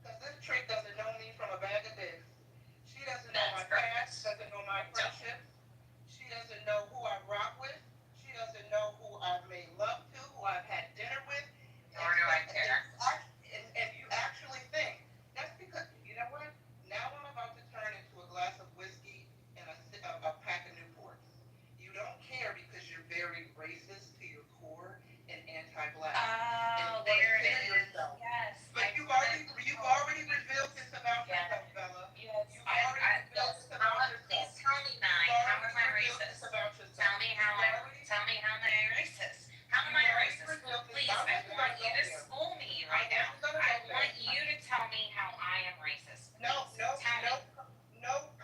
Speaker 5: Because this trick doesn't know me from a bag of dicks. She doesn't know my past, doesn't know my friendships. She doesn't know who I rock with. She doesn't know who I've made love to, who I've had dinner with.
Speaker 8: Nor do I care.
Speaker 5: And you actually think, that's because, you know what? Now I'm about to turn into a glass of whiskey and a pack of Newports. You don't care because you're very racist to your core and anti-black.
Speaker 8: Oh, there it is. Yes.
Speaker 5: But you've already revealed this about yourself, Bella.
Speaker 8: Yes.
Speaker 5: You've already revealed this about yourself.
Speaker 8: Please tell me, Nye, how am I racist? Tell me how am I racist? How am I racist? Please, I want you to school me right now. I want you to tell me how I am racist.
Speaker 5: No,
Speaker 8: Tell me.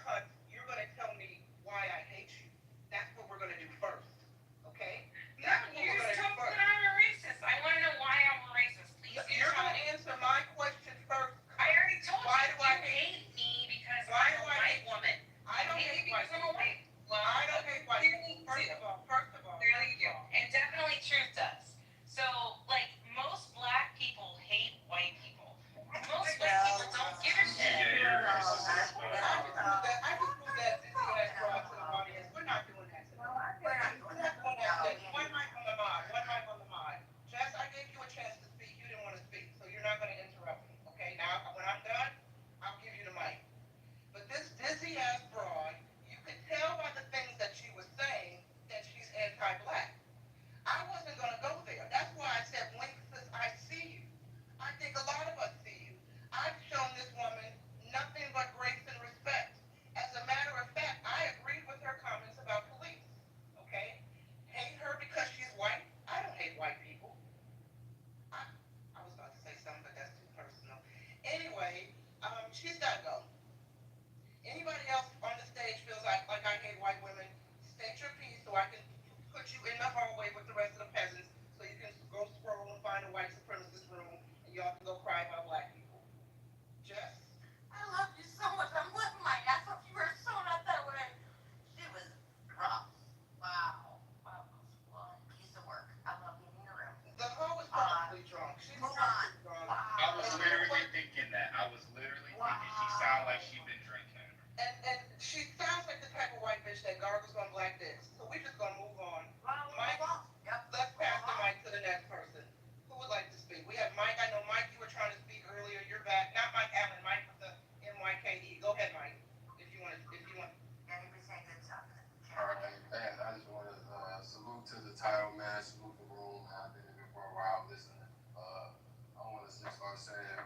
Speaker 5: cunt. You're gonna tell me why I hate you. That's what we're gonna do first. Okay?
Speaker 8: No, you just told me that I'm a racist. I want to know why I'm a racist. Please,
Speaker 5: You're gonna answer my question first.
Speaker 8: I already told
Speaker 5: Why
Speaker 8: you.
Speaker 5: do I
Speaker 8: hate me because
Speaker 5: Why
Speaker 8: I'm
Speaker 5: do
Speaker 8: a
Speaker 5: I
Speaker 8: white
Speaker 5: hate
Speaker 8: woman?
Speaker 5: I don't hate white
Speaker 8: because I'm a white. Well,
Speaker 5: I don't hate white
Speaker 8: clearly
Speaker 5: people.
Speaker 8: do.
Speaker 5: First of all.
Speaker 8: Clearly you do. And definitely truth does. So, like, most black people hate white people. Most white people don't give a shit.
Speaker 5: I just proved that Dizzy has brought to the audience. We're not doing that tonight. We're not doing that today. One mic on the mod. Jess, I gave you a chance to speak. You didn't want to speak, so you're not going to interrupt me. Okay, now when I'm done, I'll give you the mic. But this Dizzy ass broad, you could tell by the things that she was saying that she's anti-black. I wasn't going to go there. That's why I said, Wink, sis, I see you. I think a lot of us see you. I've shown this woman nothing but grace and respect. As a matter of fact, I agreed with her comments about police. Okay? Hate her because she's white? I don't hate white people. I was about to say something, but that's too personal. Anyway, she's got to go. Anybody else on the stage feels like I hate white women, state your piece so I can put you in the hallway with the rest of the peasants so you can go scroll and find a white supremacist room and y'all can go cry about black people. Jess?
Speaker 22: I love you so much. I'm living my ass off. You were so not that way. She was rough. Wow. Wow. Well, piece of work. I love being in your room.
Speaker 5: The hoe is probably drunk. She's
Speaker 22: Move on.
Speaker 5: drunk.
Speaker 22: Wow.
Speaker 2: I was literally thinking that. I was literally thinking she sounded like she'd been drinking.
Speaker 5: And she sounds like the type of white bitch that gargles on black dicks. So we're just gonna move on. Mike, let's pass the mic to the next person. Who would like to speak? We have Mike. I know Mike, you were trying to speak earlier. You're back. Not Mike Allen, Mike with the MYKE. Go ahead, Mike. If you want.
Speaker 22: Yeah, he was saying good stuff.
Speaker 9: All right, and I just want to salute to the title, man. Salute the room. I've been here for a while listening. I want to just start saying,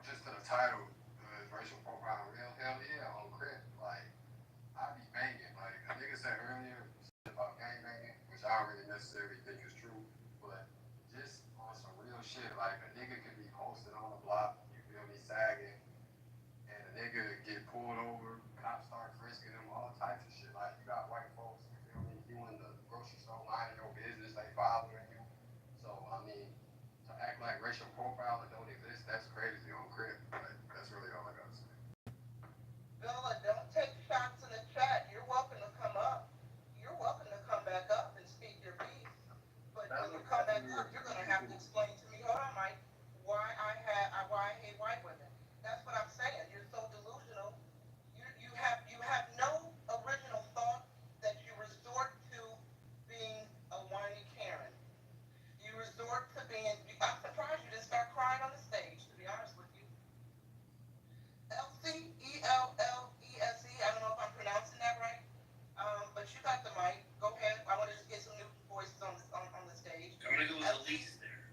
Speaker 9: just to the title, racial profiling, real hell yeah, on crit. Like, I be banging. Like a nigga said earlier about gang banging, which I don't really necessarily think is true, but just on some real shit, like a nigga could be posted on the block, you feel me, sagging, and a nigga get pulled over, cops start frisking him, all types of shit. Like, you got white folks, you feel me, you in the grocery store minding your business, they following you. So, I mean, to act like racial profiling don't exist, that's crazy on crit. Like, that's really all I gotta say.
Speaker 5: Bella, don't take shots in the chat. You're welcome to come up. You're welcome to come back up and speak your piece. But when you come back up, you're gonna have to explain to me, hold on, Mike, why I hate white women. That's what I'm saying. You're so delusional. You have no original thought that you resort to being a whiny Karen. You resort to being. I'm surprised you didn't start crying on the stage, to be honest with you. Elsie, Ellese. I don't know if I'm pronouncing that right. But you got the mic. Go ahead. I want to just get some new voices on the stage.
Speaker 4: I'm gonna go with Elise there.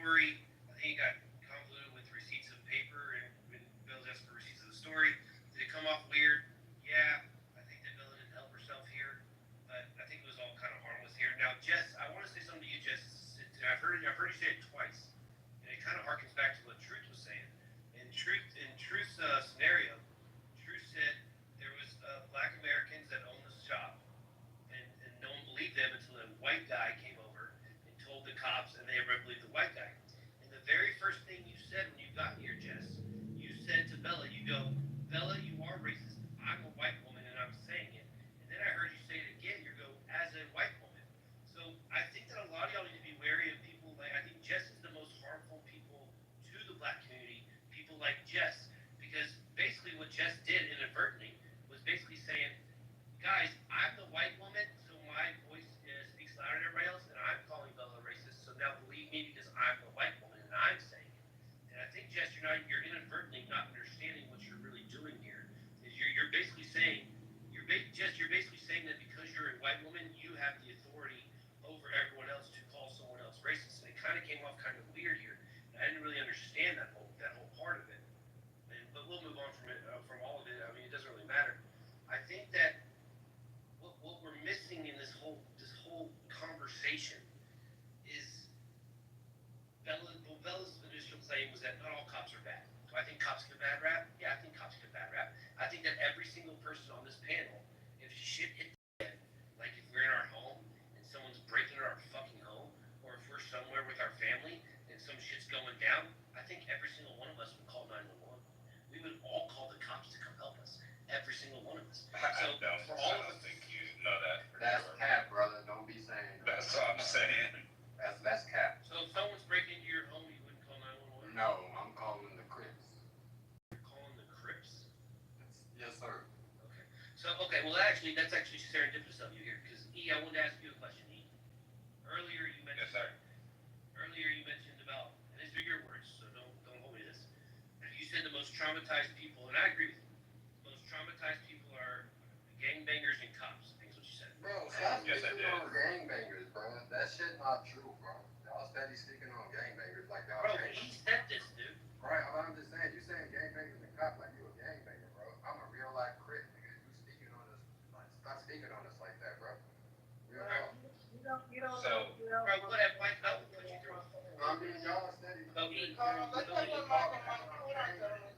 Speaker 4: story. I think it got convoluted with receipts of paper and when Bella asked for receipts of the story. Did it come off weird? Yeah, I think that Bella didn't help herself here, but I think it was all kind of harmless here. Now, Jess, I want to say something to you, Jess. I've heard you say it twice, and it kind of harkens back to what Truth was saying. In Truth's scenario, Truth said there was Black Americans that owned the shop, and no one believed them until a white guy came over and told the cops, and they ever believed the white guy. And the very first thing you said when you got here, Jess, you said to Bella, you go, Bella, you are racist. I'm a white woman, and I'm saying it. And then I heard you say it again. You go, as a white woman. So I think that a lot of y'all need to be wary of people like, I think Jess is the most harmful people to the Black community, people like Jess, because basically what Jess did inadvertently was basically saying, guys, I'm the white woman, so my voice speaks louder than everybody else, and I'm calling Bella racist, so now believe me because I'm the white woman and I'm saying it. And I think, Jess, you're inadvertently not understanding what you're really doing here. Is you're basically saying, Jess, you're basically saying that because you're a white woman, you have the authority over everyone else to call someone else racist. And it kind of came off kind of weird here. And I didn't really understand that whole part of it. But we'll move on from it, from all of it. I mean, it doesn't really matter. I think that what we're missing in this whole conversation is Bella's initial claim was that not all cops are bad. Do I think cops get a bad rap? Yeah, I think cops get a bad rap. I think that every single person on this panel, if shit hit the fan, like if we're in our home and someone's breaking into our fucking home, or if we're somewhere with our family and some shit's going down, I think every single one of us would call 911. We would all call the cops to come help us. Every single one of us. So for all of us,
Speaker 7: think you know that.
Speaker 9: That's cap, brother. Don't be saying that.
Speaker 7: That's what I'm saying.
Speaker 9: That's cap.
Speaker 4: so if someone's breaking into your home, you wouldn't call 911?
Speaker 9: No, I'm calling the Crips.
Speaker 4: You're calling the Crips?
Speaker 9: Yes, sir.
Speaker 4: Okay, well that's actually serendipitous of you here, because E, I wanted to ask you a question, E. Earlier you mentioned about, and these are your words, so don't hold me to this. You said the most traumatized people, and I agree with you. The most traumatized people are gangbangers and cops. I think is what you said.
Speaker 9: Bro, stop speaking on gangbangers, bro. That shit not true, bro. Y'all steady speaking on gangbangers like y'all.
Speaker 4: Bro, he said this, dude.
Speaker 9: Right, I'm just saying, you saying gangbangers and cops like you a gangbanger, bro. I'm a real life Crip, nigga. You speaking on us, like, stop speaking on us like that, bro. Real talk.
Speaker 4: Bro, whatever, Mike, I will put you through.
Speaker 9: I mean, y'all steady.
Speaker 4: So, E,
Speaker 5: Let's let one Mike and Mike, hold on, gentlemen.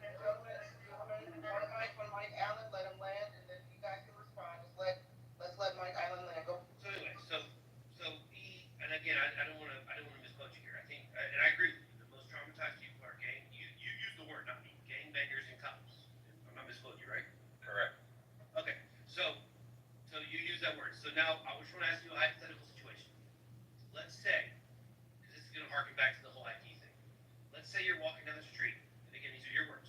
Speaker 5: One Mike Allen, let him land, and then you guys can respond. Let's let Mike Allen land. Go.
Speaker 4: So anyway, so E, and again, I don't want to misquote you here. I think, and I agree with you. The most traumatized people are you use the word, not me, gangbangers and cops. I'm not misquoting you, right?
Speaker 7: Correct.
Speaker 4: Okay, so you use that word. So now I just want to ask you a hypothetical situation. Let's say, because this is going to harken back to the whole ID thing. Let's say you're walking down the street, and again, these are your words.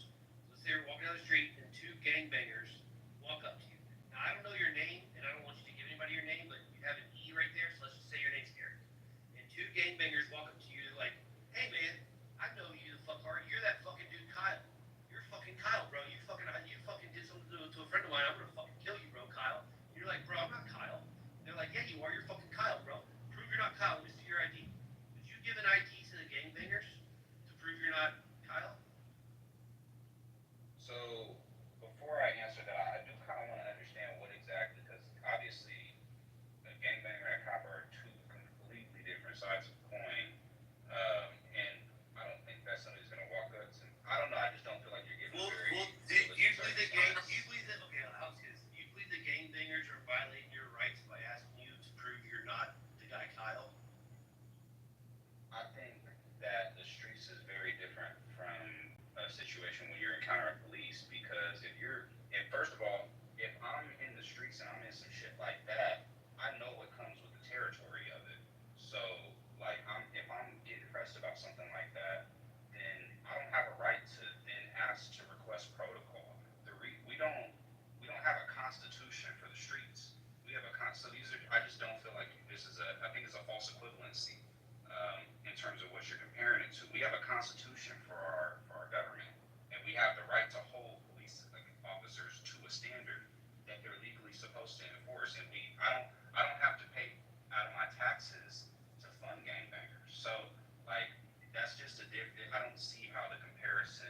Speaker 20: don't see how the comparison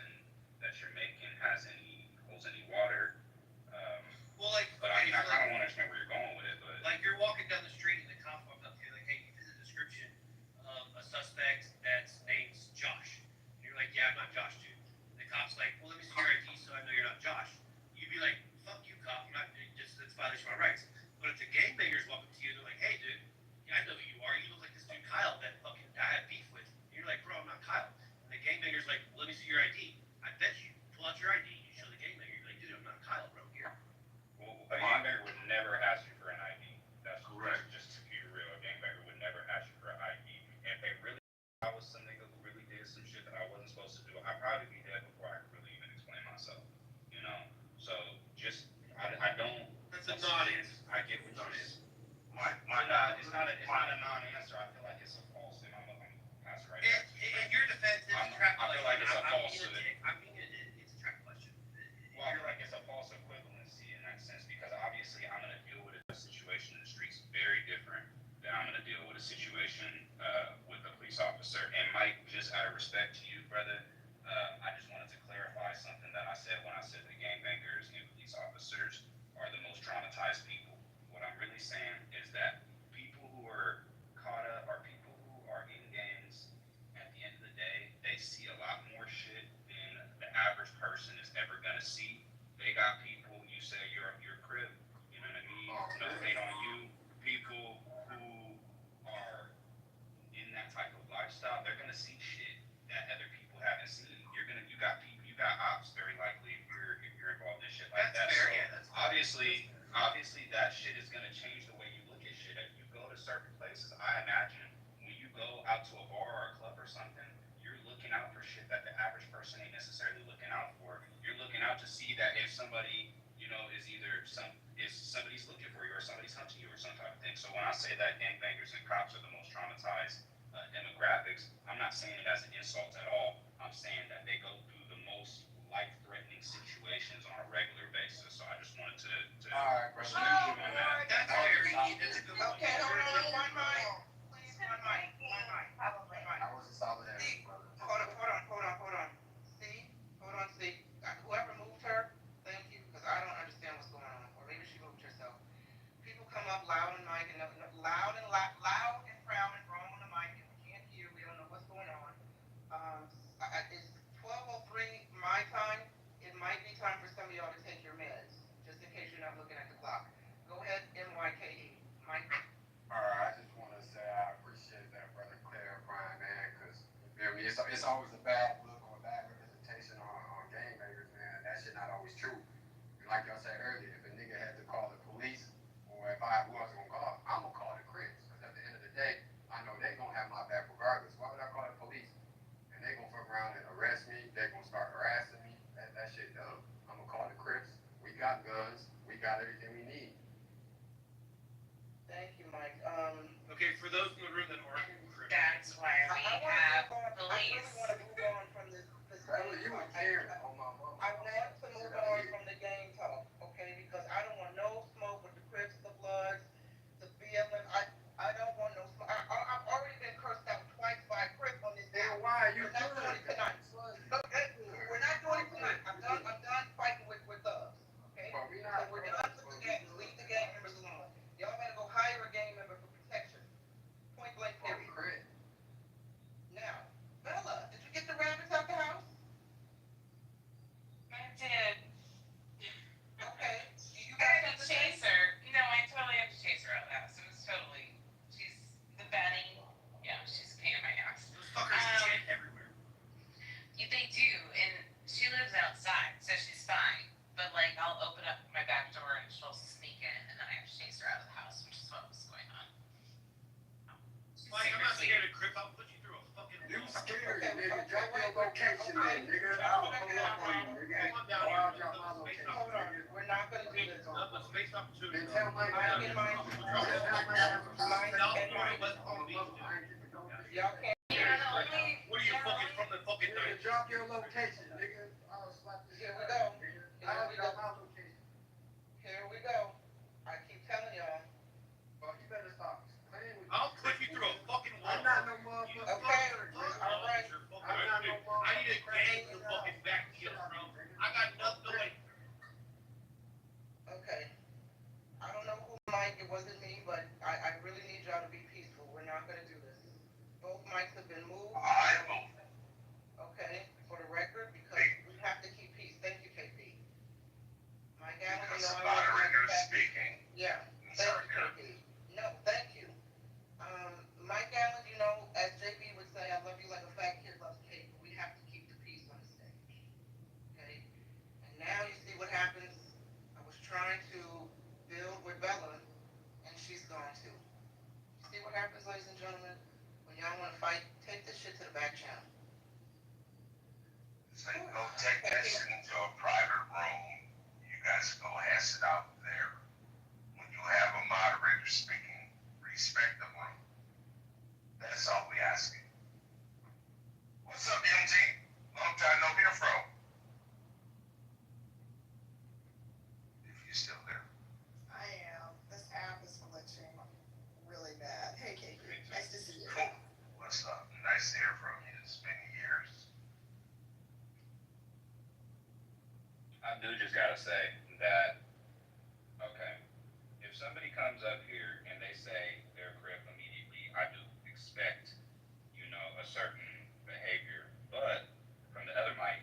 Speaker 20: that you're making holds any water.
Speaker 4: Well, like,
Speaker 20: But I mean, I kind of want to understand where you're going with it, but
Speaker 4: like you're walking down the street and the cop walks up to you like, hey, you fit the description of a suspect that's named Josh. And you're like, yeah, I'm not Josh, dude. And the cop's like, well, let me see your ID so I know you're not Josh. You'd be like, fuck you, cop. I'm not just that's violation of my rights. But if the gangbangers walk up to you, they're like, hey, dude, yeah, I know who you are. You look like this dude Kyle that fucking I had beef with. And you're like, bro, I'm not Kyle. And the gangbanger's like, well, let me see your ID. I bet you pull out your ID, you show the gangbanger, you're like, dude, I'm not Kyle, bro. Here.
Speaker 20: well, a gangbanger would never ask you for an ID. That's correct. Just to be real, a gangbanger would never ask you for an ID. And if they really, I was some nigga who really did some shit that I wasn't supposed to do, I'd probably be dead before I could really even explain myself. You know, so just I don't.
Speaker 4: That's a non-answer.
Speaker 20: I get what you're saying. It's not a non-answer. I feel like it's a false, and I'm pass right back to you.
Speaker 4: In your defense, it's a trap
Speaker 20: I feel like it's a falsehood.
Speaker 4: It's a trap question.
Speaker 20: Well, I feel like it's a false equivalency in that sense because obviously I'm going to deal with a situation in the streets very different than I'm going to deal with a situation with a police officer. And Mike, just out of respect to you, brother, I just wanted to clarify something that I said when I said the gangbangers and police officers are the most traumatized people. What I'm really saying is that people who are caught up are people who are in gangs. At the end of the day, they see a lot more shit than the average person is ever gonna see. They got people. You say you're crib. You know what I mean? No hate on you. People who are in that type of lifestyle, they're gonna see shit that other people haven't seen. You got people. You got ops very likely if you're involved in shit like that.
Speaker 4: That's fair.
Speaker 20: So
Speaker 4: Yeah, that's
Speaker 20: obviously that shit is going to change the way you look at shit. If you go to certain places, I imagine when you go out to a bar or a club or something, you're looking out for shit that the average person ain't necessarily looking out for. You're looking out to see that if somebody, if somebody's looking for you or somebody's hunting you or some type of thing. So when I say that gangbangers and cops are the most traumatized demographics, I'm not saying it as an insult at all. I'm saying that they go through the most life-threatening situations on a regular basis. So I just wanted to
Speaker 9: All right, brother.
Speaker 4: That's fair. That's a good one.
Speaker 5: Okay, hold on, one mic. Please, one mic.
Speaker 22: Probably.
Speaker 9: That was a solid answer, brother.
Speaker 5: Hold on. See, whoever moved her, thank you, because I don't understand what's going on, or maybe she moved herself. People come up loud and proud and wrong on the mic, and we can't hear, we don't know what's going on. It's 12:03 my time, it might be time for some of y'all to take your meds, just in case you're not looking at the clock. Go ahead, MYKE, Mike.
Speaker 9: All right, I just want to say I appreciate that, brother, clarifying, man, because you feel me? It's always a bad look or a bad representation on gangbangers, man. That shit not always true. And like y'all said earlier, if a nigga had to call the police, or if I was gonna call, I'm gonna call the Crips, because at the end of the day, I know they gonna have my back regardless. Why would I call the police? And they gonna fuck around and arrest me. They gonna start harassing me. That shit dumb. I'm gonna call the Crips. We got guns. We got everything we need.
Speaker 5: Thank you, Mike.
Speaker 4: Okay, for those in the room that aren't Crips,
Speaker 8: That's why we have
Speaker 5: I
Speaker 8: police.
Speaker 5: really want to move on from this.
Speaker 9: Brother, you were Karen on my mama.
Speaker 5: I want to move on from the gang talk, okay? Because I don't want no smoke with the Crips, the Bloods, the BLM. I don't want no smoke. I've already been cursed out twice by a Crip on this day.
Speaker 9: Why? You
Speaker 5: We're not doing it tonight. We're not doing it tonight. I'm done fighting with thugs, okay?
Speaker 9: But we
Speaker 5: So
Speaker 9: not.
Speaker 5: we're done with the gangs. Leave the gang members alone. Y'all better go hire a gang member for protection. Point blank, period. Now, Bella, did you get the rabbits out the house?
Speaker 8: I did.
Speaker 5: Okay. You
Speaker 8: I
Speaker 5: got
Speaker 8: had to chase her. No, I totally had to chase her out of the house. It was totally. She's the Betty. Yeah, she's a pain in my ass.
Speaker 4: those fuckers shit everywhere.
Speaker 8: They do, and she lives outside, so she's fine. But like, I'll open up my back door and she'll sneak in, and then I have to chase her out of the house, which is what was going on. She's
Speaker 4: Mike, I'm not
Speaker 8: seriously-
Speaker 4: scared of Crip. I'll put you through a fucking
Speaker 9: You
Speaker 4: wall.
Speaker 9: scared, nigga. Drop your location then, nigga. I'll pull up on you, nigga.
Speaker 4: Come on down
Speaker 9: Or
Speaker 4: here.
Speaker 9: I'll drop my location,
Speaker 5: Hold on.
Speaker 9: nigga.
Speaker 5: We're not gonna do this.
Speaker 4: Let's space opportunity.
Speaker 9: Then tell Mike
Speaker 5: Mike and Mike. Y'all can't.
Speaker 8: Yeah, the only.
Speaker 4: What are you fucking from the fucking
Speaker 9: Nigga,
Speaker 4: night?
Speaker 9: drop your location, nigga. I'll slap the shit
Speaker 5: Here we
Speaker 9: out of
Speaker 5: go.
Speaker 9: you, nigga. I'll drop my location.
Speaker 5: Here we go. I keep telling y'all.
Speaker 9: Well, you better stop playing with me.
Speaker 4: I'll put you through a fucking wall.
Speaker 9: I'm not no motherfucker.
Speaker 5: Okay.
Speaker 9: Nigga.
Speaker 5: All right.
Speaker 9: I'm not no
Speaker 4: I need
Speaker 20: do just gotta say that, okay, if somebody comes up here and they say they're Crip immediately, I do expect, a certain behavior. But from the other mic,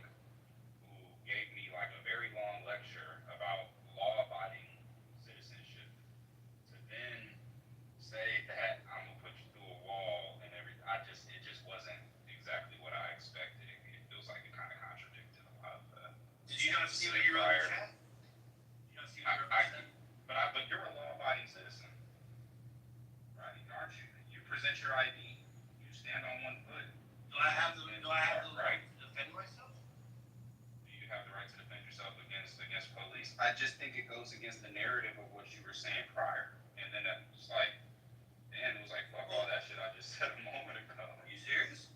Speaker 20: who gave me like a very long lecture about law-abiding citizenship, to then say that I'm gonna put you through a wall and everything, it just wasn't exactly what I expected. It feels like it kind of contradicted a lot of the.
Speaker 4: Did you not see what you wrote in the chat? Did you not see what you wrote in the chat?
Speaker 20: But you're a law-abiding citizen, right? Aren't you? You present your ID. You stand on one foot.
Speaker 4: Do I have the right to defend myself?
Speaker 20: Do you have the right to defend yourself against police? I just think it goes against the narrative of what you were saying prior. And then it was like, fuck all that shit I just said a moment ago.
Speaker 4: Are you serious?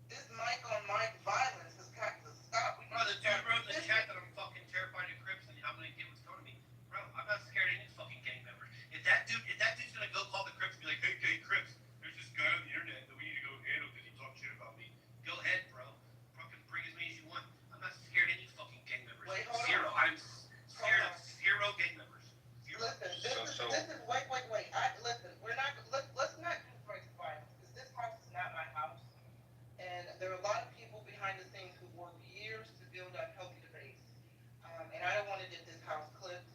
Speaker 15: This mic on mic violence has got to stop.
Speaker 4: Bro, the dude wrote in the chat that I'm fucking terrified of Crips and I'm gonna get what's coming to me. Bro, I'm not scared of any fucking gang members. If that dude's gonna go call the Crips and be like, hey, Crips, there's this guy on the internet that we need to go handle because he talked shit about me. Go ahead, bro. Fucking bring as many as you want. I'm not scared of any fucking gang members.
Speaker 15: Wait, hold
Speaker 4: Zero.
Speaker 15: on.
Speaker 4: I'm scared of zero gang members. Zero.
Speaker 15: Listen, this is wait. Listen, let's not do crazy violence because this house is not my house, and there are a lot of people behind the scenes who work years to build up healthy debates, and I don't want to get this house clipped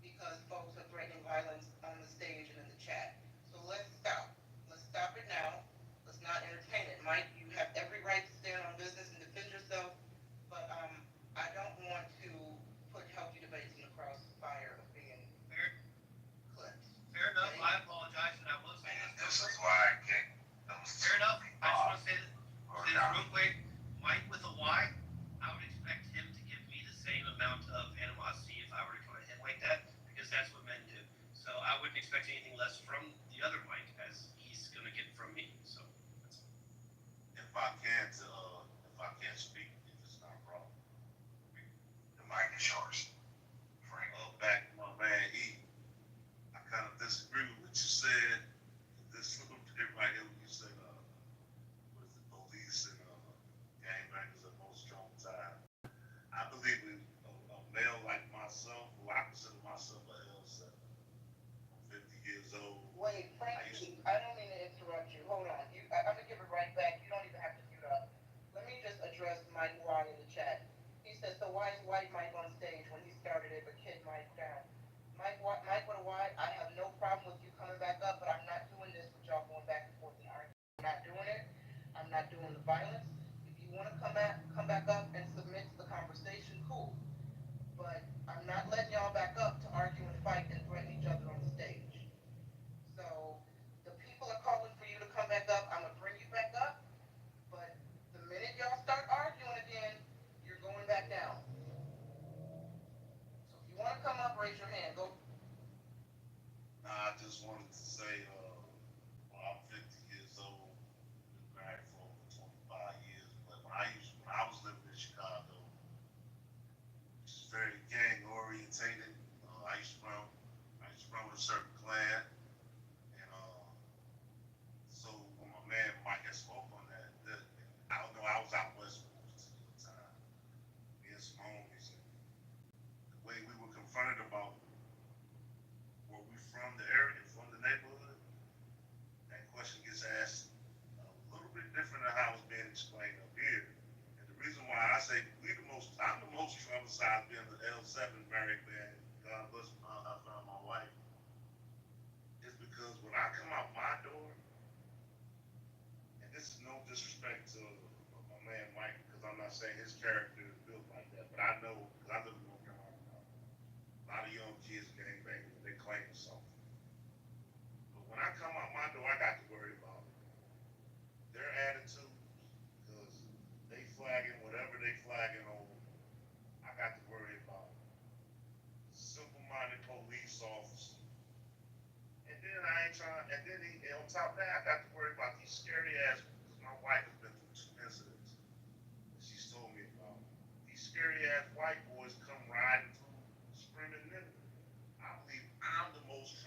Speaker 15: because folks are threatening violence on the stage and in the chat. So let's stop. Let's stop it now. Let's not entertain it. Mike, you have every right to stand on business and defend yourself, but I don't want to put healthy debates in the crossfire of being clipped.
Speaker 4: Fair enough. I apologize, and I will say this.
Speaker 6: This is why I can't.
Speaker 4: Fair enough. I just want to say this real quick. Mike with a Y, I would expect him to give me the same amount of animosity if I were to come at him like that, because that's what men do. So I wouldn't expect anything less from the other Mike as he's going to get from me. So that's all.
Speaker 19: If I can't speak, if it's not a problem.
Speaker 6: The mic is yours. Frank.
Speaker 19: Back to my man E. I kind of disagree with what you said. This little bit right here when you said, what is it, police and gangbangers are most traumatized. I believe a male like myself, who I consider myself a L7, I'm 50 years old.
Speaker 15: Wait, Frankie, I don't mean to interrupt you. Hold on. I'm going to give it right back. You don't even have to mute up. Let me just address Mike Y in the chat. He says, so why is White Mike on stage when he started it, but Kid Mike down? Mike with a Y, I have no problem with you coming back up, but I'm not doing this with y'all going back and forth and arguing. I'm not doing it. I'm not doing the violence. If you want to come back up and submit to the conversation, cool. But I'm not letting y'all back up to argue and fight and threaten each other on the stage. So the people are calling for you to come back up. I'm gonna bring you back up. But the minute y'all start arguing again, you're going back down. So if you want to come up, raise your hand. Go.
Speaker 19: Nah, I just wanted to say, I'm 50 years old, been married for over 25 years, but when I was living in Chicago, which is very gang orientated, I used to run with a certain clan, and so when my man Mike had spoke on that, I don't know, I was out west most of the time, me and some homies, and the way we were confronted about where we from the area, from the neighborhood, that question gets asked a little bit different than how it's being explained up here. And the reason why I say I'm the most traumatized being the L7 married man, God bless I found my wife, is because when I come out my door, and this is no disrespect to my man Mike, because I'm not saying his character is built like that, but I know, because I live in North Carolina, a lot of young kids gangbanging, they claim something. But when I come out my door, I got to worry about their attitude, because they flagging whatever they flagging on. I got to worry about simple-minded police officers. And then on top of that, I got to worry about these scary ass, because my wife has been through 2 incidents that she's told me about. These scary ass white boys come riding through screaming nigger. I believe I'm the most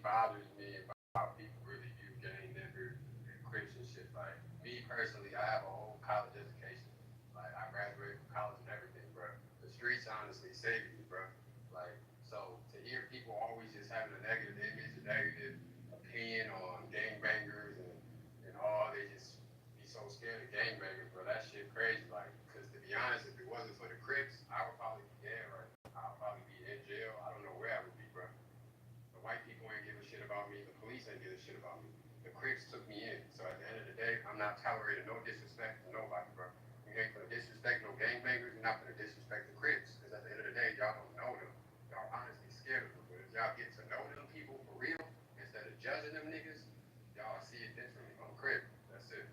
Speaker 9: bothers me about how people really view gang members and Crips and shit. Like me personally, I have a whole college education. Like I graduated from college and everything, bro. The streets honestly saved me, bro. Like so to hear people always just having a negative image, a negative opinion on gangbangers and all, they just be so scared of gangbangers, bro. That shit crazy. Like, cause to be honest, if it wasn't for the Crips, I would probably be dead right now. I would probably be in jail. I don't know where I would be, bro. The white people ain't give a shit about me. The police ain't give a shit about me. The Crips took me in. So at the end of the day, I'm not tolerating no disrespect to nobody, bro. You ain't gonna disrespect no gangbangers. You're not gonna disrespect the Crips. Cause at the end of the day, y'all don't know them. Y'all honestly scared of them. But if y'all get to know them people for real, instead of judging them niggas, y'all see it differently. I'm a Crip. That's it.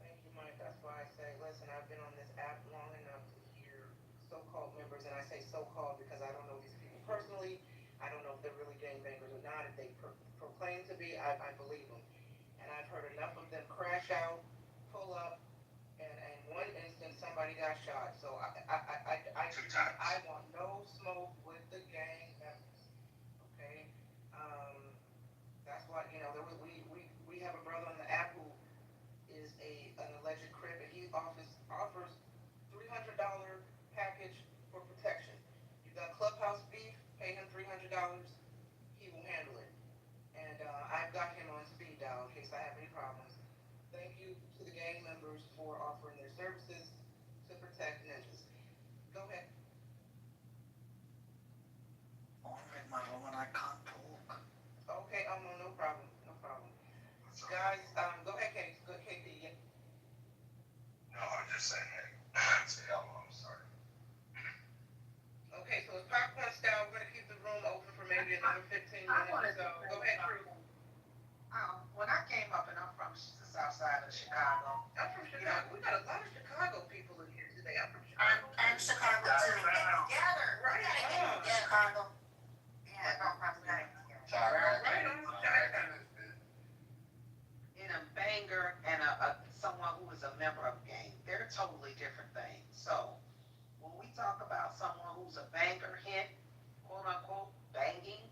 Speaker 15: Thank you, Mike. That's why I say, listen, I've been on this app long enough to hear so-called members, and I say so-called because I don't know these people personally. I don't know if they're really gangbangers or not. If they proclaim to be, I believe them. And I've heard enough of them crash out, pull up, and in one instance somebody got shot. So I want no smoke with the gang members. Okay, that's why we have a brother on the app who is an alleged Crip, and he offers $300 package for protection. You got clubhouse beef, pay him $300, he will handle it. And I've got him on speed dial in case I have any problems. Thank you to the gang members for offering their services to protect ninjas. Go ahead.
Speaker 22: Alright, my woman, I can't talk.
Speaker 15: Okay, oh no problem, no problem. Guys, go ahead, Katie. Go, KP. Yeah.
Speaker 19: No, I'm just saying, hey, say hello, I'm sorry.
Speaker 15: Okay, so it's popcorn style. We're gonna keep the room open for maybe another 15 minutes or so. Go ahead, Drew.
Speaker 1: When I came up, and I'm from the south side of Chicago.
Speaker 15: I'm from Chicago. We got a lot of Chicago people in here today. I'm from Chicago.
Speaker 22: I'm Chicago too.
Speaker 8: Together.
Speaker 15: Right on.
Speaker 22: Chicago.
Speaker 8: Yeah, no problem. We gotta get together.
Speaker 15: Right on.
Speaker 1: In a banger and someone who is a member of a gang, they're totally different things. So when we talk about someone who's a banger hit, quote unquote, banging,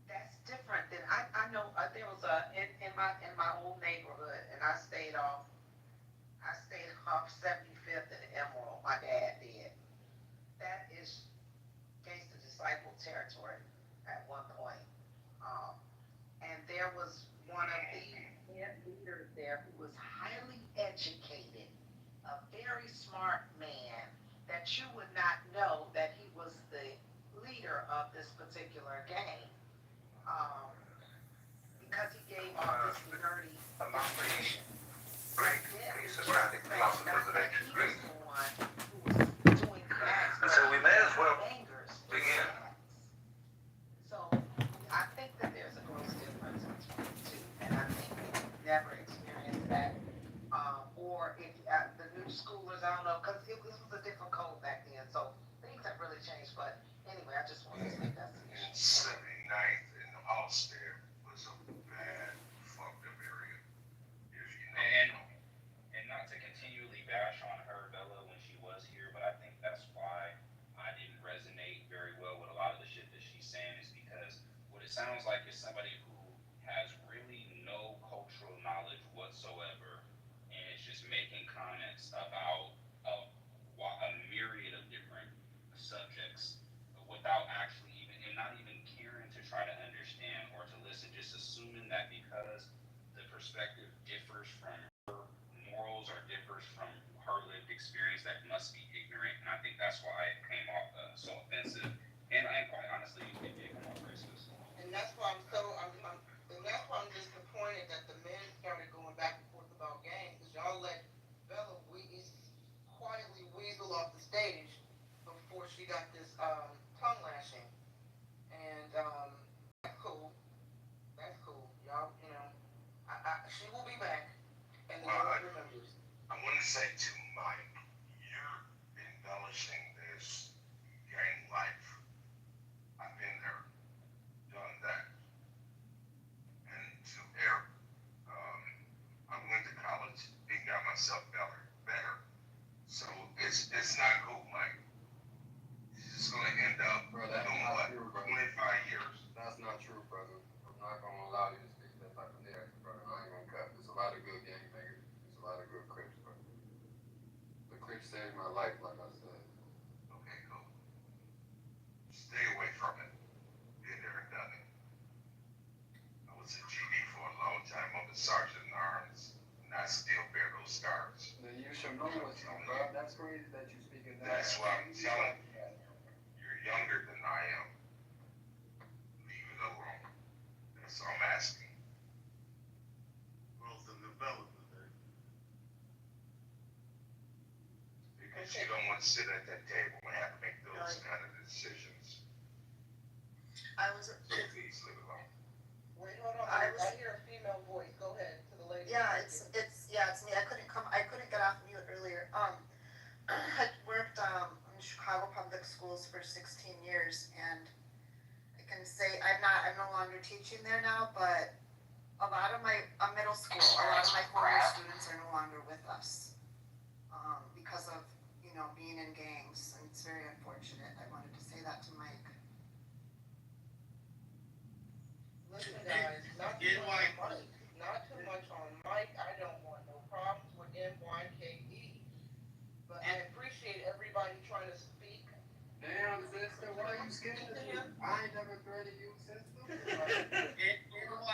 Speaker 1: that's different than I know. There was in my old neighborhood, and I stayed off 75th and Emerald. My dad did. That is Gangsta Disciple territory at one point. And there was one of the head leaders there who was highly educated, a very smart man that you would not know that he was the leader of this particular gang, because he gave off this nerdy information.
Speaker 6: Great piece of traffic crossing residential street.
Speaker 1: Doing acts,
Speaker 6: So we may as well
Speaker 1: bangers,
Speaker 6: begin.
Speaker 1: So I think that there's a gross difference between the two, and I think we've never experienced that. Or if the new schoolers, I don't know, because this was a different code back then, so things have really changed. But anyway, I just wanted to make that
Speaker 19: In 79th and Allstate was a bad, fucked up area. If you know.
Speaker 17: And not to continually bash on her, Bella, when she was here, but I think that's why I didn't resonate very well with a lot of the shit that she's saying, is because what it sounds like is somebody who has really no cultural knowledge whatsoever, and is just making comments about a myriad of different subjects without actually even, and not even caring to try to understand or to listen, just assuming that because the perspective differs from her morals or differs from her lived experience, that must be ignorant. And I think that's why it came off so offensive. And quite honestly, it did come off racist.
Speaker 15: And that's why I'm disappointed that the men started going back and forth about gangs, because y'all let Bella quietly weasel off the stage before she got this tongue lashing. And that's cool. That's cool. Y'all, she will be back, and the Lord remembers.
Speaker 19: I want to say to Mike, you're embellishing this gang life. I've been there, done that. And to Eric, I went to college and got myself better. So it's not cool, Mike. You're just gonna end up doing what? 25 years.
Speaker 9: life, like I said.
Speaker 6: Okay, cool. Stay away from it. Been there and done it. I was in GD for a long time. I'm a sergeant in arms, and I still bear those scars.
Speaker 9: Then you should know what you, bro. That's crazy that you speaking that.
Speaker 6: That's why I'm telling you. You're younger than I am. Leave it alone. That's all I'm asking.
Speaker 19: Growth and development, eh?
Speaker 6: Because you don't want to sit at that table and have to make those kind of decisions.
Speaker 5: I was,
Speaker 6: So please leave it alone.
Speaker 5: wait, hold on,
Speaker 22: I
Speaker 5: I
Speaker 22: was-
Speaker 5: hear a female voice, go ahead, to the lady.
Speaker 22: Yeah, it's me. I couldn't get off mute earlier. I worked in Chicago Public Schools for 16 years, and I can say I'm no longer teaching there now, but a lot of my middle school, a lot of my former students are no longer with us because of being in gangs, and it's very unfortunate. I wanted to say that to Mike.
Speaker 5: Listen, guys, not too much on Mike, not too much on Mike, I don't want no problems with NYKE. But I appreciate everybody trying to speak.
Speaker 9: Damn, sister, why are you scared of him? I ain't never threatened you, sister.
Speaker 4: Did I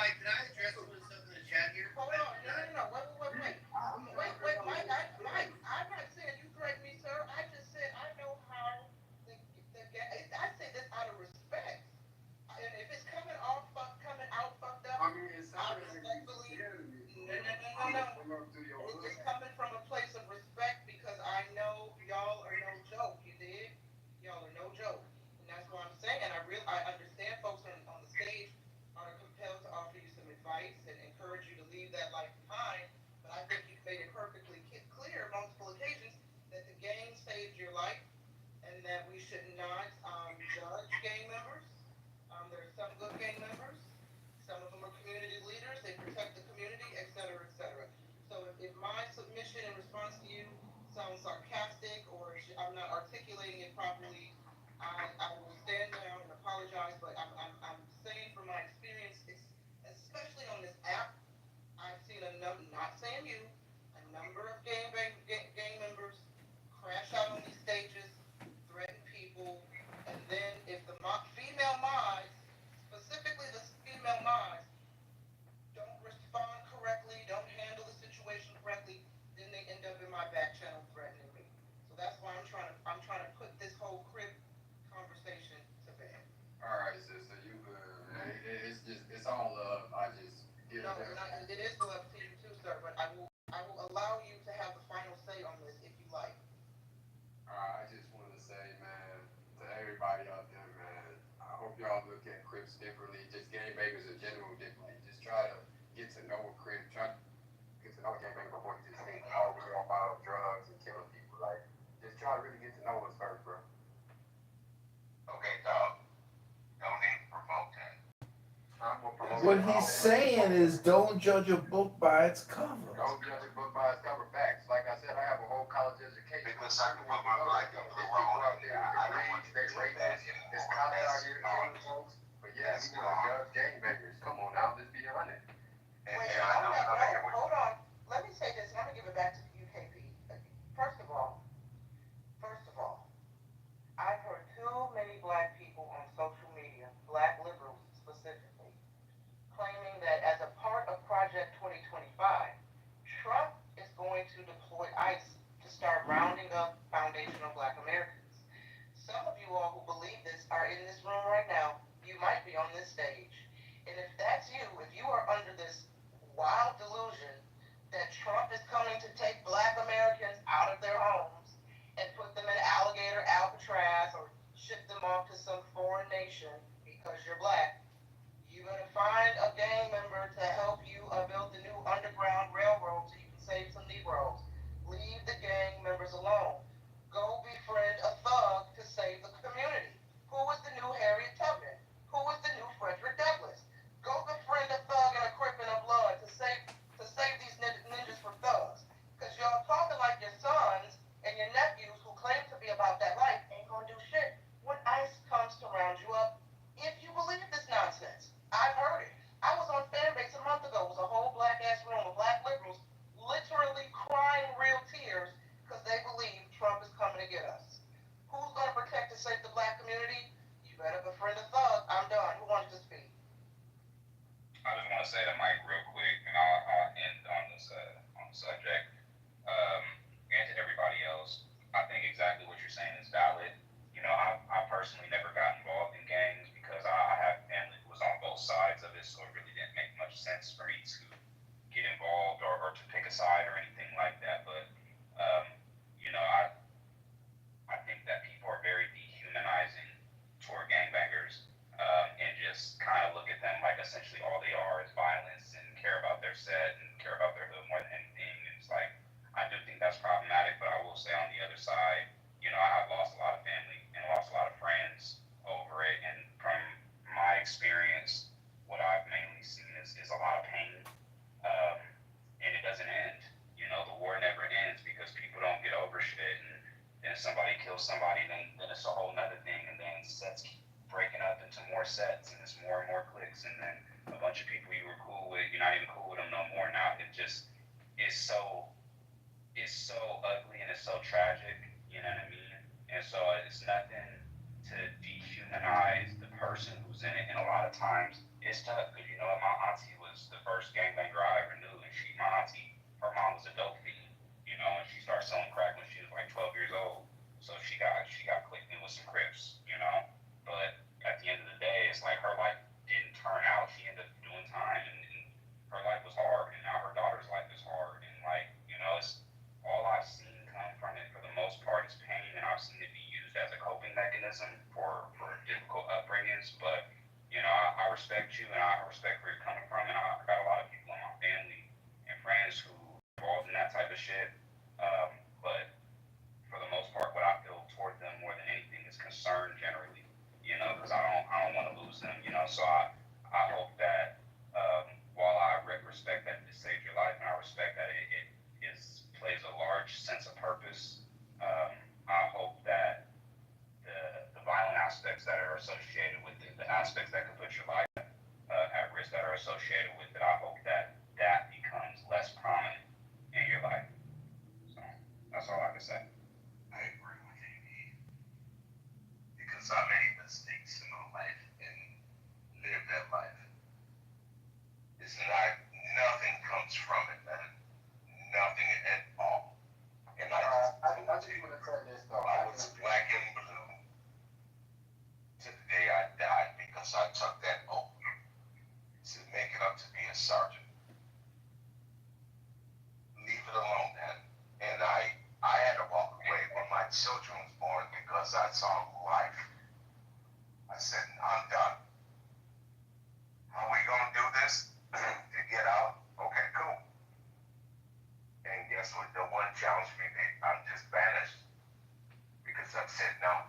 Speaker 4: address some of the stuff in the chat here?
Speaker 5: Hold on, no, wait, Mike, I'm not saying you threatened me, sir, I just said I know how I say this out of respect. And if it's coming out fucked up,
Speaker 9: I mean, it sounded
Speaker 5: I
Speaker 9: like you
Speaker 5: respectfully,
Speaker 9: scared of me.
Speaker 5: no.
Speaker 9: Come up through your
Speaker 5: It's
Speaker 9: hood.
Speaker 5: just coming from a place of respect because I know y'all are no joke, you dig? Y'all are no joke. And that's what I'm saying. I understand folks on the stage are compelled to offer you some advice and encourage you to leave that life behind. But I think you've made it perfectly clear on multiple occasions that the game saved your life and that we should not judge gang members. There are some good gang members. Some of them are community leaders. They protect the community, et cetera, et cetera. So if my submission in response to you sounds sarcastic or I'm not articulating it properly, I will stand down and apologize. But I'm saying from my experience, especially on this app, I've seen not saying you, a number of gang members crash out on these stages, threaten people, and then if the female mods, specifically the female mods, don't respond correctly, don't handle the situation correctly, then they end up in my back channel threatening me. So that's why I'm trying to put this whole crib conversation to bed.
Speaker 9: All right, sister, you good, man. It's all love. I just get
Speaker 5: No, it is love to you too, sir. But I will allow you to have the final say on this if you like.
Speaker 9: I just wanted to say, man, to everybody out there, man, I hope y'all look at Crips differently, just gang bangers in general differently. Just try to get to know a Crip, try to get to know a gang banger before you just think, oh, we're gonna buy drugs and killing people. Like, just try to really get to know us first, bro.
Speaker 6: Okay, dog. Don't need to promote that.
Speaker 3: What he's saying is don't judge a book by its cover.
Speaker 9: Don't judge a book by its cover. Facts. Like I said, I have a whole college education.
Speaker 6: Because I can put my life up for wrong.
Speaker 9: Out there, I don't want to stay racist. There's cops out here killing folks. But yeah, we want to judge gangbangers. Come on now, let's be honest.
Speaker 5: Hold on. Let me say this, and I'm gonna give it back to the UKP. First of all, I've heard too many black people on social media, black liberals specifically, claiming that as a part of Project 2025, Trump is going to deploy ICE to start rounding up foundational black Americans. Some of you all who believe this are in this room right now. You might be on this stage. And if that's you, if you are under this wild delusion that Trump is coming to take black Americans out of their homes and put them in alligator Alcatraz or ship them off to some foreign nation because you're black, you're going to find a gang member to help you build the new underground railroad so you can save some Negroes. Leave the gang members alone. Go befriend a thug to save the community. Who is the new Harriet Tubman? Who is the new Frederick Douglass? Go befriend a thug and a Crip and a Blood to save these ninjas from thugs. Because y'all talking like your sons and your nephews who claim to be about that life ain't gonna do shit when ICE comes to round you up. If you believe this nonsense, I've heard it. I was on Fanbase a month ago. It was a whole black ass room of black liberals literally crying real tears because they believe
Speaker 7: say to Mike real quick, and I'll end on this on the subject, and to everybody else. I think exactly what you're saying is valid. You know, I personally never got involved in gangs because I have family who was on both sides of it, so it really didn't make much sense for me to get involved or to pick a side or anything like that. But you know, I think that people are very dehumanizing toward gangbangers, and just kind of look at them like essentially all they are is violence and care about their set and care about their hood more than anything. And it's like, I do think that's problematic, but I will say on the other side, you know, I have lost a lot of family and lost a lot of friends over it. And from my experience, what I've mainly seen is a lot of pain, and it doesn't end. You know, the war never ends because people don't get over shit. And then somebody kills somebody, then it's a whole nother thing. And then sets keep breaking up into more sets, and it's more and more cliques. And then a bunch of people you were cool with, you're not even cool with them no more now. It just is so ugly and it's so tragic, you know what I mean? And so it's nothing to dehumanize the person who's in it. And a lot of times it's tough because, you know, my auntie was the first gangbanger I ever knew, and my auntie, her mom was a dope fiend, you know, and she started selling crack when she was like 12 years old. So she got clicked in with some Crips, you know. But at the end of the day, it's like her life didn't turn out. She ended up doing time, and her life was hard, and now her daughter's life is hard. And like, you know, it's all I've seen come from it for the most part is pain, and I've seen it be used as a coping mechanism for difficult upbringings. But you know, I respect you, and I respect where you're coming from, and I got a lot of people in my family and friends who are involved in that type of shit. But for the most part, what I feel toward them more than anything is concern generally, you know, because I don't want to lose them, you know. So I hope that while I respect that it saved your life, and I respect that it plays a large sense of purpose, I hope that the violent aspects that are associated with it, the aspects that could put your life at risk that are associated with it, I hope that becomes less prominent in your life. So that's all I can say.
Speaker 6: I agree with you, because I made mistakes in my life and lived that life. It's not, nothing comes from it, man. Nothing at all. And I just want to say this though. I was black and blue to the day I died because I took that oath to make it up to be a sergeant. Leave it alone, man. And I had to walk away when my children was born because I saw life. I said, I'm done. How are we gonna do this to get out? Okay, cool. And guess what? No one challenged me. I'm just vanished because I said no.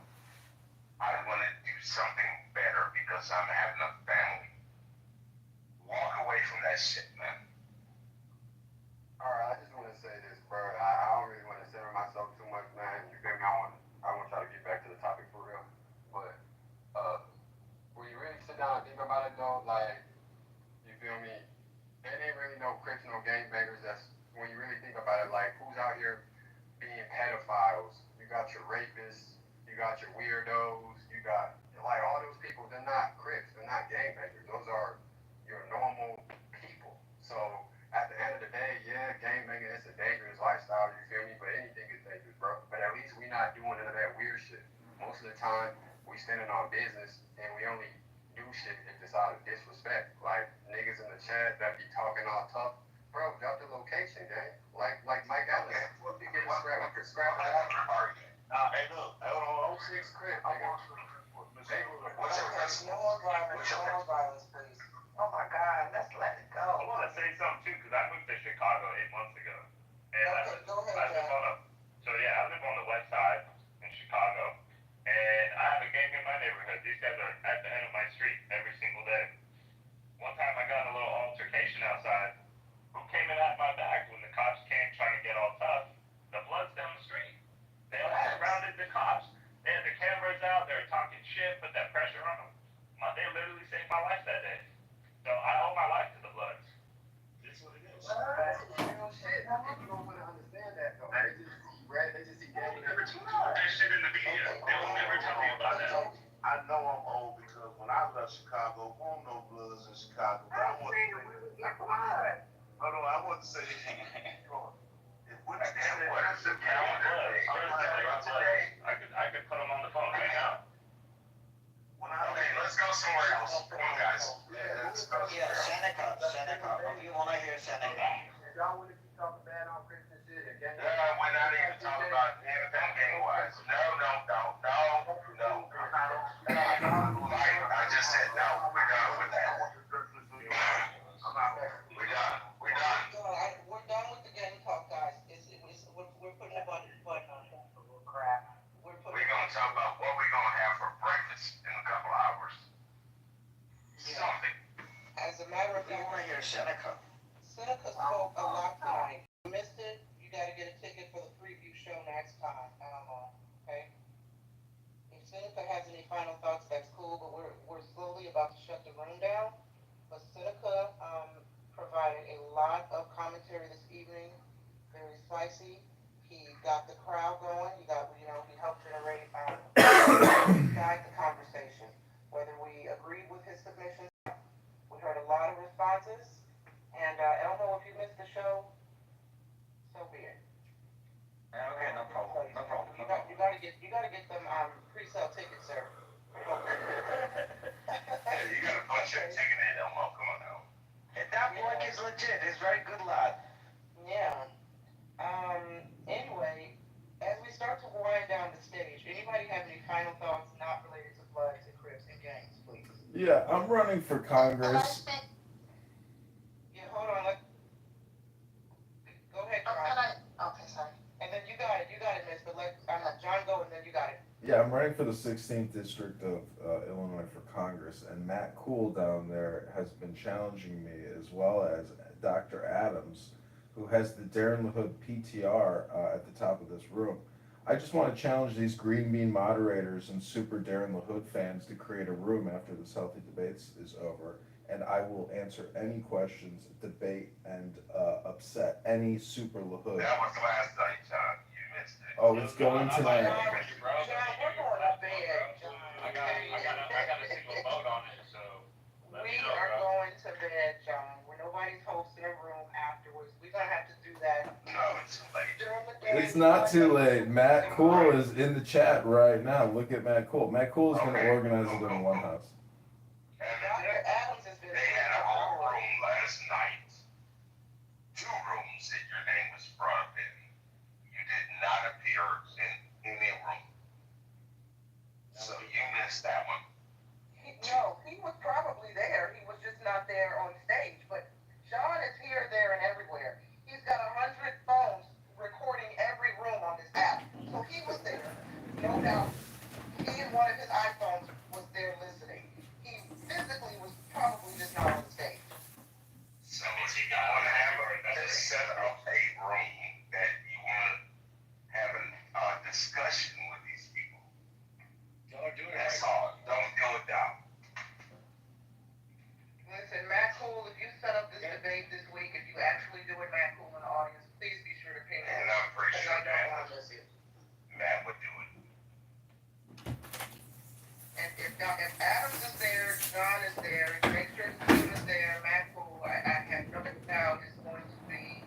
Speaker 6: I want to do something better because I'm having a family. Walk away from that shit, man.
Speaker 9: Alright, I just want to say this, bro. I don't really want to center myself too much, man. You feel me? I want to try to get back to the topic for real. But when you really sit down and think about it, though, like, you feel me? There ain't really no Crips, no gangbangers. That's when you really think about it. Like, who's out here being pedophiles? You got your rapists. You got your weirdos. You got like all those people. They're not Crips. They're not gangbangers. Those are your normal people. So at the end of the day, yeah, gangbanging is a dangerous lifestyle. You feel me? But anything is dangerous, bro. But at least we not doing none of that weird shit. Most of the time, we standing on business and we only do shit if it's out of disrespect. Like niggas in the chat that be talking all tough. Bro, drop the location, gang. Like Mike Allen. You get a scrap, we could scrap it out.
Speaker 19: Nah, hey, look, hold on.
Speaker 9: 06 Crip,
Speaker 19: I
Speaker 9: nigga.
Speaker 19: want you to
Speaker 6: What's your
Speaker 1: violence, please. Oh my God, let's let it
Speaker 2: I
Speaker 1: go.
Speaker 2: want to say something too, because I moved to Chicago 8 months ago. And
Speaker 1: Okay, go ahead,
Speaker 2: I live
Speaker 1: Jack.
Speaker 2: I live on the west side in Chicago. And I have a gang in my neighborhood. These guys are at the end of my street every single day. One time I got in a little altercation outside. Who came in at my back when the cops came trying to get all tough? The Bloods down the street. They all surrounded the cops. They had the cameras out. They were talking shit, put that pressure on them. They literally saved my life that day. So I owe my life to the Bloods. This is what it is.
Speaker 9: That's real shit. People don't want to understand that though. They just see red. They just see gang.
Speaker 2: Never told you that shit in the media. They will never tell you about that.
Speaker 19: I know I'm old because when I left Chicago, won't no bloods in Chicago. But I want to say, hold on, I want to say, what is the calendar?
Speaker 7: I could put them on the phone right now.
Speaker 6: Okay, let's go somewhere else. Come on, guys.
Speaker 15: Yeah, Seneca. You wanna hear Seneca?
Speaker 9: Y'all want to keep talking bad on Christmas shit and gang?
Speaker 6: We're not even talking about anything gang-wise. No. Like, I just said no. We're done with that. We're done.
Speaker 15: We're done with the gang talk, guys. We're putting a button on it. Crap.
Speaker 6: We're gonna talk about what we're gonna have for breakfast in a couple hours. Something.
Speaker 15: As a matter of fact, you wanna hear Seneca? Seneca spoke a lot tonight. You missed it, you gotta get a ticket for the preview show next time. I don't know, okay? If Seneca has any final thoughts, that's cool, but we're slowly about to shut the room down. But Seneca provided a lot of commentary this evening, very spicy. He got the crowd going. He helped generate guide the conversation. Whether we agreed with his submissions, we heard a lot of responses. And Elmo, if you missed the show, so be it.
Speaker 6: Okay, no problem.
Speaker 15: You gotta get them pre-sale tickets, sir.
Speaker 6: Hey, you gotta punch your ticket in, Elmo. Come on now.
Speaker 15: That boy is legit. He's very good lad. Yeah. Anyway, as we start to wind down the stage, anybody have any final thoughts not related to Bloods and Crips and gangs, please?
Speaker 3: Yeah, I'm running for Congress.
Speaker 15: Yeah, hold on. Go ahead, John.
Speaker 1: Okay, sorry.
Speaker 15: And then you got it, Miss. But let John go, and then you got it.
Speaker 3: Yeah, I'm running for the 16th district of Illinois for Congress, and Matt Cool down there has been challenging me, as well as Dr. Adams, who has the Darren LaHood PTR at the top of this room. I just want to challenge these green bean moderators and super Darren LaHood fans to create a room after this healthy debates is over, and I will answer any questions, debate, and upset any super LaHood.
Speaker 6: That was last night, John. You missed it.
Speaker 3: Oh, it's going tonight.
Speaker 15: John, we're going to bed, John.
Speaker 7: I got a single vote on it, so.
Speaker 15: We are going to bed, John. Nobody's hosting a room afterwards. We're gonna have to do that.
Speaker 6: No, it's too late.
Speaker 15: During the day.
Speaker 3: It's not too late. Matt Cool is in the chat right now. Look at Matt Cool. Matt Cool is going to organize it in one house.
Speaker 15: Dr. Adams has been.
Speaker 6: They had a whole room last night. 2 rooms that your name was brought up in. You did not appear in any room. So you missed that one.
Speaker 15: No, he was probably there. He was just not there on stage. But John is here, there, and everywhere. He's got 100 phones recording every room on this app. So he was there, no doubt. He and one of his iPhones was there listening. He physically was probably just not on stage.
Speaker 6: So if you want to have a set up a room that you want to have a discussion with these people.
Speaker 7: Y'all are doing it
Speaker 6: That's
Speaker 7: right.
Speaker 6: all. Don't go down.
Speaker 15: Listen, Matt Cool, if you set up this debate this week, if you actually do it, Matt Cool in the audience, please be sure to pay me.
Speaker 6: And I'm pretty sure
Speaker 15: I don't want to miss it.
Speaker 6: Matt would do it.
Speaker 15: And if Adams is there, John is there, make sure the team is there, Matt Cool, I have no doubt is going to be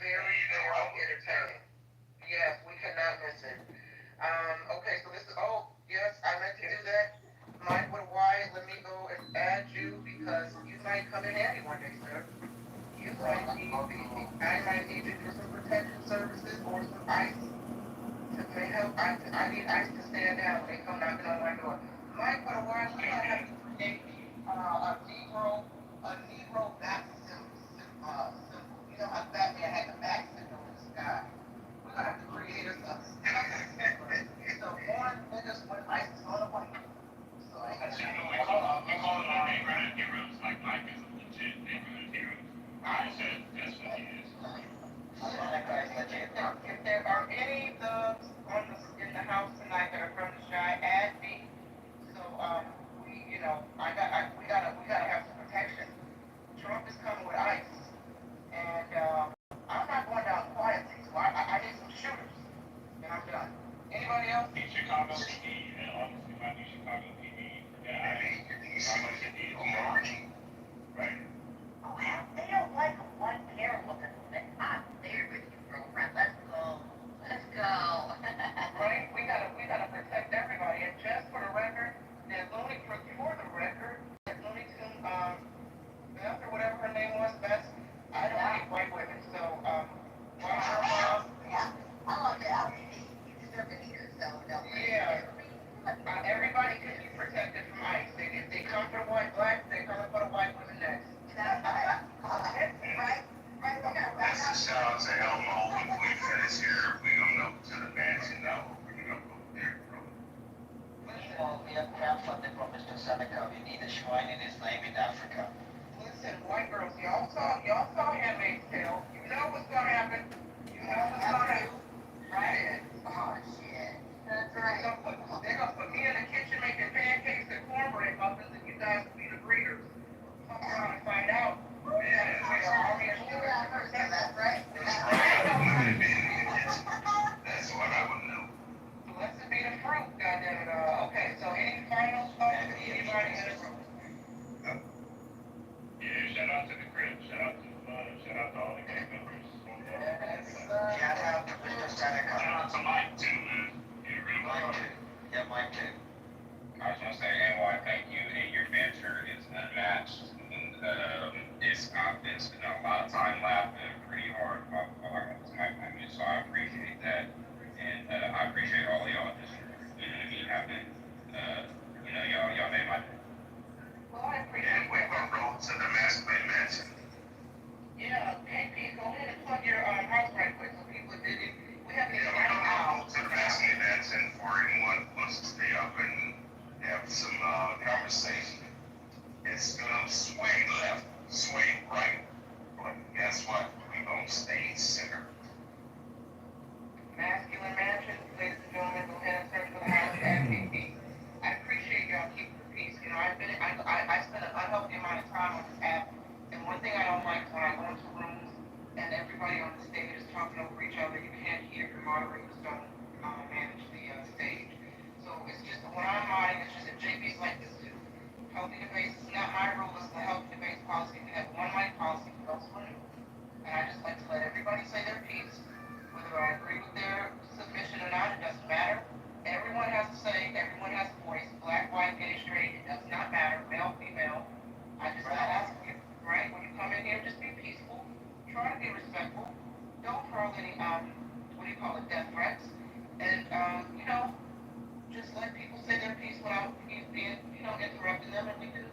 Speaker 15: very, very entertaining. Yes, we cannot miss it. Okay, so this is, yes, I meant to do that. Mike with Wyatt, let me go and add you because you might come in handy one day, sir. You might need me. I might need you for some protection services or some ice to help. I need ice to stand down when they come knocking on my door. Mike with Wyatt, we're gonna have to create a Negro bat symbol. You know how Batman had the bat symbol in the sky. We're gonna have to create a so foreign niggas with ice on the way.
Speaker 7: We call it our neighborhood heroes. Like Mike is a legit neighborhood hero. I said that's what he is.
Speaker 15: If there are any thugs in the house tonight that are from the Shy, add me. So
Speaker 6: seem like they need a minority, right?
Speaker 15: Oh, hell, they don't like a white hair looking woman. I'm there with you, girlfriend. Let's go. Let's go. Right? We gotta protect everybody. And just for the record, there's only for the record, there's only two, Beth or whatever her name was, Beth. I don't like white women, so, white her mom. Yeah. I love that. You deserve to hear, so don't. Yeah. Everybody can be protected from ICE. If they come for white, black, they're gonna put a white woman next. That's right. Right? Right.
Speaker 6: That's the shout out to Elmo. When we finish here, we gonna go to the mansion now. We're gonna go there, bro.
Speaker 15: Meanwhile, we have crowdfunded from Mr. Seneca. We need a shrine in his name in Africa. Listen, white girls, y'all saw Handmaid's Tale. You know what's gonna happen. You know what's gonna happen. Right? Oh, shit. That's right. They're gonna put me in the kitchen making pancakes and cornbread muffins, and you guys will be the greeters. Come around and find out. Yeah, that's right.
Speaker 6: That's what I would know.
Speaker 15: Let's be the fruit, goddamn it. Okay, so any final thoughts from anybody in the room?
Speaker 19: Yeah, shout out to the crib, shout out to all the gang members.
Speaker 15: Shout out to Mr. Seneca.
Speaker 6: Shout out to Mike too, man.
Speaker 15: Mike too. Yeah, Mike too.
Speaker 7: I was gonna say, NY, thank you, and your banter is unmatched. And, it's been a lot of time laughing pretty hard while I got this mic on me, so I appreciate that. And I appreciate all of y'all just, having, y'all made my day.
Speaker 15: Well, I appreciate
Speaker 6: And we're gonna go to the masculine mansion.
Speaker 15: Yeah, hey, Pete, go ahead and plug your house right quick so people did it. We haven't even
Speaker 6: Yeah, we're
Speaker 15: run
Speaker 6: gonna
Speaker 15: out.
Speaker 6: go to the masculine mansion for anyone who wants to stay up and have some conversation. It's gonna sway left, sway right, but guess what? We gonna stay center.
Speaker 15: Masculine Mansion, ladies and gentlemen, go ahead and search for the house at PP. I appreciate y'all keeping the peace. I spend an unhealthy amount of time on this app, and one thing I don't like is when I go into rooms and everybody on the stage is talking over each other. You can't hear the moderators don't manage the stage. So it's just when I'm modding, it's just that JB's like this too. Healthy debate is not my rule, it's the healthy debate policy. We have one mic policy for those women. And I just like to let everybody say their piece. Whether I agree with their submission or not, it doesn't matter. Everyone has to say, everyone has a voice. Black, white, gay, straight, it does not matter. Male, female. I just ask you, right? When you come in here, just be peaceful. Try to be respectful. Don't hurl any, death threats. And, just let people say their piece without being, interrupting them, and we can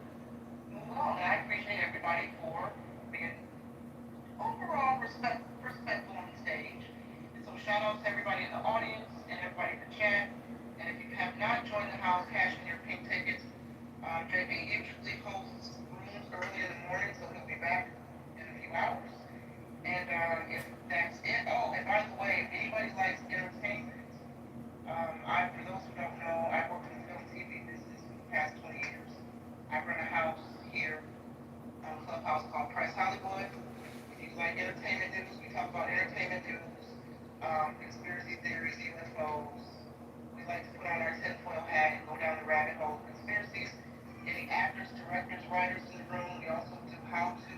Speaker 15: move along. And I appreciate everybody for being overall respectful on the stage. And so shout out to everybody in the audience and everybody in the chat. And if you have not joined the house, cash in your pink tickets. JB usually hosts rooms early in the morning, so he'll be back in a few hours. And if that's it, oh, and by the way, if anybody likes entertainment, for those who don't know, I work in the film TV business for the past 20 years. I run a house here, Clubhouse called Press Hollywood. If you like entertainment news, we talk about entertainment news, conspiracy theories, UFOs. We like to put on our tinfoil hat and go down the rabbit hole of conspiracies. Any actors, directors, writers in the room. We also do how-to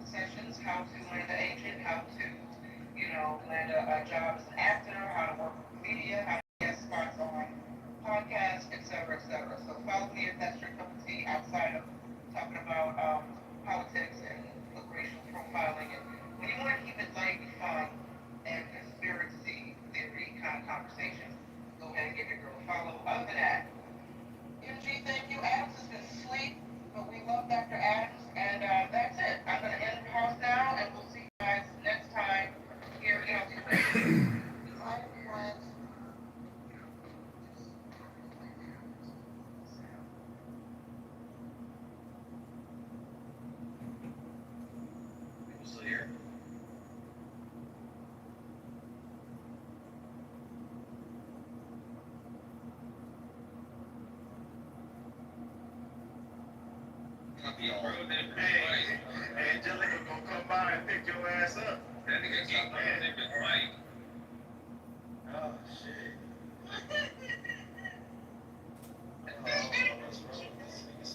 Speaker 15: sessions, how to land an agent, how to, land a job as an actor, how to work with media, how to get spots on podcasts, et cetera, et cetera. So follow me if that's your cup of tea outside of talking about politics and racial profiling. And when you want to keep it light, fun, and conspiracy theory kind of conversation, go ahead and give your girl a follow. Other than that, MG, thank you. Adams has been asleep, but we love Dr. Adams, and that's it. I'm going to end the house now, and we'll see you guys next time here in Healthy Debate. Bye, everyone.
Speaker 4: People still here?
Speaker 19: Hey, Angelica gonna come by and pick your ass up.
Speaker 4: That nigga keep thinking right.
Speaker 19: Oh, shit. Oh, what's wrong with this nigga?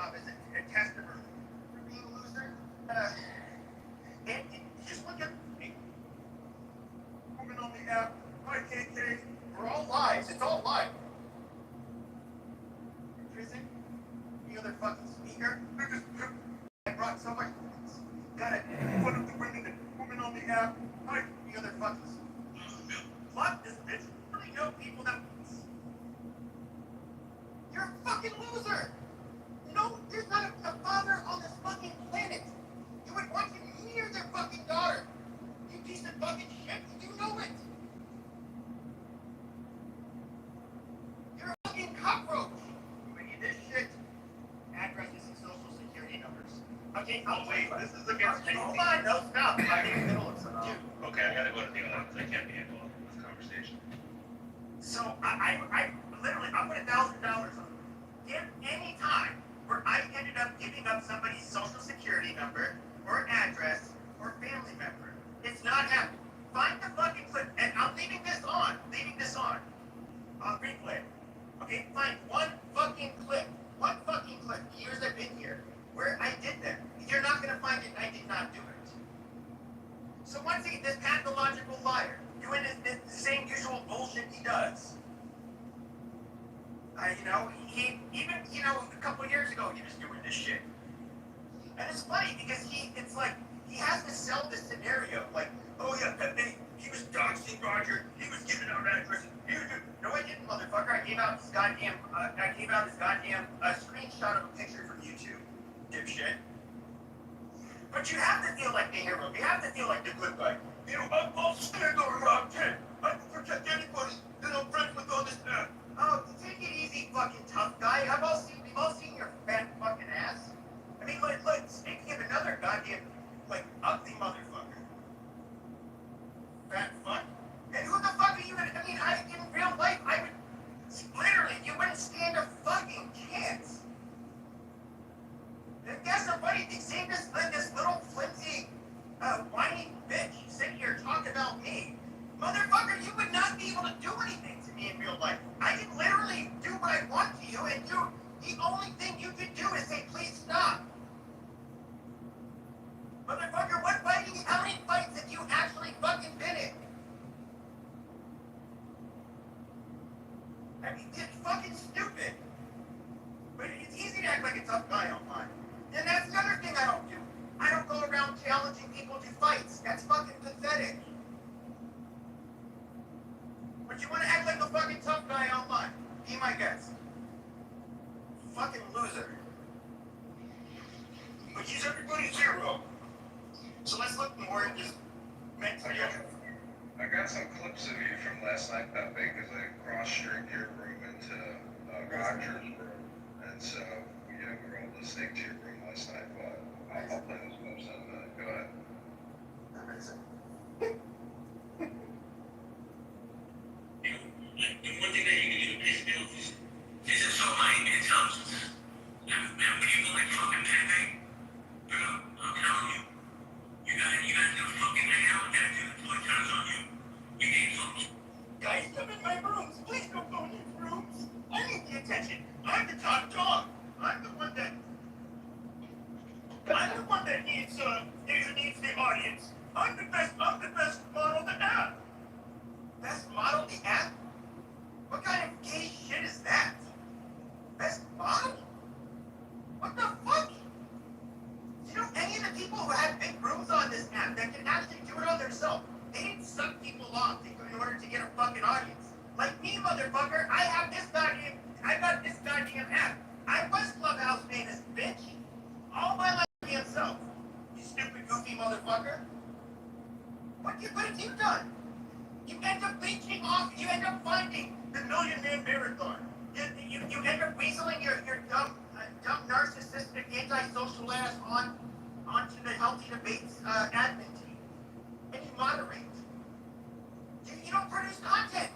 Speaker 10: job as a tester for being a loser. And just look at me. Women on the app, my KK, we're all lies. It's all lies. In prison, the other fucking speaker, I brought so much. Got it. One of the women on the app, the other fucking. Fuck this bitch. I really know people that. You're a fucking loser. No, there's not a father on this fucking planet. You would want him near their fucking daughter. You piece of fucking shit. You know it. You're a fucking cockroach. We need this shit. Addresses and social security numbers. Okay, I'll wait. This is against me. Hold on, no, stop. I'm in the middle of something. Dude.
Speaker 4: Okay, I gotta go to the other because I can't be involved in this conversation.
Speaker 10: So I literally, I put $1,000 on if any time where I ended up giving up somebody's social security number or address or family member. It's not happening. Find the fucking clip, and I'm leaving this on. Replay. Okay, find one fucking clip. Years I've been here, where I did that. You're not gonna find it. I did not do it. So once again, this pathological liar doing this same usual bullshit he does. He even, a couple of years ago, he was doing this shit. And it's funny because it's like, he has to sell this scenario, like, oh yeah, he was doxing Roger, he was giving out addresses, no I didn't, motherfucker, I gave out his goddamn screenshot of a picture from YouTube, dipshit. But you have to feel like the hero, you have to feel like the good guy. I'll stand on Rock 10, I can protect anybody that I'm friends with on this app. Oh, take it easy, fucking tough guy. We've all seen your fat fucking ass. I mean, speaking of another goddamn, ugly motherfucker. Fat fuck. And who the fuck are you gonna, in real life, literally, you wouldn't stand a fucking chance. And that's the funny thing, seeing this little flimsy, whiny bitch sit here talk about me. Motherfucker, you would not be able to do anything to me in real life. I can literally do what I want to you, and the only thing you can do is say, please stop. Motherfucker, how many fights have you actually fucking been in? I mean, it's fucking stupid. But it's easy to act like a tough guy online. And that's another thing I don't do. I don't go around challenging people to fights. That's fucking pathetic. But you want to act like a fucking tough guy online. Be my guest. Fucking loser. But he's everybody's hero. So let's look more at this mental health.
Speaker 21: I got some clips of you from last night, Pepe, because I cross-streamed your room into Roger's room. And so, we were all listening to your room last night, but I'll play those clips in a minute. Go ahead.
Speaker 10: Amazing.
Speaker 12: The one thing that you can do to pay the bills is just show my intelligence. And people like fucking Pepe, I'm telling you, you guys gonna fucking hang out with that dude until he turns on you. You need something.
Speaker 10: Guys, come in my rooms. Please don't go in these rooms. I need the attention. I'm the top dog. I'm the one that needs the audience. I'm the best model the app. Best model the app? What kind of gay shit is that? Best model? What the fuck? Any of the people who have big rooms on this app that can actually do it on themselves, they didn't suck people off in order to get a fucking audience. Like me, motherfucker, I got this goddamn app. I was Clubhouse famous, bitch. All my life to himself. You stupid, goofy motherfucker. What have you done? You end up leeching off, you end up finding the Million Man Marathon. You end up weaseling your dumb, narcissistic, antisocial ass onto the Healthy Debates admin team. And you moderate. You don't produce content.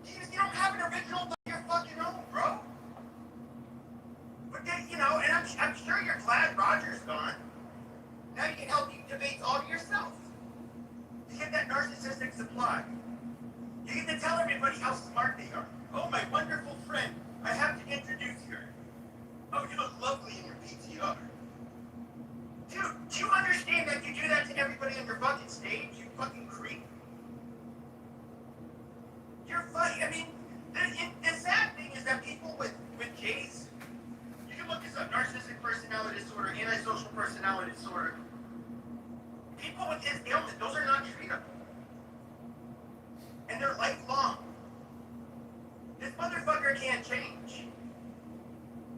Speaker 10: You don't have an original of your fucking own, bro. But then, and I'm sure you're glad Roger's gone. Now you can help you debates all to yourself. You get that narcissistic supply. You get to tell everybody how smart they are. Oh, my wonderful friend, I have to introduce her. Oh, you look lovely in your PTR. Dude, do you understand that you do that to everybody on your fucking stage? You fucking creep. You're funny. I mean, the sad thing is that people with J's, you can look this up, narcissistic personality disorder, antisocial personality disorder. People with his ailment, those are not treatable. And they're lifelong. This motherfucker can't change.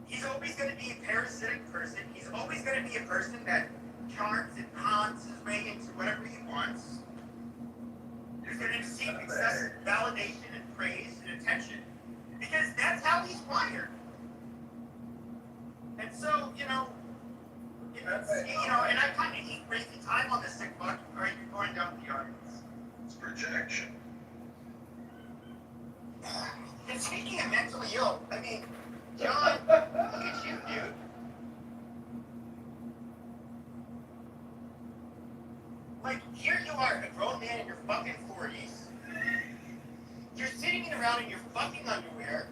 Speaker 10: He's always going to be a parasitic person. He's always going to be a person that charms and haunts his way into whatever he wants. He's going to seek excessive validation and praise and attention. Because that's how he's wired. And so, you know, and I kind of hate wasting time on this sick fuck. All right, you're going down the arguments.
Speaker 21: It's projection.
Speaker 10: And speaking of mentally ill, I mean, John, look at you, dude. Like, here you are, a grown man in your fucking 40s. You're sitting around in your fucking underwear.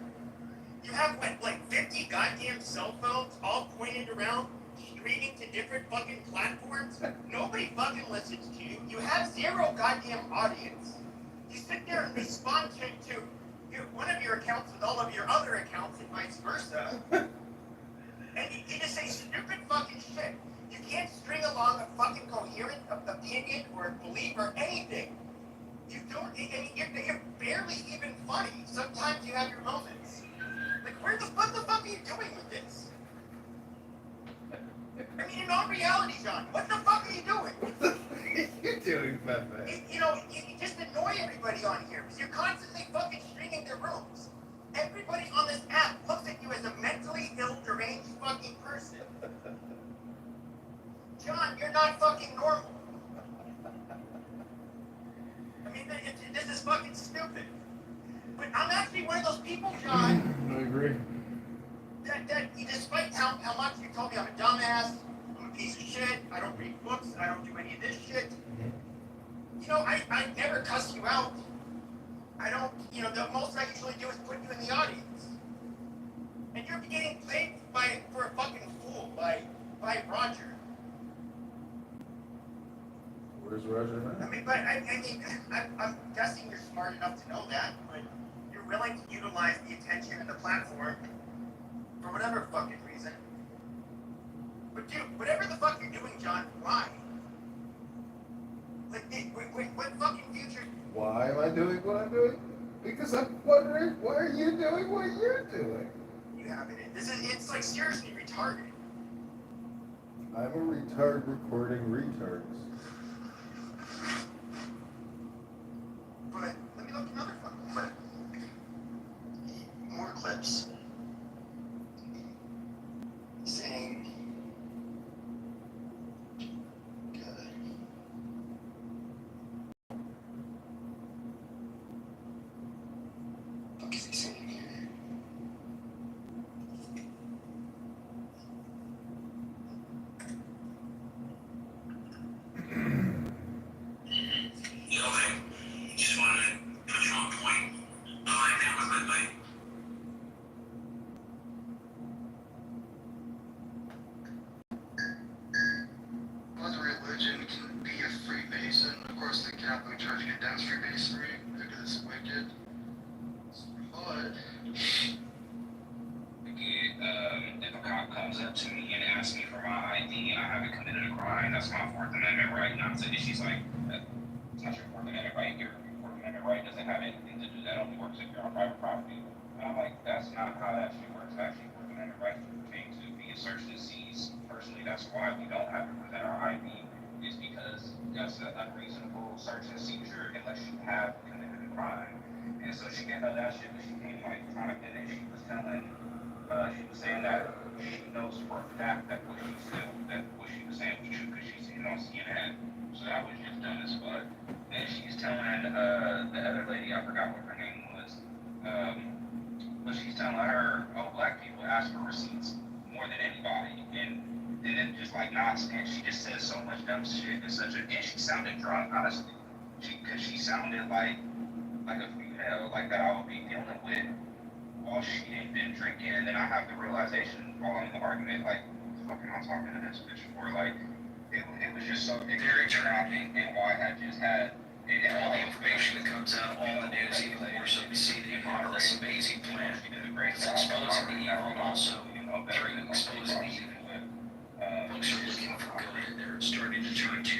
Speaker 10: You have, what, like 50 goddamn cell phones all pointed around, streaming to different fucking platforms. Nobody fucking listens to you. You have zero goddamn audience. You sit there and respond to one of your accounts with all of your other accounts and vice versa. And you just say stupid fucking shit. You can't string along a fucking coherent opinion or belief or anything. You don't, and you're barely even funny. Sometimes you have your moments. Like, what the fuck are you doing with this? I mean, in all reality, John, what the fuck are you doing?
Speaker 3: What the fuck are you doing, Pepe?
Speaker 10: You just annoy everybody on here because you're constantly fucking streaming their rooms. Everybody on this app looks at you as a mentally ill, deranged fucking person. John, you're not fucking normal. I mean, this is fucking stupid. But I'm actually one of those people, John.
Speaker 3: I agree.
Speaker 10: That despite how much you told me I'm a dumbass, I'm a piece of shit, I don't read books, I don't do any of this shit. You know, I never cuss you out. I don't, the most I usually do is put you in the audience. And you're getting played for a fucking fool by Roger.
Speaker 3: Where's Roger now?
Speaker 10: I mean, but I'm guessing you're smart enough to know that, but you're willing to utilize the attention and the platform for whatever fucking reason. But dude, whatever the fuck you're doing, John, why? Like, what fucking future?
Speaker 3: Why am I doing what I'm doing? Because I'm wondering, why are you doing what you're doing?
Speaker 10: You have it. It's like seriously retarded.
Speaker 3: I'm a retard recording retards.
Speaker 10: But let me look at another fucking clip. More clips. Saying, what is he saying here?
Speaker 12: Okay. Just wanted to put you on point. That was my bite.
Speaker 9: Whether religion can be a Freemason, of course the Catholic Church condemns Freemasonry because it's wicked. But
Speaker 7: if a cop comes up to me and asks me for my ID and I haven't committed a crime, that's my Fourth Amendment right. Not to, she's like, it's not your Fourth Amendment right. Your Fourth Amendment right doesn't have anything to do. That only works if you're on private property. And I'm like, that's not how that actually works. Actually, Fourth Amendment rights pertain to being searched and seized. Personally, that's why we don't have to present our ID. Is because that's an unreasonable search and seizure unless you have committed a crime. And so she didn't know that shit, but she came like trying to finish. She was saying that she knows for a fact that what she was saying was true because she's seen it on CNN. So that was just dumb as fuck. And she's telling the other lady, I forgot what her name was, but she's telling her, oh, black people ask for receipts more than anybody. And then just like nods, and she just says so much dumb shit and and she sounded drunk, honestly. Because she sounded like a female, like that I would be dealing with. while she ain't been drinking, and then I have the realization while I'm in the argument, like, fucking, I'm talking to this bitch for, like, it was just so very tracking, and why I just had, and all the information that comes out, all the news, even more so we see the model, this amazing plan, it's exposing the evil, and also, through exposing the evil, folks are looking for good, they're starting to turn to,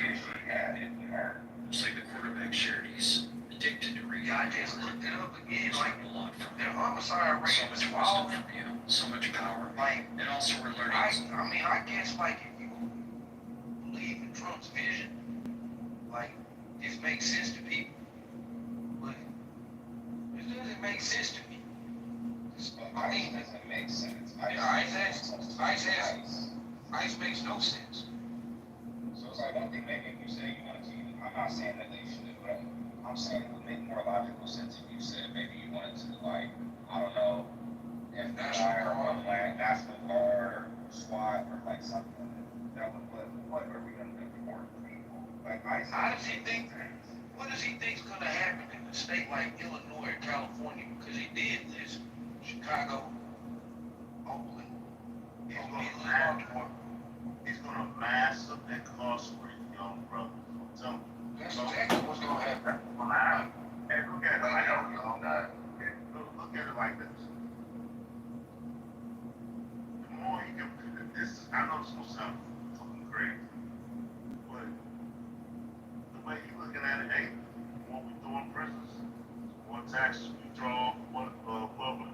Speaker 7: just like the quarterback shared, he's addicted to reading. I just looked it up again, like, a lot from the homicide rate so much wisdom from you, so much power, like, and also we're learning. I mean, I guess, like, if you believe in Trump's vision, like, this makes sense to people, but it doesn't make sense to me. I mean, it doesn't make sense. Ice makes no sense. So it's like one thing maybe if you say you wanted to, I'm not saying that they should, but I'm saying it would make more logical sense if you said maybe you wanted to, like, I don't know, if National Guard, like National Guard or SWAT or like something that would, what are we gonna do for people? Like, how does he think, what does he think's gonna happen in a state like Illinois or California? Because he did this, Chicago, Oakland,
Speaker 19: He's gonna massive incarcerate young brothers. So
Speaker 7: that's exactly what's gonna happen.
Speaker 19: And look at it like look at it like this. The more you can, this, I know this will sound fucking crazy, but the way you looking at it, hey, the more we throw in prisons, the more taxes we draw, what public,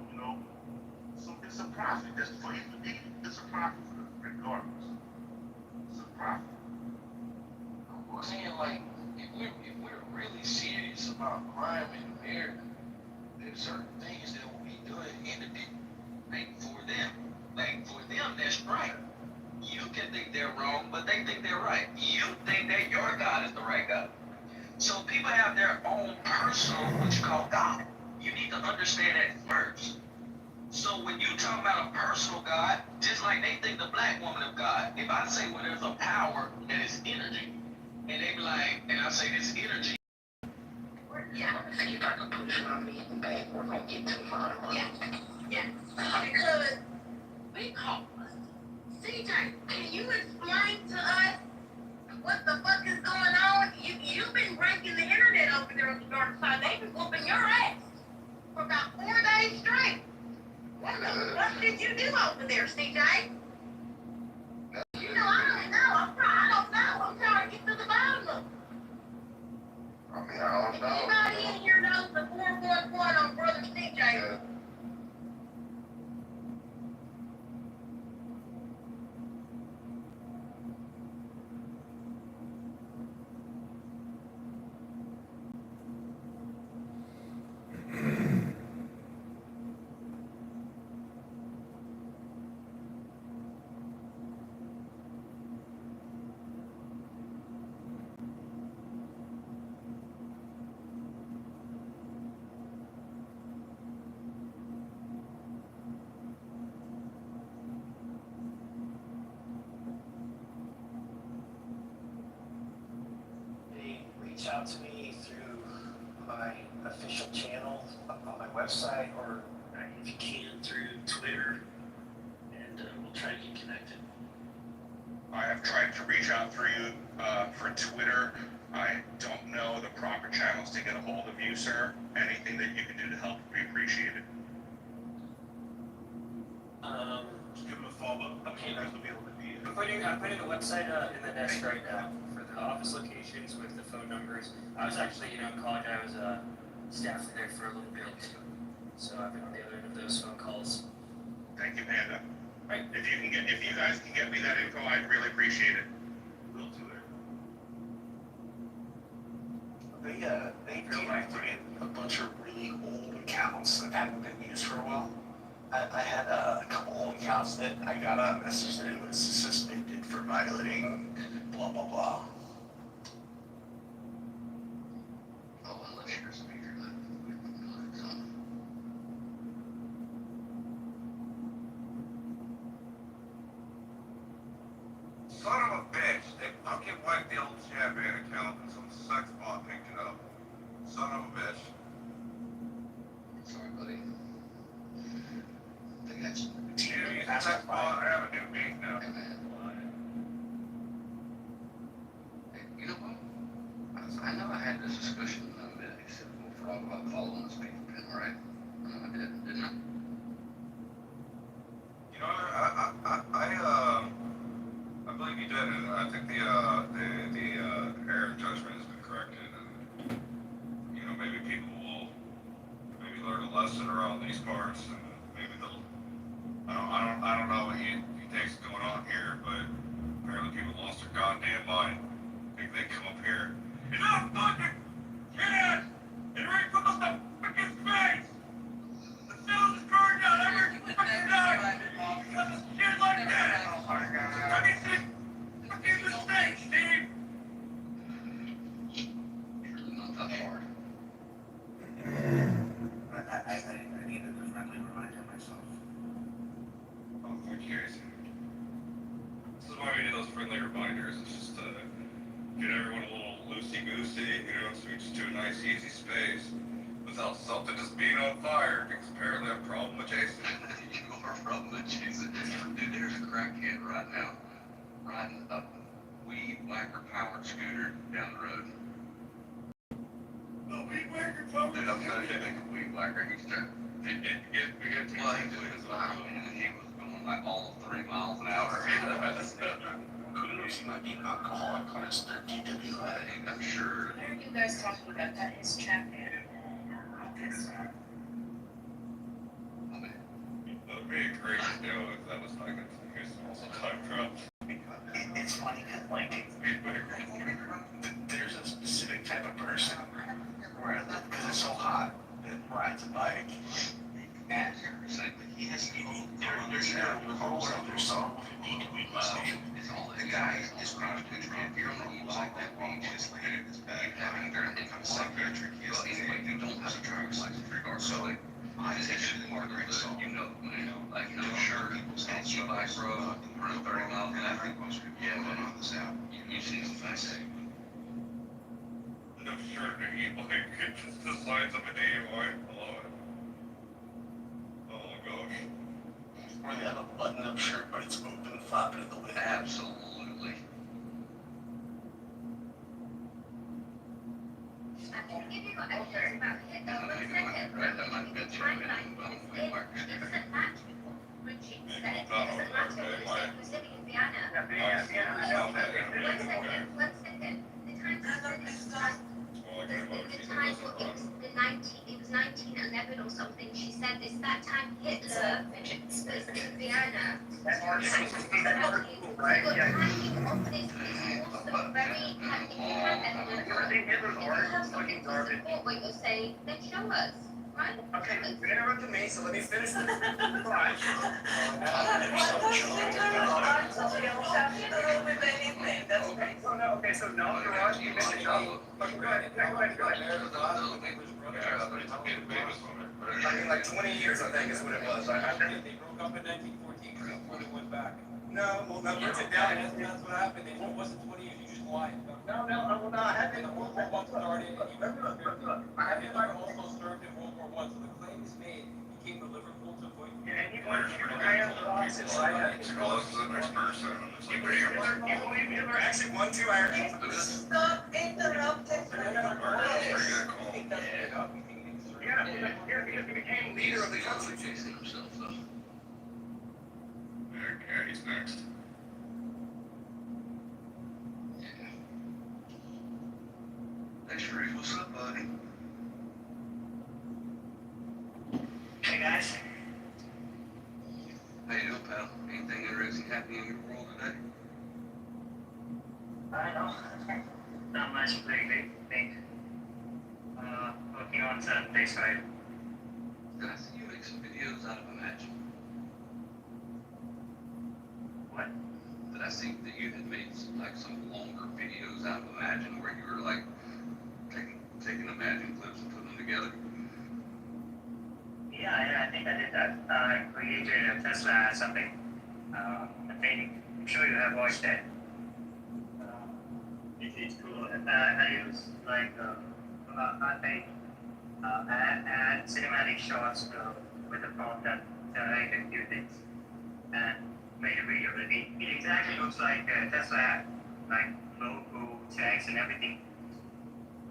Speaker 19: so it's a profit. That's for you to eat. It's a profit regardless. It's a profit.
Speaker 7: I'm saying, like, if we're really serious about crime in America, there's certain things that will be done independent, like for them. Like for them, that's right. You can think they're wrong, but they think they're right. You think that your God is the right God. So people have their own personal, what you call God. You need to understand that first. So when you talk about a personal God, just like they think the black woman of God, if I say, well, there's a power that is energy, and they be like, and I say this energy.
Speaker 12: Yeah, so you're not gonna put it on me and back, we're gonna get too far. Yeah, because we call us. CJ, can you explain to us what the fuck is going on? You've been breaking the internet over there on the dark side. They've been whooping your ass for about 4 days straight. What the fuck did you do over there, CJ? I don't know. I don't know. I'm trying to get to the bottom of it.
Speaker 6: I mean, I don't know.
Speaker 12: Anybody in here knows the 411 on Brother CJ?
Speaker 6: Yeah.
Speaker 16: They reach out to me through my official channel on my website, or if you can through Twitter, and we'll try to get connected.
Speaker 2: I have tried to reach out for you for Twitter. I don't know the proper channels to get a hold of you, sir. Anything that you can do to help would be appreciated.
Speaker 16: Give them a follow. Okay, I'm putting the website in the desk right now for the office locations with the phone numbers. I was actually, in college, I was staffing there for a little bit too. So I've been on the other end of those phone calls.
Speaker 2: Thank you, Panda.
Speaker 16: Right.
Speaker 2: If you guys can get me that info, I'd really appreciate it.
Speaker 16: We'll do it.
Speaker 10: They deactivated a bunch of really old accounts that hadn't been used for a while. I had a couple old accounts that I got a message that it was suspended for violating blah blah blah.
Speaker 6: Oh, unless you're a speaker, then.
Speaker 18: Son of a bitch, they fucking wiped the old Chabad account and some sex bot picked it up. Son of a bitch.
Speaker 6: Sorry, buddy.
Speaker 12: that's
Speaker 18: Yeah, that's why I have a new beat now.
Speaker 12: You know what? I know I had this discussion before about following the speaker pin, right? I know I did, didn't I?
Speaker 18: You know, I believe you did, and I think the error judgment has been corrected, and you know, maybe people will maybe learn a lesson around these parts, and maybe they'll. I don't know what he thinks is going on here, but apparently people lost their goddamn mind. Think they come up here. Enough fucking shit! And right across the fucking space! The cells is burned down every fucking night! Because of shit like this! Oh my god. I mean, this fucking mistake, Steve!
Speaker 12: It's really not that hard.
Speaker 10: I needed a friendly reminder myself.
Speaker 18: Oh, fuck you. This is why we do those friendly reminders. It's just to get everyone a little loosey-goosey, you know, so we just do a nice, easy space without something just being on fire, because apparently I have a problem with Jason.
Speaker 12: You are from the Jesus. Dude, there's a crackhead right now riding a weed whacker powered scooter down the road.
Speaker 18: The weed whacker powered
Speaker 12: Dude, I'm telling you, a weed whacker. He's trying. Well, he was loud, and he was going like all of 3 miles an hour.
Speaker 10: Kudos, he might be an alcoholic on his 13 DWI.
Speaker 12: I'm sure.
Speaker 14: Why are you guys talking about that? His chat man.
Speaker 18: That would be a great show if that was like here's also time travel.
Speaker 10: It's funny, like, there's a specific type of person where, because it's so hot, that rides a bike, and he has, there's no rules out there, so if you need to be
Speaker 12: The guy is not too drunk. You're on the like that beach. It's like it's bad. Having their income psychiatric. Anyway, you don't have a driver's license regardless. So like, I just Margaret, so you know, like no sure. And you bike road, run 30 miles an hour. I think most people on this out. You see some fast.
Speaker 18: No sure, he like just the signs of an AOI. Hello. Oh gosh.
Speaker 10: where they have a button-up shirt, but it's open, flopping in the wind.
Speaker 12: Absolutely.
Speaker 11: I'm going to give you what evidence about it. 1 second. The timeline is it doesn't match what Richie said. It doesn't match what he said. He was living in Vienna. 1 second. The time it was 1911 or something. She said it's that time Hitler was in Vienna. The timing of this is also very, if you have evidence, if you have something to support what you're saying, then show us, right?
Speaker 10: Okay, you interrupted me, so let me finish the thought. Okay, so no, you're right, you missed it. Okay, go ahead. I mean, like 20 years, I think, is what it was.
Speaker 16: They broke up in 1914, because that's when it went back.
Speaker 10: No, well, that puts it down.
Speaker 16: That's what happened. It wasn't 20 years, you just lied.
Speaker 10: No, well, no, I had
Speaker 16: The World War I started, and Hitler also served in World War I, so the claim is made, he came to Liverpool to avoid.
Speaker 10: And he wanted to Hitler actually won 2 Irish.
Speaker 15: Stop interrupting.
Speaker 10: Yeah, because he became leader of the country.
Speaker 12: Chasing himself, though.
Speaker 18: Yeah, he's next.
Speaker 12: Yeah. Thanks, Reed. What's up, buddy?
Speaker 10: Hey, guys.
Speaker 12: How you doing, pal? Anything interesting happening in your world today?
Speaker 10: I know. Not much lately. Working on some base side.
Speaker 12: Did I see you make some videos out of Imagine?
Speaker 10: What?
Speaker 12: Did I see that you had made some longer videos out of Imagine where you were like taking Imagine clips and putting them together?
Speaker 10: Yeah, I think I did that. I created a Tesla something. I think I'm sure you have watched it. It's cool. I use like I think add cinematic shots with the prompt and like a few things and made a video. It exactly looks like a Tesla ad, like logo, text, and everything.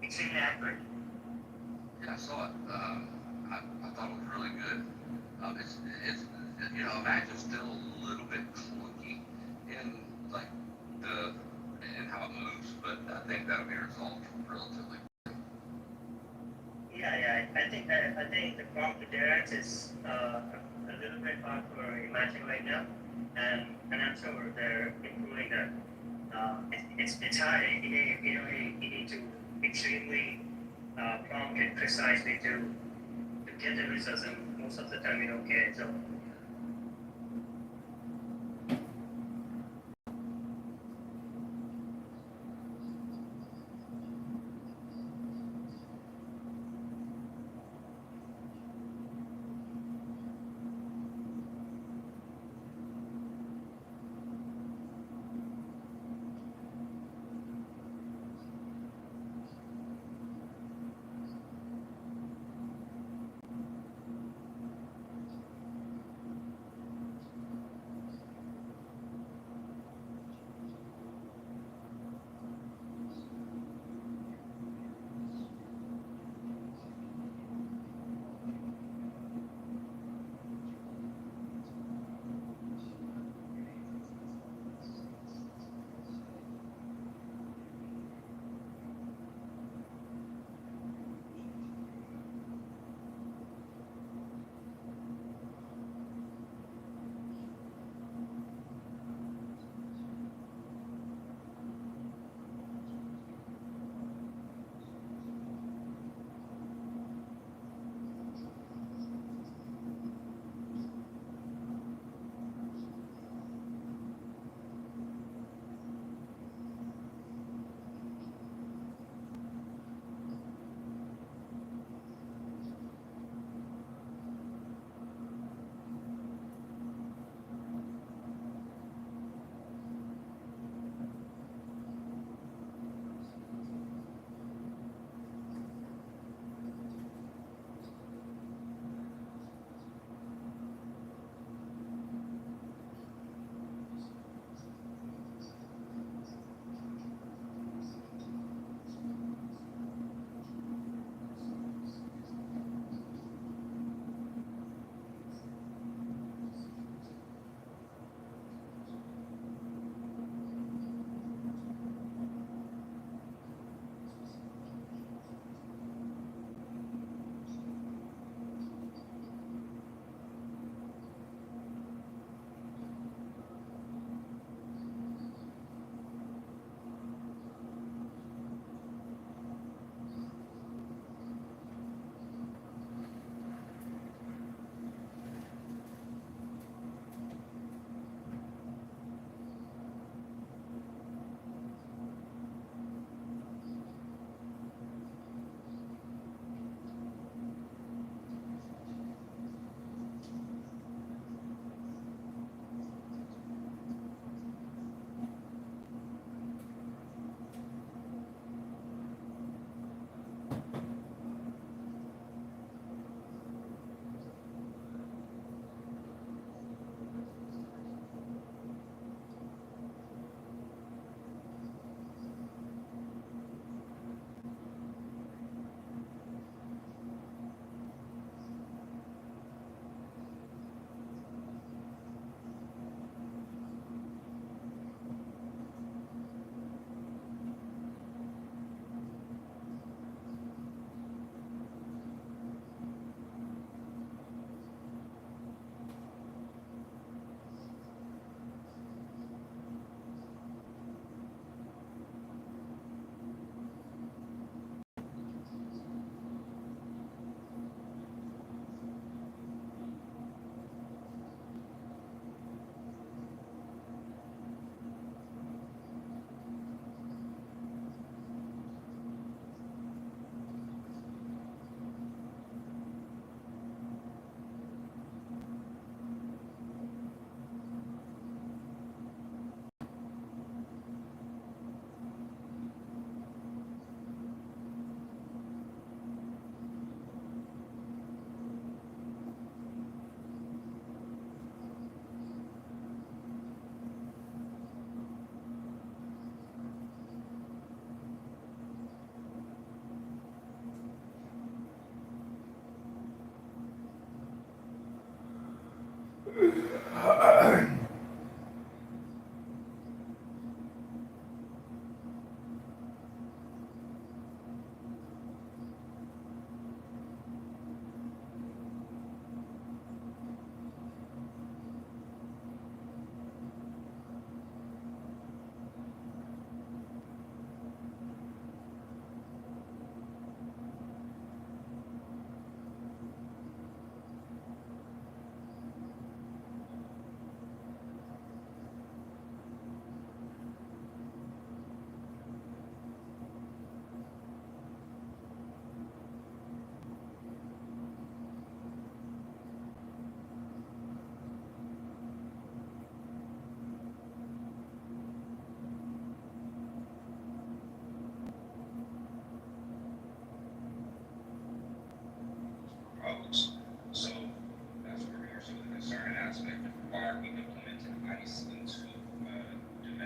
Speaker 10: Extremely accurate.
Speaker 13: Yeah, I saw it. I thought it was really good. It's Imagine still a little bit clunky in like in how it moves, but I think that'll be resolved relatively.
Speaker 10: I think the prompt to direct is a little bit hard for Imagine right now, and I'm sure they're improving that. It's hard. You need to extremely prompt it precisely to get the results, and most of the time you don't get it. So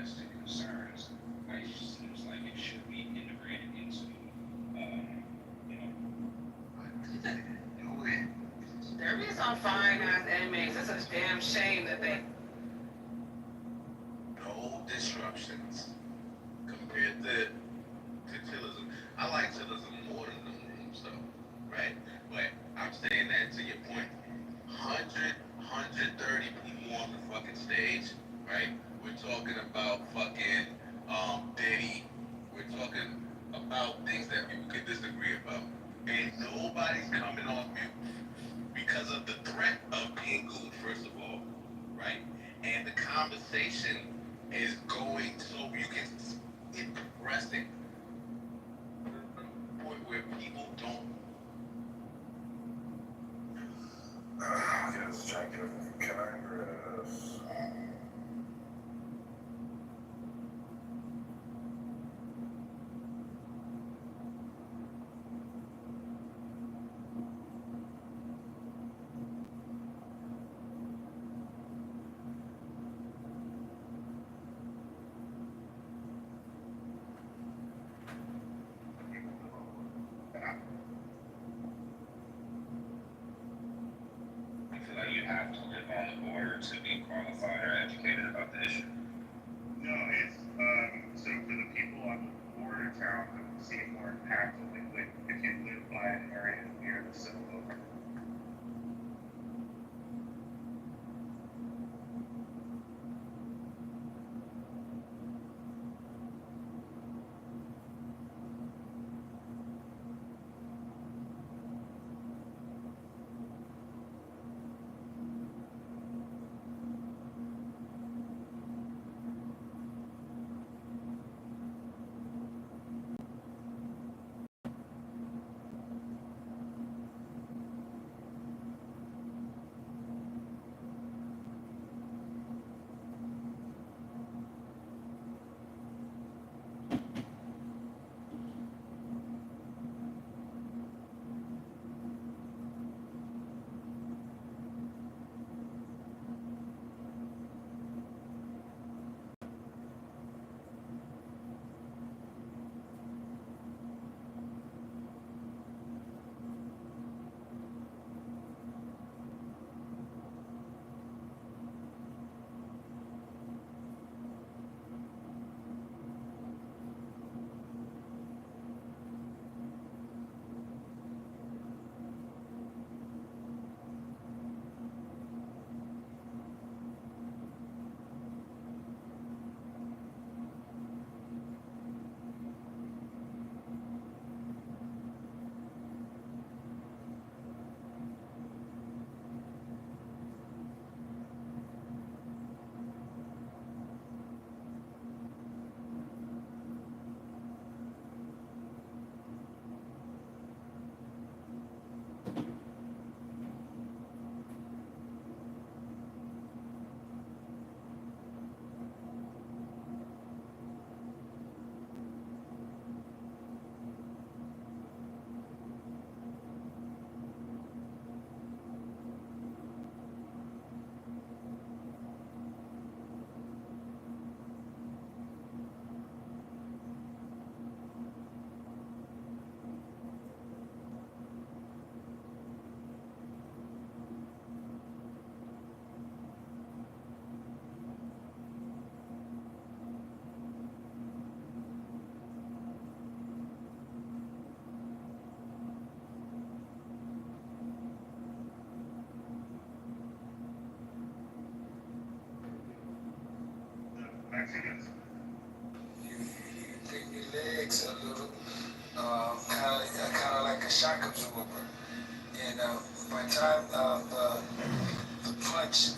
Speaker 17: domestic concerns, it just seems like it should be integrated into, you know.
Speaker 15: There be some fine ass inmates. It's a damn shame that they.
Speaker 6: No disruptions compared to chillism. I like chillism more than them rooms though, right? But I'm saying that to your point. 130 people on the fucking stage, right? We're talking about fucking Diddy. We're talking about things that people can disagree about. And nobody's coming off mute because of the threat of being glued, first of all, right? And the conversation is going so you can it's progressing to the point where people don't.
Speaker 18: Yes, Jack of Congress.
Speaker 17: I feel like you have to live on the border to be qualified or educated about the issue.
Speaker 2: No, it's, so for the people on the border town, it would seem more impactful if you live by an area near the civil over. Mexicans.
Speaker 10: You take your legs a little, kind of like a shock absorber. And by the time the punch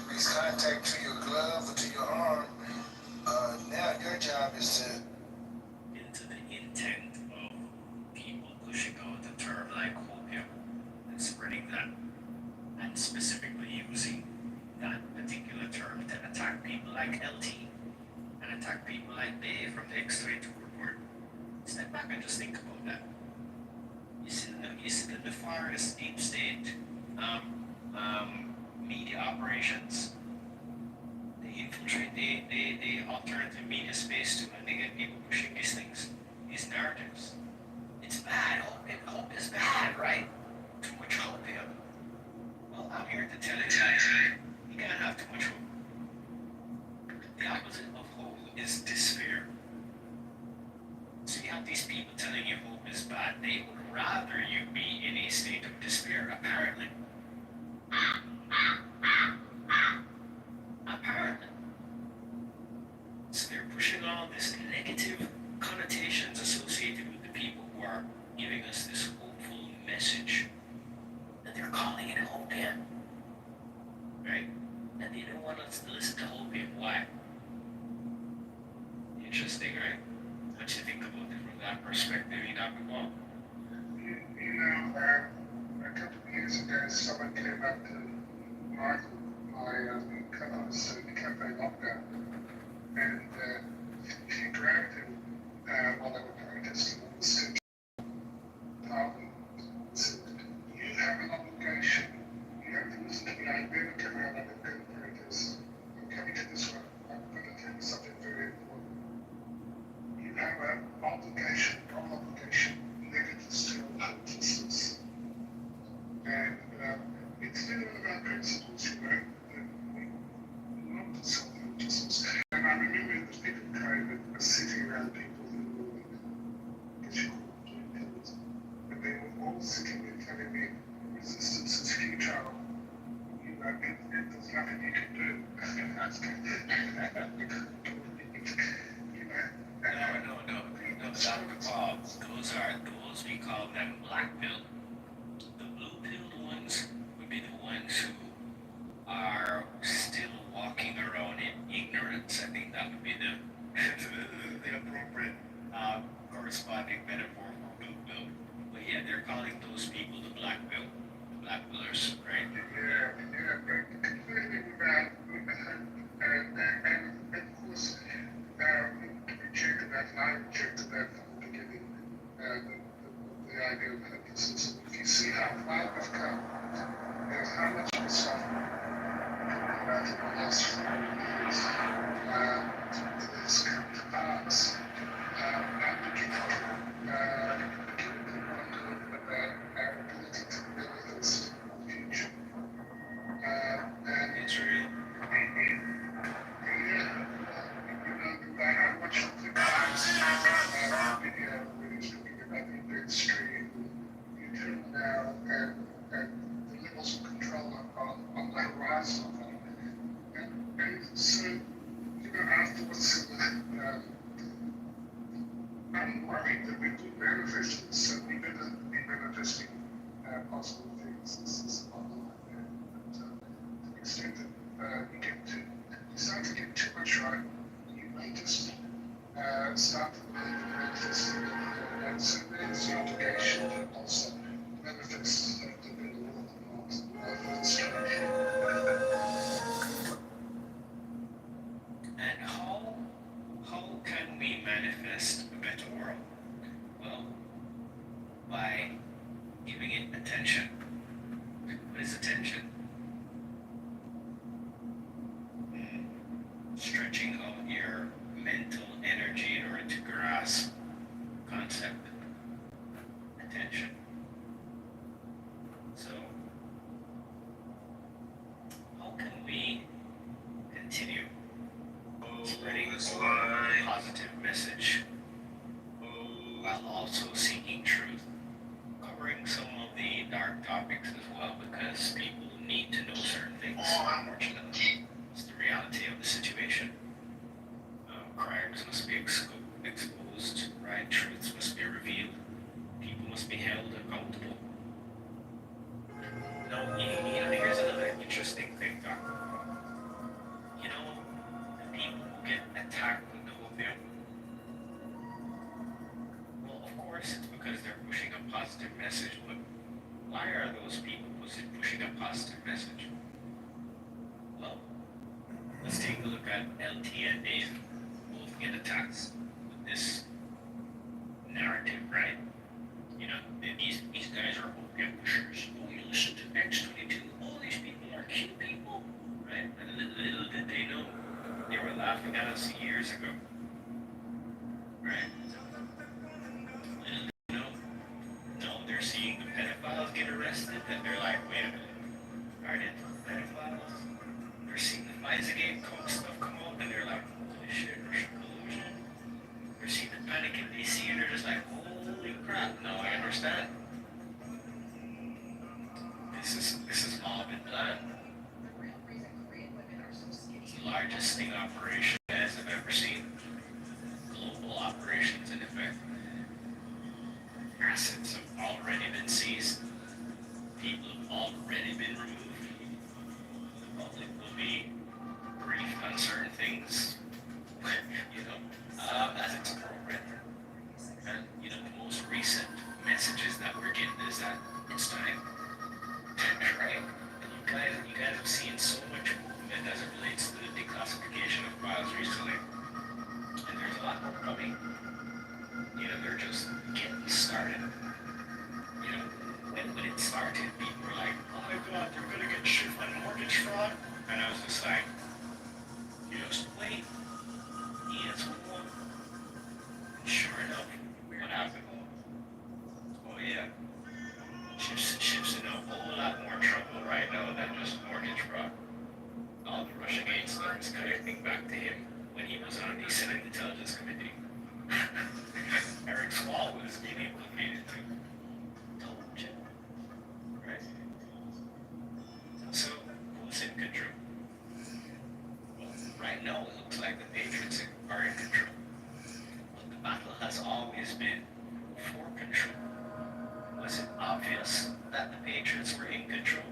Speaker 10: makes contact to your glove or to your arm, now your job is to
Speaker 4: Into the intent of people pushing out the term like opium and spreading that, and specifically using that particular term to attack people like LT and attack people like Dave from the X-22 report. Step back and just think about that. You see the nefarious deep state media operations. They
Speaker 8: infiltrate the alternative media space too, and they get people pushing these things, these narratives. It's bad. Hope is bad, right? Too much hope here. Well, I'm here to tell you that you can't have too much hope. The opposite of hope is despair. So you have these people telling you hope is bad. They would rather you be in a state of despair, apparently. Apparently. So they're pushing all this negative connotations associated with the people who are giving us this hopeful message. And they're calling it hopium. Right? And they don't want us to listen to hopium. Why? Interesting, right? What do you think about it from that perspective, Dr. Paul?
Speaker 19: You know, a couple of years ago, someone came up to my campaign lockdown, and she grabbed him while they were protesting on the stage. Parliament said, "You have an obligation. You have to listen to me. I'm going to come out and I'm going to protest. I'm coming to this one. I'm going to tell you something very important. You have an obligation, never to steal hopelessness." And it's still all about principles, you know, not to sell hopelessness. And I remember the people in COVID were sitting around people who were, what you call blue pillars, but they were all sitting there telling me, resistance is futile. You know, there's nothing you can do. That's good. You know,
Speaker 8: No, Dr. Paul, those we call them black pill. The blue pilled ones would be the ones who are still walking around in ignorance. I think that would be the the appropriate corresponding metaphor for blue pill. But yeah, they're calling those people the black pill, the black pillars, right?
Speaker 19: yeah, but completely without, and of course, rejected that, and I rejected that from the beginning, the idea of hopelessness. If you see how far we've come, and how much we suffer about in the last 4 years, that has come to pass, I'm beginning to wonder about our ability to manifest the future. And
Speaker 8: it's real.
Speaker 19: I watched the video where he's talking about the event stream, YouTube now, and the levels of control on the horizon of that. And so, you know, afterwards, I'm worried that we will manifest this, so we better be manifesting positive things. This is a lot like that. But to the extent that you start to get too much right, you may just start to believe in manifesting it. And so there's the obligation to also manifest the good will not for the situation.
Speaker 8: And how can we manifest a better world? Well, by giving it attention. What is attention? Stretching out your mental energy in order to grasp concept. Attention. So, how can we continue spreading a positive message while also seeking truth, covering some of the dark topics as well, because people need to know certain things, unfortunately. It's the reality of the situation. Crimes must be exposed, right? Truths must be revealed. People must be held accountable. Now, here's another interesting thing, Dr. You know, the people who get attacked with the opium, well, of course, it's because they're pushing a positive message, but why are those people pushing a positive message? Well, let's take a look at LT and Dave. Both get attacked with this narrative, right? You know, these guys are opium pushers. Oh, you listen to X22, all these people are cute people, right? And little did they know laughing at us years ago, right? No, no, they're seeing the pedophiles get arrested, and they're like, wait a minute, are they pedophiles? They're seeing the Lionsgate Coke stuff come up, and they're like, holy shit, there's collusion. They're seeing the Panic in DC, and they're just like, holy crap, no, I understand. This is all been planned. It's the largest sting operation you guys have ever seen. Global operations in effect. Assets have already been seized. People have already been removed. The public will be briefed on certain things, as it's appropriate. And, the most recent messages that we're getting is that it's time. Right? You guys have seen so much movement as it relates to the declassification of files recently. And there's a lot more coming. They're just getting started. When it started, people were like, oh my god, they're gonna get shit on mortgage fraud. And I was just like, just wait. Yes, hold on. Sure enough, what happened? Oh yeah. Ships in a whole lot more trouble right now than just mortgage fraud. All the Russiagate stuff is connecting back to him when he was on the Senate Intelligence Committee. Eric Swall was getting implicated too. Told you. Right? So, who's in control? Well, right now it looks like the Patriots are in control. But the battle has always been for control. Was it obvious that the Patriots were in control?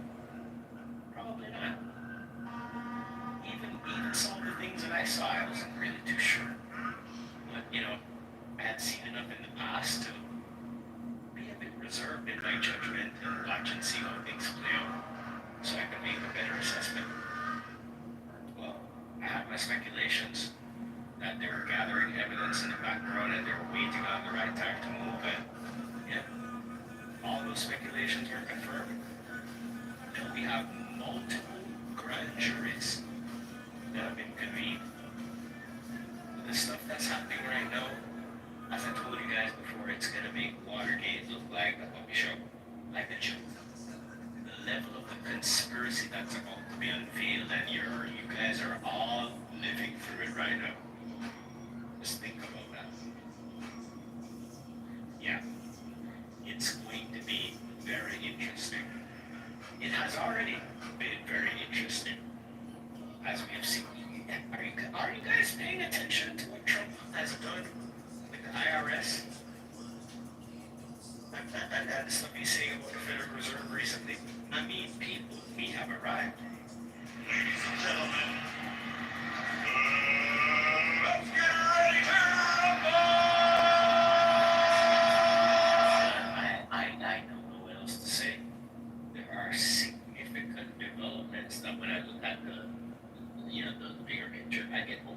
Speaker 8: Probably not. Even some of the things that I saw, I wasn't really too sure. But, I had seen enough in the past to be a bit reserved in my judgment and watch and see how things play out so I could make a better assessment. Well, I had my speculations that they were gathering evidence in the background and they were waiting on the right time to move, and all those speculations were confirmed. Now we have multiple grand juries that have been convened. The stuff that's happening right now, as I told you guys before, it's gonna make Watergate look like a puppy show, like a joke. The level of the conspiracy that's about to be unveiled, and you guys are all living through it right now. Just think about that. Yeah. It's going to be very interesting. It has already been very interesting, as we have seen. Are you guys paying attention to what Trump has done with the IRS? And the stuff he's saying about the Federal Reserve recently? I mean, people, we have arrived. Ladies and gentlemen, let's get ready to rumble! I don't know what else to say. There are significant developments that when I look at the bigger picture, I get hope.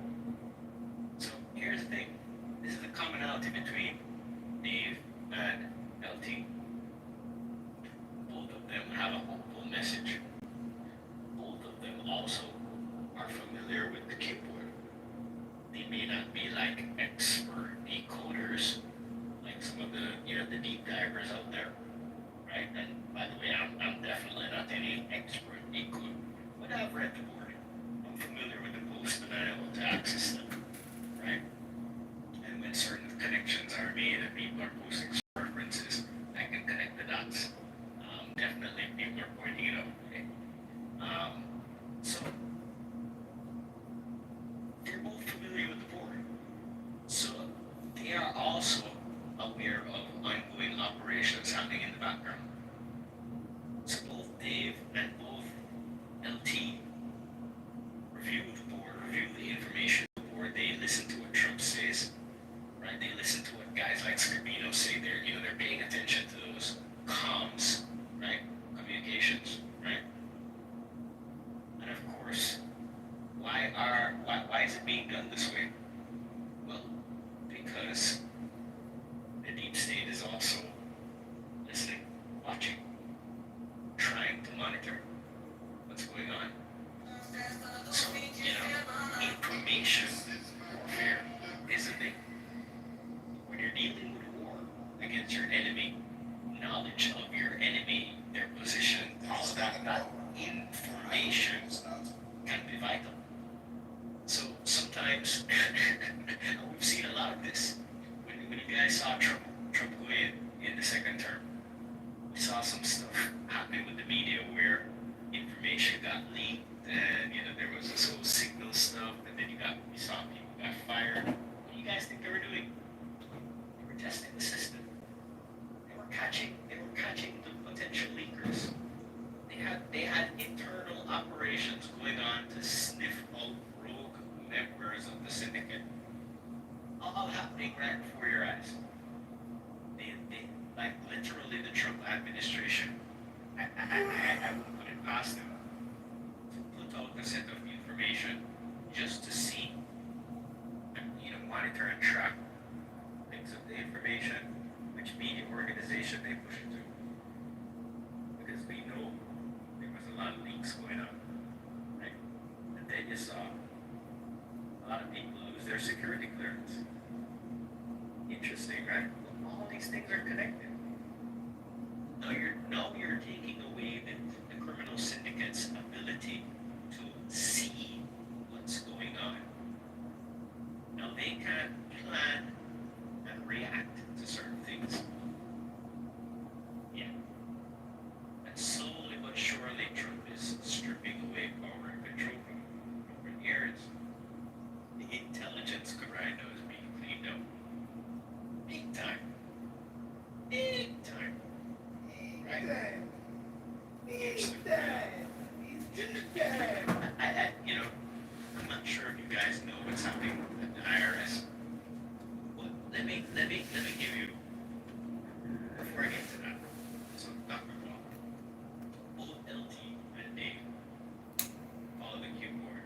Speaker 8: So here's the thing. This is the commonality between Dave and LT. Both of them have a hopeful message. Both of them also are familiar with the keyboard. They may not be like expert decoders, like some of the the deep divers out there, right? And by the way, I'm definitely not any expert decoder, but I've read the board. I'm familiar with the post and I'm able to access them, right? And when certain connections are made and people are posting references, I can connect the dots. Definitely people are pointing it out, okay? So they're both familiar with the board. So they are also aware of ongoing operations happening in the background. So both Dave and both LT review the board, review the information of the board. They listen to what Trump says, right? They listen to what guys like Scarbino say. They're paying attention to those comms, right? Communications, right? And of course, why is it being done this way? Well, because the deep state is also listening, watching, trying to monitor what's going on. So, information guys saw Trump go in the second term. We saw some stuff happening with the media where information got leaked, and there was this whole signal stuff, and then we saw people got fired. What do you guys think they were doing? They were testing the system. They were catching the potential leakers. They had internal operations going on to sniff out rogue members of the syndicate. All happening right before your eyes. They like literally the Trump administration. I would put it past them to put out a set of information just to see, monitor and track things of the information, which media organization they push it to. Because we know there was a lot of leaks going on, right? And then you saw a lot of people lose their security clearance. Interesting, right? All these things are connected. Now you're taking away the criminal syndicate's ability to see what's going on. Now they can't plan and react to certain things. Yeah. And slowly but surely Trump is stripping away power and control from different areas. The intelligence corridor is being cleaned up. Big time. Big time. Right? Big time. I'm not sure if you guys know what's happening at the IRS. But let me give you, before I get to that, so Dr. Paul, both LT and Dave follow the Q board.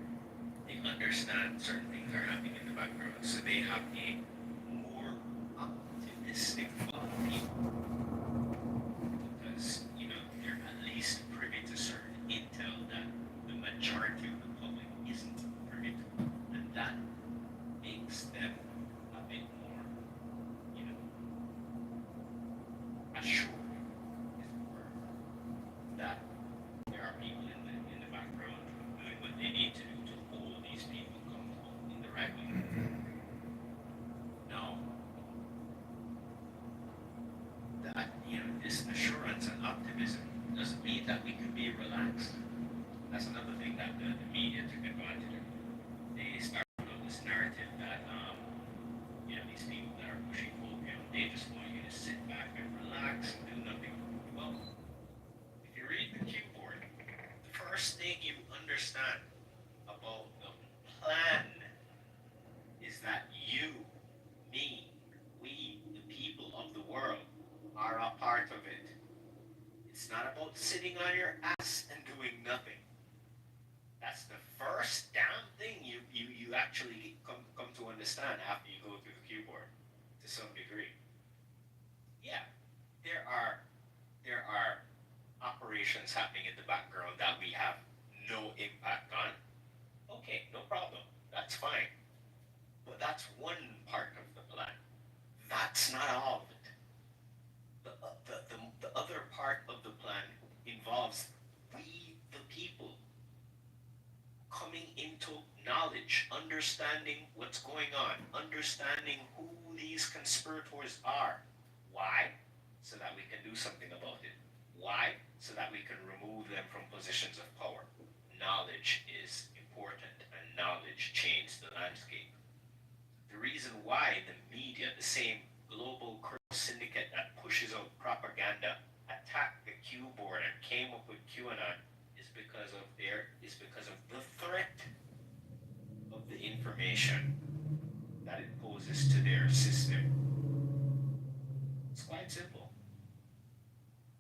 Speaker 8: They understand certain things are happening in the background, so they have a more optimistic flow of people. Because, they're at least privy to certain intel that the majority of the public isn't privy to. And that makes them a bit more, assured, is the word, that there are people in the background doing what they need to do to hold these people accountable in the right way. Now, that, this assurance and optimism doesn't mean that we can be relaxed. That's another thing that the media took advantage of. They started this narrative that, these people that are pushing opium, they just want you to sit back and relax and do nothing. Well, if you read the Q board, the first thing you understand about the plan is that you, me, we, the people of the world, are a part of it. It's not about sitting on your ass and doing nothing. That's the first damn thing you actually come to understand after you go through the Q board to some degree. Yeah, there are operations happening in the background that we have no impact on. Okay, no problem. That's fine. But that's one part of the plan. That's not all of it. The other part of the plan involves we, the people, coming into knowledge, understanding what's going on, understanding who these conspirators are. Why? So that we can do something about it. Why? So that we can remove them from positions of power. Knowledge is important, and knowledge changes the landscape. The reason why the media, the same global criminal syndicate that pushes out propaganda, attacked the Q board and came up with QAnon is because of the threat of the information that it poses to their system. It's quite simple.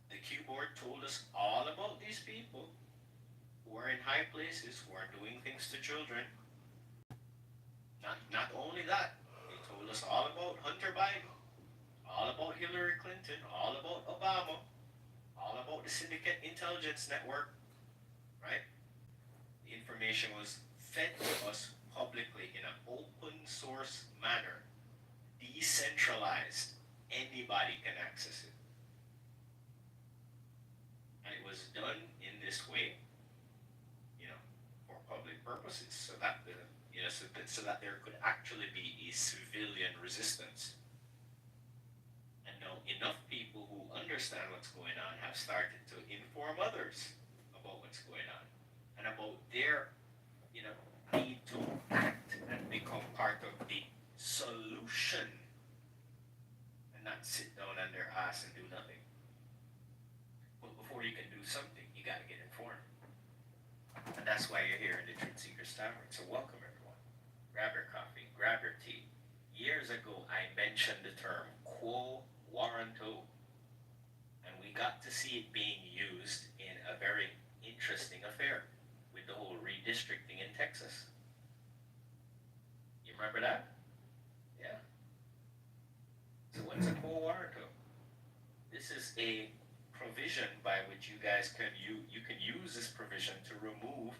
Speaker 8: The Q board told us all about these people who are in high places, who are doing things to children. Not only that, they told us all about Hunter Biden, all about Hillary Clinton, all about Obama, all about the syndicate intelligence network, right? The information was fed to us publicly in an open source manner, decentralized. Anybody can access it. And it was done in this way, for public purposes, so that so that there could actually be a civilian resistance.
Speaker 20: enough people who understand what's going on have started to inform others about what's going on and about their, need to act and become part of the solution and not sit down on their ass and do nothing. But before you can do something, you got to get informed. And that's why you're here in the Truth Seekers Tavern. So welcome everyone. Grab your coffee, grab your tea. Years ago, I mentioned the term quo warranto. And we got to see it being used in a very interesting affair with the whole redistricting in Texas. You remember that? Yeah. So what's a quo warranto? This is a provision by which you guys can you can use this provision to remove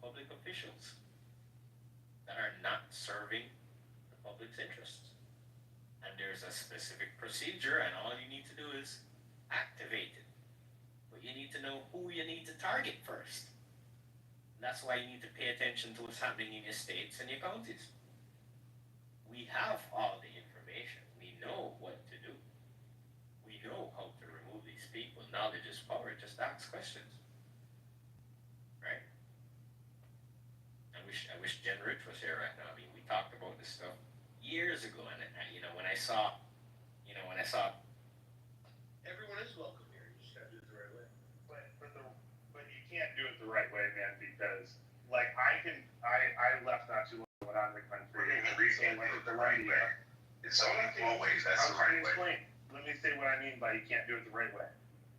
Speaker 20: public officials that are not serving the public's interests. And there's a specific procedure, and all you need to do is activate it. But you need to know who you need to target first. And that's why you need to pay attention to what's happening in your states and your counties. We have all the information. We know what to do. We know how to remove these people. Knowledge is power. Just ask questions. Right? I wish Jen Rich was here right now. I mean, we talked about this stuff years ago, and when I saw
Speaker 2: Everyone is welcome here. You just gotta do it the right way. But you can't do it the right way, man, because like I left not too long ago out of the country and recently went to Colombia.
Speaker 6: In so many small ways, that's
Speaker 2: I'm
Speaker 6: the
Speaker 2: trying
Speaker 6: right
Speaker 2: to
Speaker 6: way.
Speaker 2: explain. Let me say what I mean by you can't do it the right way.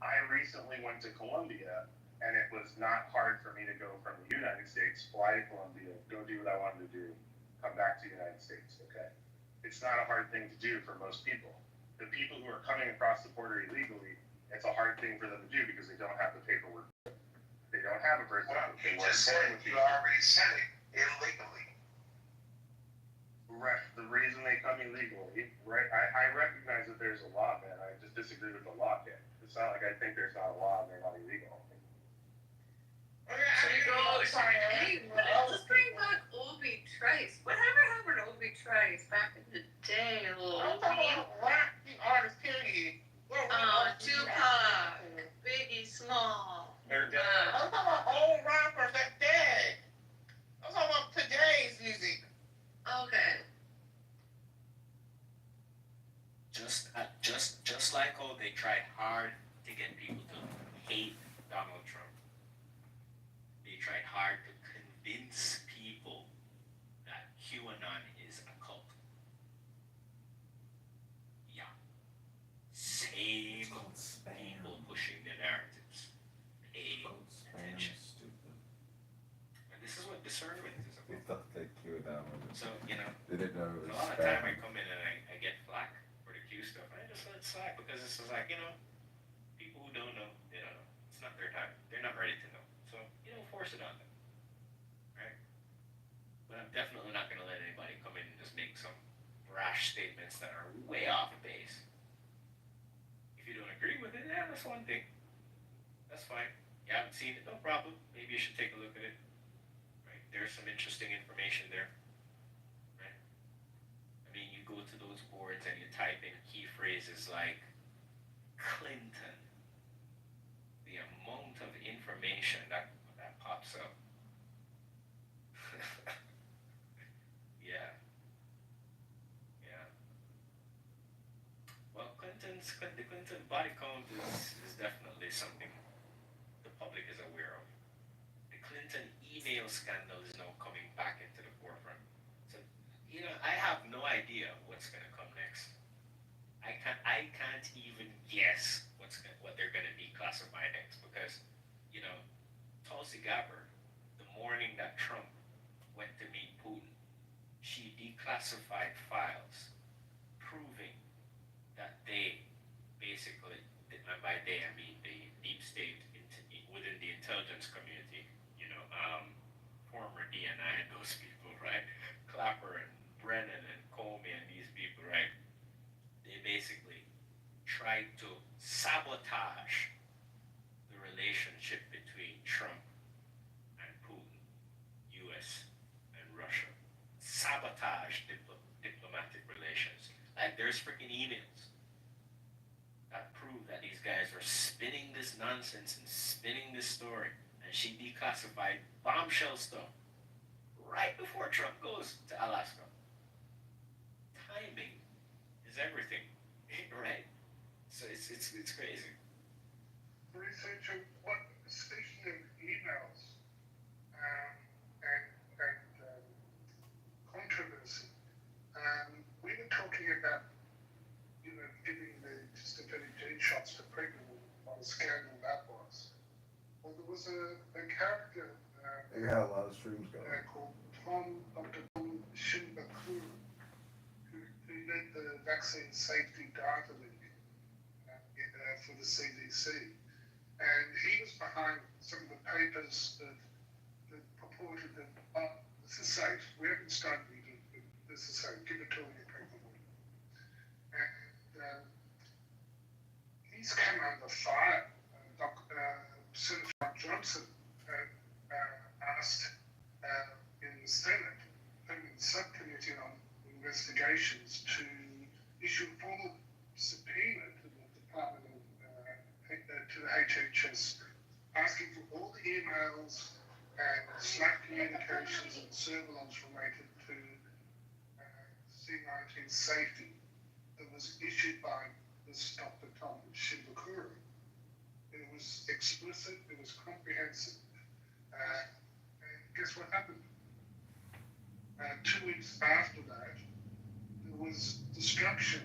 Speaker 2: I recently went to Colombia, and it was not hard for me to go from the United States, fly to Colombia, go do what I wanted to do, come back to the United States, okay? It's not a hard thing to do for most people. The people who are coming across the border illegally, it's a hard thing for them to do because they don't have the paperwork. They don't have a birth certificate.
Speaker 6: You just said you already said it illegally.
Speaker 2: Right. The reason they come illegally, right? I recognize that there's a law, man. I just disagree with the law, kid. It's not like I think there's not a law and they're not illegal.
Speaker 22: Hey, let's bring back Obi Trice. Whatever happened to Obi Trice back in the day?
Speaker 6: I'm talking about rap artist, period.
Speaker 22: Tupac, Biggie Small.
Speaker 2: They're dead.
Speaker 6: I'm talking about old rappers that dead. I'm talking about today's music.
Speaker 22: Okay.
Speaker 20: Just like how they tried hard to get people to hate Donald Trump. They tried hard to convince people that QAnon is a cult. Yeah. Same people pushing the narratives. Pay attention. And this is what discernment is
Speaker 3: They
Speaker 20: about.
Speaker 3: thought they queued down.
Speaker 20: So,
Speaker 3: They didn't know it
Speaker 20: a
Speaker 3: was
Speaker 20: lot of time I
Speaker 3: spam.
Speaker 20: come in and I get flack for the Q stuff. And I just let it slide because it's just like, people who don't know, they don't know. It's not their time. They're not ready to know. So, force it on them. Right? But I'm definitely not going to let anybody come in and just make some brash statements that are way off base. If you don't agree with it, yeah, that's one thing. That's fine. You haven't seen it, no problem. Maybe you should take a look at it. Right? There's some interesting information there. Right? I mean, you go to those boards and you type in key phrases like Clinton. The amount of information that pops up. Yeah. Well, the Clinton body count is definitely something the public is aware of. The Clinton email scandal is now coming back into the forefront. So, I have no idea what's going to come next. I can't even guess what they're going to be classified next because, Tulsi Gabbard, the morning that Trump went to meet Putin, she declassified files proving that they basically, and by they I mean the deep state within the intelligence community, former DNI and those people, right? Clapper and Brennan and Comey and these people, right? They basically tried to sabotage the relationship between Trump and Putin, U.S. and Russia. Sabotage diplomatic relations. Like there's freaking emails prove that these guys were spinning this nonsense and spinning this story. And she declassified bombshell stuff right before Trump goes to Alaska. Timing is everything, right? So it's crazy.
Speaker 19: Researcher, what, speaking of emails and controversy, we were talking about, giving the synthetic gene shots to pregnant women, what a scandal that was. Well, there was a character
Speaker 3: They got a lot of streams going.
Speaker 19: called Dr. Tom Shimbakuru, who led the Vaccine Safety Data League for the CDC. And he was behind some of the papers that purported that, this is safe, we haven't studied it, but this is safe, give it to all your pregnant women. And he's come under fire. Senator Johnson asked in the Senate, in the subcommittee on investigations, to issue a formal subpoena to the Department of to the HHS, asking for all the emails and Slack communications and surveillance related to C-19 safety that was issued by this Dr. Tom Shimbakuru. It was explicit, it was comprehensive. And guess what happened? 2 weeks after that, there was destruction